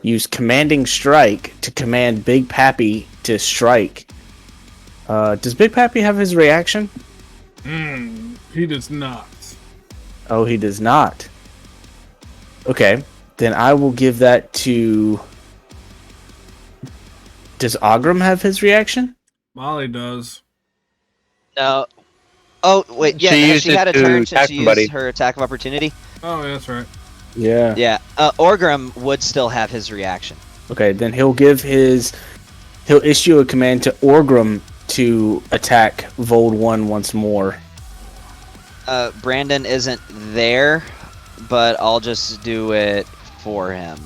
Speaker 4: use commanding strike to command Big Pappy to strike. Does Big Pappy have his reaction?
Speaker 1: He does not.
Speaker 4: Oh, he does not. Okay, then I will give that to... Does Ogram have his reaction?
Speaker 1: Molly does.
Speaker 3: No. Oh, wait, yeah,
Speaker 5: She
Speaker 3: has
Speaker 5: used
Speaker 3: she
Speaker 5: it
Speaker 3: had a
Speaker 5: to
Speaker 3: turn
Speaker 5: attack
Speaker 3: since she
Speaker 5: somebody.
Speaker 3: used her attack of opportunity?
Speaker 1: Oh, yeah, that's right.
Speaker 4: Yeah.
Speaker 3: Yeah, Orgrim would still have his reaction.
Speaker 4: Okay, then he'll issue a command to Orgrim to attack Vold 1 once more.
Speaker 3: Brandon isn't there, but I'll just do it for him.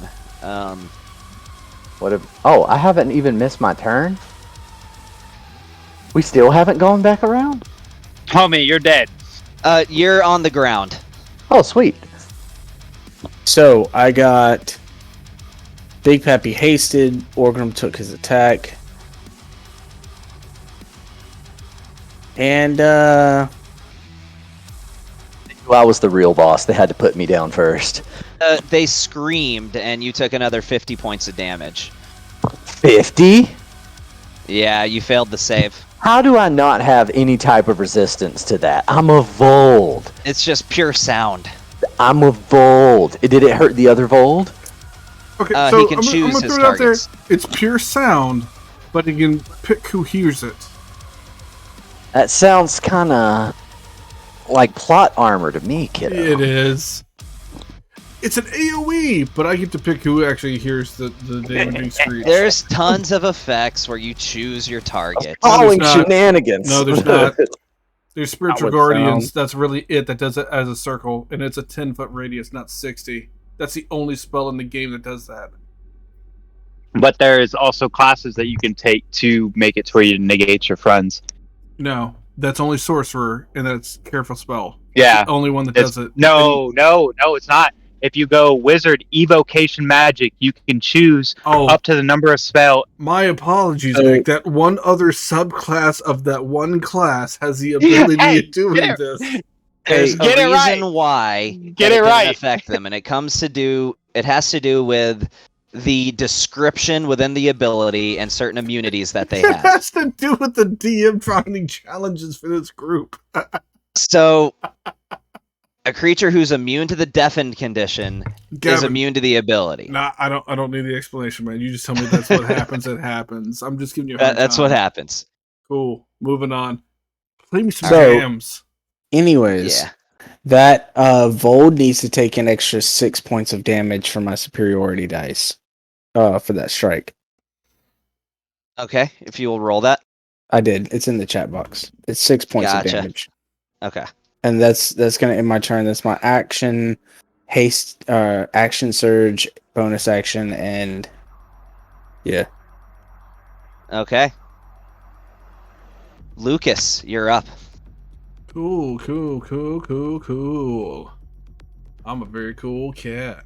Speaker 2: What if? Oh, I haven't even missed my turn. We still haven't gone back around.
Speaker 5: Homie, you're dead.
Speaker 3: You're on the ground.
Speaker 2: Oh, sweet.
Speaker 4: So, I got Big Pappy hasted, Orgrim took his attack. And,
Speaker 2: I was the real boss. They had to put me down first.
Speaker 3: They screamed, and you took another 50 points of damage.
Speaker 2: 50?
Speaker 3: Yeah, you failed the save.
Speaker 2: How do I not have any type of resistance to that? I'm a Vold.
Speaker 3: It's just pure sound.
Speaker 2: I'm a Vold. Did it hurt the other Vold?
Speaker 1: Okay,
Speaker 3: He
Speaker 1: so
Speaker 3: can
Speaker 1: I'm
Speaker 3: choose
Speaker 1: gonna
Speaker 3: his
Speaker 1: throw it out there.
Speaker 3: targets.
Speaker 1: It's pure sound, but he can pick who hears it.
Speaker 2: That sounds kind of like plot armor to me, kiddo.
Speaker 1: It is. It's an AoE, but I get to pick who actually hears the damaging screech.
Speaker 3: There's tons of effects where you choose your target.
Speaker 2: Calling
Speaker 1: there's not.
Speaker 2: shenanigans.
Speaker 1: No, there's not. There's spiritual
Speaker 4: Outward
Speaker 1: guardians.
Speaker 4: sound.
Speaker 1: That's really it. That does it as a circle, and it's a 10-foot radius, not 60. That's the only spell in the game that does that.
Speaker 5: But there's also classes that you can take to make it to where you negate your friends.
Speaker 1: No, that's only sorcerer, and that's careful spell.
Speaker 5: Yeah.
Speaker 1: The only one that
Speaker 5: It's-
Speaker 1: does it.
Speaker 5: No, it's not. If you go wizard evocation magic, you can choose
Speaker 1: Oh,
Speaker 5: up to the number of spell.
Speaker 1: my apologies,
Speaker 4: Oh.
Speaker 1: Nick. That one other subclass of that one class has the ability
Speaker 5: Hey,
Speaker 1: of doing
Speaker 5: get
Speaker 1: this.
Speaker 3: There's a
Speaker 5: Get it
Speaker 3: reason
Speaker 5: right.
Speaker 3: why
Speaker 5: Get
Speaker 3: that
Speaker 5: it
Speaker 3: didn't
Speaker 5: right.
Speaker 3: affect them, and it has to do with the description within the ability and certain immunities that they
Speaker 1: It
Speaker 3: have.
Speaker 1: has to do with the DM finding challenges for this group.
Speaker 3: So, a creature who's immune to the deafened condition is
Speaker 1: Gavin,
Speaker 3: immune to the ability.
Speaker 1: nah, I don't need the explanation, man. You just tell me that's what happens. It happens. I'm just giving you a hard
Speaker 3: That's what
Speaker 1: time.
Speaker 3: happens.
Speaker 1: Cool. Moving on. Play me some
Speaker 4: So-
Speaker 1: jams.
Speaker 4: Anyways,
Speaker 3: Yeah.
Speaker 4: that Vold needs to take an extra 6 points of damage from my superiority dice for that strike.
Speaker 3: Okay, if you will roll that.
Speaker 4: I did. It's in the chat box. It's 6 points
Speaker 3: Gotcha.
Speaker 4: of damage.
Speaker 3: Okay.
Speaker 4: And that's gonna end my turn. That's my action, haste, action surge, bonus action, and yeah.
Speaker 3: Okay. Lucas, you're up.
Speaker 1: Cool. I'm a very cool cat.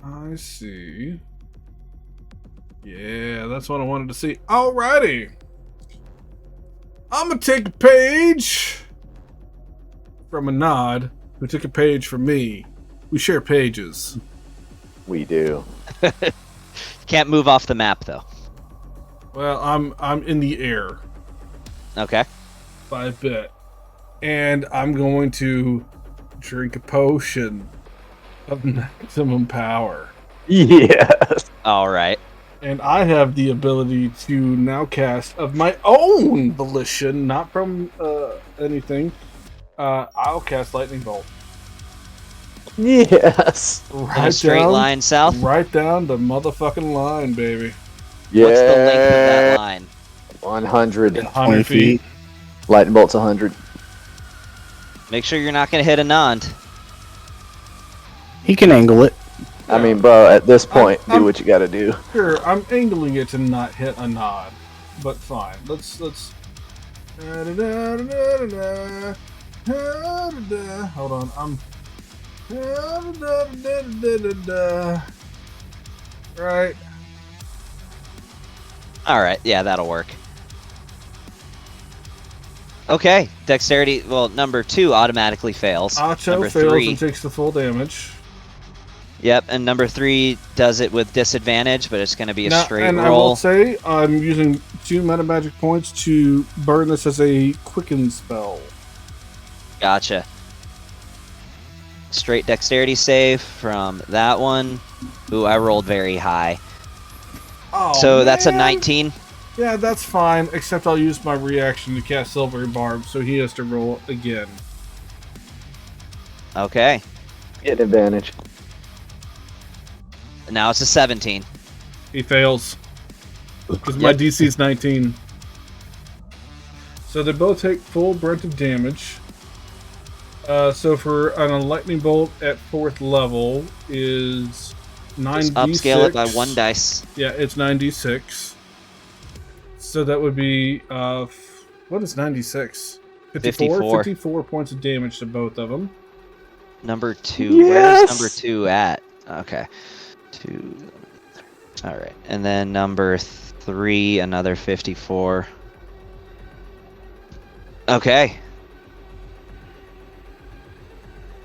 Speaker 1: I see. Yeah, that's what I wanted to see. Alrighty. I'm gonna take a page from a nod who took a page from me. We share pages.
Speaker 2: We do.
Speaker 3: Can't move off the map though.
Speaker 1: Well, I'm in the air
Speaker 3: Okay.
Speaker 1: by a bit. And I'm going to drink a potion of maximum power.
Speaker 2: Yes.
Speaker 3: All right.
Speaker 1: And I have the ability to now cast of my own volition, not from anything. I'll cast Lightning Bolt.
Speaker 2: Yes.
Speaker 3: In a
Speaker 1: Right
Speaker 3: straight
Speaker 1: down,
Speaker 3: line south.
Speaker 1: right down the motherfucking line, baby.
Speaker 3: What's the length of that line?
Speaker 2: 100.
Speaker 1: 100 feet.
Speaker 2: Lightning bolt's 100.
Speaker 3: Make sure you're not going to hit a Nond.
Speaker 4: He can angle it.
Speaker 2: I mean, bro, at this point,
Speaker 1: I'm-
Speaker 2: do what you gotta do.
Speaker 1: Sure, I'm angling it to not hit a nod, but fine. Let's. Hold on, right.
Speaker 3: All right. Yeah, that'll work. Okay. Dexterity. Well, number 2 automatically fails.
Speaker 1: Acho
Speaker 3: Number
Speaker 1: fails
Speaker 3: 3.
Speaker 1: and takes the full damage.
Speaker 3: Yep. And number 3 does it with disadvantage, but it's going to be a
Speaker 1: Now,
Speaker 3: straight
Speaker 1: and I will
Speaker 3: roll.
Speaker 1: say I'm using 2 meta magic points to burn this as a quicken spell.
Speaker 3: Gotcha. Straight dexterity save from that one. Ooh, I rolled very high.
Speaker 1: Oh,
Speaker 3: So that's a
Speaker 1: man.
Speaker 3: 19.
Speaker 1: Yeah, that's fine, except I'll use my reaction to cast Silvery Barb, so he has to roll again.
Speaker 3: Okay.
Speaker 2: Get advantage.
Speaker 3: Now it's a 17.
Speaker 1: He fails. Because my
Speaker 3: Yep.
Speaker 1: DC is 19. So they both take full brunt of damage. So for on a lightning bolt at 4th level is 9d6.
Speaker 3: Just upscale it by 1 dice.
Speaker 1: Yeah, it's 9d6. So that would be what is 96?
Speaker 3: 54.
Speaker 1: 54 points of damage to both of them.
Speaker 3: Number 2.
Speaker 2: Yes!
Speaker 3: Where's number 2 at? Okay. 2. All right. And then number 3, another 54. Okay.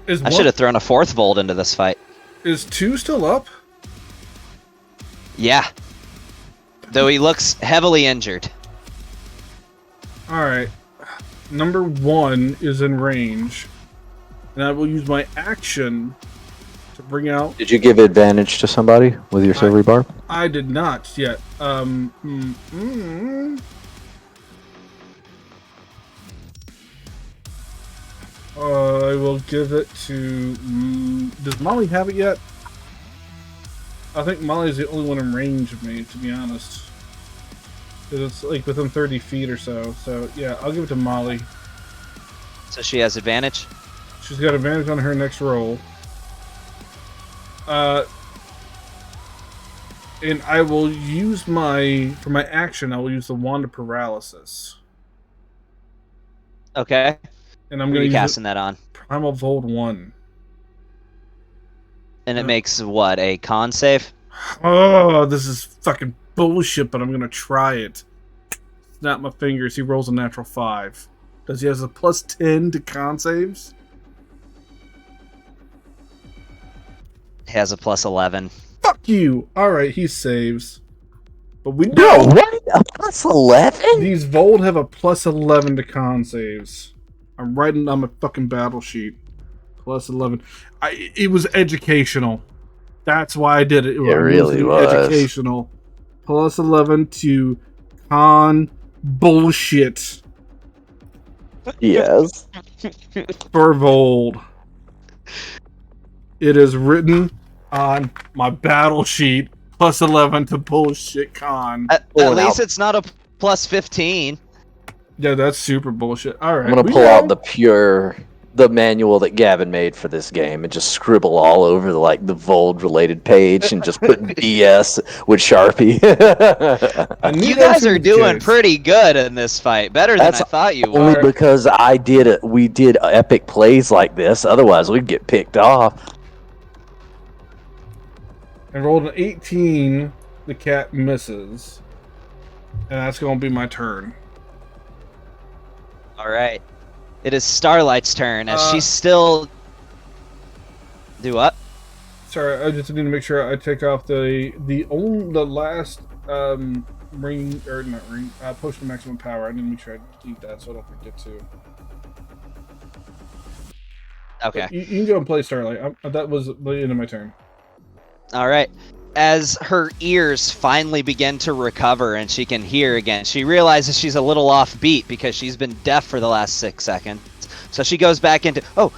Speaker 3: I should have thrown a 4th Volt into this fight.
Speaker 1: Is 2 still up?
Speaker 3: Yeah. Though he looks heavily injured.
Speaker 1: Alright. Number 1 is in range. And I will use my action to bring out...
Speaker 2: Did you give advantage to somebody with your silvery barb?
Speaker 1: I did not yet. I will give it to... does Molly have it yet? I think Molly's the only one in range of me, to be honest. Because it's like within 30 feet or so. So yeah, I'll give it to Molly.
Speaker 3: So she has advantage?
Speaker 1: She's got advantage on her next roll. And I will use for my action, I will use the Wand of Paralysis.
Speaker 3: Okay.
Speaker 1: And I'm
Speaker 3: Who are
Speaker 1: going
Speaker 3: you
Speaker 1: to use
Speaker 3: casting that on?
Speaker 1: Primal Vold 1.
Speaker 3: And it makes what, a con save?
Speaker 1: Oh, this is fucking bullshit, but I'm going to try it. Snap my fingers, he rolls a natural 5. Does he have a plus 10 to con saves?
Speaker 3: He has a plus 11.
Speaker 1: Fuck you! Alright, he saves. But we
Speaker 2: No,
Speaker 1: know
Speaker 2: what? A plus 11?
Speaker 1: these Vold have a plus 11 to con saves. I'm writing on my fucking battle sheet. Plus 11. It was educational. That's why I did it.
Speaker 2: It really was.
Speaker 1: Educational. Plus 11 to con bullshit
Speaker 2: Yes.
Speaker 1: for Vold. It is written on my battle sheet. Plus 11 to bullshit con.
Speaker 3: At
Speaker 2: Pulling
Speaker 3: least
Speaker 2: out.
Speaker 3: it's not a plus 15.
Speaker 1: Yeah, that's super bullshit. Alright.
Speaker 2: I'm gonna pull out the manual that Gavin made for this game and just scribble all over the Vold related page and just put BS with Sharpie.
Speaker 3: You guys are doing pretty good in this fight. Better than I thought you
Speaker 2: Only
Speaker 3: were.
Speaker 2: because we did epic plays like this. Otherwise, we'd get picked off.
Speaker 1: I rolled an 18. The cat misses. And that's going to be my turn.
Speaker 3: Alright. It is Starlight's turn as she's still... Do what?
Speaker 1: Sorry, I just need to make sure I take off the last ring, or not ring, potion of maximum power. I need to make sure I delete that so I don't forget to.
Speaker 3: Okay.
Speaker 1: You can go and play Starlight. That was the end of my turn.
Speaker 3: Alright. As her ears finally begin to recover and she can hear again, she realizes she's a little off beat because she's been deaf for the last 6 seconds. So she goes back into... Oh!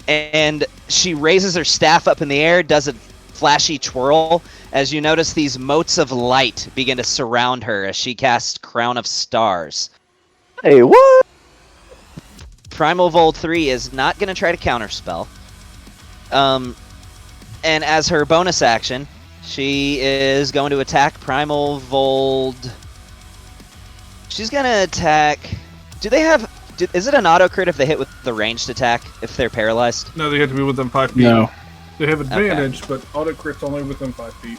Speaker 3: And she raises her staff up in the air, does a flashy twirl, as you notice these motes of light begin to surround her as she casts Crown of Stars.
Speaker 2: Hey, what?
Speaker 3: Primal Vold 3 is not going to try to counterspell. And as her bonus action, she is going to attack Primal Vold. She's going to attack... Do they have... Is it an auto crit if they hit with the ranged attack if they're paralyzed?
Speaker 1: No, they have to be within 5 feet.
Speaker 4: No.
Speaker 1: They have advantage, but auto crit's only within 5 feet.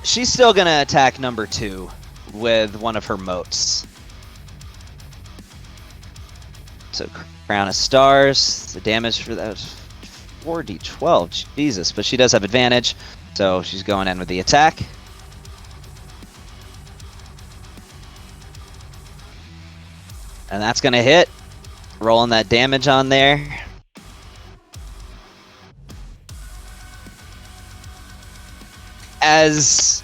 Speaker 3: She's still going to attack number 2 with one of her motes. So Crown of Stars. The damage for that was 4d12. Jesus, but she does have advantage. So she's going in with the attack. And that's going to hit. Rolling that damage on there. As,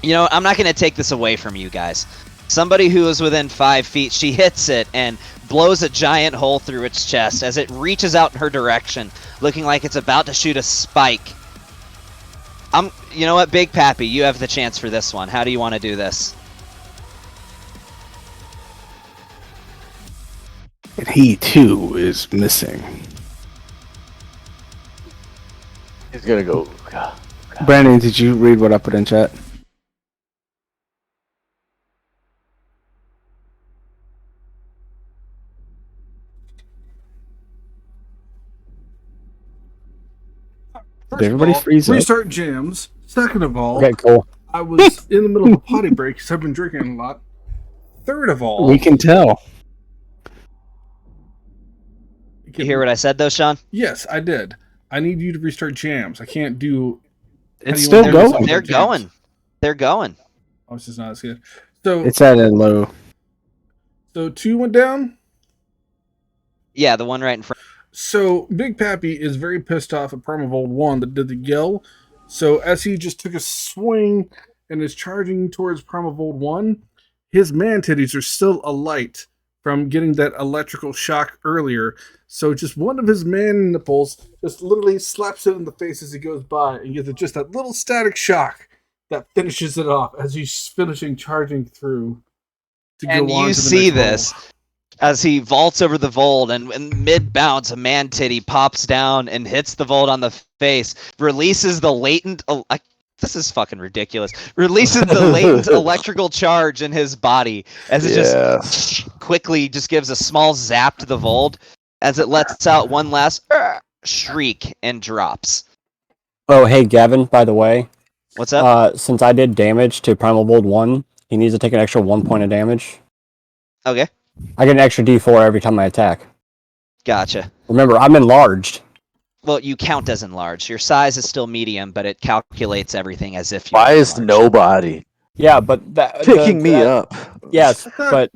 Speaker 3: you know, I'm not going to take this away from you guys. Somebody who is within 5 feet, she hits it and blows a giant hole through its chest as it reaches out in her direction, looking like it's about to shoot a spike. You know what, Big Pappy, you have the chance for this one. How do you want to do this?
Speaker 4: And he too is missing.
Speaker 2: He's gonna go.
Speaker 4: Brandon, did you read what I put in chat?
Speaker 1: First
Speaker 4: Did everybody
Speaker 1: of all,
Speaker 4: freeze up?
Speaker 1: restart jams. Second of all,
Speaker 6: Okay, cool.
Speaker 1: I was in the middle of a potty break because I've been drinking a lot. Third of all,
Speaker 4: We can tell.
Speaker 3: You hear what I said, though, Sean?
Speaker 1: Yes, I did. I need you to restart jams. I can't do.
Speaker 4: It's
Speaker 1: How do you
Speaker 4: still
Speaker 1: want to do
Speaker 4: going.
Speaker 1: this?
Speaker 3: They're
Speaker 1: Jams.
Speaker 3: going. They're going.
Speaker 1: Oh, it's just not as good. So,
Speaker 4: It's at a low.
Speaker 1: so 2 went down.
Speaker 3: Yeah, the one right in front.
Speaker 1: So Big Pappy is very pissed off at Primeval 1 that did the yell. So as he just took a swing and is charging towards Primeval 1, his man titties are still alight from getting that electrical shock earlier. So just one of his man nipples just literally slaps it in the face as he goes by and gives it just that little static shock that finishes it off as he's finishing charging through to
Speaker 3: And
Speaker 1: go on
Speaker 3: you
Speaker 1: to the
Speaker 3: see
Speaker 1: next
Speaker 3: this
Speaker 1: level.
Speaker 3: as he vaults over the Vold, and in mid bounce, a man titty pops down and hits the Vold on the face, releases the latent. This is fucking ridiculous. Releases the latent electrical charge in his body as it just quickly just gives a small zap to the Vold as it lets out one last shriek and drops.
Speaker 6: Oh, hey, Gavin, by the way,
Speaker 3: What's up?
Speaker 6: since I did damage to Primal Bold 1, he needs to take an extra 1 point of damage.
Speaker 3: Okay,
Speaker 6: I get an extra d4 every time I attack.
Speaker 3: gotcha.
Speaker 6: Remember, I'm enlarged.
Speaker 3: Well, you count as enlarged. Your size is still medium, but it calculates everything as if you
Speaker 2: Why
Speaker 3: were
Speaker 2: is
Speaker 3: enlarged.
Speaker 2: nobody
Speaker 6: Yeah, but that
Speaker 2: picking me up?
Speaker 6: Yes,
Speaker 1: I thought,
Speaker 6: but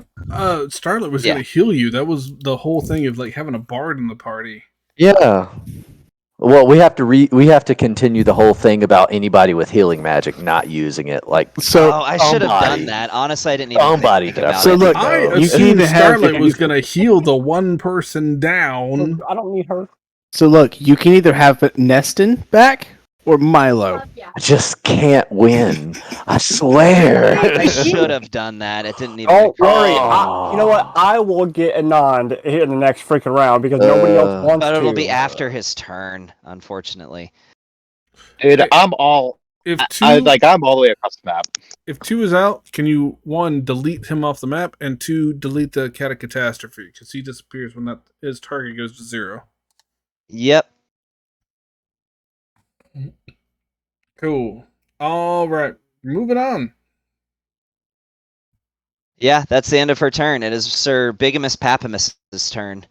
Speaker 1: Starlet was
Speaker 3: Yeah.
Speaker 1: gonna heal you. That was the whole thing of like having a bard in the party.
Speaker 2: Yeah. Well, we have to continue the whole thing about anybody with healing magic not using it. Like,
Speaker 4: So
Speaker 3: Oh, I should have
Speaker 2: somebody-
Speaker 3: done that. Honestly, I didn't even
Speaker 2: somebody
Speaker 3: think
Speaker 2: could have
Speaker 3: about
Speaker 4: So
Speaker 3: it.
Speaker 4: look,
Speaker 1: I
Speaker 4: you can
Speaker 1: assumed
Speaker 4: either have-
Speaker 1: Starlight was gonna heal the one person down.
Speaker 6: I don't need her.
Speaker 4: So look, you can either have Neston back or Milo.
Speaker 7: Yeah.
Speaker 2: I just can't win. I swear.
Speaker 3: I should have done that. It didn't even.
Speaker 6: Don't worry.
Speaker 2: Oh.
Speaker 6: You know what? I will get Anand here in the next freaking round because nobody else wants
Speaker 3: But
Speaker 6: to.
Speaker 3: it'll be after his turn, unfortunately.
Speaker 5: Dude,
Speaker 1: Hey,
Speaker 5: I'm all
Speaker 1: If two,
Speaker 5: I'm all the way across the map.
Speaker 1: if 2 is out, can you 1 delete him off the map and 2 delete the catastrophe because he disappears when his target goes to 0.
Speaker 3: Yep.
Speaker 1: Cool. All right, moving on.
Speaker 3: Yeah, that's the end of her turn. It is Sir Bigamous Papimus's turn.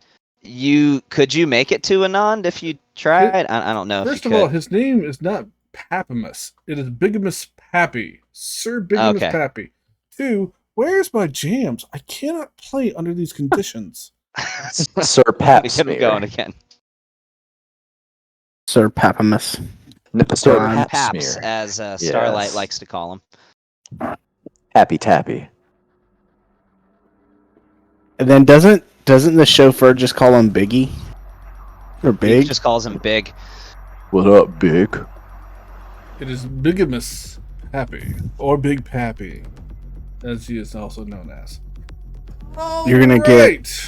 Speaker 3: Could you make it to Anand if you tried? I don't know if
Speaker 1: First
Speaker 3: you
Speaker 1: of all,
Speaker 3: could.
Speaker 1: his name is not Papimus. It is Bigamous Pappy. Sir Bigamous
Speaker 3: Okay.
Speaker 1: Pappy. 2, where's my jams? I cannot play under these conditions.
Speaker 2: Sir Pap
Speaker 3: We get him going again.
Speaker 4: Sir Papimus.
Speaker 2: No, Sir
Speaker 4: Or
Speaker 2: Pap
Speaker 3: Paps,
Speaker 2: Smear.
Speaker 3: as Starlight
Speaker 2: Yes.
Speaker 3: likes to call him.
Speaker 2: Happy Tappy.
Speaker 4: And then doesn't the chauffeur just call him Biggie? Or
Speaker 3: He
Speaker 4: Big?
Speaker 3: just calls him Big.
Speaker 2: What up, Big?
Speaker 1: It is Bigamous Pappy, or Big Pappy, as he is also known as.
Speaker 4: You're gonna
Speaker 1: Alright.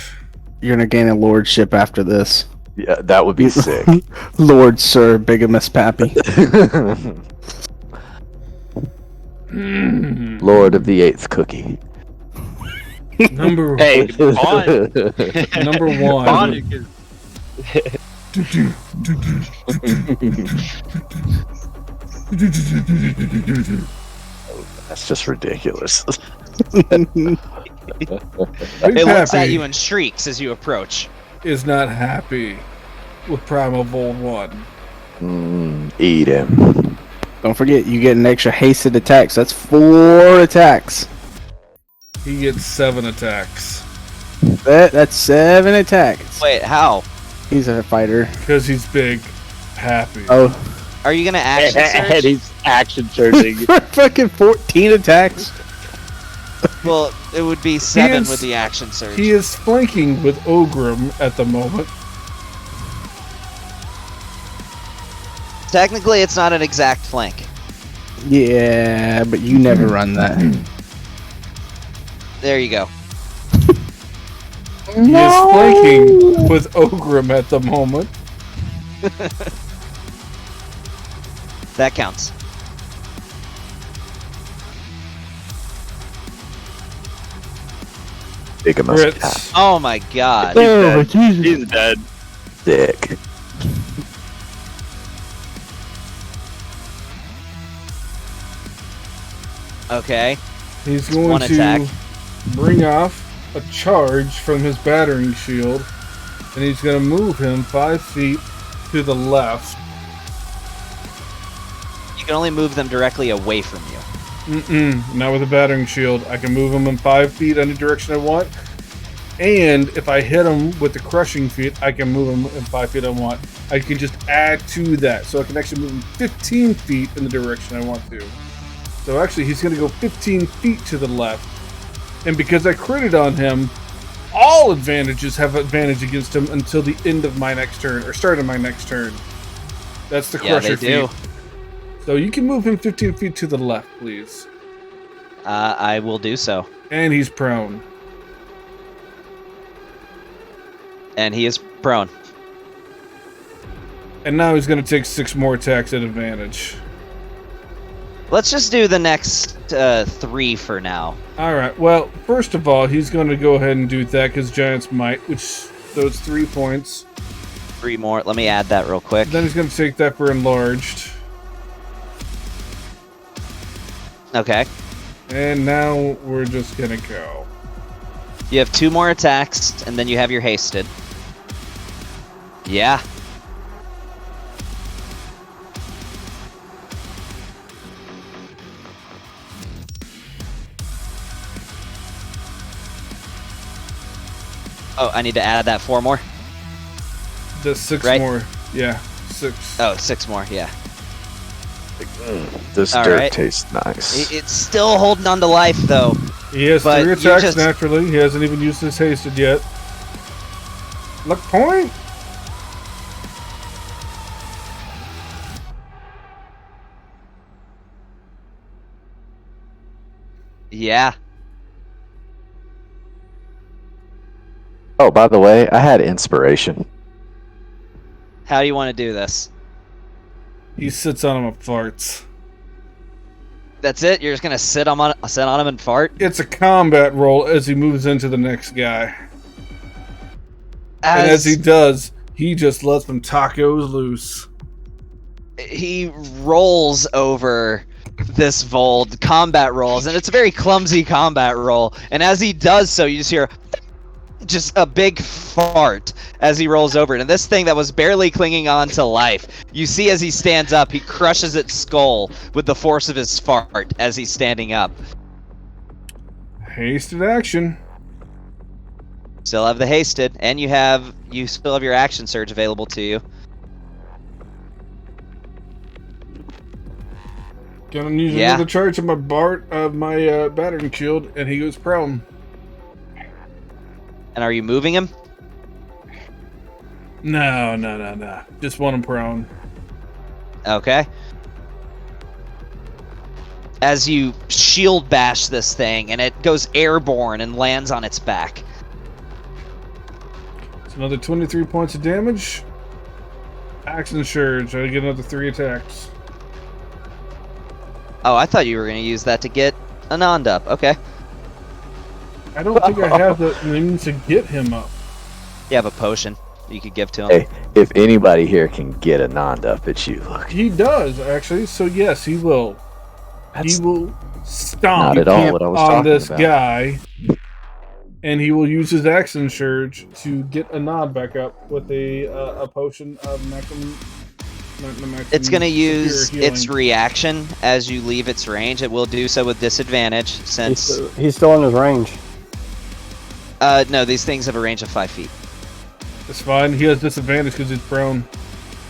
Speaker 4: You're gonna gain a lordship after this.
Speaker 2: Yeah, that would be sick.
Speaker 4: Lord Sir Bigamous Pappy.
Speaker 2: Lord of the Eighth Cookie.
Speaker 1: Number
Speaker 5: Hey, Bond.
Speaker 1: number 1.
Speaker 5: Bond, you can-
Speaker 2: That's just ridiculous.
Speaker 1: Big
Speaker 3: It looks at
Speaker 1: Pappy
Speaker 3: you and shrieks as you approach.
Speaker 1: is not happy with Primal Bold 1.
Speaker 2: Eat him.
Speaker 4: Don't forget, you get an extra hasted attacks. That's 4 attacks.
Speaker 1: He gets 7 attacks
Speaker 4: That's 7 attacks.
Speaker 3: Wait, how?
Speaker 4: He's a fighter.
Speaker 1: because he's Big Pappy.
Speaker 4: Oh,
Speaker 3: Are you gonna action
Speaker 5: and
Speaker 3: search?
Speaker 5: he's action surging.
Speaker 4: fucking 14 attacks.
Speaker 3: Well, it would be 7
Speaker 1: is-
Speaker 3: with the action surge.
Speaker 1: He is flanking with Ogrim at the moment.
Speaker 3: Technically, it's not an exact flank.
Speaker 4: Yeah, but you never run that.
Speaker 3: There you go.
Speaker 1: He is flanking with Ogrim at the moment.
Speaker 3: That counts.
Speaker 2: Big enough.
Speaker 1: Brits.
Speaker 3: Oh my god.
Speaker 4: Oh,
Speaker 5: He's dead.
Speaker 2: Dick.
Speaker 3: Okay.
Speaker 1: He's going
Speaker 3: One
Speaker 1: to
Speaker 3: attack.
Speaker 1: bring off a charge from his battering shield, and he's going to move him 5 feet to the left.
Speaker 3: You can only move them directly away from you.
Speaker 1: Not with a battering shield. I can move him in 5 feet any direction I want. And if I hit him with the crushing feat, I can move him in 5 feet I want. I can just add to that. So I can actually move him 15 feet in the direction I want to. So actually, he's going to go 15 feet to the left. And because I critted on him, all advantages have advantage against him until the end of my next turn, or start of my next turn. That's the crusher
Speaker 3: they do.
Speaker 1: feat. So you can move him 15 feet to the left, please.
Speaker 3: I will do so.
Speaker 1: And he's prone.
Speaker 3: And he is prone.
Speaker 1: And now he's going to take 6 more attacks at advantage.
Speaker 3: Let's just do the next 3 for now.
Speaker 1: Alright, well, first of all, he's going to go ahead and do that because Giant's Might, which, so it's 3 points.
Speaker 3: 3 more. Let me add that real quick.
Speaker 1: Then he's going to take that for Enlarged.
Speaker 3: Okay.
Speaker 1: And now we're just going to go.
Speaker 3: You have 2 more attacks, and then you have your hasted. Yeah. Oh, I need to add that 4 more?
Speaker 1: Just 6
Speaker 3: Right.
Speaker 1: more. Yeah, 6.
Speaker 3: Oh, 6 more, yeah.
Speaker 2: This
Speaker 3: All
Speaker 2: dirt
Speaker 3: right.
Speaker 2: tastes nice.
Speaker 3: It's still holding on to life, though.
Speaker 1: He has
Speaker 3: But
Speaker 1: 3
Speaker 3: you're
Speaker 1: attacks
Speaker 3: just-
Speaker 1: naturally. He hasn't even used his hasted yet. Luck point!
Speaker 3: Yeah.
Speaker 2: Oh, by the way, I had inspiration.
Speaker 3: How do you want to do this?
Speaker 1: He sits on him and farts.
Speaker 3: That's it? You're just going to sit on him and fart?
Speaker 1: It's a combat roll as he moves into the next guy. And as he does, he just lets them tacos loose.
Speaker 3: He rolls over this Vold, combat rolls, and it's a very clumsy combat roll. And as he does so, you just hear just a big fart as he rolls over it. And this thing that was barely clinging on to life, you see as he stands up, he crushes its skull with the force of his fart as he's standing up.
Speaker 1: Hasted action.
Speaker 3: Still have the hasted, and you still have your action surge available to you.
Speaker 1: Gonna use
Speaker 3: Yeah.
Speaker 1: another charge of my battering shield, and he goes prone.
Speaker 3: And are you moving him?
Speaker 1: No. Just want him prone.
Speaker 3: Okay. As you shield bash this thing, and it goes airborne and lands on its back.
Speaker 1: It's another 23 points of damage. Action surge. I get another 3 attacks.
Speaker 3: Oh, I thought you were going to use that to get Anand up. Okay.
Speaker 1: I don't think I have the means to get him up.
Speaker 3: You have a potion you could give to him.
Speaker 2: Hey, if anybody here can get a Nand up, it's you. Look,
Speaker 1: He does, actually, so yes, he will.
Speaker 2: that's
Speaker 1: He will stomp
Speaker 2: not at all what I was
Speaker 1: on
Speaker 2: talking
Speaker 1: this
Speaker 2: about.
Speaker 1: guy, and he will use his action surge to get a nod back up with a potion of maximum.
Speaker 3: It's going to use
Speaker 1: superior
Speaker 3: its
Speaker 1: healing.
Speaker 3: reaction as you leave its range. It will do so with disadvantage since...
Speaker 6: He's still in his range.
Speaker 3: no, these things have a range of 5 feet.
Speaker 1: It's fine. He has disadvantage because he's prone.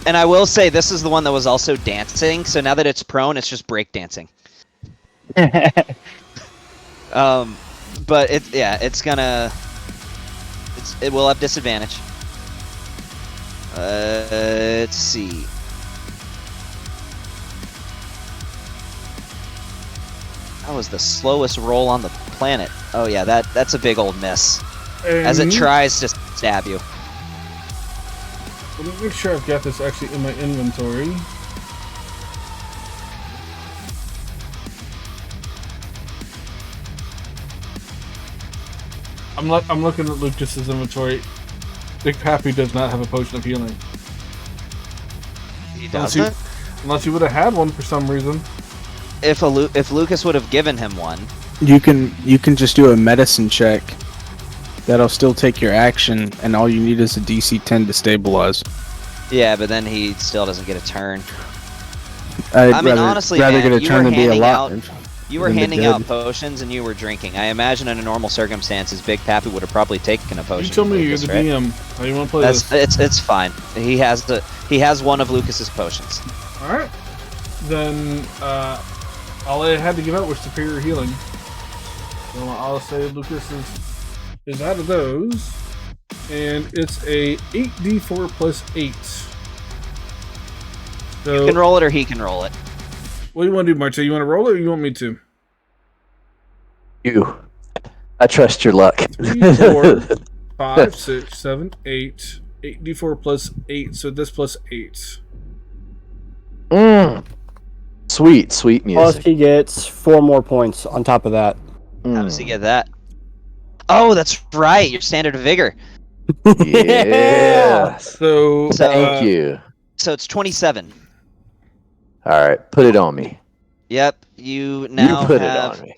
Speaker 3: And I will say, this is the one that was also dancing, so now that it's prone, it's just break dancing. But it will have disadvantage. Let's see. That was the slowest roll on the planet. Oh yeah, that's a big old miss. As it
Speaker 1: And
Speaker 3: tries to stab you.
Speaker 1: Let me make sure I've got this actually in my inventory. I'm looking at Lucas's inventory. Big Pappy does not have a potion of healing.
Speaker 3: He
Speaker 1: Unless
Speaker 3: doesn't?
Speaker 1: Unless he would have had one for some reason.
Speaker 3: If Lucas would have given him one,
Speaker 8: You can just do a medicine check. That'll still take your action, and all you need is a DC 10 to stabilize.
Speaker 3: yeah, but then he still doesn't get a turn.
Speaker 8: I'd
Speaker 3: I mean, honestly,
Speaker 8: rather
Speaker 3: man,
Speaker 8: get a
Speaker 3: you
Speaker 8: turn
Speaker 3: were
Speaker 8: than be
Speaker 3: handing
Speaker 8: alive.
Speaker 3: You were
Speaker 6: Then the
Speaker 3: handing
Speaker 6: dead.
Speaker 3: out potions and you were drinking. I imagine under normal circumstances, Big Pappy would have probably taken a potion.
Speaker 1: You tell me,
Speaker 3: from
Speaker 1: you're
Speaker 3: Lucas,
Speaker 1: the
Speaker 3: right?
Speaker 1: DM. How you want to play
Speaker 3: That's
Speaker 1: this?
Speaker 3: it's fine. He has one of Lucas's potions.
Speaker 1: All right. Then all I had to give out was superior healing. So I'll say Lucas is out of those, and it's a 8d4 plus 8. So
Speaker 3: You can roll it or he can roll it.
Speaker 1: what do you want to do, Marta? You want to roll it, or you want me to?
Speaker 2: You. I trust your luck.
Speaker 1: 3, 4, 5, 6, 7, 8. 8d4 plus 8, so this plus 8.
Speaker 2: Sweet, sweet
Speaker 6: Plus,
Speaker 2: music.
Speaker 6: he gets 4 more points on top of that.
Speaker 3: How does he get that? Oh, that's right. Your standard of vigor.
Speaker 2: Yes.
Speaker 1: So
Speaker 2: Thank you.
Speaker 3: So it's 27.
Speaker 2: All right, put it on me.
Speaker 3: Yep. You now
Speaker 2: you put
Speaker 3: have
Speaker 2: it on me.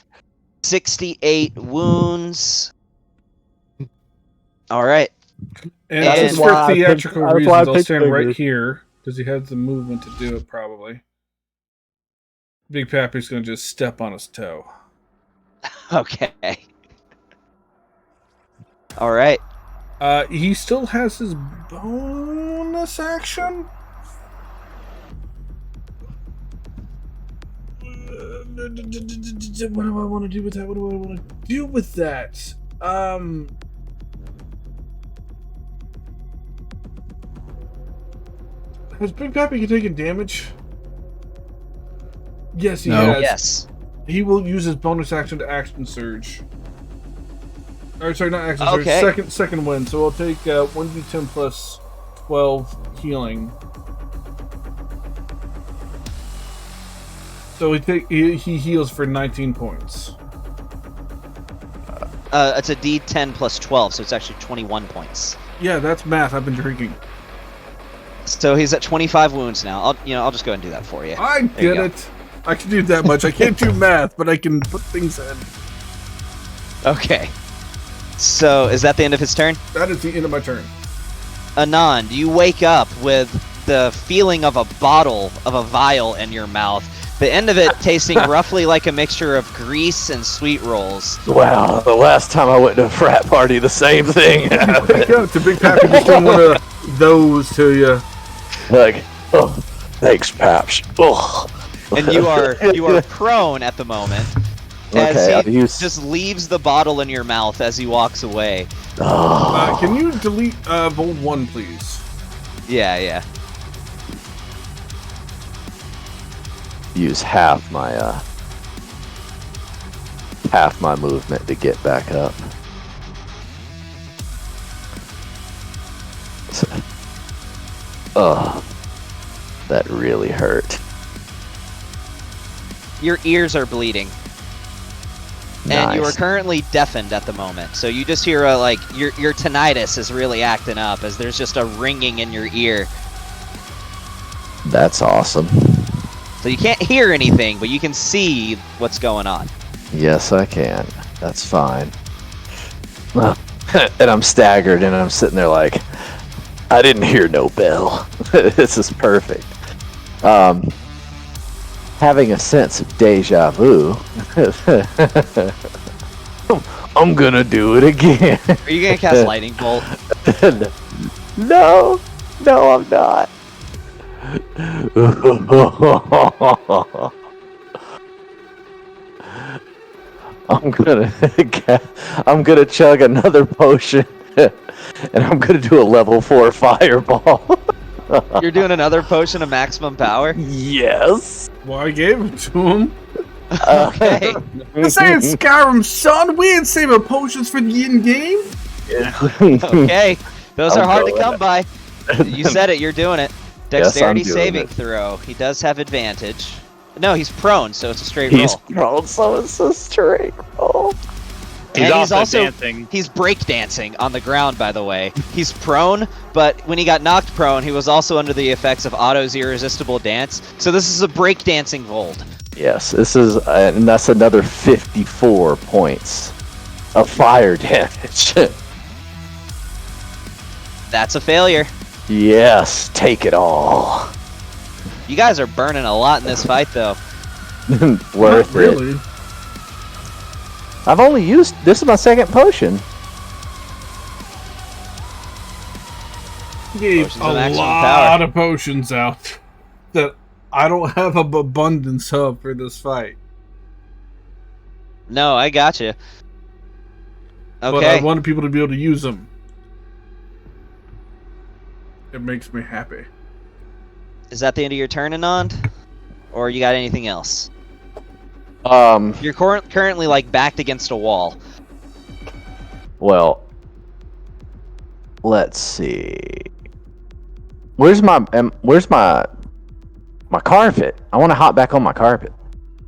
Speaker 3: 68 wounds.
Speaker 1: And
Speaker 3: All right.
Speaker 1: just
Speaker 3: That's
Speaker 1: for
Speaker 6: why I picked-
Speaker 1: theatrical
Speaker 6: that's why I
Speaker 1: reasons, I'll
Speaker 6: picked
Speaker 1: stand right
Speaker 6: Vigor.
Speaker 1: here because he has the movement to do it. Probably. Big Pappy's gonna just step on his toe.
Speaker 3: Okay. All right.
Speaker 1: He still has his bonus action. What do I want to do with that? What do I want to do with that? Has Big Pappy taken damage? Yes, he
Speaker 8: No.
Speaker 1: has.
Speaker 3: Yes.
Speaker 1: He will use his bonus action to action surge. Or sorry, not action
Speaker 3: Okay.
Speaker 1: surge. Second win. So I'll take 1d10 plus 12 healing. So he heals for 19 points.
Speaker 3: It's a D10 plus 12, so it's actually 21 points.
Speaker 1: Yeah, that's math. I've been drinking.
Speaker 3: So he's at 25 wounds now. I'll just go ahead and do that for you.
Speaker 1: I
Speaker 3: There you
Speaker 1: get
Speaker 3: go.
Speaker 1: it. I can do that much. I can't do math, but I can put things in.
Speaker 3: Okay. So is that the end of his turn?
Speaker 1: That is the end of my turn.
Speaker 3: Anand, you wake up with the feeling of a bottle of a vial in your mouth. The end of it tasting roughly like a mixture of grease and sweet rolls.
Speaker 2: Wow, the last time I went to a frat party, the same thing
Speaker 1: Wake
Speaker 2: happened.
Speaker 1: up to Big Pappy just doing one of those to you.
Speaker 2: Like, oh, thanks, Paps. Oh.
Speaker 3: And you are prone at the moment. As
Speaker 2: Okay, I'll
Speaker 3: he
Speaker 2: use.
Speaker 3: just leaves the bottle in your mouth as he walks away.
Speaker 2: Oh.
Speaker 1: Can you delete Bold 1, please?
Speaker 3: Yeah.
Speaker 2: Use half my movement to get back up. Oh, that really hurt.
Speaker 3: Your ears are bleeding. And you are
Speaker 2: Nice.
Speaker 3: currently deafened at the moment. So you just hear your tinnitus is really acting up as there's just a ringing in your ear.
Speaker 2: That's awesome.
Speaker 3: So you can't hear anything, but you can see what's going on.
Speaker 2: Yes, I can. That's fine. And I'm staggered, and I'm sitting there like, I didn't hear no bell. This is perfect. Having a sense of deja vu, I'm gonna do it again.
Speaker 3: Are you gonna cast lightning bolt?
Speaker 2: No, I'm not. I'm gonna chug another potion, and I'm gonna do a level 4 fireball.
Speaker 3: You're doing another potion of maximum power?
Speaker 2: Yes.
Speaker 1: Well, I gave it to him.
Speaker 3: Okay.
Speaker 1: This ain't Skyrim, son. We ain't saving potions for the end game.
Speaker 3: Okay. Those
Speaker 2: I'm
Speaker 3: are hard to
Speaker 2: going.
Speaker 3: come by. You said it, you're doing it.
Speaker 2: Yes, I'm
Speaker 3: Dexterity
Speaker 2: doing
Speaker 3: saving
Speaker 2: it.
Speaker 3: throw. He does have advantage. No, he's prone, so it's a straight
Speaker 2: He's
Speaker 3: roll.
Speaker 2: prone, so it's a straight roll.
Speaker 5: He's
Speaker 3: And
Speaker 5: also dancing.
Speaker 3: He's breakdancing on the ground, by the way. He's prone, but when he got knocked prone, he was also under the effects of Otto's irresistible dance. So this is a breakdancing hold.
Speaker 2: Yes, this is, and that's another 54 points of fire damage.
Speaker 3: That's a failure.
Speaker 2: Yes, take it all.
Speaker 3: You guys are burning a lot in this fight, though.
Speaker 2: Worth
Speaker 1: Not really.
Speaker 2: I've only used this is my second potion.
Speaker 1: He gave
Speaker 3: Potions
Speaker 1: a
Speaker 3: of maximum
Speaker 1: lot
Speaker 3: power.
Speaker 1: of potions out that I don't have an abundance of for this fight.
Speaker 3: No, I got you.
Speaker 1: But I
Speaker 3: Okay.
Speaker 1: wanted people to be able to use them. It makes me happy.
Speaker 3: Is that the end of your turn, Anand? Or you got anything else? You're currently like backed against a wall.
Speaker 2: Well, let's see. Where's my carpet? I want to hop back on my carpet.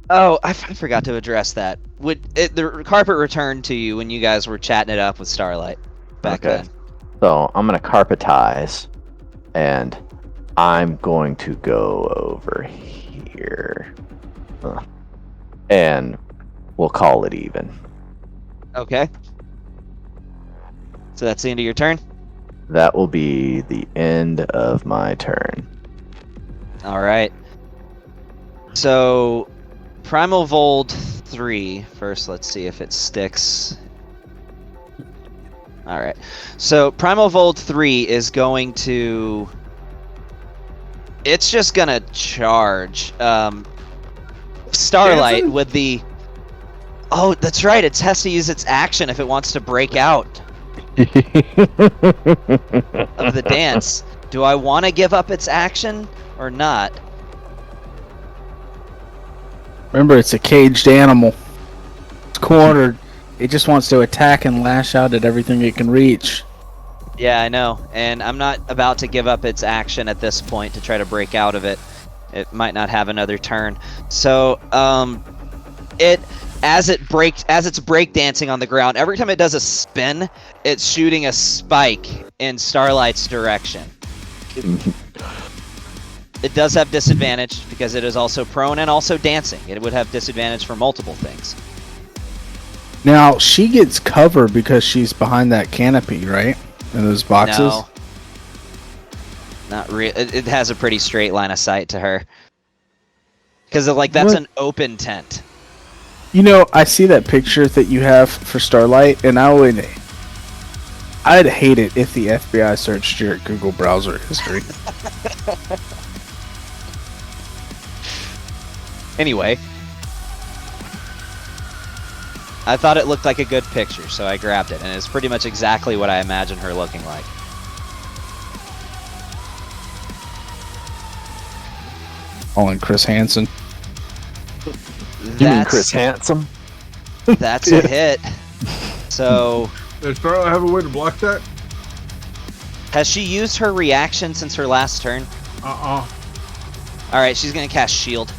Speaker 3: Oh, I forgot to address that. The carpet returned to you when you guys were chatting it up with Starlight back
Speaker 2: Okay.
Speaker 3: then.
Speaker 2: So I'm gonna carpetize, and I'm going to go over here, and we'll call it even.
Speaker 3: Okay. So that's the end of your turn?
Speaker 2: That will be the end of my turn.
Speaker 3: Alright. So, Primal Vold 3. First, let's see if it sticks. Alright. So, Primal Vold 3 is going to... It's just gonna charge. Starlight
Speaker 1: Dancing?
Speaker 3: with the... Oh, that's right. It has to use its action if it wants to break out of the dance. Do I want to give up its action or not?
Speaker 8: Remember, it's a caged animal. It's cornered. It just wants to attack and lash out at everything it can reach.
Speaker 3: Yeah, I know. And I'm not about to give up its action at this point to try to break out of it. It might not have another turn. So, as it's breakdancing on the ground, every time it does a spin, it's shooting a spike in Starlight's direction. It does have disadvantage because it is also prone and also dancing. It would have disadvantage for multiple things.
Speaker 8: Now, she gets cover because she's behind that canopy, right? In those boxes?
Speaker 3: No. Not real. It has a pretty straight line of sight to her. Because that's
Speaker 8: What?
Speaker 3: an open tent.
Speaker 8: You know, I see that picture that you have for Starlight, and I'd hate it if the FBI searched your Google browser history.
Speaker 3: Anyway. I thought it looked like a good picture, so I grabbed it, and it's pretty much exactly what I imagine her looking like.
Speaker 8: Calling Chris Hansen.
Speaker 2: You mean Chris Handsome?
Speaker 3: That's a hit. So,
Speaker 1: Does Starlight have a way to block that?
Speaker 3: has she used her reaction since her last turn? Alright, she's gonna cast Shield.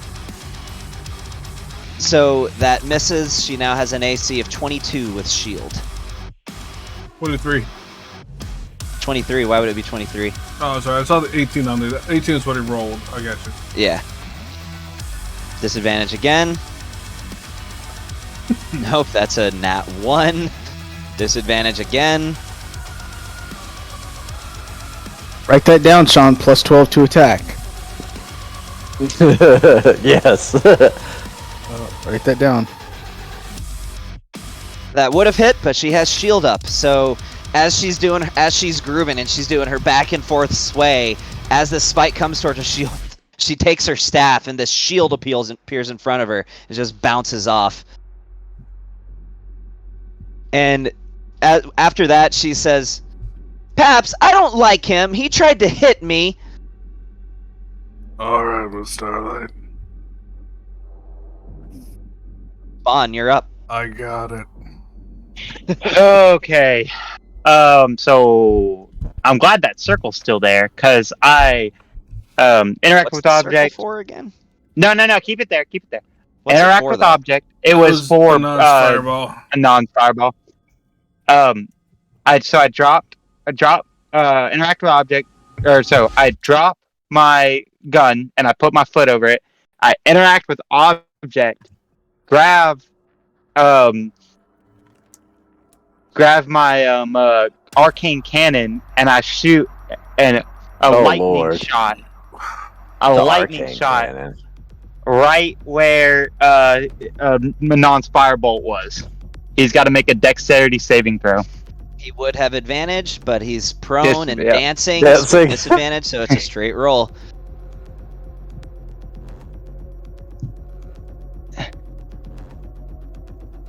Speaker 3: So, that misses. She now has an AC of 22 with Shield.
Speaker 1: 23.
Speaker 3: 23, why would it be 23?
Speaker 1: Oh, sorry. I saw the 18 on there. 18 is what he rolled. I got you.
Speaker 3: Yeah. Disadvantage again. Nope, that's a nat 1. Disadvantage again.
Speaker 8: Write that down, Sean. Plus 12 to attack.
Speaker 2: Yes.
Speaker 8: Write that down.
Speaker 3: That would have hit, but she has shield up. So as she's grooving and she's doing her back and forth sway, as the spike comes towards her shield, she takes her staff and this shield appears in front of her and just bounces off. And after that, she says, "Paps, I don't like him. He tried to hit me."
Speaker 1: All right, Miss Starlight.
Speaker 3: Bon, you're up.
Speaker 1: I got it.
Speaker 5: Okay. So I'm glad that circle's still there because I interact
Speaker 3: What's
Speaker 5: with
Speaker 3: the circle
Speaker 5: object.
Speaker 3: for again?
Speaker 5: No, keep it there. Keep it there.
Speaker 3: What's it
Speaker 5: Interact
Speaker 3: for,
Speaker 5: with
Speaker 3: though?
Speaker 5: object. It was for
Speaker 1: a fireball.
Speaker 5: a non-fireball. I dropped interact with object, or so I drop my gun and I put my foot over it. I interact with object, grab my arcane cannon, and I shoot a lightning
Speaker 2: Lord.
Speaker 5: shot.
Speaker 2: The
Speaker 5: Lightning
Speaker 2: arcane
Speaker 5: shot
Speaker 2: cannon.
Speaker 5: right where Manon's firebolt was. He's got to make a dexterity saving throw.
Speaker 3: He would have advantage, but he's prone and
Speaker 2: yeah.
Speaker 3: dancing.
Speaker 2: Dancing.
Speaker 3: Disadvantage, so it's a straight roll.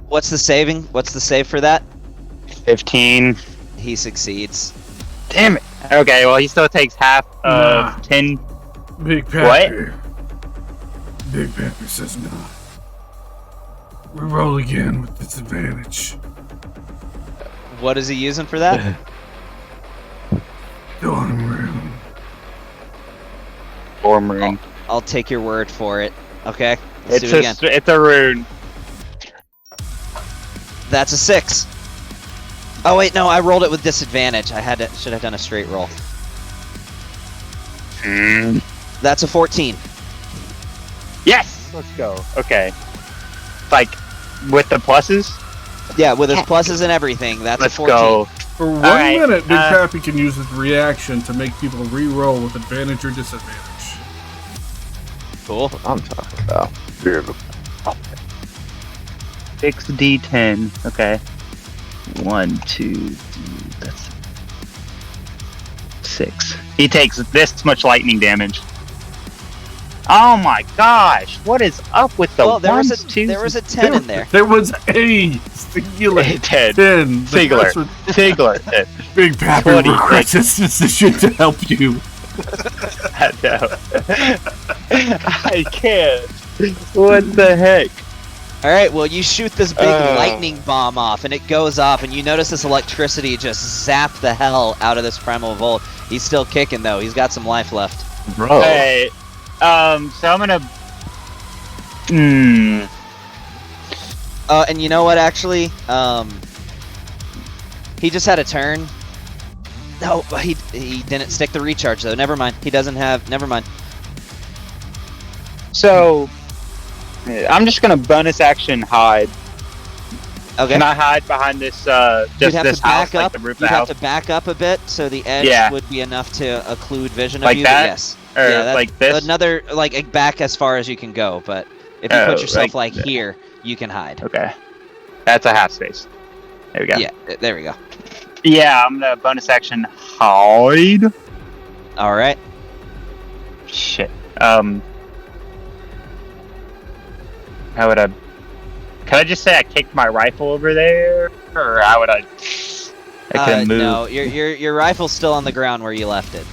Speaker 3: What's the saving? What's the save for that?
Speaker 5: 15.
Speaker 3: He succeeds.
Speaker 5: Damn it. Okay, well, he still takes half of
Speaker 1: Nah.
Speaker 5: 10.
Speaker 1: Big Pepper. Big Pepper says no. We roll again with disadvantage.
Speaker 3: What is he using for that?
Speaker 1: Dawn room.
Speaker 5: Storm rune.
Speaker 3: I'll take your word for it. Okay, let's do it again.
Speaker 5: It's a rune.
Speaker 3: That's a 6. Oh wait, no, I rolled it with disadvantage. Should have done a straight roll. That's a 14.
Speaker 5: Yes! Let's go. Okay. Like, with the pluses?
Speaker 3: Yeah, with his pluses and everything, that's
Speaker 5: Let's
Speaker 3: a 14.
Speaker 5: go.
Speaker 1: For 1
Speaker 5: right,
Speaker 1: minute, Big Pappy can use his reaction to make people re-roll with advantage or disadvantage.
Speaker 3: Cool.
Speaker 2: I'm talking about.
Speaker 5: 6d10. Okay. 1, 2, 3, that's 6. He takes this much lightning damage. Oh my gosh! What is up with the
Speaker 3: Well, there was
Speaker 5: ones, twos,
Speaker 3: a 10 in there.
Speaker 1: There was a singular
Speaker 5: A 10.
Speaker 1: 10. The
Speaker 5: Singular.
Speaker 1: rest were-
Speaker 5: Singular.
Speaker 1: Big Pappy
Speaker 5: 20,
Speaker 1: regrets this decision to help you.
Speaker 5: I know. I can't. What the heck?
Speaker 3: All right, well, you shoot this big
Speaker 5: Oh.
Speaker 3: lightning bomb off, and it goes off, and you notice this electricity just zap the hell out of this primal volt. He's still kicking though. He's got some life left.
Speaker 2: Bro.
Speaker 5: Hey, so I'm gonna.
Speaker 3: And you know what? Actually, he just had a turn. No, he didn't stick the recharge though. Never mind. He doesn't have. Never mind.
Speaker 5: So, I'm just gonna bonus action hide.
Speaker 3: Okay.
Speaker 5: Can I hide behind this?
Speaker 3: You'd
Speaker 5: Just
Speaker 3: have
Speaker 5: this
Speaker 3: to back
Speaker 5: house,
Speaker 3: up.
Speaker 5: like the roof of
Speaker 3: You'd
Speaker 5: the
Speaker 3: have
Speaker 5: house,
Speaker 3: to back up a bit, so the edge
Speaker 5: Yeah.
Speaker 3: would be enough to occlude vision of
Speaker 5: Like
Speaker 3: you.
Speaker 5: that?
Speaker 3: But yes.
Speaker 5: or
Speaker 3: Yeah, that's
Speaker 5: like this.
Speaker 3: another like back as far as you can go. But if you
Speaker 5: Oh,
Speaker 3: put yourself
Speaker 5: like
Speaker 3: like here, you can hide.
Speaker 5: Okay, that's a half space. There we go.
Speaker 3: Yeah. There we go.
Speaker 5: Yeah, I'm gonna bonus action hide.
Speaker 3: All right.
Speaker 5: Shit. How would I? Can I just say I kicked my rifle over there, or how would I? I couldn't move.
Speaker 3: No, your rifle's still on the ground where you left it.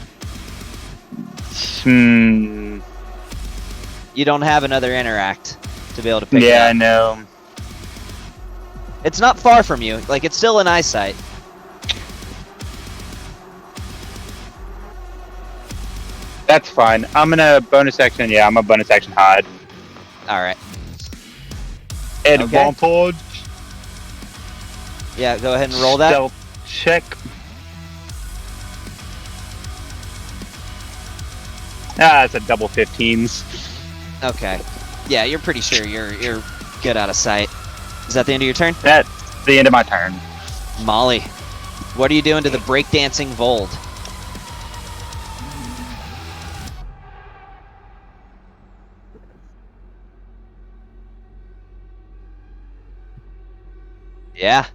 Speaker 5: Hmm.
Speaker 3: You don't have another interact to be able to pick it
Speaker 5: Yeah, I
Speaker 3: up.
Speaker 5: know.
Speaker 3: It's not far from you. Like, it's still in eyesight.
Speaker 5: That's fine. I'm gonna bonus action. Yeah, I'm a bonus action hide.
Speaker 3: All right.
Speaker 5: Advantage.
Speaker 3: Yeah, go ahead and roll that.
Speaker 5: Stealth check. Ah, it's a double 15s.
Speaker 3: Okay. Yeah, you're pretty sure you're good out of sight. Is that the end of your turn?
Speaker 5: That's the end of my turn.
Speaker 3: Molly, what are you doing to the breakdancing Vold? Yeah.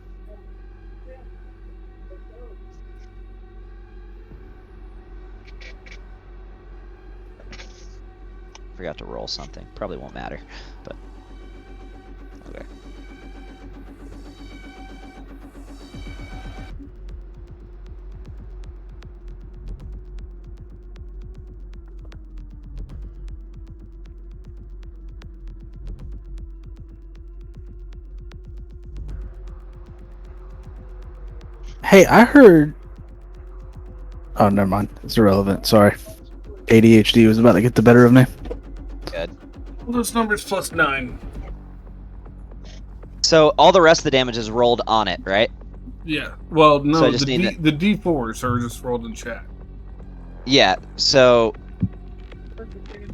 Speaker 3: Forgot to roll something. Probably won't matter, but okay.
Speaker 8: Hey, I heard. Oh, never mind. It's irrelevant. Sorry. ADHD was about to get the better of me.
Speaker 3: Good.
Speaker 1: Well, those numbers plus 9.
Speaker 3: So all the rest of the damage is rolled on it, right?
Speaker 1: Yeah. Well,
Speaker 3: So I
Speaker 1: no,
Speaker 3: just
Speaker 1: the,
Speaker 3: need
Speaker 1: the D4s are just rolled in chat.
Speaker 3: Yeah. So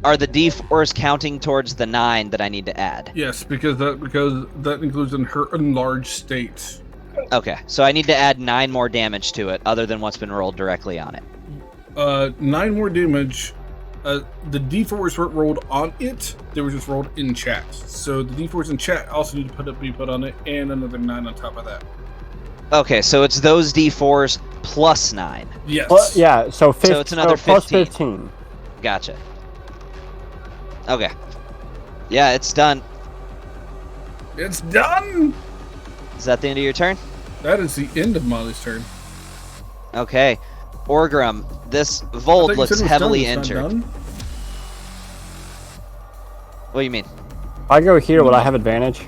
Speaker 3: are the D4s counting towards the 9 that I need to add?
Speaker 1: Yes, because that includes in her enlarged state.
Speaker 3: Okay. So I need to add 9 more damage to it, other than what's been rolled directly on it.
Speaker 1: 9 more damage The d4s weren't rolled on it; they were just rolled in chat. So the d4s in chat also need to be put on it, and another 9 on top of that.
Speaker 3: Okay, so it's those D4s plus 9.
Speaker 1: Yes.
Speaker 6: Well, yeah, so,
Speaker 3: So it's another
Speaker 6: plus
Speaker 3: 15.
Speaker 6: 15.
Speaker 3: Gotcha. Okay. Yeah, it's done.
Speaker 1: It's done.
Speaker 3: Is that the end of your turn?
Speaker 1: That is the end of Molly's turn.
Speaker 3: Okay. Orgrim, this
Speaker 1: I
Speaker 3: Vold
Speaker 1: thought you
Speaker 3: looks
Speaker 1: said it was
Speaker 3: heavily
Speaker 1: done, it's not
Speaker 3: injured.
Speaker 1: done?
Speaker 3: What do you mean?
Speaker 6: If I go here, would I have advantage?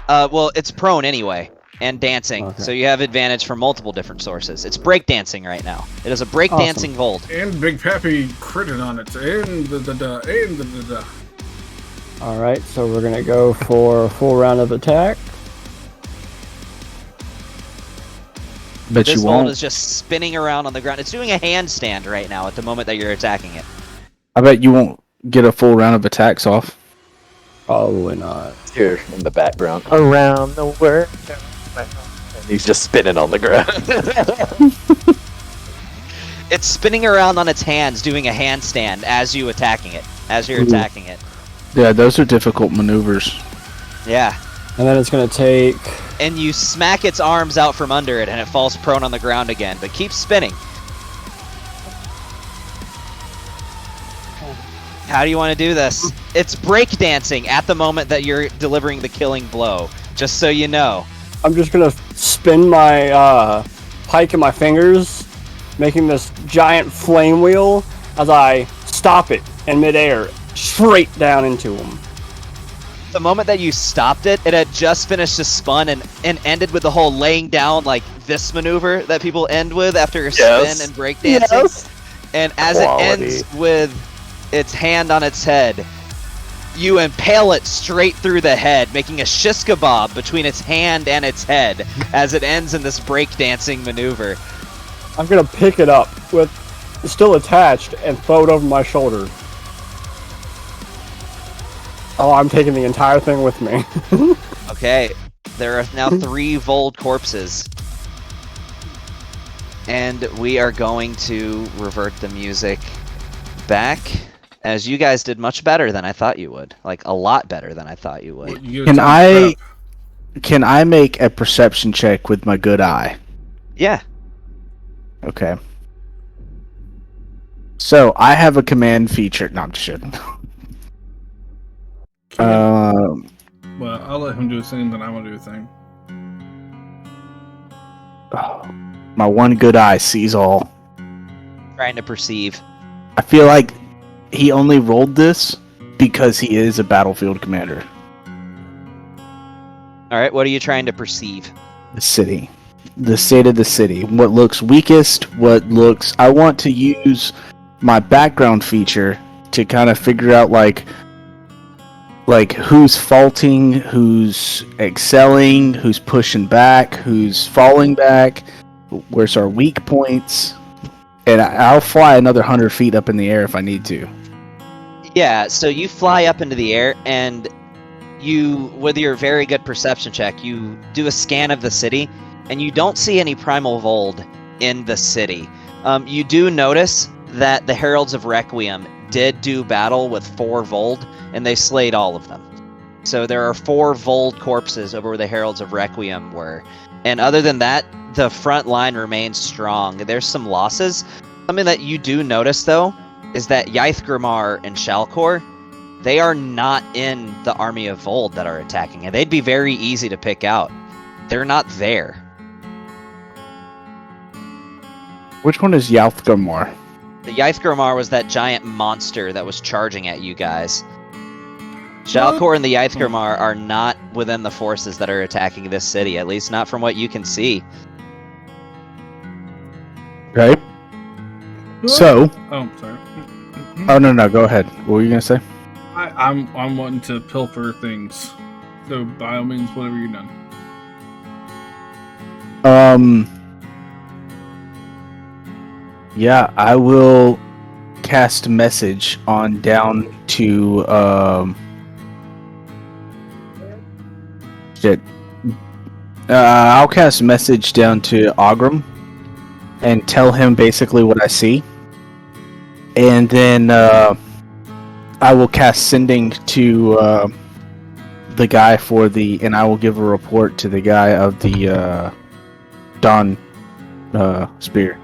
Speaker 3: Well, it's prone anyway, and dancing,
Speaker 6: Okay.
Speaker 3: so you have advantage from multiple different sources. It's breakdancing right now. It is a breakdancing Vold.
Speaker 1: And Big Pappy critted on it. And the.
Speaker 6: Alright, so we're gonna go for a full round of attack.
Speaker 8: But
Speaker 3: This
Speaker 8: you
Speaker 3: Vold
Speaker 8: won't.
Speaker 3: is just spinning around on the ground. It's doing a handstand right now at the moment that you're attacking it.
Speaker 8: I bet you won't get a full round of attacks off.
Speaker 6: Probably not.
Speaker 2: Here in the background. Around the world. And he's just spinning on the ground.
Speaker 3: It's spinning around on its hands, doing a handstand as you attacking it. As you're
Speaker 8: Ooh.
Speaker 3: attacking it.
Speaker 8: Yeah, those are difficult maneuvers.
Speaker 3: Yeah.
Speaker 6: And then it's gonna take...
Speaker 3: And you smack its arms out from under it, and it falls prone on the ground again. But keep spinning. How do you want to do this? It's breakdancing at the moment that you're delivering the killing blow. Just so you know.
Speaker 6: I'm just gonna spin my pike in my fingers, making this giant flame wheel as I stop it in midair, straight down into him.
Speaker 3: The moment that you stopped it, it had just finished to spun and ended with the whole laying down like this maneuver that people end with after a
Speaker 2: Yes.
Speaker 3: spin and breakdancing.
Speaker 2: Yes.
Speaker 3: And as
Speaker 2: Quality.
Speaker 3: it ends with its hand on its head, you impale it straight through the head, making a shish kebab between its hand and its head as it ends in this breakdancing maneuver.
Speaker 6: I'm gonna pick it up with still attached and throw it over my shoulder. Oh, I'm taking the entire thing with me.
Speaker 3: Okay, there are now 3 Vold corpses. And we are going to revert the music back, as you guys did much better than I thought you would. Like, a lot better than I thought you would.
Speaker 8: Can I make a perception check with my good eye?
Speaker 3: Yeah.
Speaker 8: Okay. So I have a command feature. No, I'm just kidding.
Speaker 1: Well, I'll let him do his thing, then I'm gonna do a thing.
Speaker 8: My one good eye sees all.
Speaker 3: Trying to perceive.
Speaker 8: I feel like he only rolled this because he is a battlefield commander.
Speaker 3: Alright, what are you trying to perceive?
Speaker 8: The city. The state of the city. What looks weakest, I want to use my background feature to kind of figure out like who's faulting, who's excelling, who's pushing back, who's falling back, where's our weak points. And I'll fly another 100 feet up in the air if I need to.
Speaker 3: Yeah, so you fly up into the air, and you, with your very good perception check, you do a scan of the city, and you don't see any Primal Vold in the city. You do notice that the Heralds of Requiem did do battle with 4 Vold, and they slayed all of them. So there are 4 Vold corpses over where the Heralds of Requiem were. And other than that, the front line remains strong. There's some losses. Something that you do notice, though, is that Ythgrimar and Shalkor, they are not in the army of Vold that are attacking, and they'd be very easy to pick out. They're not there.
Speaker 8: Which one is Yalthgamor?
Speaker 3: The Ythgrimar was that giant monster that was charging at you guys. Shalkor and the Ythgrimar are not within the forces that are attacking this city, at least not from what you can see.
Speaker 8: Right? So,
Speaker 1: Oh, sorry.
Speaker 8: oh no, go ahead. What were you gonna say?
Speaker 1: I'm wanting to pilfer things. So by all means, whatever you're done.
Speaker 8: Yeah, I will cast message on down to shit. I'll cast message down to Ogrim and tell him basically what I see. and then I will cast sending to the guy and I will give a report to the guy of the Dawn spear.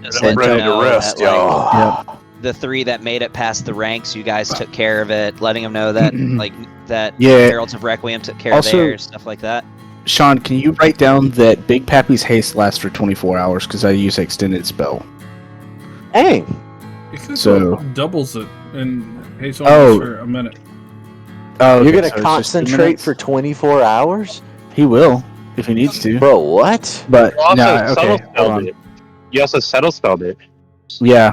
Speaker 3: Just
Speaker 2: I'm
Speaker 3: let
Speaker 2: ready
Speaker 3: you
Speaker 2: to
Speaker 3: know
Speaker 2: rest,
Speaker 3: that, like,
Speaker 2: y'all.
Speaker 3: the 3 that made it past the ranks, you guys took care of it, letting them know that that
Speaker 8: Yeah.
Speaker 3: Heralds of Requiem took care
Speaker 8: Also-
Speaker 3: of theirs, stuff like that.
Speaker 8: Sean, can you write down that Big Pappy's haste lasts for 24 hours because I use extended spell?
Speaker 2: Dang.
Speaker 1: It could
Speaker 8: So-
Speaker 1: doubles it and haste on
Speaker 8: Oh.
Speaker 1: for a minute.
Speaker 8: Oh,
Speaker 2: You're
Speaker 8: okay,
Speaker 2: gonna
Speaker 8: so it's just 2
Speaker 2: concentrate
Speaker 8: minutes?
Speaker 2: for 24 hours?
Speaker 8: He will if he needs to.
Speaker 2: Bro, what?
Speaker 8: But
Speaker 5: You also
Speaker 8: no,
Speaker 5: subtle
Speaker 8: okay, hold
Speaker 5: spelled
Speaker 8: on.
Speaker 5: it. You also subtle spelled it.
Speaker 8: Yeah,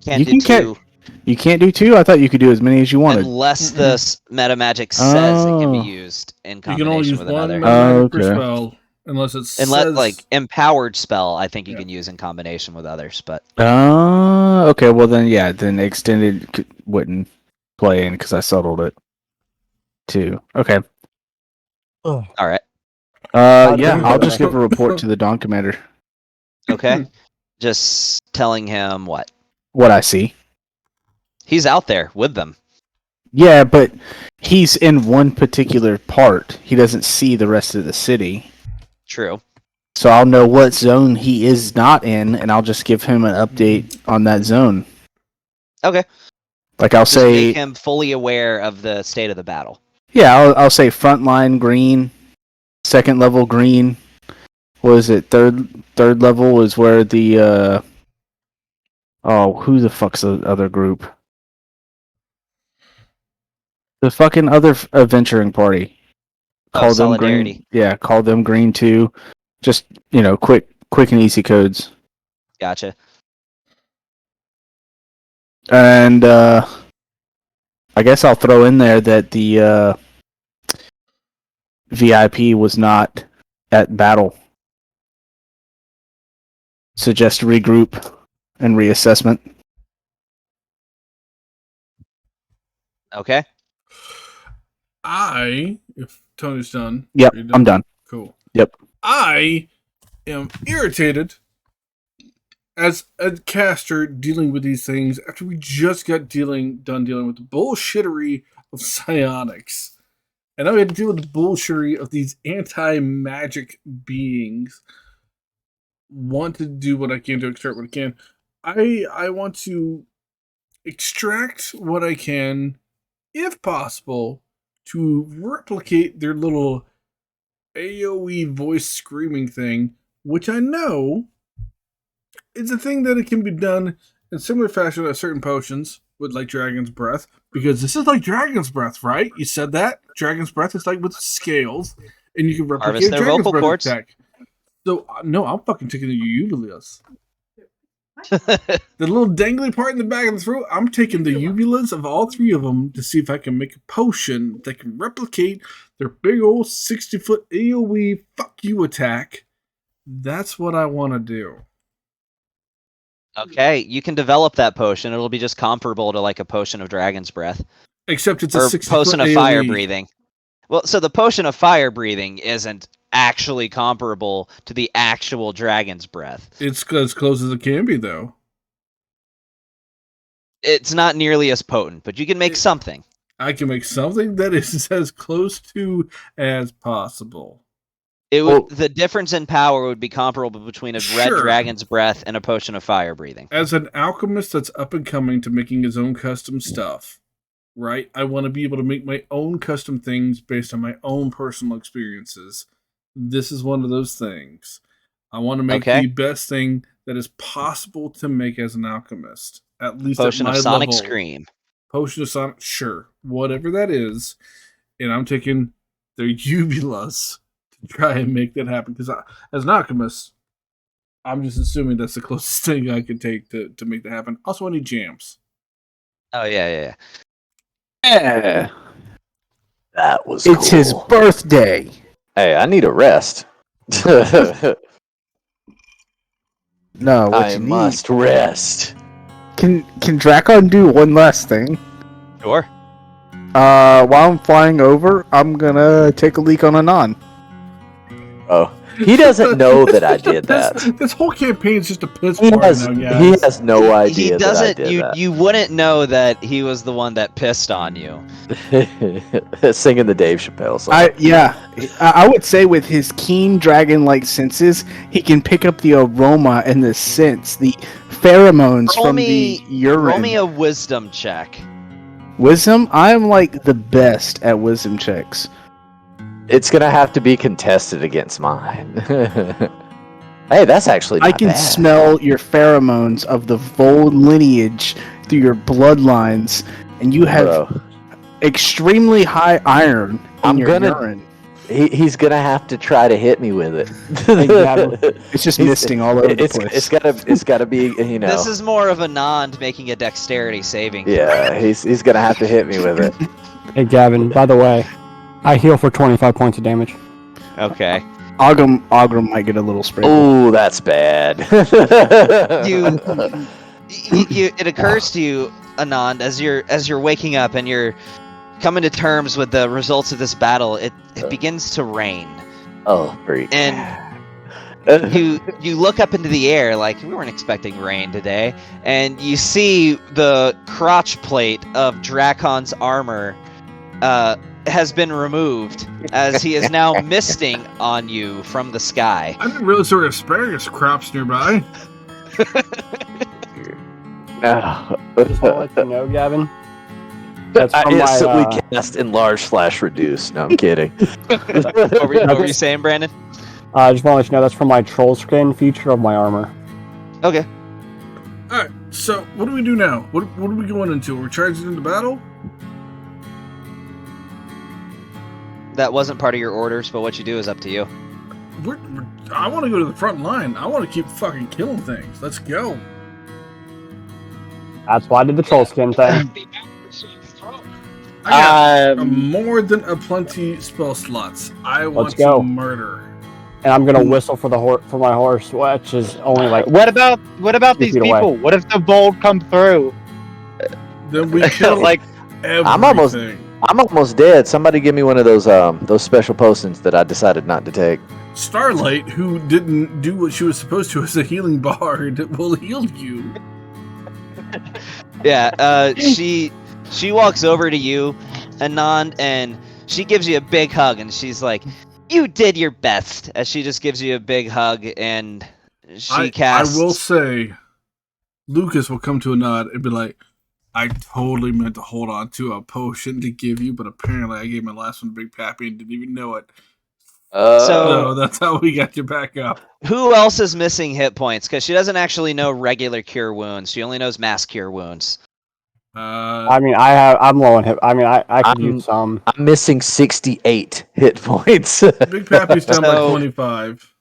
Speaker 3: Can't
Speaker 8: You
Speaker 3: do
Speaker 8: can
Speaker 3: 2
Speaker 8: you can't do 2. I thought you could do as many as you wanted.
Speaker 3: unless the meta magic says it can be
Speaker 8: Oh.
Speaker 3: used in
Speaker 1: You can only
Speaker 3: combination
Speaker 1: use
Speaker 3: with
Speaker 1: one
Speaker 3: another.
Speaker 1: magic per
Speaker 8: Okay.
Speaker 1: spell, unless it
Speaker 3: Unless
Speaker 1: says
Speaker 3: like empowered spell, I think you
Speaker 1: Yeah.
Speaker 3: can use in combination with others. But
Speaker 8: Okay. Well then, yeah. Then extended wouldn't play in because I settled it too. Okay.
Speaker 3: all right,
Speaker 8: Yeah. I'll just give a report to the Dawn Commander.
Speaker 3: okay. Just telling him
Speaker 8: What I see.
Speaker 3: he's out there with them.
Speaker 8: Yeah, but he's in one particular part. He doesn't see the rest of the city.
Speaker 3: True.
Speaker 8: So I'll know what zone he is not in, and I'll just give him an update on that zone.
Speaker 3: Okay.
Speaker 8: Like I'll
Speaker 3: Just
Speaker 8: say,
Speaker 3: make him fully aware of the state of the battle.
Speaker 8: yeah, I'll say frontline green, second level green. What is it? Third level is where the who the fuck's the other group? The fucking other adventuring party. Call them
Speaker 3: Solidarity.
Speaker 8: green. Yeah, call them green too. Just quick and easy codes.
Speaker 3: Gotcha.
Speaker 8: And I guess I'll throw in there that the VIP was not at battle. Suggest regroup and reassessment.
Speaker 3: Okay.
Speaker 1: if Tony's done.
Speaker 8: Yep,
Speaker 1: are you
Speaker 8: I'm done.
Speaker 1: Cool.
Speaker 8: Yep.
Speaker 1: I am irritated as a caster dealing with these things after we just got done dealing with the bullshittery of psionics. And now we have to deal with the bullshittery of these anti-magic beings. Want to do what I can to extract what I can. I want to extract what I can, if possible, to replicate their little AoE voice screaming thing, which I know is a thing that it can be done in similar fashion as certain potions with like Dragon's Breath, because this is like Dragon's Breath, right? You said that? Dragon's Breath is like with scales, and you can replicate
Speaker 3: Harvest their
Speaker 1: Dragon's
Speaker 3: vocal
Speaker 1: Breath
Speaker 3: cords.
Speaker 1: attack. So, no, I'm fucking taking the uvulas. The little dangly part in the back of the throat, I'm taking the uvulas of all 3 of them to see if I can make a potion that can replicate their big old 60-foot AoE fuck you attack. That's what I want to do.
Speaker 3: Okay, you can develop that potion. It'll be just comparable to like a potion of Dragon's Breath
Speaker 1: Except it's a
Speaker 3: or
Speaker 1: 60-foot
Speaker 3: potion of
Speaker 1: AoE.
Speaker 3: fire breathing. Well, so the potion of fire breathing isn't actually comparable to the actual Dragon's Breath.
Speaker 1: It's as close as it can be, though.
Speaker 3: It's not nearly as potent, but you can make something.
Speaker 1: I can make something that is as close to as possible.
Speaker 3: The difference in power would be comparable between a red
Speaker 1: Sure.
Speaker 3: Dragon's Breath and a potion of fire breathing.
Speaker 1: As an alchemist that's up and coming to making his own custom stuff, right? I want to be able to make my own custom things based on my own personal experiences. This is one of those things. I want to make
Speaker 3: Okay.
Speaker 1: the best thing that is possible to make as an alchemist. At least
Speaker 3: Potion
Speaker 1: at
Speaker 3: of
Speaker 1: my
Speaker 3: Sonic
Speaker 1: level.
Speaker 3: Scream.
Speaker 1: Potion of Sonic, sure. Whatever that is. And I'm taking their uvulas to try and make that happen. Because as an alchemist, I'm just assuming that's the closest thing I can take to make that happen. Also, I need jams.
Speaker 3: Oh yeah.
Speaker 8: Yeah.
Speaker 2: That was
Speaker 8: It's his
Speaker 2: cool.
Speaker 8: birthday.
Speaker 2: Hey, I need a rest.
Speaker 8: No, what
Speaker 2: I
Speaker 8: you
Speaker 2: must rest.
Speaker 8: need. Can Drakon do one last thing?
Speaker 3: Sure.
Speaker 8: While I'm flying over, I'm gonna take a leak on Anon.
Speaker 2: bro. He doesn't know that I did that.
Speaker 1: This whole campaign is just a piss
Speaker 2: He
Speaker 1: party
Speaker 2: has,
Speaker 1: now,
Speaker 2: he
Speaker 1: guys.
Speaker 2: has no idea
Speaker 3: He
Speaker 2: that I
Speaker 3: doesn't.
Speaker 2: did that.
Speaker 3: You wouldn't know that he was the one that pissed on you.
Speaker 2: Singing the Dave Chappelle song.
Speaker 8: I would say with his keen dragon-like senses, he can pick up the aroma and the scents, the pheromones
Speaker 3: Roll
Speaker 8: from
Speaker 3: me,
Speaker 8: the urine.
Speaker 3: roll me a wisdom check.
Speaker 8: Wisdom? I'm like the best at wisdom checks.
Speaker 2: It's gonna have to be contested against mine. Hey, that's actually not
Speaker 8: I can
Speaker 2: bad.
Speaker 8: smell your pheromones of the Vold lineage through your bloodlines, and you have
Speaker 2: Bro,
Speaker 8: extremely high iron in
Speaker 2: I'm
Speaker 8: your
Speaker 2: gonna-
Speaker 8: urine.
Speaker 2: he's gonna have to try to hit me with it.
Speaker 8: It's just
Speaker 2: He's-
Speaker 8: misting all over the
Speaker 2: it's,
Speaker 8: place.
Speaker 2: it's gotta be, you know.
Speaker 3: This is more of a Nond making a dexterity saving.
Speaker 2: Yeah, he's gonna have to hit me with it.
Speaker 6: Hey, Gavin, by the way, I heal for 25 points of damage.
Speaker 3: Okay.
Speaker 8: Ogrum might get a little sprinkle.
Speaker 2: Oh, that's bad.
Speaker 3: It occurs to you, Anand, as you're waking up and you're coming to terms with the results of this battle. It begins to rain,
Speaker 2: Oh, freak.
Speaker 3: and you look up into the air like we weren't expecting rain today, and you see the crotch plate of Dracon's armor has been removed, as he is now misting on you from the sky.
Speaker 1: I didn't realize there were asparagus crops nearby.
Speaker 2: No.
Speaker 6: Just want to let you know, Gavin. That's
Speaker 2: I
Speaker 6: from my,
Speaker 2: instantly cast enlarge/reduce. No, I'm kidding.
Speaker 3: What were you saying, Brandon?
Speaker 6: I just want to let you know that's from my troll skin feature of my armor.
Speaker 3: Okay.
Speaker 1: Alright, so what do we do now? What are we going into? We're charging into battle?
Speaker 3: That wasn't part of your orders, but what you do is up to you.
Speaker 1: I want to go to the front line. I want to keep fucking killing things. Let's go.
Speaker 6: That's why I did the troll skin thing.
Speaker 1: I got more than a plenty spell slots. I want
Speaker 6: Let's go.
Speaker 1: to murder.
Speaker 6: And I'm gonna whistle for my horse, which is only like
Speaker 5: What about these
Speaker 6: feet away.
Speaker 5: people? What if the bold come through?
Speaker 1: Then we kill
Speaker 5: Like,
Speaker 1: everything.
Speaker 2: I'm almost dead. Somebody give me one of those special potions that I decided not to take.
Speaker 1: Starlight, who didn't do what she was supposed to as a healing bard, will heal you.
Speaker 3: Yeah, she walks over to you, Anand, and she gives you a big hug, and she's like, "You did your best." As she just gives you a big hug, and she casts.
Speaker 1: I will say, Lucas will come to a nod and be like, "I totally meant to hold on to a potion to give you, but apparently I gave my last one to Big Pappy and didn't even know it." So that's how we got you back up.
Speaker 3: Who else is missing hit points? Because she doesn't actually know regular cure wounds. She only knows mass cure wounds.
Speaker 6: I mean, I'm low on hit. I mean, I could use some.
Speaker 2: I'm missing 68 hit points.
Speaker 1: Big Pappy's down by
Speaker 3: So-
Speaker 1: 25.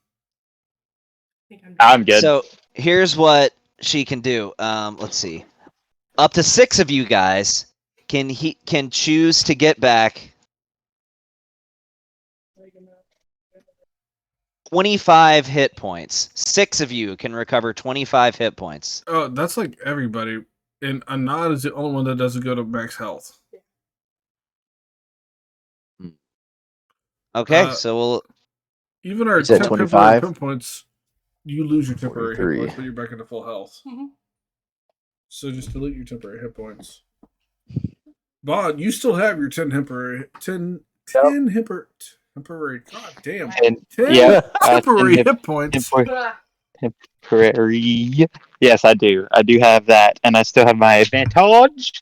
Speaker 5: I'm good.
Speaker 3: So here's what she can do. Let's see. Up to 6 of you guys can choose to get back 25 hit points. 6 of you can recover 25 hit points.
Speaker 1: Oh, that's like everybody. And Anad is the only one that doesn't go to max health.
Speaker 3: Okay,
Speaker 1: Uh,
Speaker 3: so we'll.
Speaker 1: Even our
Speaker 2: You said
Speaker 1: temporary
Speaker 2: 25?
Speaker 1: hit points, you lose your temporary
Speaker 2: 43.
Speaker 1: hit points, but you're back into full health.
Speaker 7: Mhm.
Speaker 1: So just delete your temporary hit points. Bod, you still have your 10 temporary. 10 temporary. God damn.
Speaker 5: And
Speaker 1: 10
Speaker 5: yeah,
Speaker 1: temporary
Speaker 5: 10
Speaker 1: hit points.
Speaker 5: temporary. Yes, I do. I do have that, and I still have my advantage.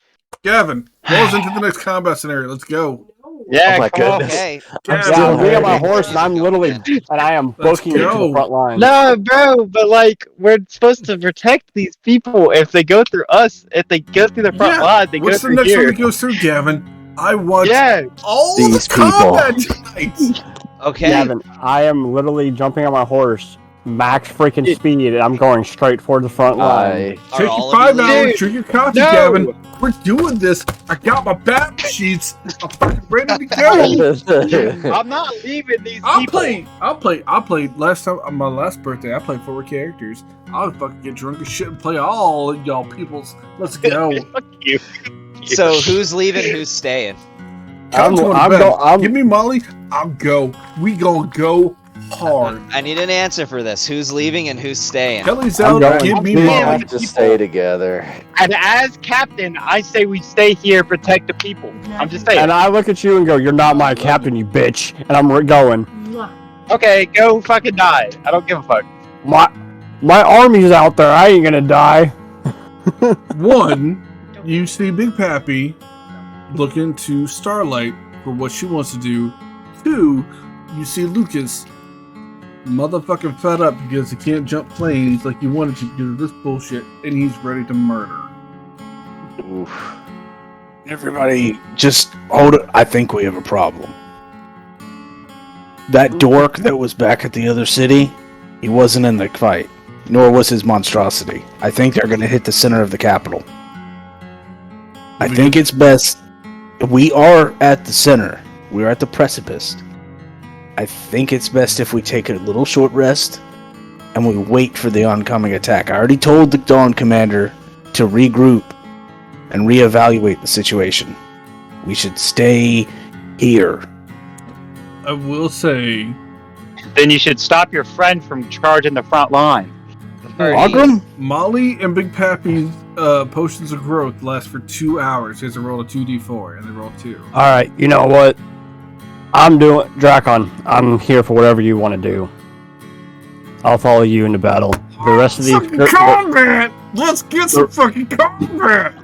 Speaker 1: Gavin, rolls into the next combat scenario. Let's go.
Speaker 5: Yeah,
Speaker 2: Oh my
Speaker 5: come on.
Speaker 2: goodness.
Speaker 3: Okay.
Speaker 1: Gavin,
Speaker 6: Yeah, I'm
Speaker 2: still
Speaker 6: getting on my
Speaker 2: hurting.
Speaker 6: horse, and I'm literally, and I am
Speaker 1: Let's
Speaker 6: booking it to
Speaker 1: go.
Speaker 6: the front line.
Speaker 5: No, bro, but like we're supposed to protect these people. If they go through us, if they go through the front
Speaker 1: Yeah.
Speaker 5: line, they go
Speaker 1: What's the
Speaker 5: through
Speaker 1: next
Speaker 5: here.
Speaker 1: one that goes through, Gavin? I want
Speaker 5: Yeah,
Speaker 1: all
Speaker 2: These
Speaker 1: the
Speaker 2: people.
Speaker 1: combat tonight.
Speaker 3: Okay.
Speaker 6: Gavin, I am literally jumping on my horse, max freaking speed, and I'm going straight for the front line.
Speaker 3: Are
Speaker 1: Take
Speaker 3: all
Speaker 1: your
Speaker 3: of you
Speaker 1: 5 hours,
Speaker 5: leaving?
Speaker 1: drink your coffee,
Speaker 5: No.
Speaker 1: Gavin. We're doing this. I got my bat sheets. I'm fucking ready to go.
Speaker 5: I'm not leaving these
Speaker 1: I'll
Speaker 5: people.
Speaker 1: play. Last time on my last birthday, I played 4 characters. I'll fucking get drunk as shit and play all of y'all peoples. Let's go.
Speaker 5: Fuck you.
Speaker 3: So who's leaving? Who's staying?
Speaker 1: Couch
Speaker 6: I'm
Speaker 1: going to bed.
Speaker 6: go- I'm-
Speaker 1: Give me Molly. I'll go. We gonna go hard.
Speaker 3: I need an answer for this. Who's leaving and who's staying?
Speaker 1: Kelly's
Speaker 6: I'm
Speaker 1: out.
Speaker 6: going.
Speaker 1: Give me
Speaker 2: We
Speaker 5: Yeah,
Speaker 1: Molly.
Speaker 2: have to stay together.
Speaker 5: And as captain, I say we stay here, protect the people. I'm just saying.
Speaker 6: And I look at you and go, "You're not my captain, you bitch." And I'm going.
Speaker 7: Mwah.
Speaker 5: Okay, go fucking die. I don't give a fuck.
Speaker 6: My army's out there. I ain't gonna die.
Speaker 1: One, you see Big Pappy looking to Starlight for what she wants to do. Two, you see Lucas motherfucking fed up because he can't jump planes like you wanted to do this bullshit, and he's ready to murder.
Speaker 2: Oof.
Speaker 8: Everybody, just hold it. I think we have a problem. That dork that was back at the other city, he wasn't in the fight, nor was his monstrosity. I think they're going to hit the center of the capital. I think it's best. We are at the center. We're at the precipice. I think it's best if we take a little short rest and we wait for the oncoming attack. I already told the Dawn Commander to regroup and reevaluate the situation. We should stay here.
Speaker 1: I will say,
Speaker 5: Then you should stop your friend from charging the front line.
Speaker 8: Wagram?
Speaker 1: Molly and Big Pappy's potions of growth last for 2 hours. He has to roll a 2d4, and they roll 2.
Speaker 6: All right, you know what? I'm doing Dracon. I'm here for whatever you want to do. I'll follow you into battle. The rest of these,
Speaker 1: Fucking combat! Let's get some fucking combat!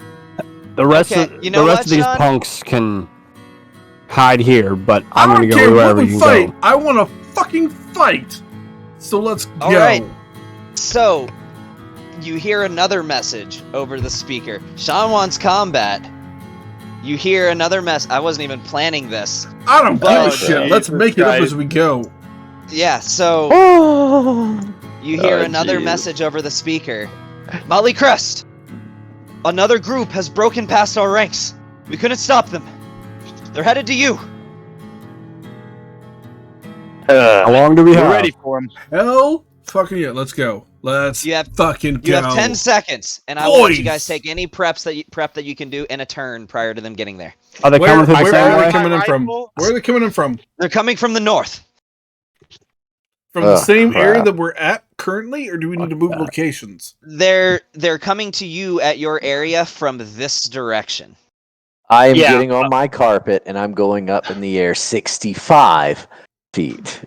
Speaker 6: the rest
Speaker 3: Okay,
Speaker 6: of
Speaker 3: you know
Speaker 6: the rest
Speaker 3: what,
Speaker 6: of these
Speaker 3: Sean?
Speaker 6: punks can hide here, but I'm
Speaker 1: I
Speaker 6: gonna
Speaker 1: don't
Speaker 6: go
Speaker 1: care
Speaker 6: wherever
Speaker 1: what
Speaker 6: you
Speaker 1: we
Speaker 6: can
Speaker 1: fight.
Speaker 6: go.
Speaker 1: I want to fucking fight. So let's
Speaker 3: All
Speaker 1: go.
Speaker 3: right. So, you hear another message over the speaker. Sean wants combat. You hear another mess. I wasn't even planning this.
Speaker 1: I don't give
Speaker 3: Oh,
Speaker 1: a shit. Let's
Speaker 5: Jesus
Speaker 1: make it up
Speaker 5: Christ.
Speaker 1: as we go.
Speaker 3: Yeah, so you hear
Speaker 2: Oh,
Speaker 3: another
Speaker 2: jeez.
Speaker 3: message over the speaker. Molly Crest! Another group has broken past our ranks. We couldn't stop them. They're headed to you.
Speaker 6: How long do we
Speaker 5: We're
Speaker 6: have?
Speaker 5: ready for him.
Speaker 1: Hell fucking yeah. Let's go. Let's
Speaker 3: You have-
Speaker 1: fucking
Speaker 3: You
Speaker 1: go.
Speaker 3: have 10 seconds, and I will let you
Speaker 1: Boys!
Speaker 3: guys take any prep that you can do in a turn prior to them getting there.
Speaker 6: Are they coming through the
Speaker 1: where
Speaker 6: same
Speaker 1: are
Speaker 6: way?
Speaker 1: they coming in
Speaker 5: My
Speaker 1: from?
Speaker 5: rifle-
Speaker 1: Where are they coming in from?
Speaker 3: They're coming from the north.
Speaker 1: From the
Speaker 2: Ugh,
Speaker 1: same area
Speaker 2: crap.
Speaker 1: that we're at currently, or do we need to move locations?
Speaker 3: They're coming to you at your area from this direction.
Speaker 2: I am
Speaker 5: Yeah.
Speaker 2: getting on my carpet and I'm going up in the air 65 feet.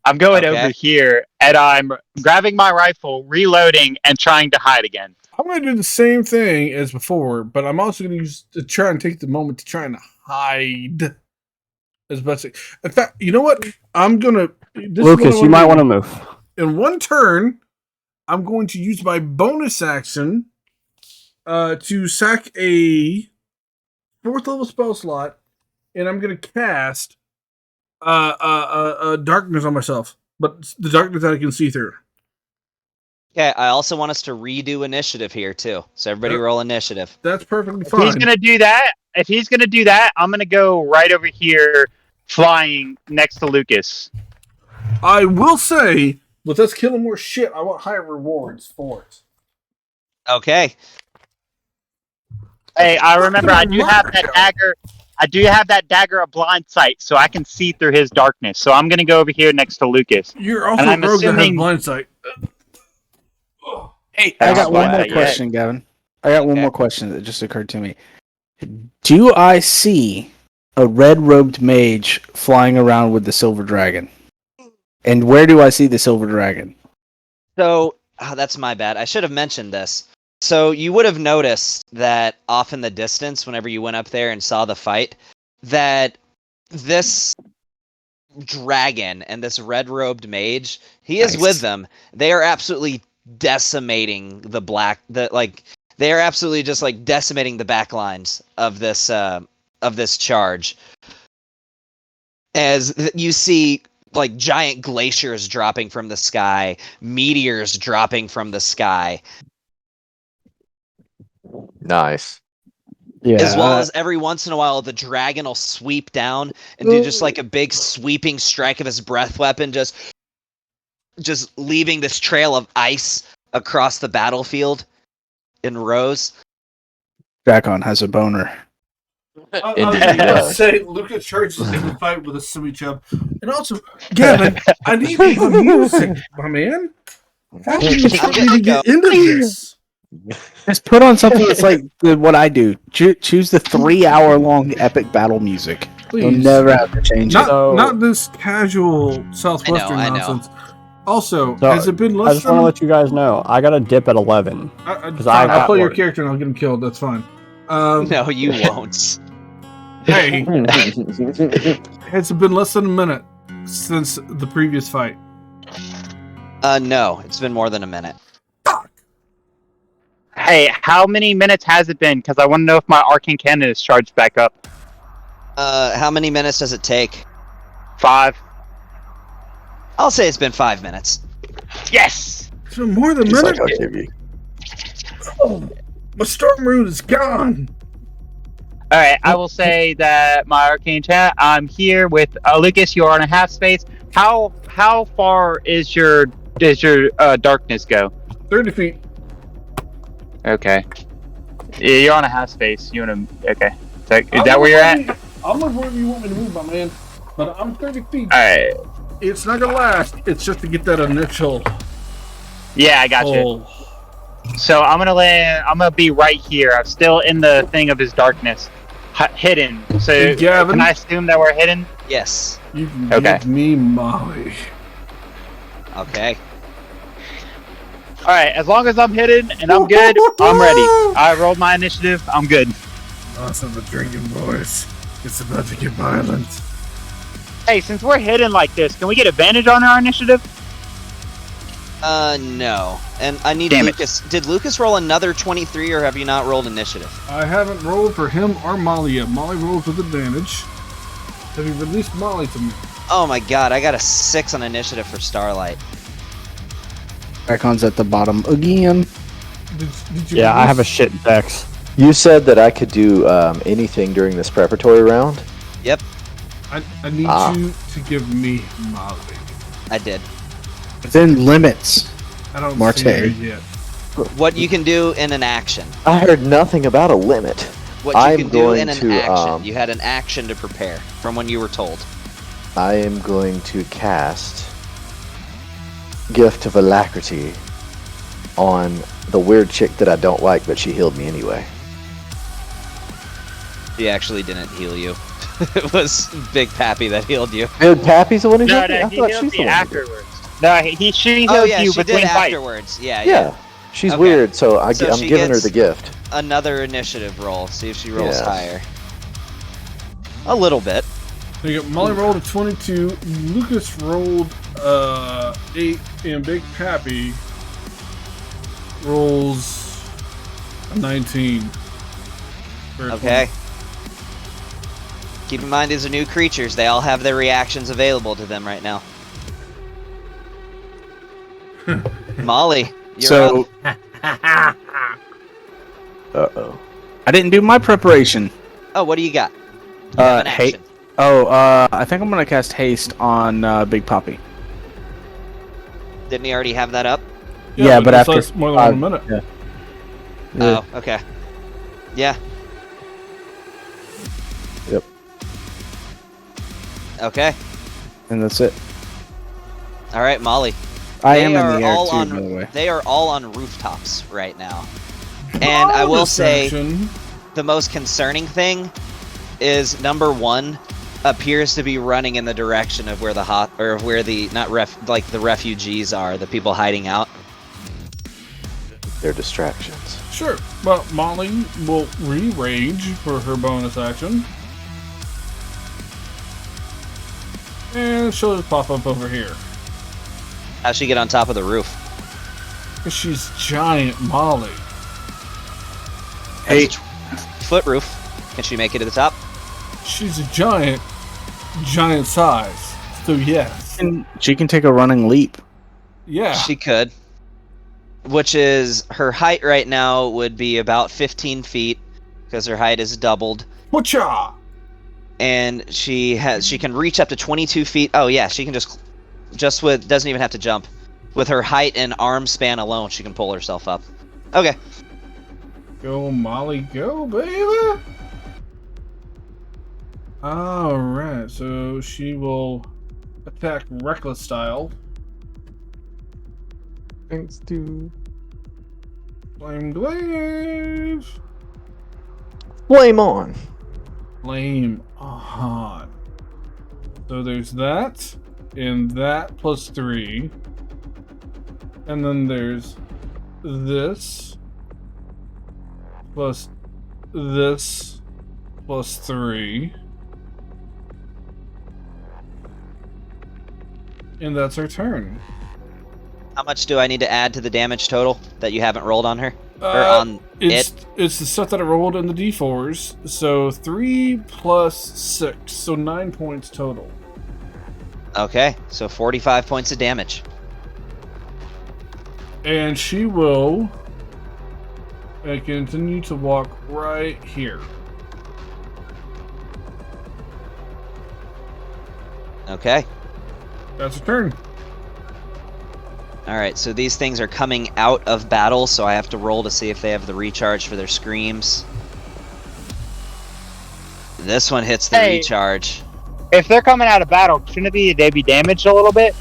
Speaker 5: I'm going
Speaker 3: Okay.
Speaker 5: over here, and I'm grabbing my rifle, reloading, and trying to hide again.
Speaker 1: I'm going to do the same thing as before, but I'm also going to try and take the moment to try and hide as best. In fact, you know what? I'm going to.
Speaker 6: Lucas, you might want to move.
Speaker 1: In one turn, I'm going to use my bonus action to sack a 4th level spell slot, and I'm going to cast darkness on myself, but the darkness that I can see through.
Speaker 3: Okay, I also want us to redo initiative here too. So everybody
Speaker 1: Yep.
Speaker 3: roll initiative.
Speaker 1: That's perfectly
Speaker 5: If
Speaker 1: fine.
Speaker 5: he's gonna do that, I'm gonna go right over here, flying next to Lucas.
Speaker 1: I will say, with us killing more shit, I want higher rewards for it.
Speaker 3: Okay.
Speaker 5: Hey, I remember I do have that
Speaker 1: Marco.
Speaker 5: dagger. I do have that dagger of blind sight, so I can see through his darkness. So I'm gonna go over here next to Lucas.
Speaker 1: You're also
Speaker 5: And
Speaker 1: a
Speaker 5: I'm
Speaker 1: rogue that has
Speaker 5: assuming-
Speaker 1: blind sight.
Speaker 8: Hey, I
Speaker 5: That's
Speaker 8: got one
Speaker 5: why
Speaker 8: more
Speaker 5: I-
Speaker 8: question, Gavin. I got one
Speaker 3: Okay.
Speaker 8: more question that just occurred to me. Do I see a red-robed mage flying around with the silver dragon? And where do I see the silver dragon?
Speaker 3: So that's my bad. I should have mentioned this. So you would have noticed that off in the distance, whenever you went up there and saw the fight, that this dragon and this red-robed mage, he is
Speaker 8: Nice.
Speaker 3: with them. They are absolutely decimating they are absolutely just like decimating the back lines of this charge. As you see like giant glaciers dropping from the sky, meteors dropping from the sky,
Speaker 2: Nice.
Speaker 8: Yeah.
Speaker 3: as well as every once in a while the dragon will sweep down and do just like a big sweeping strike of his breath weapon, just leaving this trail of ice across the battlefield in rows.
Speaker 8: Dracon has a boner.
Speaker 1: I was
Speaker 2: Indeed,
Speaker 1: gonna
Speaker 2: yes.
Speaker 1: say Lucas charges in the fight with a semi chub, and also Gavin, I need the music, my man. How can you put me to get into this?
Speaker 8: Just put on something that's like what I do. Choose the 3-hour-long epic battle music. You'll
Speaker 1: Please,
Speaker 8: never have to change it.
Speaker 1: not this casual southwestern
Speaker 3: I know.
Speaker 1: nonsense. Also,
Speaker 6: So,
Speaker 1: has it been
Speaker 6: I
Speaker 1: less
Speaker 6: just want to
Speaker 1: than?
Speaker 6: let you guys know, I got a dip at 11.
Speaker 1: Fine,
Speaker 6: I
Speaker 1: I'll
Speaker 6: got
Speaker 1: play your
Speaker 6: work.
Speaker 1: character and I'll get him killed. That's fine.
Speaker 3: No, you won't.
Speaker 1: Hey, has it been less than a minute since the previous fight?
Speaker 3: No, it's been more than a minute.
Speaker 5: Hey, how many minutes has it been? Because I want to know if my arcane cannon is charged back up.
Speaker 3: How many minutes does it take?
Speaker 5: 5.
Speaker 3: I'll say it's been 5 minutes.
Speaker 5: Yes!
Speaker 1: It's been more than a
Speaker 2: He's
Speaker 1: minute.
Speaker 2: like, "I'll give you."
Speaker 1: Oh, my storm rune is gone.
Speaker 5: All right, I will say that my arcane chat. I'm here with Lucas. You are on a half space. How far is your darkness go?
Speaker 1: 30 feet.
Speaker 5: Okay. Yeah, you're on a half space. You wanna? Okay. Is that where you're at?
Speaker 1: I'll move wherever you want me to move, my man. But I'm 30 feet.
Speaker 5: All right.
Speaker 1: It's not gonna last. It's just to get that initial
Speaker 5: Yeah, I got you.
Speaker 1: hole.
Speaker 5: So I'm gonna land. I'm gonna be right here. I'm still in the thing of his darkness, hidden. So
Speaker 1: Hey, Gavin?
Speaker 5: can I assume that we're hidden?
Speaker 3: Yes.
Speaker 1: You can
Speaker 5: Okay.
Speaker 1: give me Molly.
Speaker 3: Okay.
Speaker 5: All right. As long as I'm hidden and I'm good, I'm ready. I rolled my initiative. I'm good.
Speaker 1: Awesome, the drinking boys. It's about to get violent.
Speaker 5: Hey, since we're hidden like this, can we get advantage on our initiative?
Speaker 3: No. And I need
Speaker 5: Damn it.
Speaker 3: Lucas. Did Lucas roll another 23, or have you not rolled initiative?
Speaker 1: I haven't rolled for him or Molly yet. Molly rolls with advantage. Have you released Molly to me?
Speaker 3: Oh my god, I got a 6 on initiative for Starlight.
Speaker 8: Icon's at the bottom again.
Speaker 1: Did you
Speaker 6: Yeah, I have a
Speaker 1: release-
Speaker 6: shit dex.
Speaker 2: You said that I could do anything during this preparatory round.
Speaker 3: Yep,
Speaker 1: I need
Speaker 2: Ah.
Speaker 1: you to give me Molly.
Speaker 3: I did.
Speaker 8: Within limits.
Speaker 1: I don't
Speaker 8: Marte.
Speaker 1: see her yet.
Speaker 3: What you can do in an action.
Speaker 2: I heard nothing about a limit.
Speaker 3: What you
Speaker 2: I'm
Speaker 3: can do in
Speaker 2: going
Speaker 3: an
Speaker 2: to,
Speaker 3: action. You had an action to prepare from when you were told.
Speaker 2: I am going to cast Gift of Alacrity on the weird chick that I don't like, but she healed me anyway.
Speaker 3: He actually didn't heal you. It was Big Pappy that healed you.
Speaker 2: Dude, Pappy's the one who
Speaker 5: No,
Speaker 2: healed me?
Speaker 5: no,
Speaker 2: I
Speaker 5: he
Speaker 2: thought
Speaker 5: healed
Speaker 2: she's the
Speaker 5: me
Speaker 2: one.
Speaker 5: afterwards. No, she healed
Speaker 3: Oh yeah,
Speaker 5: you
Speaker 3: she did
Speaker 5: between fights.
Speaker 3: afterwards. Yeah,
Speaker 2: Yeah, she's
Speaker 3: Okay.
Speaker 2: weird, so I'm
Speaker 3: So
Speaker 2: giving
Speaker 3: she
Speaker 2: her
Speaker 3: gets-
Speaker 2: the gift.
Speaker 3: Another initiative roll. See if she rolls
Speaker 2: Yes.
Speaker 3: higher. A little bit.
Speaker 1: So you got Molly rolled a 22, Lucas rolled 8, and Big Pappy rolls a 19. For a
Speaker 3: Okay. Keep in mind, these are new creatures. They all have their reactions available to them right now. Molly, you're
Speaker 8: So
Speaker 3: up.
Speaker 2: Uh-oh.
Speaker 8: I didn't do my preparation.
Speaker 3: Oh, what do you got? You have an
Speaker 8: Hey.
Speaker 3: action.
Speaker 8: I think I'm gonna cast haste on Big Poppy.
Speaker 3: Didn't he already have that up?
Speaker 8: Yeah, but
Speaker 1: this
Speaker 8: after
Speaker 1: lasts more than 1 minute.
Speaker 8: Yeah.
Speaker 3: Oh, okay. Yeah.
Speaker 2: Yep.
Speaker 3: Okay.
Speaker 8: And that's it.
Speaker 3: All right, Molly.
Speaker 8: I
Speaker 3: They
Speaker 8: am in
Speaker 3: are
Speaker 8: the air
Speaker 3: all
Speaker 8: too,
Speaker 3: on.
Speaker 8: by the way.
Speaker 3: They are all on rooftops right now. And I will
Speaker 1: Bonus
Speaker 3: say,
Speaker 1: action.
Speaker 3: the most concerning thing is number 1 appears to be running in the direction of where the the refugees are, the people hiding out.
Speaker 2: They're distractions.
Speaker 1: Sure. Well, Molly will re-rage for her bonus action. And she'll just pop up over here.
Speaker 3: How'd she get on top of the roof?
Speaker 1: 'Cause she's giant Molly.
Speaker 8: Hey,
Speaker 3: Foot roof. Can she make it to the top?
Speaker 1: She's a giant size. So yes.
Speaker 8: she can take a running leap.
Speaker 1: Yeah.
Speaker 3: She could. Which is, her height right now would be about 15 feet, because her height is doubled.
Speaker 1: Whatcha?
Speaker 3: And she can reach up to 22 feet. Oh yeah, she can just with, doesn't even have to jump. With her height and arm span alone, she can pull herself up. Okay.
Speaker 1: Go, Molly, go, baby. Alright, so she will attack reckless style.
Speaker 2: Thanks, dude.
Speaker 1: Flame glaive.
Speaker 2: Flame on.
Speaker 1: Flame on. So there's that, and that plus 3. And then there's this, plus this, plus 3. And that's her turn.
Speaker 3: How much do I need to add to the damage total that you haven't rolled on her? Or on
Speaker 1: It's
Speaker 3: it?
Speaker 1: the stuff that I rolled in the d4s. So 3 plus 6, so 9 points total.
Speaker 3: Okay, so 45 points of damage.
Speaker 1: And she will continue to walk right here.
Speaker 3: Okay.
Speaker 1: That's her turn.
Speaker 3: Alright, so these things are coming out of battle, so I have to roll to see if they have the recharge for their screams. This one hits the
Speaker 5: Hey.
Speaker 3: recharge.
Speaker 5: If they're coming out of battle, shouldn't they be damaged a little bit?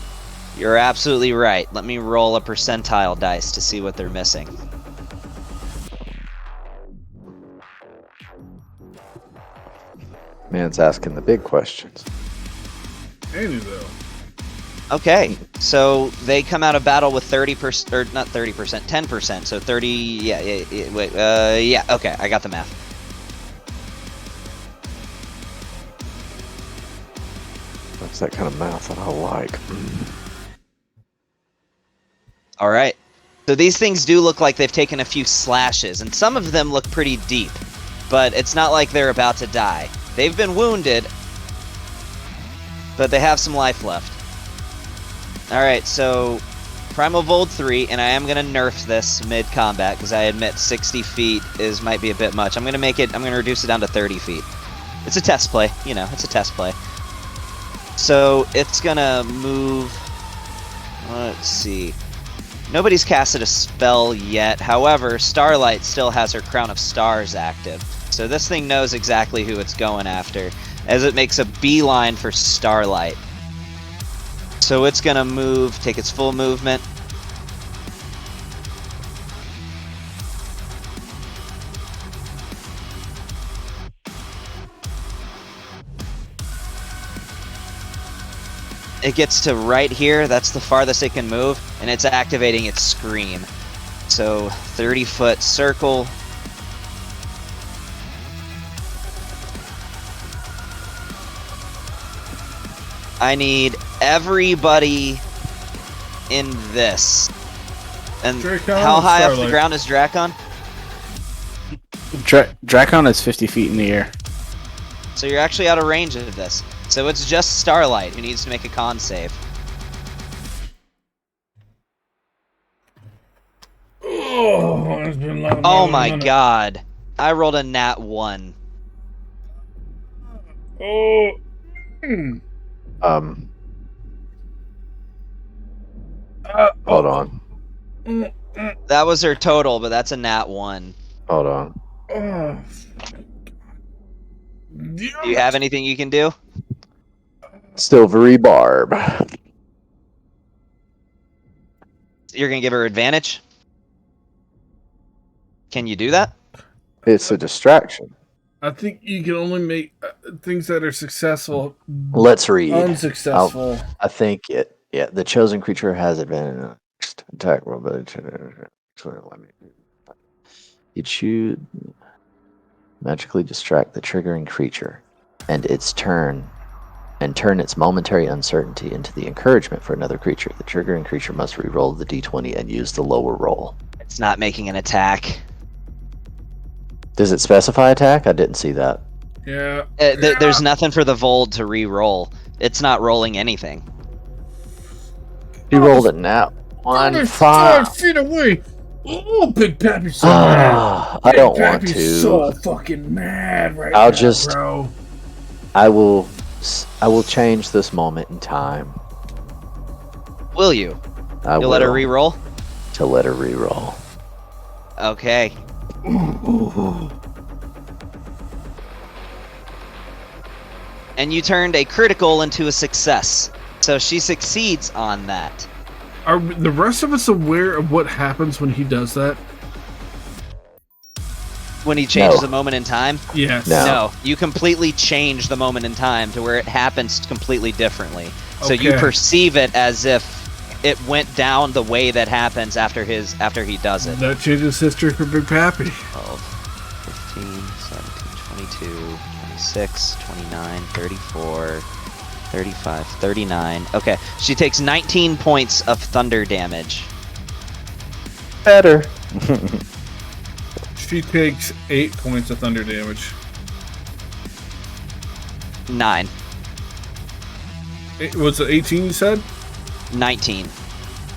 Speaker 3: You're absolutely right. Let me roll a percentile dice to see what they're missing.
Speaker 2: Man's asking the big questions.
Speaker 1: Andy, though.
Speaker 3: Okay, so they come out of battle with 30%, or not 30%, 10%. So 30, yeah, okay, I got the math.
Speaker 2: That's that kind of math that I like.
Speaker 3: All right. So these things do look like they've taken a few slashes, and some of them look pretty deep, but it's not like they're about to die. They've been wounded, but they have some life left. All right, so Primal Vold 3, and I am going to nerf this mid-combat, because I admit 60 feet might be a bit much. I'm going to reduce it down to 30 feet. It's a test play, you know, it's a test play. So it's going to move, let's see. Nobody's casted a spell yet. However, Starlight still has her Crown of Stars active. So this thing knows exactly who it's going after, as it makes a beeline for Starlight. So it's going to move, take its full movement. It gets to right here, that's the farthest it can move, and it's activating its scream. So 30-foot circle. I need everybody in this. And
Speaker 1: Dracon
Speaker 3: how
Speaker 1: or
Speaker 3: high off the
Speaker 1: Starlight?
Speaker 3: ground is Dracon?
Speaker 8: Dracon is 50 feet in the air.
Speaker 3: So you're actually out of range of this. So it's just Starlight who needs to make a con save.
Speaker 1: Oh, it's been long.
Speaker 3: Oh my god. I rolled a nat 1.
Speaker 1: Oh.
Speaker 2: Hold on.
Speaker 3: That was her total, but that's a nat 1.
Speaker 2: Hold on.
Speaker 1: Oh.
Speaker 3: Do you have anything you can do?
Speaker 2: Silvery barb.
Speaker 3: You're gonna give her advantage? Can you do that?
Speaker 2: It's a distraction.
Speaker 1: I think you can only make things that are successful
Speaker 2: Let's read.
Speaker 1: unsuccessful.
Speaker 2: I think it. Yeah, the chosen creature has advantage on next attack roll, but you choose magically distract the triggering creature, and turn its momentary uncertainty into the encouragement for another creature. The triggering creature must re-roll the d20 and use the lower roll.
Speaker 3: It's not making an attack.
Speaker 2: Does it specify attack? I didn't see that.
Speaker 1: Yeah.
Speaker 3: There's nothing for the Vold to re-roll. It's not rolling anything.
Speaker 2: He rolled it now. 1 5.
Speaker 1: 5 feet away. Oh, Big Pappy's so
Speaker 2: I
Speaker 1: mad.
Speaker 2: don't
Speaker 1: Big
Speaker 2: want
Speaker 1: Pappy's
Speaker 2: to.
Speaker 1: so fucking mad right
Speaker 2: I'll
Speaker 1: now,
Speaker 2: just-
Speaker 1: bro.
Speaker 2: I will change this moment in time.
Speaker 3: Will you?
Speaker 2: I
Speaker 3: You'll let her
Speaker 2: will,
Speaker 3: re-roll?
Speaker 2: to let her re-roll.
Speaker 3: Okay. and you turned a critical into a success. So she succeeds on that.
Speaker 1: Are the rest of us aware of what happens when he does that?
Speaker 3: When he changes
Speaker 2: No.
Speaker 3: a moment in time?
Speaker 1: Yes.
Speaker 2: No.
Speaker 3: No, you completely change the moment in time to where it happens completely differently. So you
Speaker 1: Okay.
Speaker 3: perceive it as if it went down the way that happens after he does it.
Speaker 1: That changes history for Big Pappy.
Speaker 3: 12, 15, 17, 22, 26, 29, 34, 35, 39. Okay, she takes 19 points of thunder damage.
Speaker 2: Better.
Speaker 1: She takes 8 points of thunder damage.
Speaker 3: 9.
Speaker 1: Was it 18 you said?
Speaker 3: 19.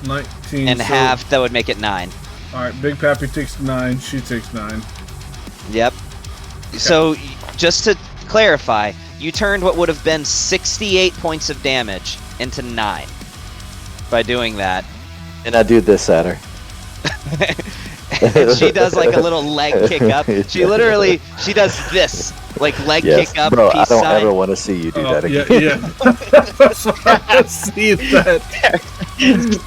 Speaker 1: 19.
Speaker 3: And
Speaker 1: so-
Speaker 3: half, that would make it 9.
Speaker 1: Alright, Big Pappy takes 9, she takes 9.
Speaker 3: Yep. So, just to clarify, you turned what would have been 68 points of damage into 9 by doing that.
Speaker 2: And I do this at her.
Speaker 3: And she does like a little leg kick up. She does this, like leg
Speaker 2: Yes,
Speaker 3: kick up,
Speaker 2: bro. I
Speaker 3: peace
Speaker 2: don't
Speaker 3: sign.
Speaker 2: ever want to see you do that
Speaker 1: yeah,
Speaker 2: again.
Speaker 1: yeah. See that.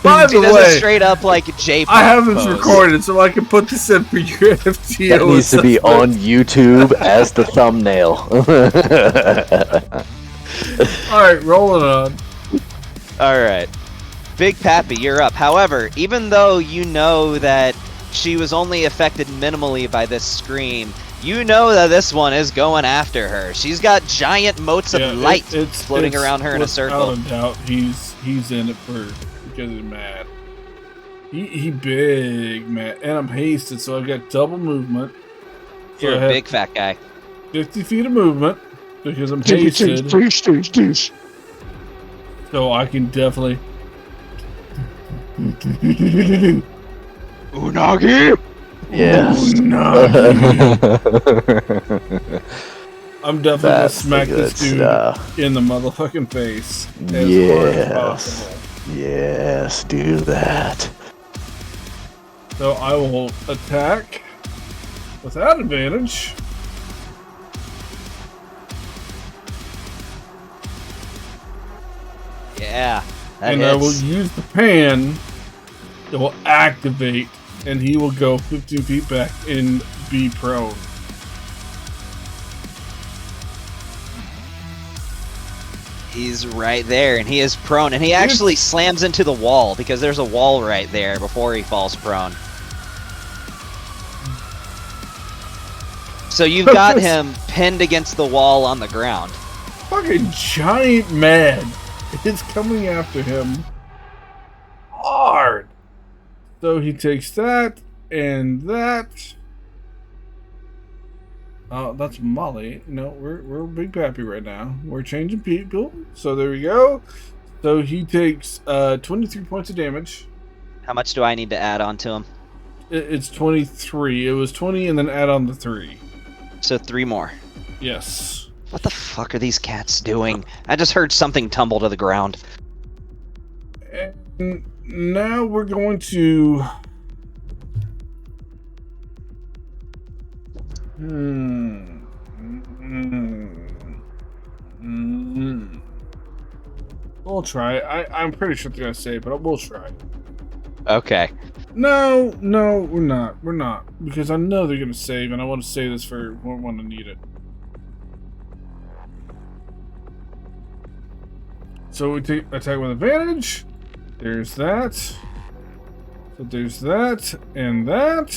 Speaker 1: By
Speaker 3: She
Speaker 1: the
Speaker 3: does a
Speaker 1: way,
Speaker 3: straight up like J-pop
Speaker 1: I have this
Speaker 3: pose.
Speaker 1: recorded so I can put this in for your FTO.
Speaker 2: That needs to be
Speaker 1: assessment.
Speaker 2: on YouTube as the thumbnail.
Speaker 1: Alright, rolling on.
Speaker 3: All right, Big Pappy, you're up. However, even though you know that she was only affected minimally by this scream, you know that this one is going after her. She's got giant motes of light floating around her in a circle.
Speaker 1: Without a doubt, he's in it for because he's mad. He big mad, and I'm hasted, so I've got double movement. So
Speaker 3: You're
Speaker 1: I
Speaker 3: a
Speaker 1: have
Speaker 3: big fat guy.
Speaker 1: 50 feet of movement because I'm hasted. So I can definitely.
Speaker 4: Unagi!
Speaker 2: Yes.
Speaker 1: I'm definitely gonna
Speaker 2: That's the
Speaker 1: smack
Speaker 2: good
Speaker 1: this dude
Speaker 2: stuff.
Speaker 1: in the motherfucking face as hard as
Speaker 2: Yes.
Speaker 1: possible.
Speaker 2: Yes, do that.
Speaker 1: So I will attack without advantage.
Speaker 3: Yeah. That
Speaker 1: And
Speaker 3: hits.
Speaker 1: I will use the pan that will activate, and he will go 15 feet back and be prone.
Speaker 3: He's right there, and he is prone, and he actually slams into the wall because there's a wall right there before he falls prone. So you've got him pinned against the wall on the ground.
Speaker 1: Fucking giant man is coming after him hard. So he takes that and that. Oh, that's Molly. No, we're Big Pappy right now. We're changing people. So there we go. So he takes 23 points of damage.
Speaker 3: How much do I need to add on to him?
Speaker 1: It's 23. It was 20 and then add on the 3.
Speaker 3: So 3 more.
Speaker 1: Yes.
Speaker 3: What the fuck are these cats doing? I just heard something tumble to the ground.
Speaker 1: And now we're going to... We'll try. I'm pretty sure they're gonna say it, but we'll try.
Speaker 3: Okay.
Speaker 1: No, we're not. We're not. Because I know they're gonna save, and I want to save this for when I need it. So we take attack with advantage. There's that. So there's that, and that.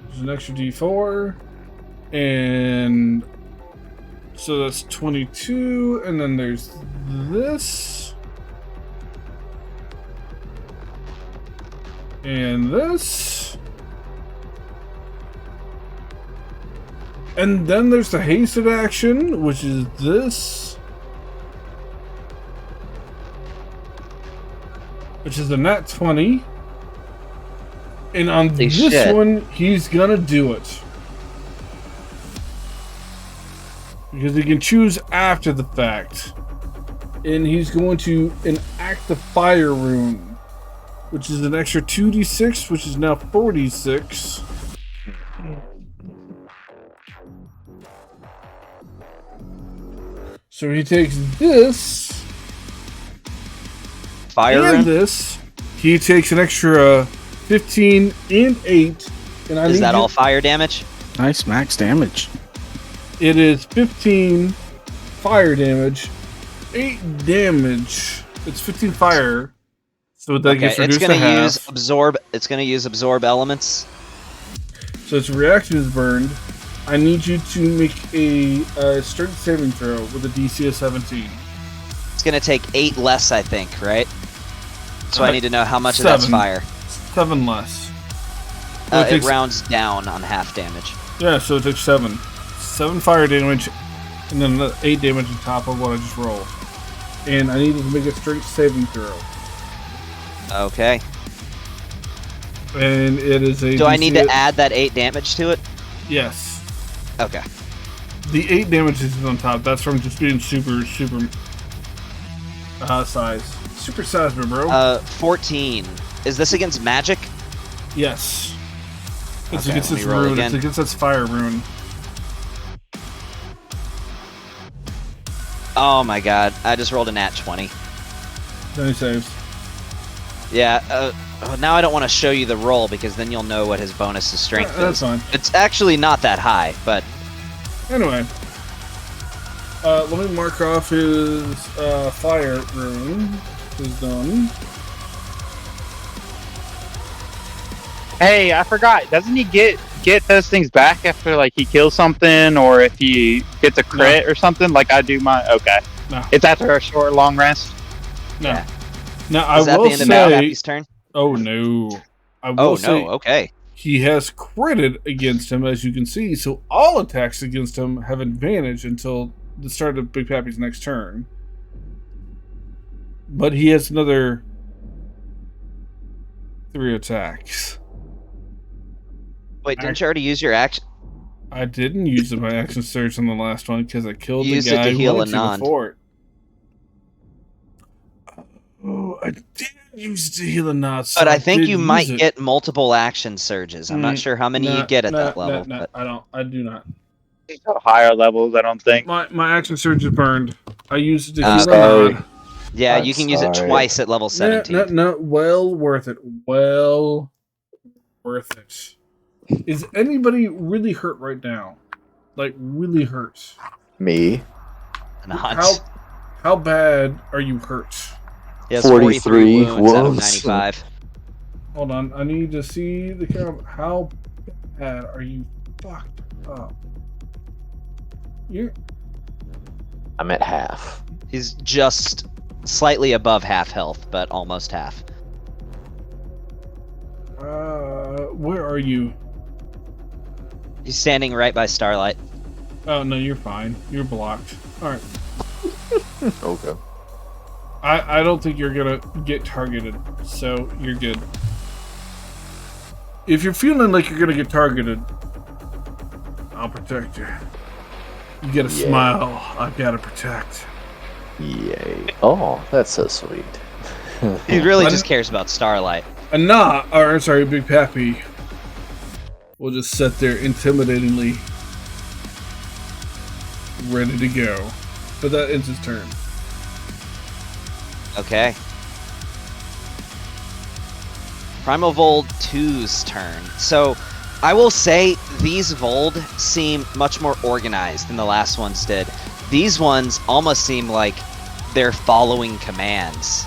Speaker 1: There's an extra D4. And so that's 22, and then there's this. And this. And then there's the hasted action, which is this. Which is a nat 20. And on
Speaker 3: Holy
Speaker 1: this
Speaker 3: shit.
Speaker 1: one, he's gonna do it. Because he can choose after the fact. And he's going to enact the fire rune, which is an extra 2d6, which is now 4d6. So he takes this
Speaker 3: Fire
Speaker 1: and
Speaker 3: rune?
Speaker 1: this. He takes an extra 15 and 8. And I
Speaker 3: Is
Speaker 1: need
Speaker 3: that
Speaker 1: you-
Speaker 3: all fire damage?
Speaker 8: Nice max damage.
Speaker 1: It is 15 fire damage, 8 damage. It's 15 fire. So that
Speaker 3: Okay,
Speaker 1: gets
Speaker 3: it's
Speaker 1: reduced
Speaker 3: gonna
Speaker 1: to half.
Speaker 3: use absorb. It's gonna use absorb elements.
Speaker 1: So its reaction is burned. I need you to make a strength saving throw with a DC of 17.
Speaker 3: It's gonna take 8 less, I think, right? So I need to know how much of that's
Speaker 1: 7.
Speaker 3: fire.
Speaker 1: 7 less. So
Speaker 3: It
Speaker 1: takes-
Speaker 3: rounds down on half damage.
Speaker 1: Yeah, so it takes 7. 7 fire damage, and then the 8 damage on top of what I just rolled. And I need to make a strength saving throw.
Speaker 3: Okay.
Speaker 1: And it is a.
Speaker 3: Do I need to
Speaker 1: DC
Speaker 3: add that 8 damage to it?
Speaker 1: Yes.
Speaker 3: Okay.
Speaker 1: The 8 damage is on top. That's from just being super size. Super size, my bro.
Speaker 3: 14. Is this against magic?
Speaker 1: Yes. It's
Speaker 3: Okay,
Speaker 1: against
Speaker 3: let me
Speaker 1: its
Speaker 3: roll
Speaker 1: rune.
Speaker 3: again.
Speaker 1: It's against its fire rune.
Speaker 3: Oh my god, I just rolled a nat 20.
Speaker 1: Then he saves.
Speaker 3: Yeah, now I don't want to show you the roll because then you'll know what his bonus to strength
Speaker 1: That's
Speaker 3: is.
Speaker 1: fine.
Speaker 3: It's actually not that high, but
Speaker 1: Anyway. Let me mark off his fire rune. Is done.
Speaker 5: Hey, I forgot. Doesn't he get those things back after like he kills something, or if he gets a crit or something? Like I do my. Okay.
Speaker 1: No.
Speaker 5: It's after a short long rest.
Speaker 1: No.
Speaker 3: Yeah.
Speaker 1: Now
Speaker 3: is
Speaker 1: I
Speaker 3: that
Speaker 1: will
Speaker 3: the end of Big
Speaker 1: say.
Speaker 3: Happy's turn?
Speaker 1: Oh no. I will
Speaker 3: Oh
Speaker 1: say
Speaker 3: no, okay.
Speaker 1: he has critted against him, as you can see. So all attacks against him have advantage until the start of Big Pappy's next turn. But he has another 3 attacks.
Speaker 3: Wait, didn't you already use your action?
Speaker 1: I didn't use my action surge on the last one because I killed
Speaker 3: You
Speaker 1: the
Speaker 3: used it
Speaker 1: guy
Speaker 3: to
Speaker 1: who
Speaker 3: heal
Speaker 1: wanted to
Speaker 3: Anand.
Speaker 1: before it. Oh, I did use it to heal Anand. so
Speaker 3: But I think
Speaker 1: did
Speaker 3: you
Speaker 1: use
Speaker 3: might
Speaker 1: it.
Speaker 3: get multiple action surges. I'm not sure how many you get at that level.
Speaker 1: Nah,
Speaker 3: but
Speaker 1: I don't. I do not.
Speaker 5: Higher levels, I don't think.
Speaker 1: My action surge is burned. I used it to
Speaker 3: I'm
Speaker 1: heal
Speaker 2: sorry.
Speaker 1: Anand.
Speaker 3: yeah,
Speaker 2: I'm
Speaker 3: you can use it
Speaker 2: sorry.
Speaker 3: twice at level 17.
Speaker 1: No, well worth it. Well worth it. Is anybody really hurt right now? Like, really hurt?
Speaker 2: Me.
Speaker 3: Not.
Speaker 1: How bad are you hurt?
Speaker 3: He has
Speaker 2: 43
Speaker 3: 43 wounds out of
Speaker 2: wounds.
Speaker 3: 95.
Speaker 1: Hold on, I need to see the count. How bad are you fucked up? You're
Speaker 2: I'm at half.
Speaker 3: He's just slightly above half health, but almost half.
Speaker 1: where are you?
Speaker 3: He's standing right by Starlight.
Speaker 1: Oh no, you're fine. You're blocked. All right.
Speaker 2: Okay.
Speaker 1: I don't think you're gonna get targeted, so you're good. If you're feeling like you're gonna get targeted, I'll protect you. You get a
Speaker 2: Yeah.
Speaker 1: smile. I've got to protect.
Speaker 2: Yay. Oh, that's so sweet.
Speaker 3: He really
Speaker 1: I
Speaker 3: just
Speaker 1: didn't-
Speaker 3: cares about Starlight.
Speaker 1: And Big Pappy will just sit there intimidatingly, ready to go. But that ends his turn.
Speaker 3: Okay. Primal Vold 2's turn. So, I will say these Vold seem much more organized than the last ones did. These ones almost seem like they're following commands.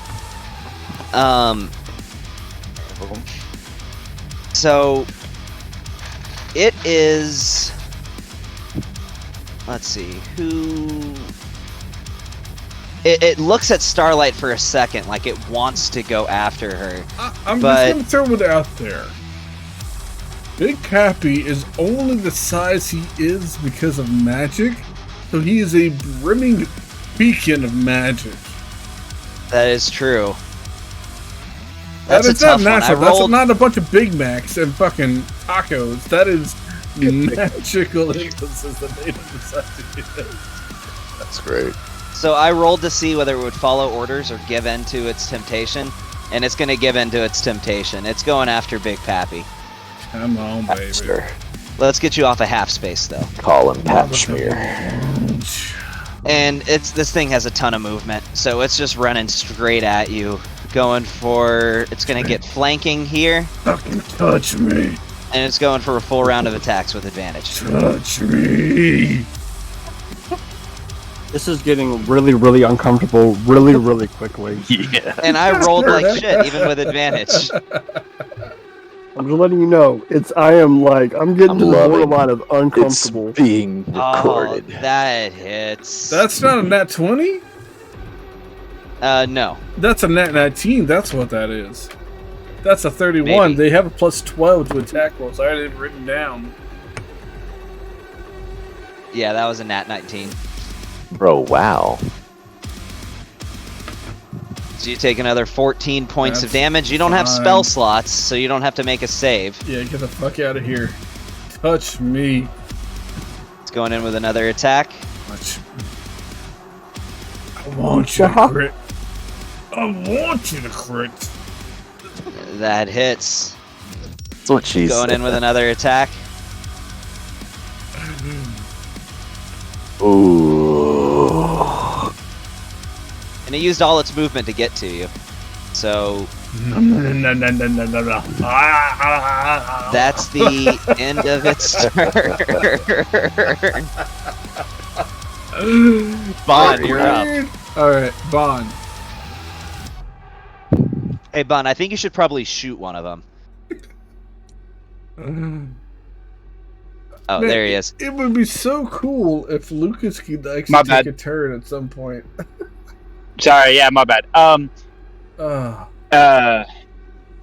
Speaker 3: So, it is... Let's see, who... It looks at Starlight for a second like it wants to go after her.
Speaker 1: I'm
Speaker 3: But-
Speaker 1: just gonna throw it out there. Big Pappy is only the size he is because of magic, so he is a brimming beacon of magic.
Speaker 3: That is true.
Speaker 1: That
Speaker 3: That's a
Speaker 1: is not
Speaker 3: tough one. I
Speaker 1: natural. That's
Speaker 3: rolled...
Speaker 1: not a bunch of Big Macs and fucking tacos. That is magical. This is the native necessity.
Speaker 2: That's great.
Speaker 3: So I rolled to see whether it would follow orders or give in to its temptation, and it's going to give in to its temptation. It's going after Big Pappy.
Speaker 1: Come on, baby.
Speaker 2: Sure.
Speaker 3: Let's get you off a half space, though.
Speaker 2: Call him Pat Schmear.
Speaker 3: And this thing has a ton of movement, so it's just running straight at you. Going for... It's going to get flanking here.
Speaker 1: Fucking touch me.
Speaker 3: And it's going for a full round of attacks with advantage.
Speaker 1: Touch me.
Speaker 6: This is getting really, really uncomfortable really, really quickly.
Speaker 8: Yeah.
Speaker 3: And I rolled like shit, even with advantage.
Speaker 6: I'm just letting you know. I'm getting
Speaker 2: I'm
Speaker 6: to the
Speaker 2: loving
Speaker 6: borderline of
Speaker 2: It's
Speaker 6: uncomfortable.
Speaker 2: being
Speaker 3: Oh,
Speaker 2: recorded.
Speaker 3: that hits.
Speaker 1: That's not a nat 20?
Speaker 3: No.
Speaker 1: That's a nat 19. That's what that is. That's a 31.
Speaker 3: Maybe.
Speaker 1: They have a plus 12 to attack rolls. I had it written down.
Speaker 3: Yeah, that was a nat 19.
Speaker 2: Bro, wow.
Speaker 3: So you take another 14 points of
Speaker 1: That's
Speaker 3: damage. You don't have
Speaker 1: fine.
Speaker 3: spell slots, so you don't have to make a save.
Speaker 1: Yeah, get the fuck out of here. Touch me.
Speaker 3: It's going in with another attack.
Speaker 1: Touch me. I want you to crit. I want you to crit.
Speaker 3: That hits.
Speaker 2: That's what she's
Speaker 3: Going in with another attack.
Speaker 2: Ooh.
Speaker 3: And it used all its movement to get to you. So that's the end of its turn. Bond, you're up.
Speaker 1: Alright, Bond.
Speaker 3: Hey, Bond, I think you should probably shoot one of them. Oh,
Speaker 1: Man,
Speaker 3: there he is.
Speaker 1: It would be so cool if Lucas could
Speaker 5: My
Speaker 1: actually
Speaker 5: bad.
Speaker 1: take a turn at some point.
Speaker 5: Sorry, yeah, my bad.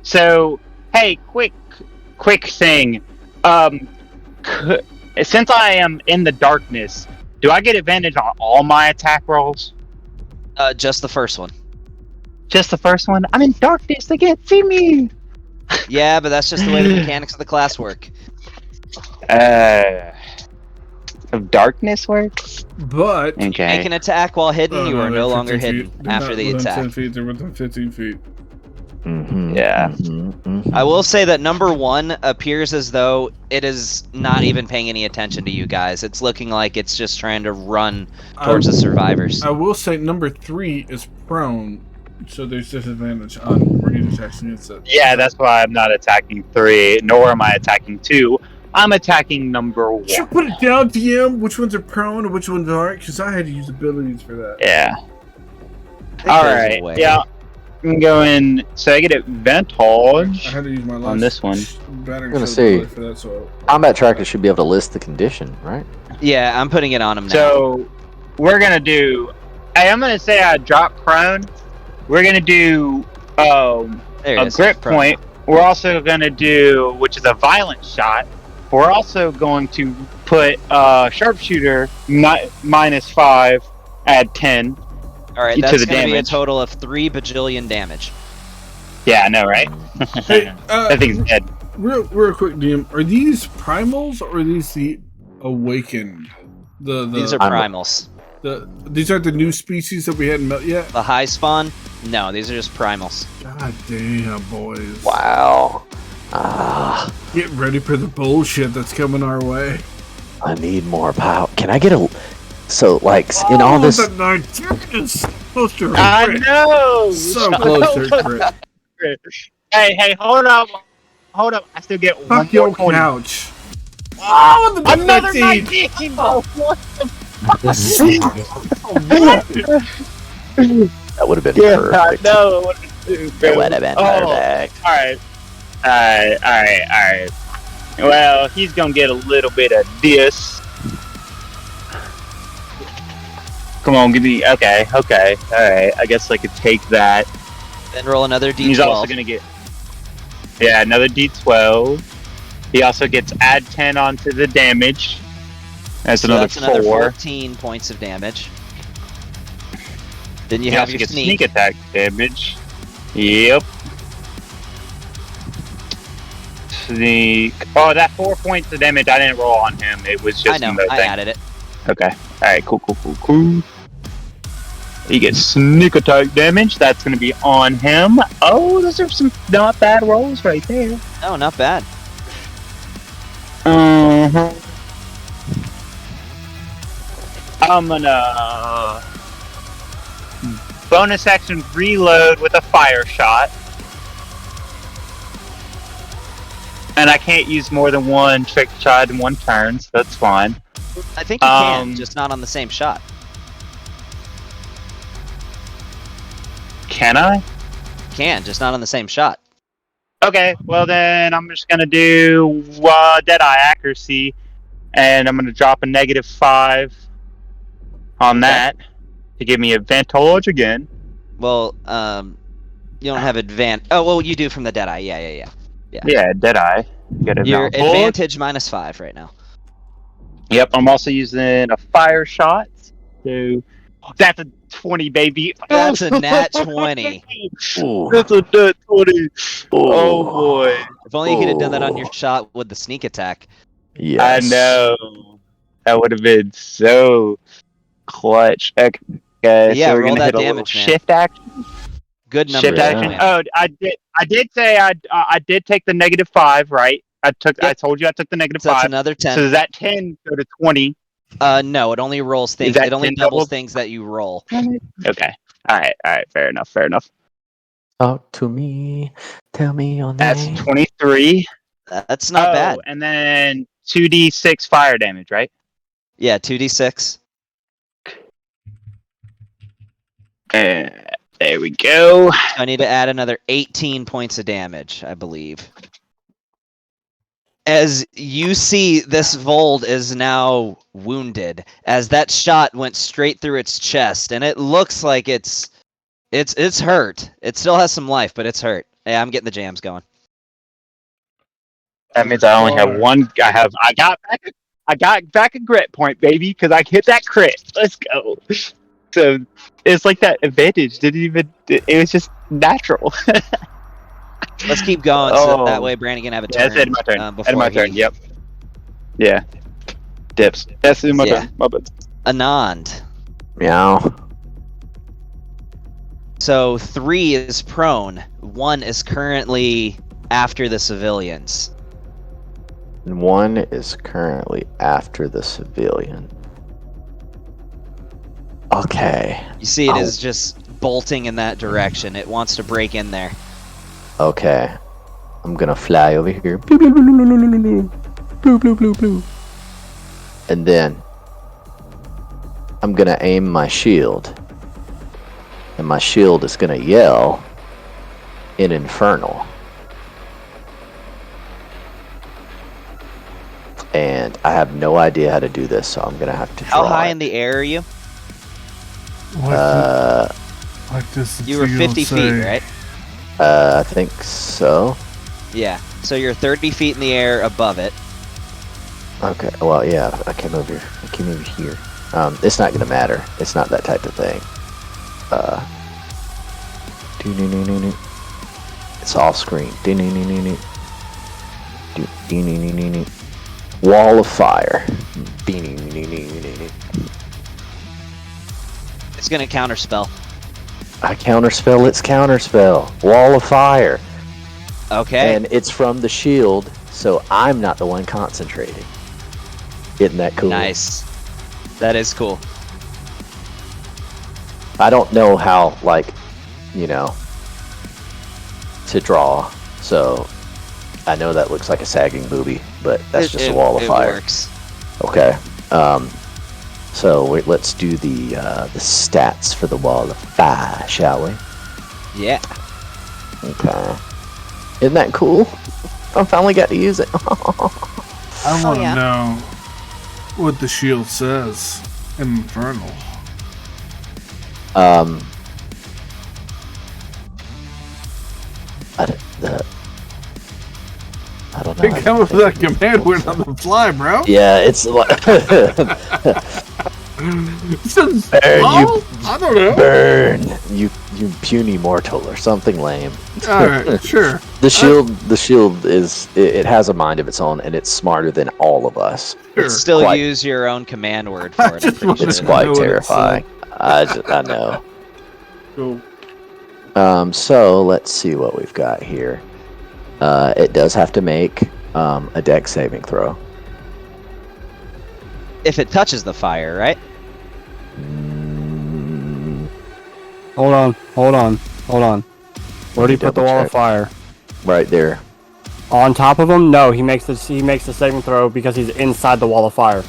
Speaker 5: So hey, quick thing. Since I am in the darkness, do I get advantage on all my attack rolls?
Speaker 3: Just the first one.
Speaker 5: Just the first one? I'm in darkness, they can't see me!
Speaker 3: Yeah, but that's just the way the mechanics of the class work.
Speaker 5: Of darkness works?
Speaker 1: But
Speaker 5: Okay.
Speaker 3: Make an attack while hidden,
Speaker 1: Oh,
Speaker 3: you are
Speaker 1: they're
Speaker 3: no longer
Speaker 1: 15
Speaker 3: hidden
Speaker 1: feet. They're
Speaker 3: after
Speaker 1: not
Speaker 3: the
Speaker 1: within
Speaker 3: attack.
Speaker 1: 10 feet, they're within 15 feet.
Speaker 5: Yeah.
Speaker 3: I will say that number one appears as though it is not even paying any attention to you guys. It's looking like it's just trying to run towards the survivors.
Speaker 1: I will say number 3 is prone, so there's disadvantage on range attacks against it.
Speaker 5: Yeah, that's why I'm not attacking 3, nor am I attacking 2. I'm attacking number 1.
Speaker 1: Should put it down, DM. Which ones are prone and which ones aren't? Because I had to use abilities for that.
Speaker 5: Yeah.
Speaker 3: It goes
Speaker 5: Alright,
Speaker 3: away.
Speaker 5: yeah. I'm going. So I get
Speaker 1: I
Speaker 5: advantage.
Speaker 1: had to use my last
Speaker 5: On this one.
Speaker 1: battery
Speaker 2: I'm gonna
Speaker 1: shell
Speaker 2: see.
Speaker 1: ability for that, so
Speaker 2: Combat tracker should be able to list the condition, right?
Speaker 3: Yeah, I'm putting it on him now.
Speaker 5: So we're gonna do. I'm gonna say I drop prone. We're gonna do
Speaker 3: There it
Speaker 5: a
Speaker 3: is.
Speaker 5: grip
Speaker 3: Prone.
Speaker 5: point. We're also gonna do, which is a violent shot. We're also going to put sharpshooter -5, add 10.
Speaker 3: Alright,
Speaker 5: to
Speaker 3: that's
Speaker 5: the
Speaker 3: going to be a
Speaker 5: damage.
Speaker 3: total of 3 bajillion damage.
Speaker 5: Yeah, I know, right?
Speaker 1: Hey,
Speaker 5: That thing's dead.
Speaker 1: real quick, DM. Are these primals or are these the awakened?
Speaker 3: These are
Speaker 2: I'm-
Speaker 3: primals.
Speaker 1: These aren't the new species that we hadn't met yet.
Speaker 3: The high spawn? No, these are just primals.
Speaker 1: God damn, boys!
Speaker 2: Wow. Ah,
Speaker 1: Get ready for the bullshit that's coming our way.
Speaker 2: I need more power. Can I get a... So, like, in all this...
Speaker 1: the 19 is close to a
Speaker 5: I
Speaker 1: crit.
Speaker 5: know.
Speaker 1: So close to a crit.
Speaker 5: Hey, hold up. I still get one
Speaker 1: Fuck your
Speaker 5: more 20.
Speaker 1: couch. Oh, the
Speaker 5: Another
Speaker 1: 19.
Speaker 5: 19. Oh, what
Speaker 2: That would have been
Speaker 5: Yeah,
Speaker 2: perfect.
Speaker 5: no. What to do, bro?
Speaker 2: That would have been perfect.
Speaker 5: Alright. Well, he's gonna get a little bit of this. Come on, give me. Okay. Alright. I guess I could take that.
Speaker 3: Then roll another d12.
Speaker 5: He's also gonna get. Yeah, another d12. He also gets add 10 onto the damage. That's
Speaker 3: So
Speaker 5: another
Speaker 3: that's another
Speaker 5: 4.
Speaker 3: 14 points of damage. Then you
Speaker 5: He
Speaker 3: have
Speaker 5: also
Speaker 3: your
Speaker 5: gets
Speaker 3: sneak.
Speaker 5: sneak attack damage. Yep. Sneak. Oh, that 4 points of damage I didn't roll on him. It was just
Speaker 3: I know,
Speaker 5: in the
Speaker 3: I
Speaker 5: thing.
Speaker 3: added it.
Speaker 5: Okay. Alright, cool. He gets sneak attack damage. That's going to be on him. Oh, those are some not bad rolls right there.
Speaker 3: No, not bad.
Speaker 5: I'm gonna bonus action reload with a fire shot. And I can't use more than one trick shot in one turn, so that's fine.
Speaker 3: I think you can, just not on the same shot.
Speaker 5: Can I?
Speaker 3: Can, just not on the same shot.
Speaker 5: Okay, well then I'm just gonna do Deadeye accuracy, and I'm gonna drop a -5 on that to give me advantage again.
Speaker 3: Well, you don't have Oh, well, you do from the Deadeye. Yeah.
Speaker 5: Yeah, Deadeye. Get
Speaker 3: Your
Speaker 5: advantage.
Speaker 3: advantage -5 right now.
Speaker 5: Yep, I'm also using a fire shot. So that's a 20, baby.
Speaker 3: That's a nat 20.
Speaker 2: Ooh.
Speaker 5: That's a nat 20. Oh
Speaker 2: Ooh.
Speaker 5: boy.
Speaker 3: If only you could have done that on your
Speaker 2: Ooh.
Speaker 3: shot with the sneak attack.
Speaker 2: Yes.
Speaker 5: I know. That would have been so clutch. Okay,
Speaker 3: Yeah,
Speaker 5: so we're
Speaker 3: roll
Speaker 5: gonna
Speaker 3: that
Speaker 5: hit a little
Speaker 3: damage, man.
Speaker 5: shift action.
Speaker 3: Good number.
Speaker 5: Shift
Speaker 2: Yeah.
Speaker 5: action.
Speaker 3: man.
Speaker 5: Oh, I did say I did take the -5, right? I
Speaker 3: Yep.
Speaker 5: told you I took the
Speaker 3: So that's
Speaker 5: -5.
Speaker 3: another 10.
Speaker 5: So does that 10 go to 20?
Speaker 3: No, it only rolls
Speaker 5: Is
Speaker 3: things.
Speaker 5: that
Speaker 3: It only
Speaker 5: 10
Speaker 3: doubles
Speaker 5: doubled?
Speaker 3: things that you roll.
Speaker 5: Okay. All right. Fair enough.
Speaker 2: Talk to me. Tell me your
Speaker 5: That's
Speaker 2: name.
Speaker 5: 23.
Speaker 3: That's not bad.
Speaker 5: And then 2d6 fire damage, right?
Speaker 3: Yeah, 2d6.
Speaker 5: There we go.
Speaker 3: I need to add another 18 points of damage, I believe. As you see, this Vold is now wounded, as that shot went straight through its chest, and it looks like it's hurt. It still has some life, but it's hurt. Yeah, I'm getting the jams going.
Speaker 5: That means I only have one. I got back a grit point, baby, because I hit that crit. Let's go. So it's like that advantage didn't even. It was just natural.
Speaker 3: Let's keep going, so that way Brandon can have a turn.
Speaker 5: That's it. My turn.
Speaker 3: Before
Speaker 5: my turn. Yep. Yeah. Dips. That's in my turn. My bad.
Speaker 3: Anand.
Speaker 2: Meow.
Speaker 3: So 3 is prone. 1 is currently after the civilians.
Speaker 2: And 1 is currently after the civilian. Okay.
Speaker 3: You see, it is just bolting in that direction. It wants to break in there.
Speaker 2: Okay. I'm gonna fly over here. Blue, blue, blue, blue, blue, blue, blue. Blue, blue, blue, blue. And then I'm gonna aim my shield. And my shield is gonna yell in Infernal. And I have no idea how to do this, so I'm gonna have to
Speaker 3: How
Speaker 2: draw
Speaker 3: high
Speaker 2: it.
Speaker 3: in the air are you?
Speaker 1: Like this.
Speaker 3: You were 50 feet, right?
Speaker 2: I think so.
Speaker 3: Yeah. So you're 30 feet in the air above it.
Speaker 2: Okay, well, yeah, I came over here. It's not gonna matter. It's not that type of thing. It's off screen. Wall of fire.
Speaker 3: It's gonna counterspell.
Speaker 2: I counterspell its counterspell. Wall of fire.
Speaker 3: Okay.
Speaker 2: And it's from the shield, so I'm not the one concentrating. Isn't that cool?
Speaker 3: Nice. That is cool.
Speaker 2: I don't know how, to draw, so I know that looks like a sagging booby, but that's just a wall of fire.
Speaker 3: It works.
Speaker 2: Okay. So let's do the stats for the wall of fire, shall we?
Speaker 3: Yeah.
Speaker 2: Okay. Isn't that cool? I finally got to use it.
Speaker 1: I want to know what the shield says. Infernal.
Speaker 2: I don't know.
Speaker 1: Hey, come up with that command word on the fly, bro.
Speaker 2: Yeah, it's like
Speaker 1: It says,
Speaker 2: Burn,
Speaker 1: I don't know.
Speaker 2: burn, you puny mortal or something lame.
Speaker 1: All right, sure.
Speaker 2: The shield is it has a mind of its own, and it's smarter than all of us.
Speaker 1: Sure.
Speaker 3: Still
Speaker 2: Quite-
Speaker 3: use your own command word for it.
Speaker 1: just
Speaker 3: I'm pretty
Speaker 2: It's
Speaker 3: sure.
Speaker 1: know
Speaker 2: quite
Speaker 1: what it
Speaker 2: terrifying. I know.
Speaker 1: Cool.
Speaker 2: So let's see what we've got here. It does have to make a dex saving throw.
Speaker 3: If it touches the fire, right?
Speaker 6: Hold on. Where do you put the wall of
Speaker 2: Double-check.
Speaker 6: fire?
Speaker 2: Right there.
Speaker 6: On top of him? No, he makes the saving throw because he's inside the wall of fire.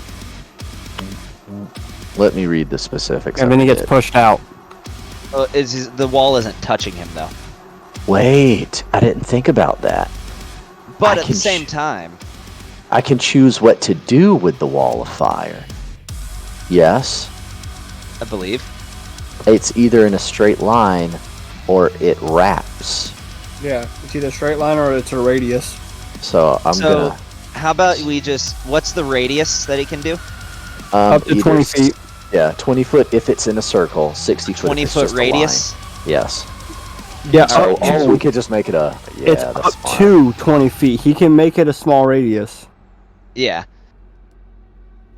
Speaker 2: Let me read the specifics.
Speaker 6: And
Speaker 2: of
Speaker 6: then he gets
Speaker 2: it.
Speaker 6: pushed out.
Speaker 3: The wall isn't touching him though.
Speaker 2: Wait, I didn't think about that.
Speaker 3: But
Speaker 2: I
Speaker 3: at the
Speaker 2: can
Speaker 3: same time,
Speaker 2: I can choose what to do with the wall of fire. Yes,
Speaker 3: I believe.
Speaker 2: it's either in a straight line or it wraps.
Speaker 6: Yeah, it's either a straight line or it's a radius.
Speaker 2: So I'm
Speaker 3: So,
Speaker 2: gonna
Speaker 3: how about we what's the radius that he can do?
Speaker 6: Up to
Speaker 2: either
Speaker 6: 20 feet.
Speaker 2: Yeah, 20 foot if it's in a circle, 60 foot
Speaker 3: 20
Speaker 2: if it's
Speaker 3: foot
Speaker 2: just a
Speaker 3: radius?
Speaker 2: line. Yes.
Speaker 6: Yeah,
Speaker 2: So
Speaker 6: up to,
Speaker 2: we could just make it a. Yeah,
Speaker 6: it's
Speaker 2: that's
Speaker 6: up
Speaker 2: fine.
Speaker 6: to 20 feet. He can make it a small radius.
Speaker 3: Yeah.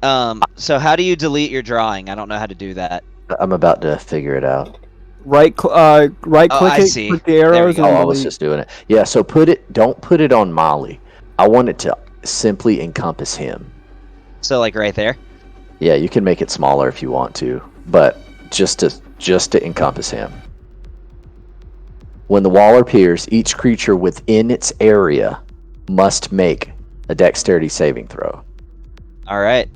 Speaker 3: So how do you delete your drawing? I don't know how to do that.
Speaker 2: I'm about to figure it out.
Speaker 6: Right click
Speaker 3: I
Speaker 6: it,
Speaker 3: see.
Speaker 6: click the
Speaker 3: There we
Speaker 6: arrows,
Speaker 3: go.
Speaker 6: and
Speaker 2: Oh, I was
Speaker 6: delete.
Speaker 2: just doing it. Yeah, so don't put it on Molly. I want it to simply encompass him.
Speaker 3: So like right there?
Speaker 2: Yeah, you can make it smaller if you want to, but just to encompass him. When the wall appears, each creature within its area must make a dexterity saving throw.
Speaker 3: All right.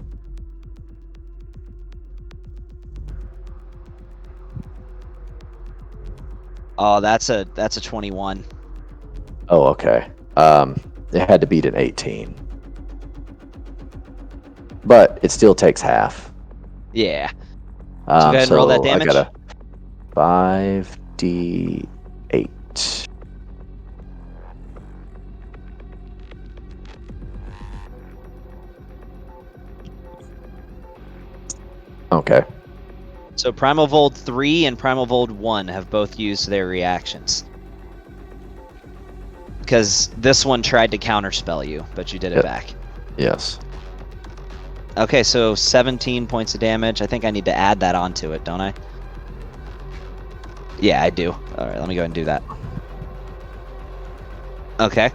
Speaker 3: Oh, that's a 21.
Speaker 2: Oh, okay. It had to beat an 18. But it still takes half.
Speaker 3: Yeah. go ahead and roll that damage.
Speaker 2: I got a 5d8. Okay.
Speaker 3: So Primal Vold 3 and Primal Vold 1 have both used their reactions. Because this one tried to counterspell you, but you did it
Speaker 2: Yep.
Speaker 3: back.
Speaker 2: Yes.
Speaker 3: Okay, so 17 points of damage. I think I need to add that onto it, don't I? Yeah, I do. Alright, let me go ahead and do that. Okay.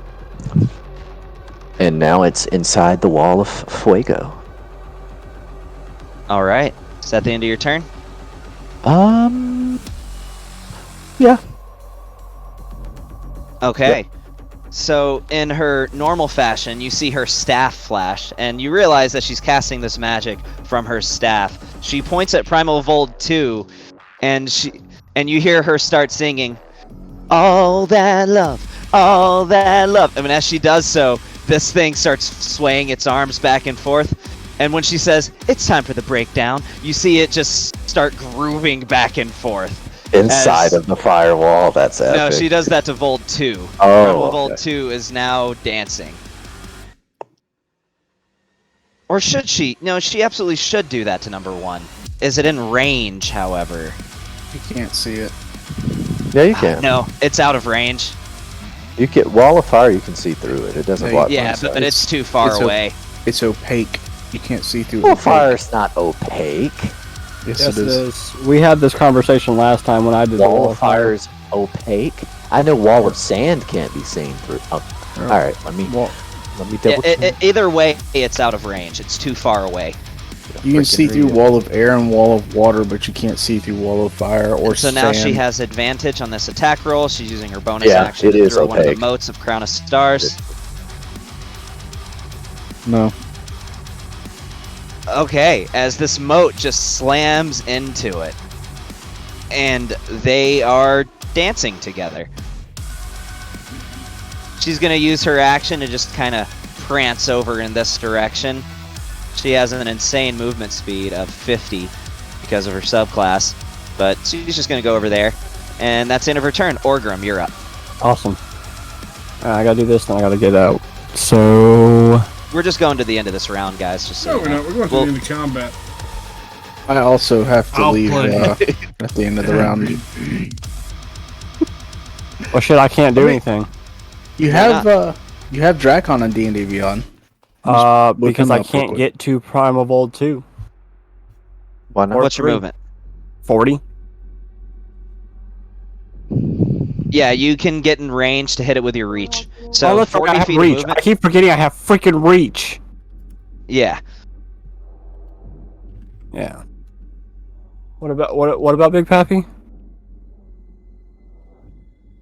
Speaker 2: And now it's inside the wall of Fuego.
Speaker 3: Alright. Is that the end of your turn?
Speaker 2: Yeah.
Speaker 3: Okay. So, in her normal fashion, you see her staff flash, and you realize that she's casting this magic from her staff. She points at Primal Vold 2, and you hear her start singing, "All that love, all that love." I mean, as she does so, this thing starts swaying its arms back and forth, and when she says, "It's time for the breakdown," you see it just start grooving back and forth.
Speaker 2: Inside of the firewall. That's epic.
Speaker 3: No, she does that to Vold 2.
Speaker 2: Oh,
Speaker 3: Primal Vold
Speaker 2: okay.
Speaker 3: 2 is now dancing. Or should she? No, she absolutely should do that to number 1. Is it in range, however?
Speaker 8: You can't see it.
Speaker 2: Yeah, you can.
Speaker 3: No, it's out of range.
Speaker 2: You get wall of fire. You can see through it. It doesn't
Speaker 8: Yeah,
Speaker 2: block.
Speaker 3: Yeah,
Speaker 2: my sight.
Speaker 3: but it's too far
Speaker 8: it's
Speaker 3: away.
Speaker 8: It's opaque. You can't see through
Speaker 2: Wall
Speaker 8: it.
Speaker 2: of fire is not opaque.
Speaker 8: Yes,
Speaker 6: Yes,
Speaker 8: it is.
Speaker 6: We had this conversation last time when I did the
Speaker 2: Wall of fire is opaque. I know wall of sand can't be seen through. Oh, all right, let me
Speaker 8: Well,
Speaker 2: double check.
Speaker 3: Either way, it's out of range. It's too far away.
Speaker 8: you can
Speaker 2: Freaking
Speaker 8: see through
Speaker 2: read it.
Speaker 8: wall of air and wall of water, but you can't see through wall of fire or
Speaker 3: So
Speaker 8: sand.
Speaker 3: now she has advantage on this attack roll. She's using her bonus
Speaker 2: Yeah,
Speaker 3: action
Speaker 2: it
Speaker 3: to
Speaker 2: is
Speaker 3: throw one of the
Speaker 2: opaque.
Speaker 3: motes of Crown of Stars.
Speaker 8: No.
Speaker 3: Okay, as this moat just slams into it. And they are dancing together. She's going to use her action to just kind of prance over in this direction. She has an insane movement speed of 50 because of her subclass. But she's just going to go over there. And that's the end of her turn. Orgrim, you're up.
Speaker 6: Awesome. I gotta do this, then I gotta get out. So...
Speaker 3: We're just going to the end of this round, guys. Just so
Speaker 1: No,
Speaker 3: you
Speaker 1: we're
Speaker 3: know.
Speaker 1: not. We're going to
Speaker 3: Well-
Speaker 1: the end of combat.
Speaker 8: I also have to
Speaker 1: I'll
Speaker 8: leave
Speaker 1: play.
Speaker 8: at the end of the round.
Speaker 6: Well, shit, I can't do
Speaker 8: I mean-
Speaker 6: anything.
Speaker 8: You have Drakon on D&D Beyond. look
Speaker 6: Because
Speaker 8: him
Speaker 6: I
Speaker 8: up real
Speaker 6: can't
Speaker 8: quick.
Speaker 6: get to Primal Vold 2.
Speaker 2: Why not?
Speaker 3: What's your
Speaker 6: 3.
Speaker 3: movement?
Speaker 6: 40?
Speaker 3: Yeah, you can get in range to hit it with your reach. So
Speaker 6: Oh, that's right,
Speaker 3: 40
Speaker 6: I have
Speaker 3: feet of
Speaker 6: reach.
Speaker 3: movement.
Speaker 6: I keep forgetting I have freaking reach.
Speaker 3: Yeah.
Speaker 6: Yeah. What about Big Pappy?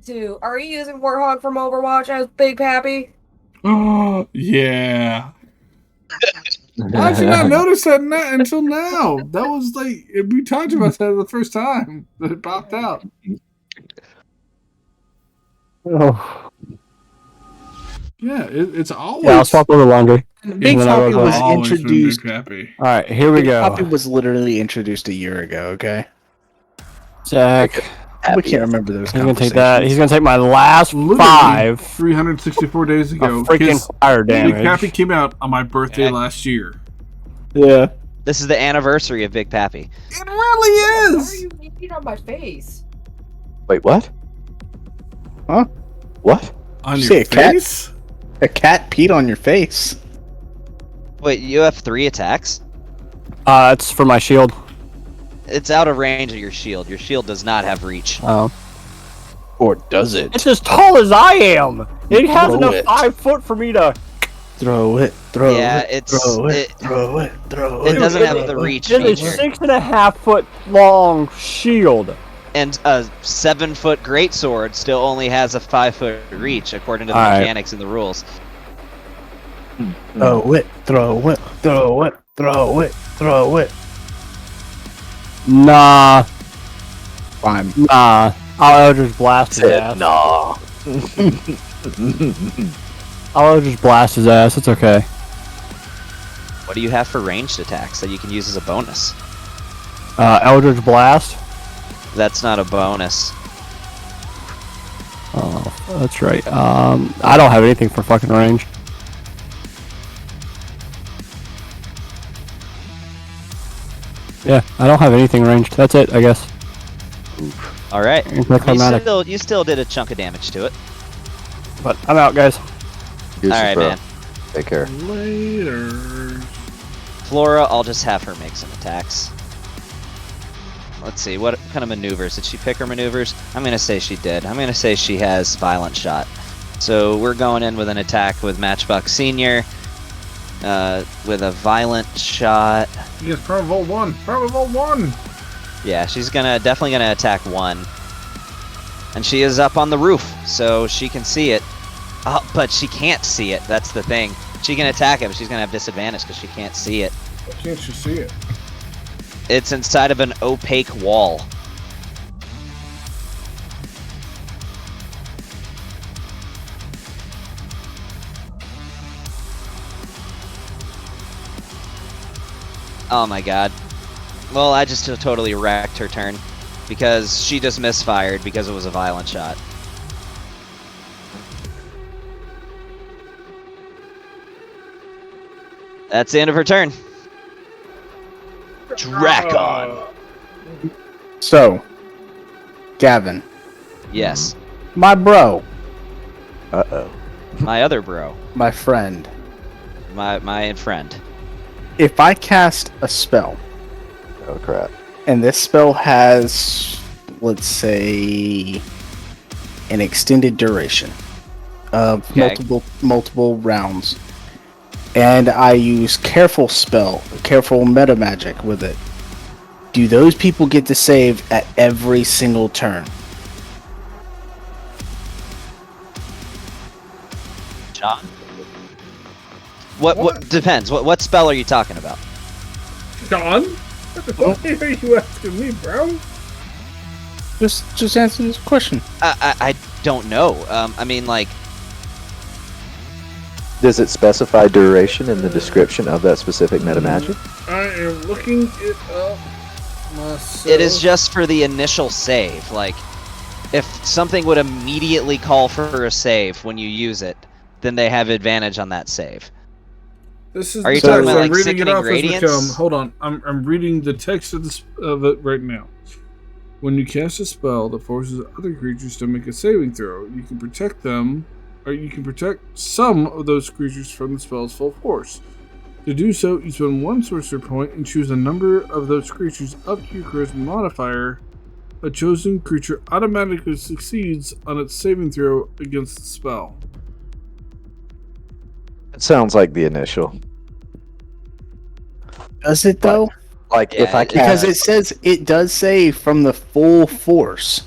Speaker 7: Two. Are you using Warthog from Overwatch as Big Pappy?
Speaker 1: Oh, yeah. I did not notice that until now. That was like, we talked about that the first time that it popped out.
Speaker 6: Oh.
Speaker 1: Yeah, it's always.
Speaker 6: Yeah, I'll swap over laundry.
Speaker 8: Big
Speaker 6: when I
Speaker 8: Pappy
Speaker 6: was
Speaker 8: was
Speaker 1: always been
Speaker 8: introduced.
Speaker 1: Big Pappy.
Speaker 6: All right, here we
Speaker 8: Big
Speaker 6: go.
Speaker 8: Pappy was literally introduced a year ago. Okay,
Speaker 6: Zach,
Speaker 8: we can't remember those.
Speaker 6: he's gonna take that. He's gonna take my last
Speaker 1: Literally
Speaker 6: 5
Speaker 1: 364 days ago.
Speaker 6: of freaking
Speaker 1: his
Speaker 6: fire
Speaker 1: Big
Speaker 6: damage.
Speaker 1: Pappy came out on my birthday
Speaker 3: Yeah.
Speaker 1: last year.
Speaker 4: Yeah.
Speaker 3: This is the anniversary of Big Pappy.
Speaker 1: It really
Speaker 7: Why are
Speaker 1: is.
Speaker 7: you peeing on my face?
Speaker 2: Wait, what?
Speaker 8: Huh?
Speaker 2: What?
Speaker 1: On
Speaker 8: Say
Speaker 1: your
Speaker 8: a cat?
Speaker 1: face?
Speaker 8: A cat peed on your face.
Speaker 3: Wait, you have 3 attacks?
Speaker 6: It's for my shield.
Speaker 3: It's out of range of your shield. Your shield does not have reach.
Speaker 6: Oh,
Speaker 8: Or does it?
Speaker 6: it's as tall as I am. It has
Speaker 8: Throw
Speaker 6: enough
Speaker 8: it.
Speaker 6: 5 foot for me to.
Speaker 8: Throw it. Throw
Speaker 3: Yeah,
Speaker 8: it.
Speaker 3: it's-
Speaker 8: Throw it.
Speaker 3: it-
Speaker 8: Throw it. Throw
Speaker 3: It
Speaker 8: it.
Speaker 3: doesn't have the reach
Speaker 6: It is
Speaker 3: feature.
Speaker 6: a 6.5 foot long shield.
Speaker 3: And a 7-foot greatsword still only has a 5-foot reach, according to the
Speaker 6: Alright.
Speaker 3: mechanics and the rules.
Speaker 8: Throw it. Throw it. Throw it. Throw it. Throw it.
Speaker 6: Nah,
Speaker 8: Fine.
Speaker 6: nah. I'll Eldritch Blast his
Speaker 2: Said
Speaker 6: ass.
Speaker 2: nah.
Speaker 6: I'll Eldritch Blast his ass. It's okay.
Speaker 3: What do you have for ranged attacks that you can use as a bonus?
Speaker 6: Eldritch Blast.
Speaker 3: That's not a bonus.
Speaker 6: Oh, that's right. I don't have anything for fucking range. Yeah, I don't have anything ranged. That's it, I guess.
Speaker 3: All right.
Speaker 6: Anticlimactic.
Speaker 3: You still did a chunk of damage to it.
Speaker 6: But I'm out, guys.
Speaker 2: Deuces,
Speaker 3: All right,
Speaker 2: bro.
Speaker 3: man.
Speaker 2: Take care.
Speaker 1: Later.
Speaker 3: Flora, I'll just have her make some attacks. Let's see, what kind of maneuvers? Did she pick her maneuvers? I'm going to say she did. I'm going to say she has Violent Shot. So we're going in with an attack with Matchbox Senior. With a Violent Shot.
Speaker 1: Yes, Probable 1. Probable 1.
Speaker 3: Yeah, she's definitely gonna attack 1. And she is up on the roof, so she can see it. Oh, but she can't see it, that's the thing. She can attack it, but she's gonna have disadvantage because she can't see it.
Speaker 1: Why can't you see it?
Speaker 3: It's inside of an opaque wall. Oh my god. Well, I just totally wrecked her turn. Because she just misfired because it was a violent shot. That's the end of her turn. Dracon.
Speaker 8: So, Gavin,
Speaker 3: Yes.
Speaker 8: my bro,
Speaker 2: Uh-oh.
Speaker 3: My other bro.
Speaker 8: my friend,
Speaker 3: My friend.
Speaker 8: if I cast a spell,
Speaker 2: Oh, crap.
Speaker 8: and this spell has, let's say, an extended duration of
Speaker 3: Okay.
Speaker 8: multiple rounds, and I use careful meta magic with it, do those people get to save at every single turn?
Speaker 3: John? What depends. What spell are you talking about?
Speaker 1: John? What the fuck are you asking me, bro?
Speaker 8: Just answer this question.
Speaker 3: I don't know. I mean, like,
Speaker 2: Does it specify duration in the description of that specific meta magic?
Speaker 1: I am looking it up myself.
Speaker 3: it is just for the initial save. Like, if something would immediately call for a save when you use it, then they have advantage on that save.
Speaker 1: This is
Speaker 3: Are you
Speaker 1: the
Speaker 3: talking
Speaker 1: text.
Speaker 3: about,
Speaker 1: I'm
Speaker 3: like,
Speaker 1: reading it
Speaker 3: sickening
Speaker 1: off as we
Speaker 3: radiance?
Speaker 1: come. Hold on. I'm reading the text of it right now. When you cast a spell that forces other creatures to make a saving throw, you can protect them, or you can protect some of those creatures from the spell's full force. To do so, you spend 1 sorcerer point and choose a number of those creatures up to your charisma modifier. A chosen creature automatically succeeds on its saving throw against the spell.
Speaker 2: It sounds like the initial.
Speaker 8: Does it though?
Speaker 2: Like if
Speaker 3: Yeah,
Speaker 2: I
Speaker 8: Because
Speaker 2: cast,
Speaker 8: it says it does say from the full force.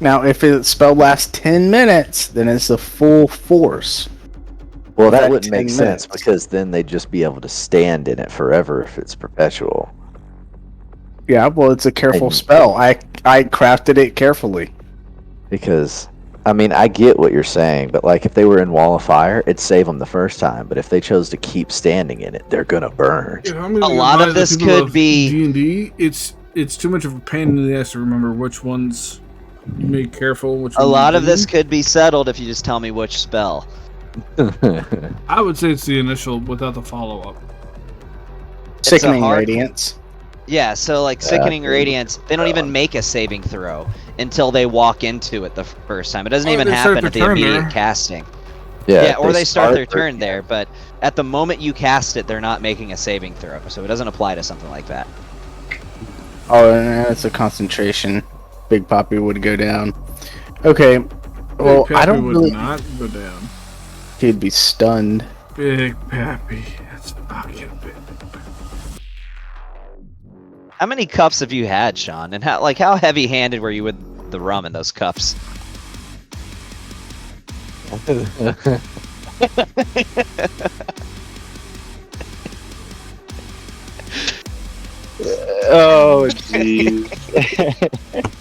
Speaker 8: Now, if the spell lasts 10 minutes, then it's the full force.
Speaker 2: well, that
Speaker 8: that
Speaker 2: wouldn't make
Speaker 8: 10
Speaker 2: sense
Speaker 8: minutes.
Speaker 2: because then they'd just be able to stand in it forever if it's perpetual.
Speaker 8: Yeah, well, it's a careful
Speaker 2: And-
Speaker 8: spell. I crafted it carefully.
Speaker 2: Because I mean, I get what you're saying, but like if they were in Wall of Fire, it'd save them the first time. But if they chose to keep standing in it, they're gonna burn.
Speaker 1: If I'm gonna
Speaker 3: A lot of
Speaker 1: advise the
Speaker 3: this
Speaker 1: people
Speaker 3: could
Speaker 1: of
Speaker 3: be-
Speaker 1: D&D. It's too much of a pain in the ass to remember which ones you make careful. Which
Speaker 3: A
Speaker 1: ones
Speaker 3: lot
Speaker 1: you
Speaker 3: of this
Speaker 1: didn't.
Speaker 3: could be settled if you just tell me which spell.
Speaker 1: I would say it's the initial without the follow up.
Speaker 3: a
Speaker 8: Sickening
Speaker 3: hard-
Speaker 8: Radiance.
Speaker 3: Yeah, so like Sickening
Speaker 2: dude.
Speaker 3: Radiance, they don't even make a saving throw until they walk into it the first time. It doesn't
Speaker 1: Or
Speaker 3: even
Speaker 1: they start
Speaker 3: happen
Speaker 1: their
Speaker 3: at the
Speaker 1: turn
Speaker 3: immediate
Speaker 1: there.
Speaker 3: casting. Yeah, or they start their turn
Speaker 2: yeah.
Speaker 3: there, but at the moment you cast it, they're not making a saving throw, so it doesn't apply to something like that.
Speaker 8: Oh, and that's a concentration. Big Poppy would go down. Okay. Well,
Speaker 1: Big
Speaker 8: I
Speaker 1: Pappy
Speaker 8: don't
Speaker 1: would
Speaker 8: really.
Speaker 1: not go down.
Speaker 8: He'd be stunned.
Speaker 1: Big Pappy, that's fucking big.
Speaker 3: How many cups have you had, Sean? And how heavy-handed were you with the rum in those cups?
Speaker 5: Oh, jeez.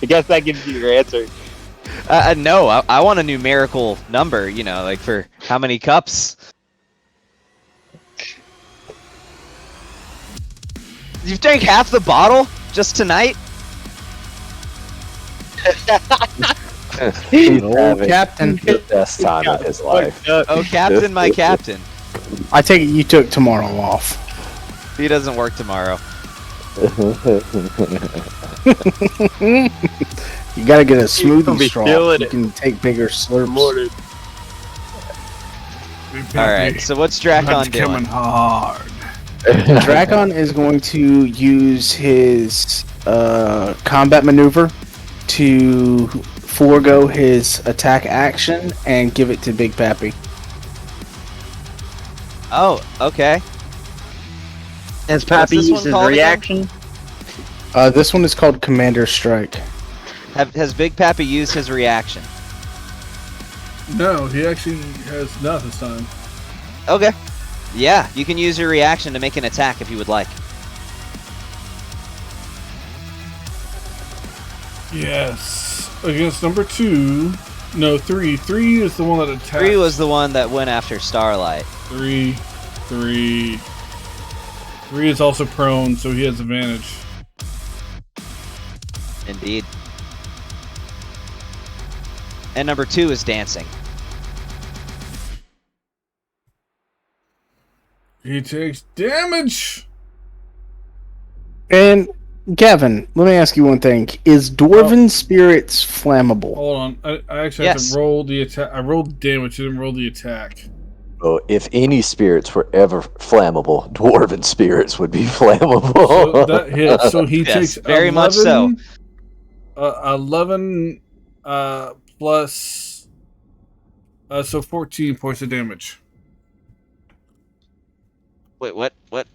Speaker 5: I guess that gives you your answer.
Speaker 3: No, I want a numerical number, like for how many cups. You've drank half the bottle just tonight?
Speaker 2: He's
Speaker 8: Old
Speaker 2: having
Speaker 8: Captain.
Speaker 2: the best time of his life.
Speaker 3: Oh, Captain, my Captain.
Speaker 8: I take it you took tomorrow off.
Speaker 3: He doesn't work tomorrow.
Speaker 8: You gotta get a
Speaker 5: gonna
Speaker 8: smoothie
Speaker 5: be
Speaker 8: straw.
Speaker 5: feeling
Speaker 8: You
Speaker 5: it.
Speaker 8: can take bigger slurps.
Speaker 1: Big Pappy,
Speaker 3: Alright, so what's Drakon
Speaker 1: that's coming
Speaker 3: doing?
Speaker 1: hard.
Speaker 8: Drakon is going to use his combat maneuver to forego his attack action and give it to Big Pappy.
Speaker 3: Oh, okay.
Speaker 5: Has
Speaker 3: Pappy
Speaker 5: Pappy
Speaker 3: this one
Speaker 5: used his
Speaker 3: called again?
Speaker 5: reaction?
Speaker 8: This one is called Commander Strike.
Speaker 3: Has Big Pappy used his reaction?
Speaker 1: No, he actually has not this time.
Speaker 3: Okay. Yeah, you can use your reaction to make an attack if you would like.
Speaker 1: Yes. Against number 2. No, 3. 3 is the one that attacked.
Speaker 3: 3 was the one that went after Starlight.
Speaker 1: 3. 3 is also prone, so he has advantage.
Speaker 3: Indeed. And number 2 is dancing.
Speaker 1: He takes damage.
Speaker 8: And Gavin, let me ask you one thing: is Dwarven Spirits flammable?
Speaker 1: Hold on. I actually
Speaker 3: Yes.
Speaker 1: have to roll the attack. I rolled the damage, I didn't roll the attack.
Speaker 2: Oh, if any spirits were ever flammable, dwarven spirits would be flammable.
Speaker 1: So that hits. So he
Speaker 3: Yes,
Speaker 1: takes
Speaker 3: very much so.
Speaker 1: 11 plus so 14 points of damage.
Speaker 3: Wait, what? What?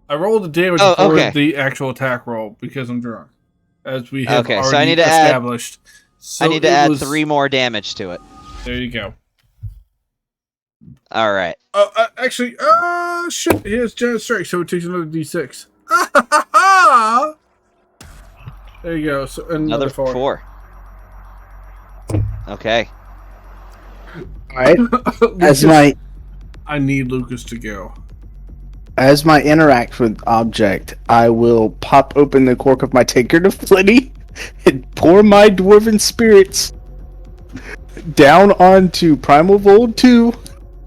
Speaker 1: I rolled the damage
Speaker 3: Oh,
Speaker 1: before
Speaker 3: okay.
Speaker 1: the actual attack roll because I'm drunk. As we have
Speaker 3: Okay, so
Speaker 1: already
Speaker 3: I need to add-
Speaker 1: established. So
Speaker 3: I need to
Speaker 1: it
Speaker 3: add
Speaker 1: was-
Speaker 3: 3 more damage to it.
Speaker 1: There you go.
Speaker 3: Alright.
Speaker 1: Actually, shit, he has giant strike, so it takes another d6. There you go. So
Speaker 3: Another
Speaker 1: another
Speaker 3: 4. Okay.
Speaker 8: All right. As
Speaker 1: Lucas,
Speaker 8: my
Speaker 1: I need Lucas to go.
Speaker 8: as my interact with object, I will pop open the cork of my tankard of plenty and pour my Dwarven Spirits down onto Primal Vold 2,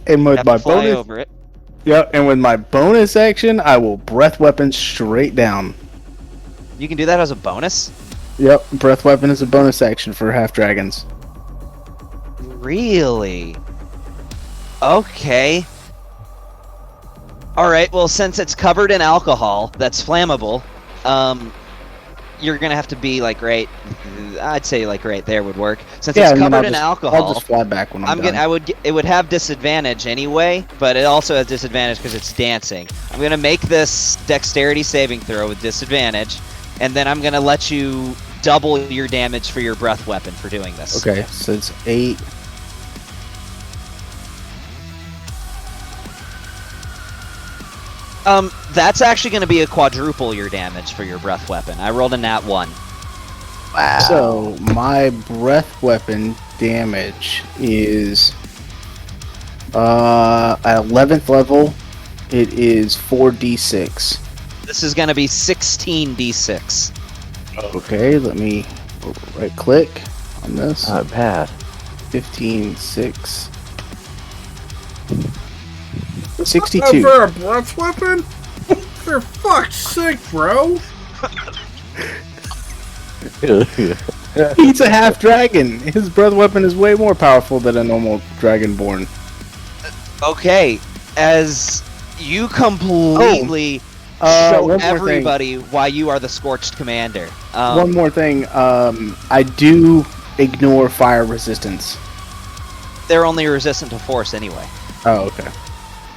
Speaker 8: and with
Speaker 3: Have
Speaker 8: my
Speaker 3: to fly
Speaker 8: bonus,
Speaker 3: over it.
Speaker 8: and with my bonus action, I will breath weapon straight down.
Speaker 3: You can do that as a bonus?
Speaker 8: Yep, breath weapon is a bonus action for half dragons.
Speaker 3: Really? Okay. Alright, well, since it's covered in alcohol that's flammable, you're gonna have to be like right. I'd say like right there would work since
Speaker 8: Yeah,
Speaker 3: it's
Speaker 8: and then
Speaker 3: covered in alcohol.
Speaker 8: I'll just fly back when I'm done.
Speaker 3: It would have disadvantage anyway, but it also has disadvantage because it's dancing. I'm gonna make this dexterity saving throw with disadvantage, and then I'm gonna let you double your damage for your breath weapon for doing this.
Speaker 8: Okay, so it's 8.
Speaker 3: That's actually gonna be a quadruple your damage for your breath weapon. I rolled a nat 1.
Speaker 2: Wow.
Speaker 8: So my breath weapon damage is at 11th level. It is 4d6.
Speaker 3: This is gonna be 16d6.
Speaker 8: Okay, let me right click on this.
Speaker 2: Not bad.
Speaker 8: 15, 6. 62.
Speaker 1: For a breath weapon? For fuck's sake, bro!
Speaker 8: He's a half dragon. His breath weapon is way more powerful than a normal dragonborn.
Speaker 3: Okay, as you completely show
Speaker 8: one more thing.
Speaker 3: everybody why you are the Scorched Commander.
Speaker 8: One more thing. I do ignore fire resistance.
Speaker 3: They're only resistant to force anyway.
Speaker 8: Oh, okay.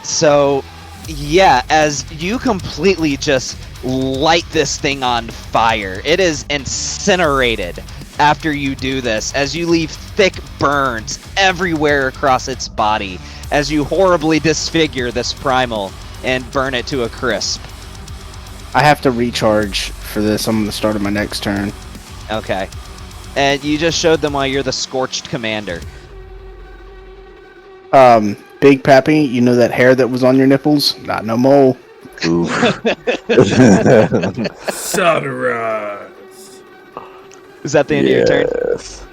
Speaker 3: So, yeah, as you completely just light this thing on fire, it is incinerated after you do this, as you leave thick burns everywhere across its body, as you horribly disfigure this primal and burn it to a crisp.
Speaker 8: I have to recharge for this. I'm going to start on my next turn.
Speaker 3: Okay. And you just showed them why you're the Scorched Commander.
Speaker 8: Big Pappy, you know that hair that was on your nipples? Not no more.
Speaker 2: Oof.
Speaker 1: Sunrise.
Speaker 3: Is that the end of your turn?
Speaker 2: Yes.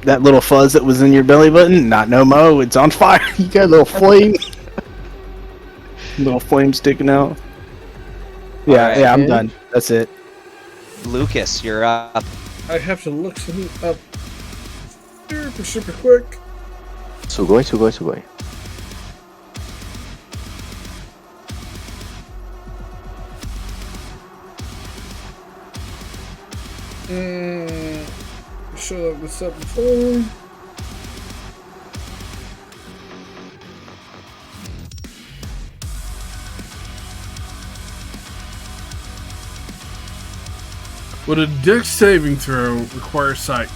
Speaker 8: That little fuzz that was in your belly button? Not no mo. It's on fire. You got a little flame. Little flame sticking out. Yeah,
Speaker 3: Alright.
Speaker 8: yeah, I'm done. That's it.
Speaker 3: Lucas, you're up.
Speaker 1: I have to look something up super quick.
Speaker 2: Sugoi.
Speaker 1: Should have this up before. Would a dex saving throw require sight?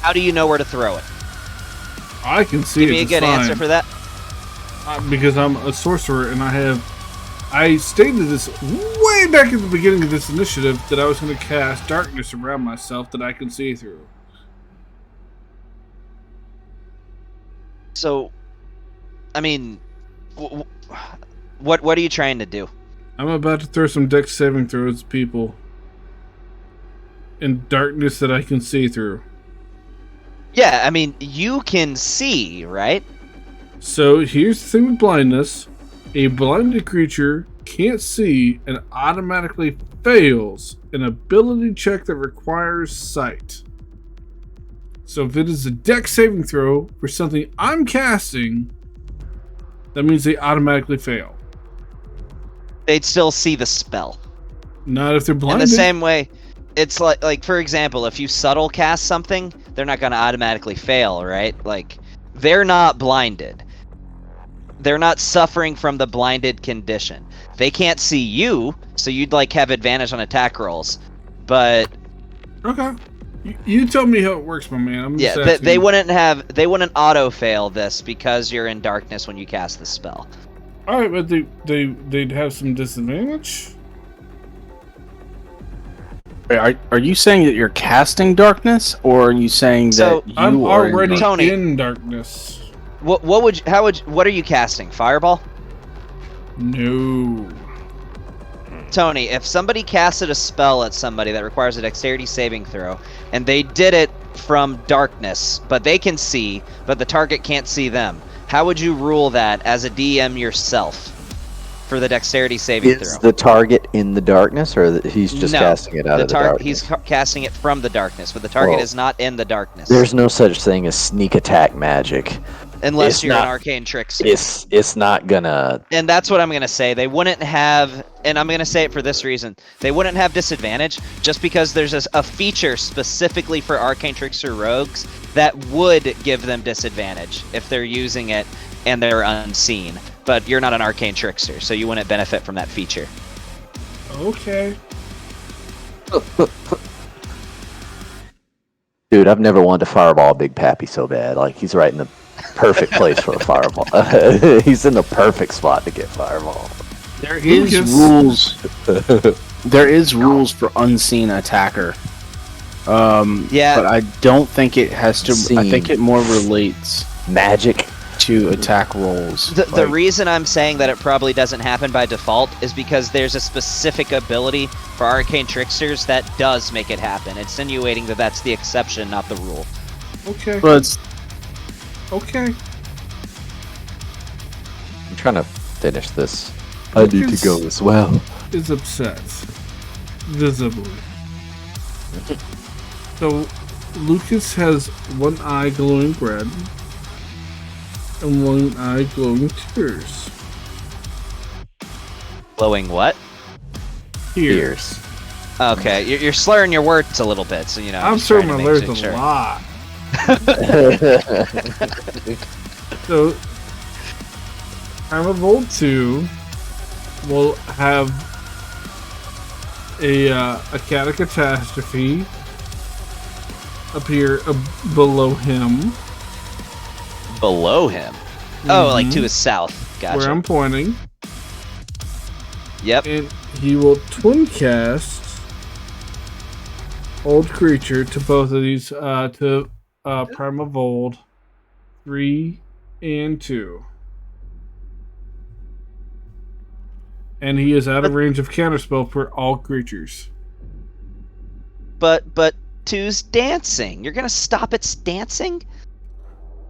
Speaker 3: How do you know where to throw it?
Speaker 1: I can see
Speaker 3: Give
Speaker 1: it
Speaker 3: me a
Speaker 1: just
Speaker 3: good
Speaker 1: fine.
Speaker 3: answer for that.
Speaker 1: Because I'm a sorcerer and I stated this way back at the beginning of this initiative that I was going to cast darkness around myself that I can see through.
Speaker 3: So, I mean, what are you trying to do?
Speaker 1: I'm about to throw some dex saving throws at people in darkness that I can see through.
Speaker 3: Yeah, I mean, you can see, right?
Speaker 1: So here's the thing with blindness. A blinded creature can't see and automatically fails an ability check that requires sight. So if it is a dex saving throw for something I'm casting, that means they automatically fail.
Speaker 3: They'd still see the spell.
Speaker 1: Not if they're
Speaker 3: In
Speaker 1: blinded.
Speaker 3: the same way, it's like for example, if you subtle cast something, they're not going to automatically fail, right? Like, they're not blinded. They're not suffering from the blinded condition. They can't see you, so you'd like have advantage on attack rolls. But
Speaker 1: Okay. You tell me how it works, my man. I'm
Speaker 3: yeah,
Speaker 1: just
Speaker 3: they
Speaker 1: asking.
Speaker 3: they wouldn't auto fail this because you're in darkness when you cast the spell.
Speaker 1: All right, but they'd have some disadvantage.
Speaker 8: Wait, are you saying that you're casting darkness, or are you saying
Speaker 3: So,
Speaker 8: that you
Speaker 1: I'm
Speaker 8: are
Speaker 1: already
Speaker 3: Tony.
Speaker 1: in darkness.
Speaker 3: What are you casting? Fireball?
Speaker 1: No.
Speaker 3: Tony, if somebody casted a spell at somebody that requires a dexterity saving throw, and they did it from darkness, but they can see, but the target can't see them, how would you rule that as a DM yourself for the dexterity saving
Speaker 2: Is
Speaker 3: throw?
Speaker 2: the target in the darkness, or he's just
Speaker 3: No,
Speaker 2: casting it out of the darkness?
Speaker 3: He's casting it from the darkness, but the target
Speaker 2: Well,
Speaker 3: is not in the darkness.
Speaker 2: There's no such thing as sneak attack magic.
Speaker 3: unless
Speaker 2: It's
Speaker 3: you're an
Speaker 2: not-
Speaker 3: arcane trickster.
Speaker 2: It's not gonna.
Speaker 3: And that's what I'm going to say. They wouldn't have, and I'm going to say it for this reason, they wouldn't have disadvantage just because there's a feature specifically for arcane trickster rogues that would give them disadvantage if they're using it and they're unseen. But you're not an arcane trickster, so you wouldn't benefit from that feature.
Speaker 1: Okay.
Speaker 2: Dude, I've never wanted to fireball Big Pappy so bad. Like, he's right in the perfect place for a fireball. He's in the perfect spot to get fireball.
Speaker 8: There is
Speaker 1: Lucas.
Speaker 8: rules. There is rules for unseen attacker.
Speaker 3: Yeah.
Speaker 8: But I don't think it has to. I think
Speaker 2: Seen.
Speaker 8: it more relates
Speaker 2: Magic.
Speaker 8: to attack rolls.
Speaker 3: The
Speaker 8: Like,
Speaker 3: reason I'm saying that it probably doesn't happen by default is because there's a specific ability for arcane tricksters that does make it happen, insinuating that that's the exception, not the rule.
Speaker 1: Okay.
Speaker 8: but it's,
Speaker 1: Okay.
Speaker 2: I'm trying to finish this. I need to
Speaker 1: Lucas
Speaker 2: go as well.
Speaker 1: is upset. Visibly. So, Lucas has one eye glowing red and one eye glowing tears.
Speaker 3: Glowing what?
Speaker 2: Ears.
Speaker 3: Okay, you're slurring your words a little bit, so
Speaker 1: I'm
Speaker 3: just
Speaker 1: sure
Speaker 3: trying
Speaker 1: my
Speaker 3: to
Speaker 1: words
Speaker 3: make
Speaker 1: a
Speaker 3: sure.
Speaker 1: lot. So, Primal 2 will have a catastrophe appear below him,
Speaker 3: Below him. Oh, like to
Speaker 1: Mhm.
Speaker 3: his south.
Speaker 1: where
Speaker 3: Gotcha.
Speaker 1: I'm pointing,
Speaker 3: Yep.
Speaker 1: and he will twin cast Old Creature to both of these, to Primal Vold 3 and 2. And he is out of range of counterspell for all creatures.
Speaker 3: But two's dancing. You're gonna stop its dancing?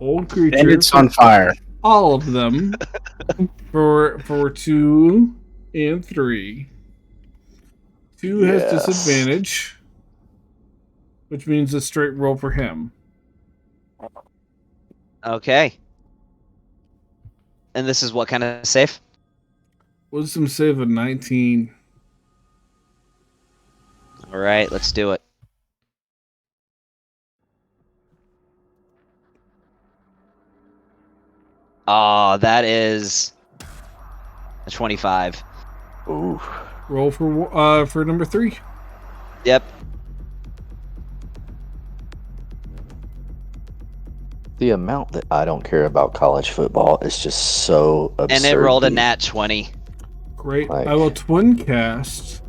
Speaker 1: Old
Speaker 8: and
Speaker 1: creature,
Speaker 8: it's on fire.
Speaker 1: all of them, for 2 and 3. 2 has
Speaker 2: Yes.
Speaker 1: disadvantage, which means a straight roll for him.
Speaker 3: Okay. And this is what kind of safe?
Speaker 1: Wisdom save of 19.
Speaker 3: All right, let's do it. Oh, that is a 25.
Speaker 2: Ooh.
Speaker 1: Roll for number 3.
Speaker 3: Yep.
Speaker 2: The amount that I don't care about college football is just so absurd.
Speaker 3: And it rolled a nat 20.
Speaker 1: Great.
Speaker 2: Like-
Speaker 1: I will twin cast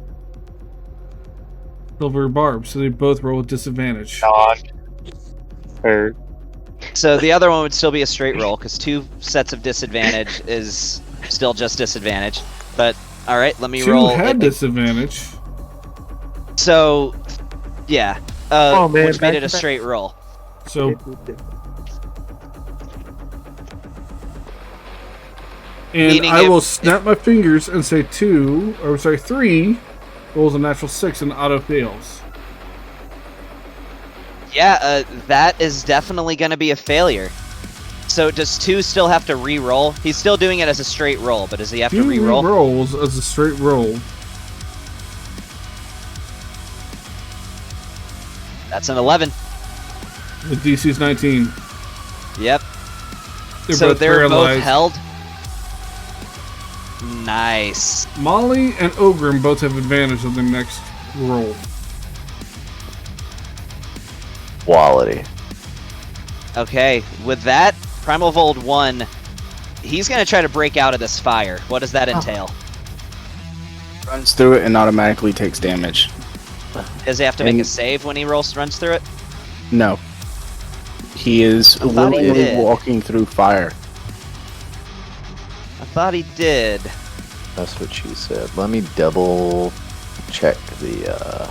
Speaker 1: Silver Barb, so they both roll with disadvantage.
Speaker 5: Dodge. Or
Speaker 3: So the other one would still be a straight roll because 2 sets of disadvantage is still just disadvantage. But all right, let me
Speaker 1: 2
Speaker 3: roll.
Speaker 1: had disadvantage.
Speaker 3: So, yeah.
Speaker 5: Oh, man,
Speaker 3: Which made
Speaker 5: back
Speaker 3: it a
Speaker 5: to back.
Speaker 3: straight roll.
Speaker 1: So. And
Speaker 3: Meaning
Speaker 1: I
Speaker 3: if-
Speaker 1: will snap my fingers and say 3 rolls a natural 6 and auto fails.
Speaker 3: Yeah, that is definitely going to be a failure. So does 2 still have to re-roll? He's still doing it as a straight roll, but does he have to
Speaker 1: 2
Speaker 3: re-roll?
Speaker 1: rolls as a straight roll.
Speaker 3: That's an 11.
Speaker 1: The DC's 19.
Speaker 3: Yep.
Speaker 1: They're
Speaker 3: So
Speaker 1: both
Speaker 3: they're
Speaker 1: paralyzed.
Speaker 3: both held. Nice.
Speaker 1: Molly and Ogrim both have advantage on their next roll.
Speaker 2: Quality.
Speaker 3: Okay, with that, Primal Vold 1, he's going to try to break out of this fire. What does that entail?
Speaker 8: Runs through it and automatically takes damage.
Speaker 3: Does he have to make
Speaker 8: And-
Speaker 3: a save when he runs through it?
Speaker 8: No. He is
Speaker 3: thought he
Speaker 8: literally
Speaker 3: did.
Speaker 8: walking through fire.
Speaker 3: I thought he did.
Speaker 2: That's what she said. Let me double check the.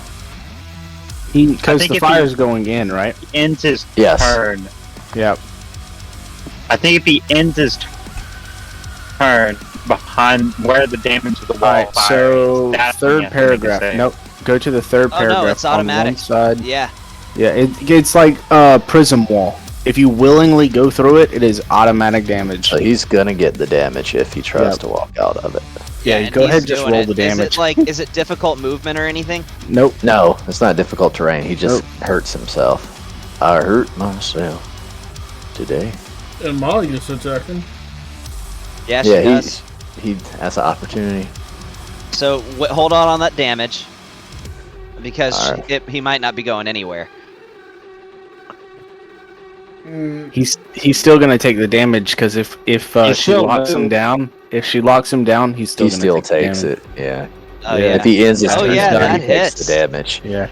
Speaker 8: Because
Speaker 5: think
Speaker 8: the
Speaker 5: if he-
Speaker 8: fire's going in, right?
Speaker 5: ends his
Speaker 2: Yes.
Speaker 5: turn.
Speaker 8: Yep.
Speaker 5: I think if he ends his turn behind where the damage of the wall
Speaker 8: Alright,
Speaker 5: fire
Speaker 8: so
Speaker 5: is, that's when you
Speaker 8: third
Speaker 5: have to make a
Speaker 8: paragraph.
Speaker 5: save.
Speaker 8: Nope. Go to the third
Speaker 3: Oh, no,
Speaker 8: paragraph
Speaker 3: it's
Speaker 8: on one
Speaker 3: automatic.
Speaker 8: side.
Speaker 3: Yeah.
Speaker 8: Yeah, it's like a prism wall. if you willingly go through it, it is automatic damage.
Speaker 2: So he's gonna get the damage if he tries to walk out of it.
Speaker 8: Yeah,
Speaker 3: and
Speaker 8: go
Speaker 3: he's
Speaker 8: ahead, just
Speaker 3: doing
Speaker 8: roll
Speaker 3: it.
Speaker 8: the damage.
Speaker 3: Is it difficult movement or anything?
Speaker 8: Nope.
Speaker 2: No, it's not difficult terrain. He just hurts himself. I hurt myself today.
Speaker 1: And Molly is attacking.
Speaker 3: Yeah, she does.
Speaker 2: He has an opportunity.
Speaker 3: So hold on that damage, because
Speaker 2: Alright.
Speaker 3: he might not be going anywhere.
Speaker 8: He's still gonna take the damage because if she
Speaker 5: still
Speaker 8: locks him
Speaker 5: moves.
Speaker 8: down, he's still
Speaker 2: He
Speaker 8: gonna
Speaker 2: still
Speaker 8: take the
Speaker 2: takes
Speaker 8: damage.
Speaker 2: it. Yeah.
Speaker 3: Oh
Speaker 8: Yeah.
Speaker 3: yeah.
Speaker 2: If he ends his
Speaker 3: Oh,
Speaker 2: turn,
Speaker 3: yeah,
Speaker 2: done,
Speaker 3: that
Speaker 2: he takes
Speaker 3: hits.
Speaker 2: the damage.
Speaker 8: Yeah.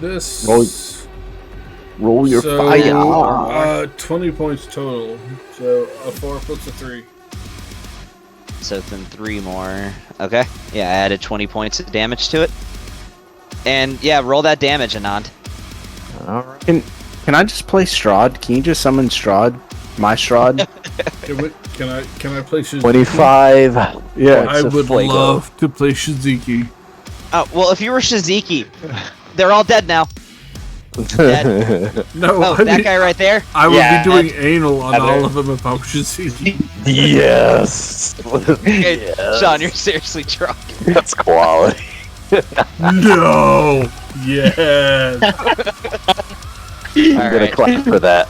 Speaker 1: This.
Speaker 2: Roll your
Speaker 1: so,
Speaker 2: fire.
Speaker 1: 20 points total. So a 4 plus a 3.
Speaker 3: So then 3 more. Okay. Yeah, I added 20 points of damage to it. And yeah, roll that damage, Anand.
Speaker 2: All right.
Speaker 8: Can I just play Strahd? Can you just summon Strahd? My Strahd?
Speaker 1: Can I play Shiziki?
Speaker 2: 25.
Speaker 8: Yeah.
Speaker 1: I would
Speaker 2: Fuego.
Speaker 1: love to play Shiziki.
Speaker 3: Oh well, if you were Shiziki, they're all dead now.
Speaker 1: No,
Speaker 3: Oh,
Speaker 1: I
Speaker 3: that
Speaker 1: mean,
Speaker 3: guy right there.
Speaker 1: I would
Speaker 5: Yeah,
Speaker 1: be doing anal on
Speaker 5: Heather.
Speaker 1: all of them if I was Shiziki.
Speaker 2: Yes.
Speaker 3: Okay,
Speaker 2: Yes.
Speaker 3: Sean, you're seriously drunk.
Speaker 2: That's quality.
Speaker 1: No. Yes.
Speaker 2: I'm
Speaker 3: All
Speaker 2: gonna
Speaker 3: right.
Speaker 2: clap for that.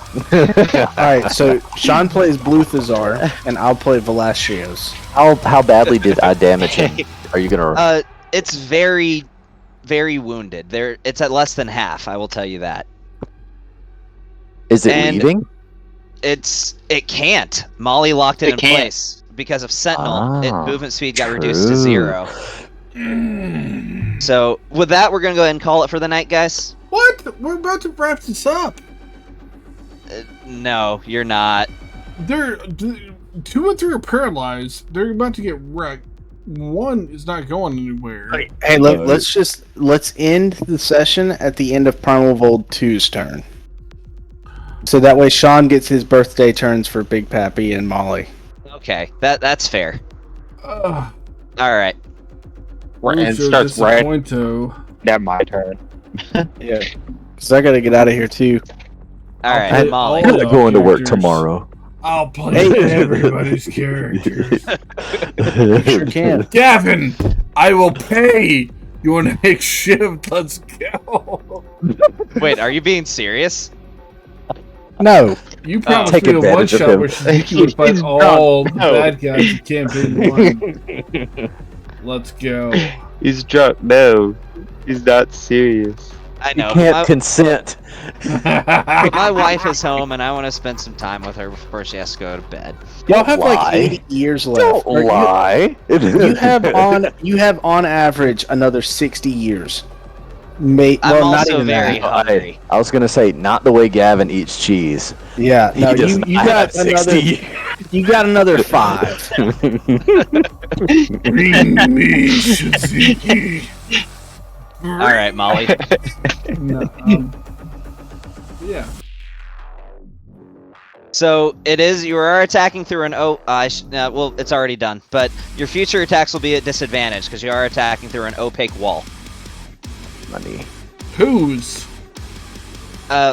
Speaker 8: Alright, so Sean plays Bluthazar, and I'll play Valastrios.
Speaker 2: How badly did I damage him? Are you gonna?
Speaker 3: It's very, very wounded. It's at less than half. I will tell you that.
Speaker 2: Is it
Speaker 3: and-
Speaker 2: leaving?
Speaker 3: It can't. Molly locked it in
Speaker 5: can't.
Speaker 3: place because of Sentinel.
Speaker 2: Ah,
Speaker 3: Movement speed got reduced to
Speaker 2: true.
Speaker 3: 0. So with that, we're gonna go ahead and call it for the night, guys.
Speaker 1: What? We're about to wrap this up.
Speaker 3: No, you're not.
Speaker 1: They're 2 and 3 are paralyzed. They're about to get wrecked. 1 is not going anywhere.
Speaker 8: Hey, let's end the session at the end of Primal Vold 2's turn. So that way Sean gets his birthday turns for Big Pappy and Molly.
Speaker 3: Okay, that's fair.
Speaker 1: Uh,
Speaker 3: All right.
Speaker 5: And starts right
Speaker 1: Disappointo.
Speaker 5: at my turn.
Speaker 8: Yeah. Because I gotta get out of here too.
Speaker 3: All right,
Speaker 1: play
Speaker 3: Molly.
Speaker 1: all
Speaker 2: I'm
Speaker 1: the
Speaker 2: going to work
Speaker 1: characters.
Speaker 2: tomorrow.
Speaker 1: I'll play
Speaker 8: Hey.
Speaker 1: everybody's characters.
Speaker 8: Sure can.
Speaker 1: Gavin, I will pay. You want to make shift? Let's go.
Speaker 3: Wait, are you being serious?
Speaker 8: No.
Speaker 1: You promised
Speaker 2: Take
Speaker 1: me a one
Speaker 2: advantage of
Speaker 1: shot
Speaker 2: him.
Speaker 1: where Shiziki would fight all the bad guys in campaign 1. Let's go.
Speaker 5: He's drunk. No, he's not serious.
Speaker 3: I
Speaker 2: You
Speaker 3: know.
Speaker 2: can't consent.
Speaker 3: My wife is home, and I want to spend some time with her before she has to go to bed.
Speaker 8: Y'all have
Speaker 2: lie.
Speaker 8: like 80 years left.
Speaker 2: Don't
Speaker 8: Or
Speaker 2: lie.
Speaker 8: You have on average another 60 years.
Speaker 3: I'm
Speaker 8: not
Speaker 3: also
Speaker 8: even
Speaker 3: very
Speaker 8: that.
Speaker 3: hungry.
Speaker 2: I was gonna say not the way Gavin eats cheese.
Speaker 8: Yeah,
Speaker 2: He
Speaker 8: no,
Speaker 2: does
Speaker 8: you
Speaker 2: not
Speaker 8: got
Speaker 2: have 60
Speaker 8: another. You got another 5.
Speaker 1: Bring me Shiziki.
Speaker 3: All right, Molly.
Speaker 1: No, yeah.
Speaker 3: So it is. You are attacking through an well, it's already done. But your future attacks will be at disadvantage because you are attacking through an opaque wall.
Speaker 2: Money.
Speaker 1: Whose?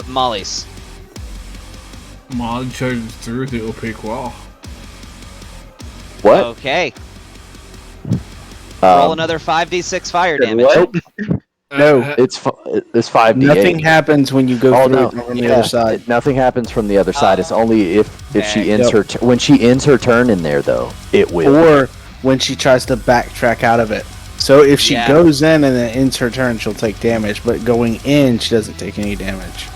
Speaker 3: Molly's.
Speaker 1: Molly charges through the opaque wall.
Speaker 2: What?
Speaker 3: Okay. Roll
Speaker 2: Um,
Speaker 3: another 5d6 fire damage.
Speaker 8: What? No.
Speaker 2: It's 5d8.
Speaker 8: Nothing happens when you go
Speaker 2: Oh
Speaker 8: through
Speaker 2: no!
Speaker 8: it on the
Speaker 2: Yeah,
Speaker 8: other side.
Speaker 2: nothing happens from the other side. It's only if
Speaker 3: okay.
Speaker 2: she ends
Speaker 8: Yep.
Speaker 2: her when she ends her turn in there though. It will.
Speaker 8: Or when she tries to backtrack out of it. So if she
Speaker 3: Yeah.
Speaker 8: goes in and then ends her turn, she'll take damage. But going in, she doesn't take any damage.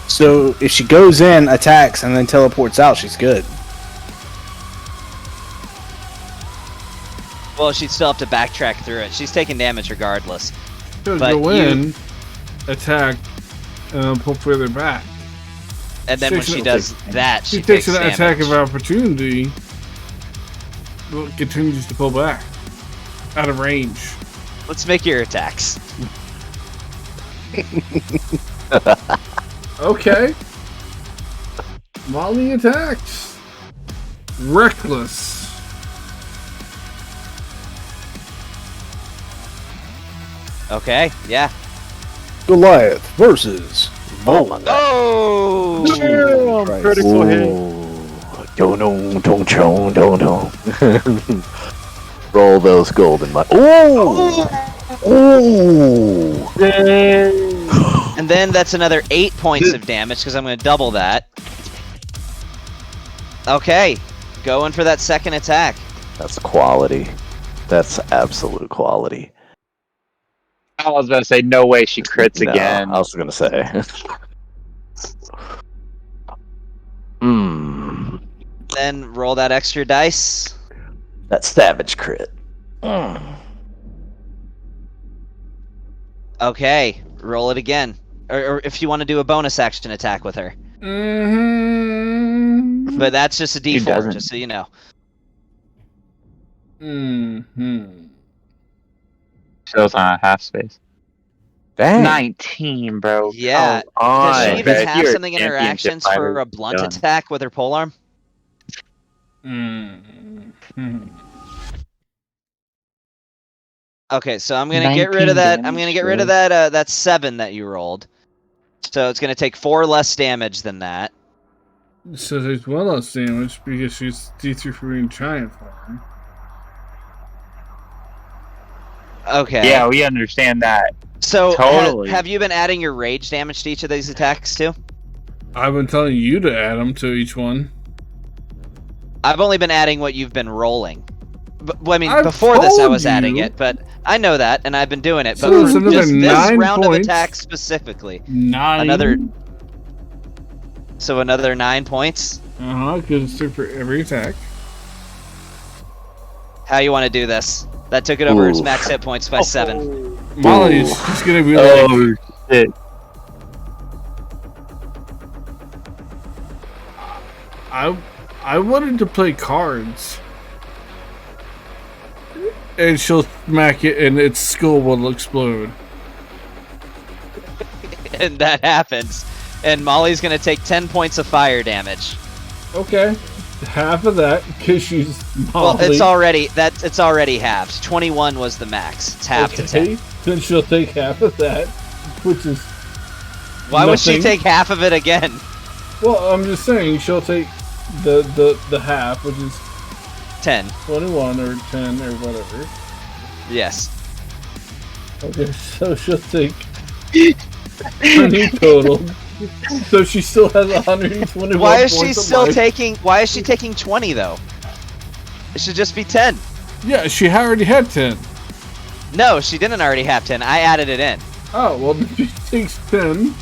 Speaker 8: So if she goes in, attacks, and then teleports out, she's good.
Speaker 3: Well, she'd still have to backtrack through it. She's taking damage regardless.
Speaker 1: She'll
Speaker 3: But
Speaker 1: go
Speaker 3: you-
Speaker 1: in, attack, and pull further back.
Speaker 3: And then when
Speaker 1: Takes
Speaker 3: she
Speaker 1: an-
Speaker 3: does that,
Speaker 1: She
Speaker 3: she
Speaker 1: takes
Speaker 3: takes
Speaker 1: an
Speaker 3: damage.
Speaker 1: attack of opportunity. Well, continues to pull back. Out of range.
Speaker 3: Let's make your attacks.
Speaker 1: Okay. Molly attacks. Reckless.
Speaker 3: Okay, yeah.
Speaker 6: Goliath versus
Speaker 2: Oh my god.
Speaker 3: Oh!
Speaker 8: Damn, critical hit.
Speaker 2: Don't. Roll those golden money. Oh!
Speaker 3: And then that's another 8 points of damage because I'm going to double that. Okay, going for that second attack.
Speaker 2: That's quality. That's absolute quality.
Speaker 5: I was about to say, no way she crits
Speaker 2: No,
Speaker 5: again.
Speaker 2: I was gonna say.
Speaker 3: Then roll that extra dice.
Speaker 2: That savage crit.
Speaker 3: Okay, roll it again. Or if you want to do a bonus action attack with her.
Speaker 1: Mm-hmm.
Speaker 3: But that's just a D4,
Speaker 5: doesn't?
Speaker 3: just so you know.
Speaker 1: Mm-hmm.
Speaker 5: Shows on a half space.
Speaker 2: Dang.
Speaker 5: 19, bro.
Speaker 3: Yeah.
Speaker 5: Come on.
Speaker 3: Does she even
Speaker 5: If
Speaker 3: have
Speaker 5: you're a
Speaker 3: something in her
Speaker 5: championship
Speaker 3: actions
Speaker 5: fighter,
Speaker 3: for a blunt
Speaker 5: done.
Speaker 3: attack with her polearm?
Speaker 1: Mm-hmm.
Speaker 3: Okay, so I'm gonna get rid of
Speaker 5: 19
Speaker 3: that. I'm
Speaker 5: damage,
Speaker 3: gonna get rid of that 7 that you rolled. So it's gonna take 4 less damage than that.
Speaker 1: So there's one less damage because she's D3 for being giant form.
Speaker 3: Okay.
Speaker 5: Yeah, we understand that.
Speaker 3: So
Speaker 5: Totally.
Speaker 3: have you been adding your rage damage to each of these attacks too?
Speaker 1: I've been telling you to add them to each one.
Speaker 3: I've only been adding what you've been rolling. Well, I mean,
Speaker 1: I've
Speaker 3: before this I
Speaker 1: told
Speaker 3: was adding
Speaker 1: you.
Speaker 3: it, but I know that, and I've been doing it.
Speaker 1: So
Speaker 3: But
Speaker 1: it's
Speaker 3: for
Speaker 1: another
Speaker 3: just this
Speaker 1: 9
Speaker 3: round
Speaker 1: points.
Speaker 3: of attacks specifically,
Speaker 1: 9.
Speaker 3: another 9 points.
Speaker 1: Because it's 2 for every attack.
Speaker 3: How you want to do this? That took it over its
Speaker 2: Oof.
Speaker 3: max hit points by 7.
Speaker 1: Molly's just gonna be like,
Speaker 5: Oh, shit.
Speaker 1: I wanted to play cards. And she'll smack it and its skull will explode.
Speaker 3: And that happens. And Molly's gonna take 10 points of fire damage.
Speaker 1: Okay. Half of that, because she's
Speaker 3: Well,
Speaker 1: Molly.
Speaker 3: it's already halved. 21 was the max. It's half to 10.
Speaker 1: Then she'll take half of that, which is
Speaker 3: Why would she
Speaker 1: nothing.
Speaker 3: take half of it again?
Speaker 1: Well, I'm just saying she'll take the half, which is
Speaker 3: 10.
Speaker 1: 21 or 10 or whatever.
Speaker 3: Yes.
Speaker 1: Okay, so she'll take 20 total. So she still has 121
Speaker 3: Why is she
Speaker 1: points of
Speaker 3: still
Speaker 1: life.
Speaker 3: taking? Why is she taking 20 though? It should just be 10.
Speaker 1: Yeah, she already had 10.
Speaker 3: No, she didn't already have 10. I added it in.
Speaker 1: Oh, well, then she takes 10.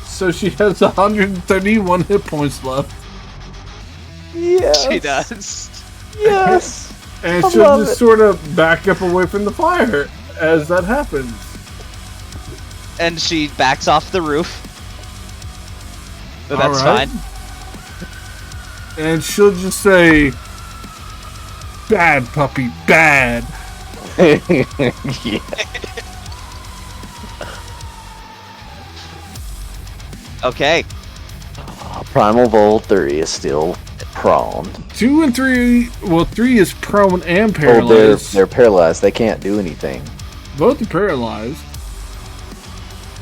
Speaker 1: So she has 131 hit points left.
Speaker 2: Yes.
Speaker 3: She does.
Speaker 2: Yes.
Speaker 1: And
Speaker 2: I
Speaker 1: she'll
Speaker 2: love
Speaker 1: just
Speaker 2: it.
Speaker 1: sort of back up away from the fire as that happens.
Speaker 3: And she backs off the roof. But that's
Speaker 1: Alright.
Speaker 3: fine.
Speaker 1: And she'll just say, "Bad puppy, bad."
Speaker 2: Yeah.
Speaker 3: Okay.
Speaker 2: Primal Volt 3 is still prone.
Speaker 1: 2 and 3, well, 3 is prone and
Speaker 2: Oh,
Speaker 1: paralyzed.
Speaker 2: they're paralyzed. They can't do anything.
Speaker 1: Both are paralyzed.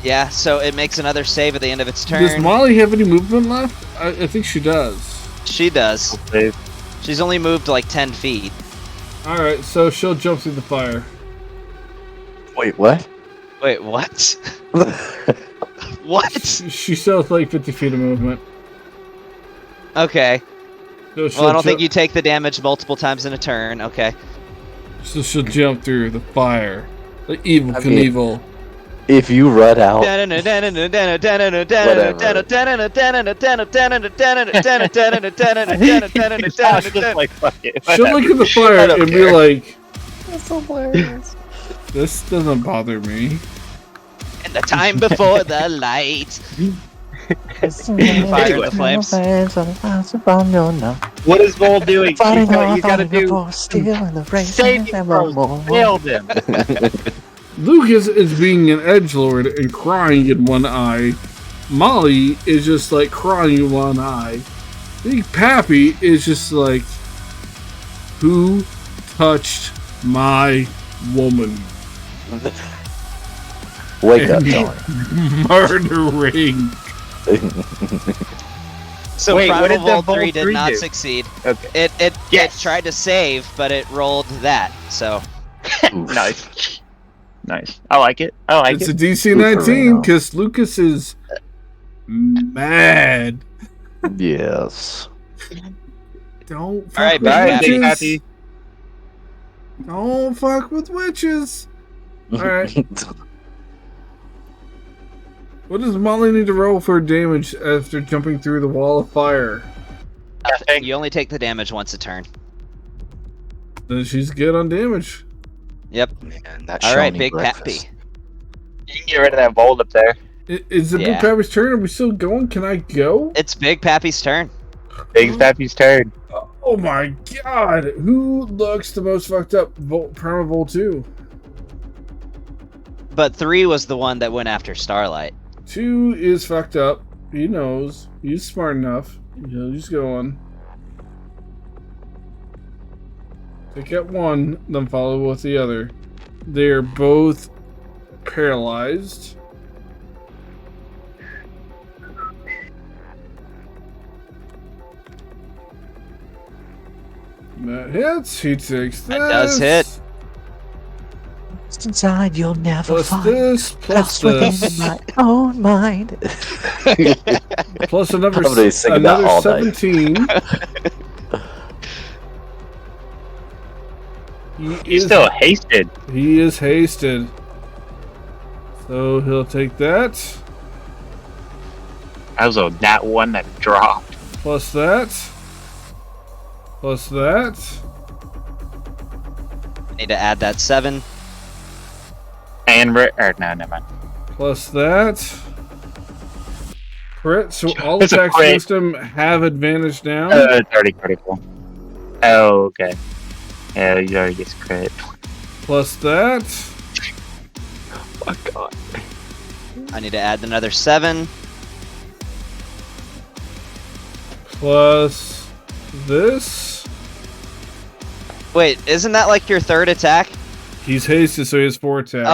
Speaker 3: Yeah, so it makes another save at the end of its
Speaker 1: Does
Speaker 3: turn.
Speaker 1: Molly have any movement left? I think she does.
Speaker 3: She does.
Speaker 5: Save.
Speaker 3: She's only moved like 10 feet.
Speaker 1: Alright, so she'll jump through the fire.
Speaker 2: Wait, what?
Speaker 3: Wait, what? What?
Speaker 1: She still has like 50 feet of movement.
Speaker 3: Okay.
Speaker 1: So
Speaker 3: Well, I don't think you take the damage multiple times in a turn. Okay.
Speaker 1: So she'll jump through the fire. Like Evil
Speaker 2: I mean-
Speaker 1: Knievel.
Speaker 2: If you run out,
Speaker 3: She'll
Speaker 5: Like, fuck it.
Speaker 1: She'll look at the fire
Speaker 5: I don't
Speaker 1: and be
Speaker 5: care.
Speaker 1: like,
Speaker 2: that's hilarious.
Speaker 1: "This doesn't bother me."
Speaker 3: In the time before the light. Fire the flames.
Speaker 5: What is Vol doing?
Speaker 2: Fighting
Speaker 5: He's
Speaker 2: off
Speaker 5: gotta
Speaker 2: on
Speaker 5: do
Speaker 2: the steel and the race
Speaker 5: saving
Speaker 2: and
Speaker 5: throws.
Speaker 2: more.
Speaker 5: Nailed him.
Speaker 1: Lucas is being an edgelord and crying in one eye. Molly is just like crying in one eye. I think Pappy is just like, "Who touched my woman?"
Speaker 2: Wake up,
Speaker 1: and
Speaker 2: Tony.
Speaker 1: murdering.
Speaker 3: So
Speaker 5: Wait, what
Speaker 3: Primal
Speaker 5: did the
Speaker 3: Vault
Speaker 5: Vault
Speaker 3: 3 did
Speaker 5: 3
Speaker 3: not
Speaker 5: do?
Speaker 3: succeed.
Speaker 5: Okay.
Speaker 3: It
Speaker 5: Yes.
Speaker 3: tried to save, but it rolled that. So
Speaker 5: Nice. Nice. I like it. I like
Speaker 1: It's
Speaker 5: it.
Speaker 1: a DC
Speaker 2: Super
Speaker 1: 19
Speaker 2: Reno.
Speaker 1: because Lucas is mad.
Speaker 2: Yes.
Speaker 1: Don't fuck
Speaker 3: right,
Speaker 1: with
Speaker 3: Big
Speaker 5: Alright, Big
Speaker 1: witches.
Speaker 5: Pappy.
Speaker 1: Don't fuck with witches. Alright. What does Molly need to roll for damage after jumping through the wall of fire?
Speaker 5: Nothing.
Speaker 3: you only take the damage once a turn.
Speaker 1: Then she's good on damage.
Speaker 3: Yep.
Speaker 2: Man, that
Speaker 3: All right,
Speaker 2: Shoney
Speaker 3: Big
Speaker 2: breakfast.
Speaker 3: Pappy.
Speaker 5: You can get rid of that bolt up there.
Speaker 1: Is it
Speaker 3: Yeah.
Speaker 1: Big Pappy's turn? Are we still going? Can I go?
Speaker 3: It's Big Pappy's turn.
Speaker 5: Big Pappy's turn.
Speaker 1: Oh my god! Who looks the most fucked up? Primal Volt 2.
Speaker 3: But 3 was the one that went after Starlight.
Speaker 1: 2 is fucked up. He knows. He's smart enough. He's going. Take out one, then follow with the other. They're both paralyzed. That hits. He takes this.
Speaker 3: That does hit.
Speaker 2: Inside, you'll never
Speaker 1: Plus
Speaker 2: find.
Speaker 1: this. Plus this.
Speaker 2: my own mind.
Speaker 1: Plus another,
Speaker 2: Somebody's singing that
Speaker 1: another
Speaker 2: all night.
Speaker 1: 17.
Speaker 5: He's still hasted.
Speaker 1: He is hasted. So he'll take that.
Speaker 5: That was that one that dropped.
Speaker 1: Plus that. Plus that.
Speaker 3: Need to add that 7.
Speaker 5: And no, never mind.
Speaker 1: Plus that. Crit. So all
Speaker 5: It's a
Speaker 1: attacks
Speaker 5: crit.
Speaker 1: against him have advantage now.
Speaker 5: It's already critical. Oh, okay. Yeah, you already gets crit.
Speaker 1: Plus that.
Speaker 2: Oh my god.
Speaker 3: I need to add another 7.
Speaker 1: Plus this.
Speaker 3: Wait, isn't that like your 3rd attack?
Speaker 1: He's hasted, so he has 4 attacks.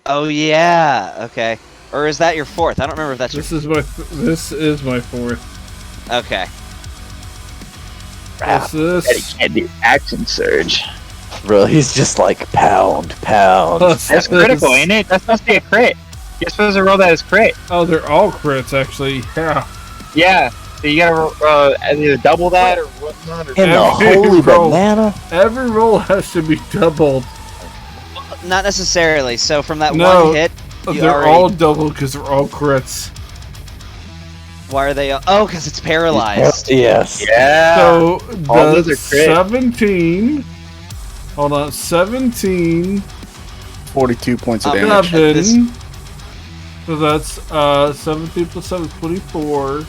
Speaker 3: Oh yeah. Okay. Or is that your 4th? I don't remember if that's your.
Speaker 1: This is my 4th.
Speaker 3: Okay.
Speaker 1: Plus this.
Speaker 5: Can't do action surge.
Speaker 2: Bro, he's just like pound.
Speaker 1: Plus
Speaker 5: That's
Speaker 1: this.
Speaker 5: critical, ain't it? That's supposed to be a crit. You're supposed to roll that as crit.
Speaker 1: Oh, they're all crits, actually. Yeah.
Speaker 5: Yeah. So you gotta either double that or whatnot. Or
Speaker 2: In the
Speaker 1: Every
Speaker 2: holy
Speaker 1: roll.
Speaker 2: banana.
Speaker 1: Every roll has to be doubled.
Speaker 3: Not necessarily. So from that
Speaker 1: No,
Speaker 3: one hit, you
Speaker 1: they're
Speaker 3: already.
Speaker 1: all doubled because they're all crits.
Speaker 3: Why are they? Oh, because it's paralyzed.
Speaker 2: Yes.
Speaker 5: yeah.
Speaker 1: So
Speaker 5: all
Speaker 1: the
Speaker 5: those are crit.
Speaker 1: 17. Hold on, 17.
Speaker 8: 42 points of
Speaker 3: Um,
Speaker 8: damage.
Speaker 1: 7.
Speaker 3: This-
Speaker 1: So that's 17 plus 7 is 24.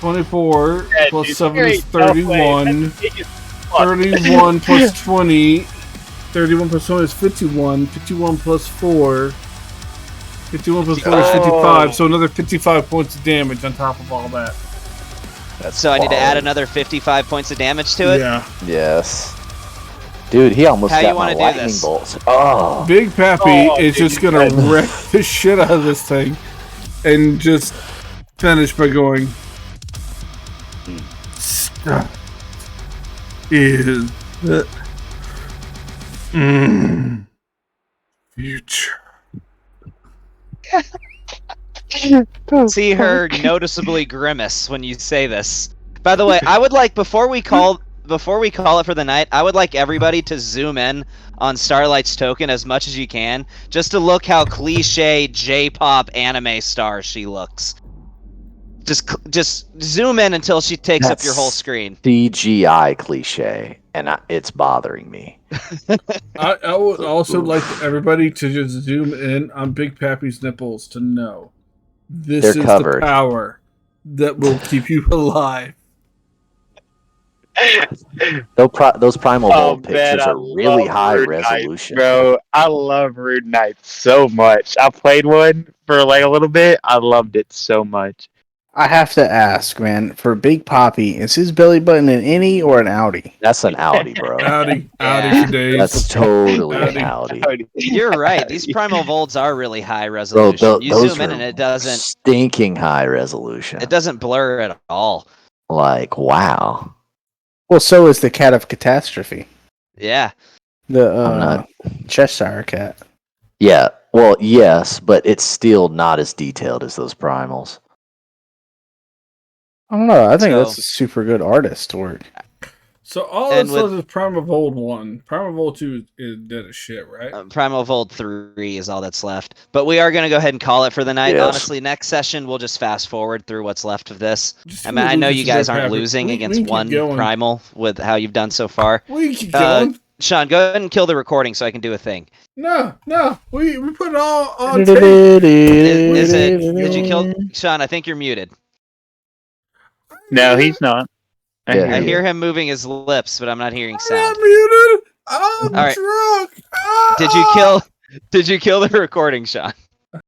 Speaker 1: 24
Speaker 5: Yeah,
Speaker 1: plus
Speaker 5: dude,
Speaker 1: 7
Speaker 5: there
Speaker 1: is
Speaker 5: ain't no way.
Speaker 1: 31.
Speaker 5: That's big as fuck.
Speaker 1: 31 plus 20. 31 plus 20 is 51. 51 plus 4. 51 plus 4 is 55. So another 55 points of damage on top of all that.
Speaker 2: That's
Speaker 3: So I need to add
Speaker 2: quality.
Speaker 3: another 55 points of damage to it.
Speaker 1: Yeah.
Speaker 2: Yes. Dude, he almost
Speaker 3: How you
Speaker 2: got my
Speaker 3: wanna do
Speaker 2: lightning
Speaker 3: this?
Speaker 2: bolts. Oh.
Speaker 1: Big Pappy
Speaker 5: Oh,
Speaker 1: is
Speaker 5: dude,
Speaker 1: just gonna wreck the shit out of this thing and just finish by going. Stuff is the future.
Speaker 3: See her noticeably grimace when you say this. By the way, I would like before we call it for the night, I would like everybody to zoom in on Starlight's token as much as you can, just to look how cliche J-pop anime star she looks. Just zoom in until she takes up your whole
Speaker 2: That's-
Speaker 3: screen.
Speaker 2: CGI cliche, and it's bothering me.
Speaker 1: I would also like everybody to just zoom in on Big Pappy's nipples to know this
Speaker 2: They're
Speaker 1: is
Speaker 2: covered.
Speaker 1: the power that will keep you alive.
Speaker 2: Those primal
Speaker 5: Oh,
Speaker 2: bolt
Speaker 5: man,
Speaker 2: pictures
Speaker 5: I
Speaker 2: are really
Speaker 5: love
Speaker 2: high
Speaker 5: Rude Knights,
Speaker 2: resolution.
Speaker 5: bro. I love Rude Knights so much. I played one for like a little bit. I loved it so much.
Speaker 8: I have to ask, man. For Big Poppy, is his belly button an innie or an outie?
Speaker 2: That's an Audi, bro.
Speaker 1: Audi
Speaker 3: Yeah.
Speaker 1: for days.
Speaker 2: That's totally an
Speaker 1: Audi.
Speaker 2: Audi.
Speaker 3: You're right. These primal volts are really high resolution.
Speaker 2: Bro,
Speaker 3: You
Speaker 2: those
Speaker 3: zoom in
Speaker 2: were
Speaker 3: and it doesn't
Speaker 2: stinking high resolution.
Speaker 3: blur at all.
Speaker 2: Like, wow.
Speaker 8: Well, so is the Cat of Catastrophe.
Speaker 3: Yeah.
Speaker 8: The
Speaker 2: I'm not-
Speaker 8: Cheshire cat.
Speaker 2: Yeah, well, yes, but it's still not as detailed as those primals.
Speaker 8: I don't know. I think
Speaker 3: So-
Speaker 8: that's a super good artist work.
Speaker 1: So all
Speaker 3: And
Speaker 1: this
Speaker 3: with-
Speaker 1: is Primal Volt 1. Primal Volt 2 is dead as shit, right?
Speaker 3: Primal Volt 3 is all that's left. But we are going to go ahead and call it for the night.
Speaker 2: Yes.
Speaker 3: Honestly, next session, we'll just fast forward through what's left of this.
Speaker 1: Just
Speaker 3: I mean, I know
Speaker 1: Lucas
Speaker 3: you
Speaker 1: is
Speaker 3: guys
Speaker 1: our
Speaker 3: aren't
Speaker 1: favorite.
Speaker 3: losing
Speaker 1: We
Speaker 3: against
Speaker 1: can keep
Speaker 3: one
Speaker 1: going.
Speaker 3: Primal with how you've done so far.
Speaker 1: We can keep
Speaker 3: Uh,
Speaker 1: going.
Speaker 3: Sean, go ahead and kill the recording so I can do a thing.
Speaker 1: No. We put it all on tape.
Speaker 3: Is it? Did you kill Sean? I think you're muted.
Speaker 5: No, he's not. I
Speaker 2: Yeah,
Speaker 5: hear
Speaker 3: I
Speaker 5: you.
Speaker 3: hear him moving his lips, but I'm not hearing
Speaker 1: I'm
Speaker 3: sound.
Speaker 1: muted. I'm
Speaker 3: All right.
Speaker 1: drunk.
Speaker 3: Did you kill the recording, Sean?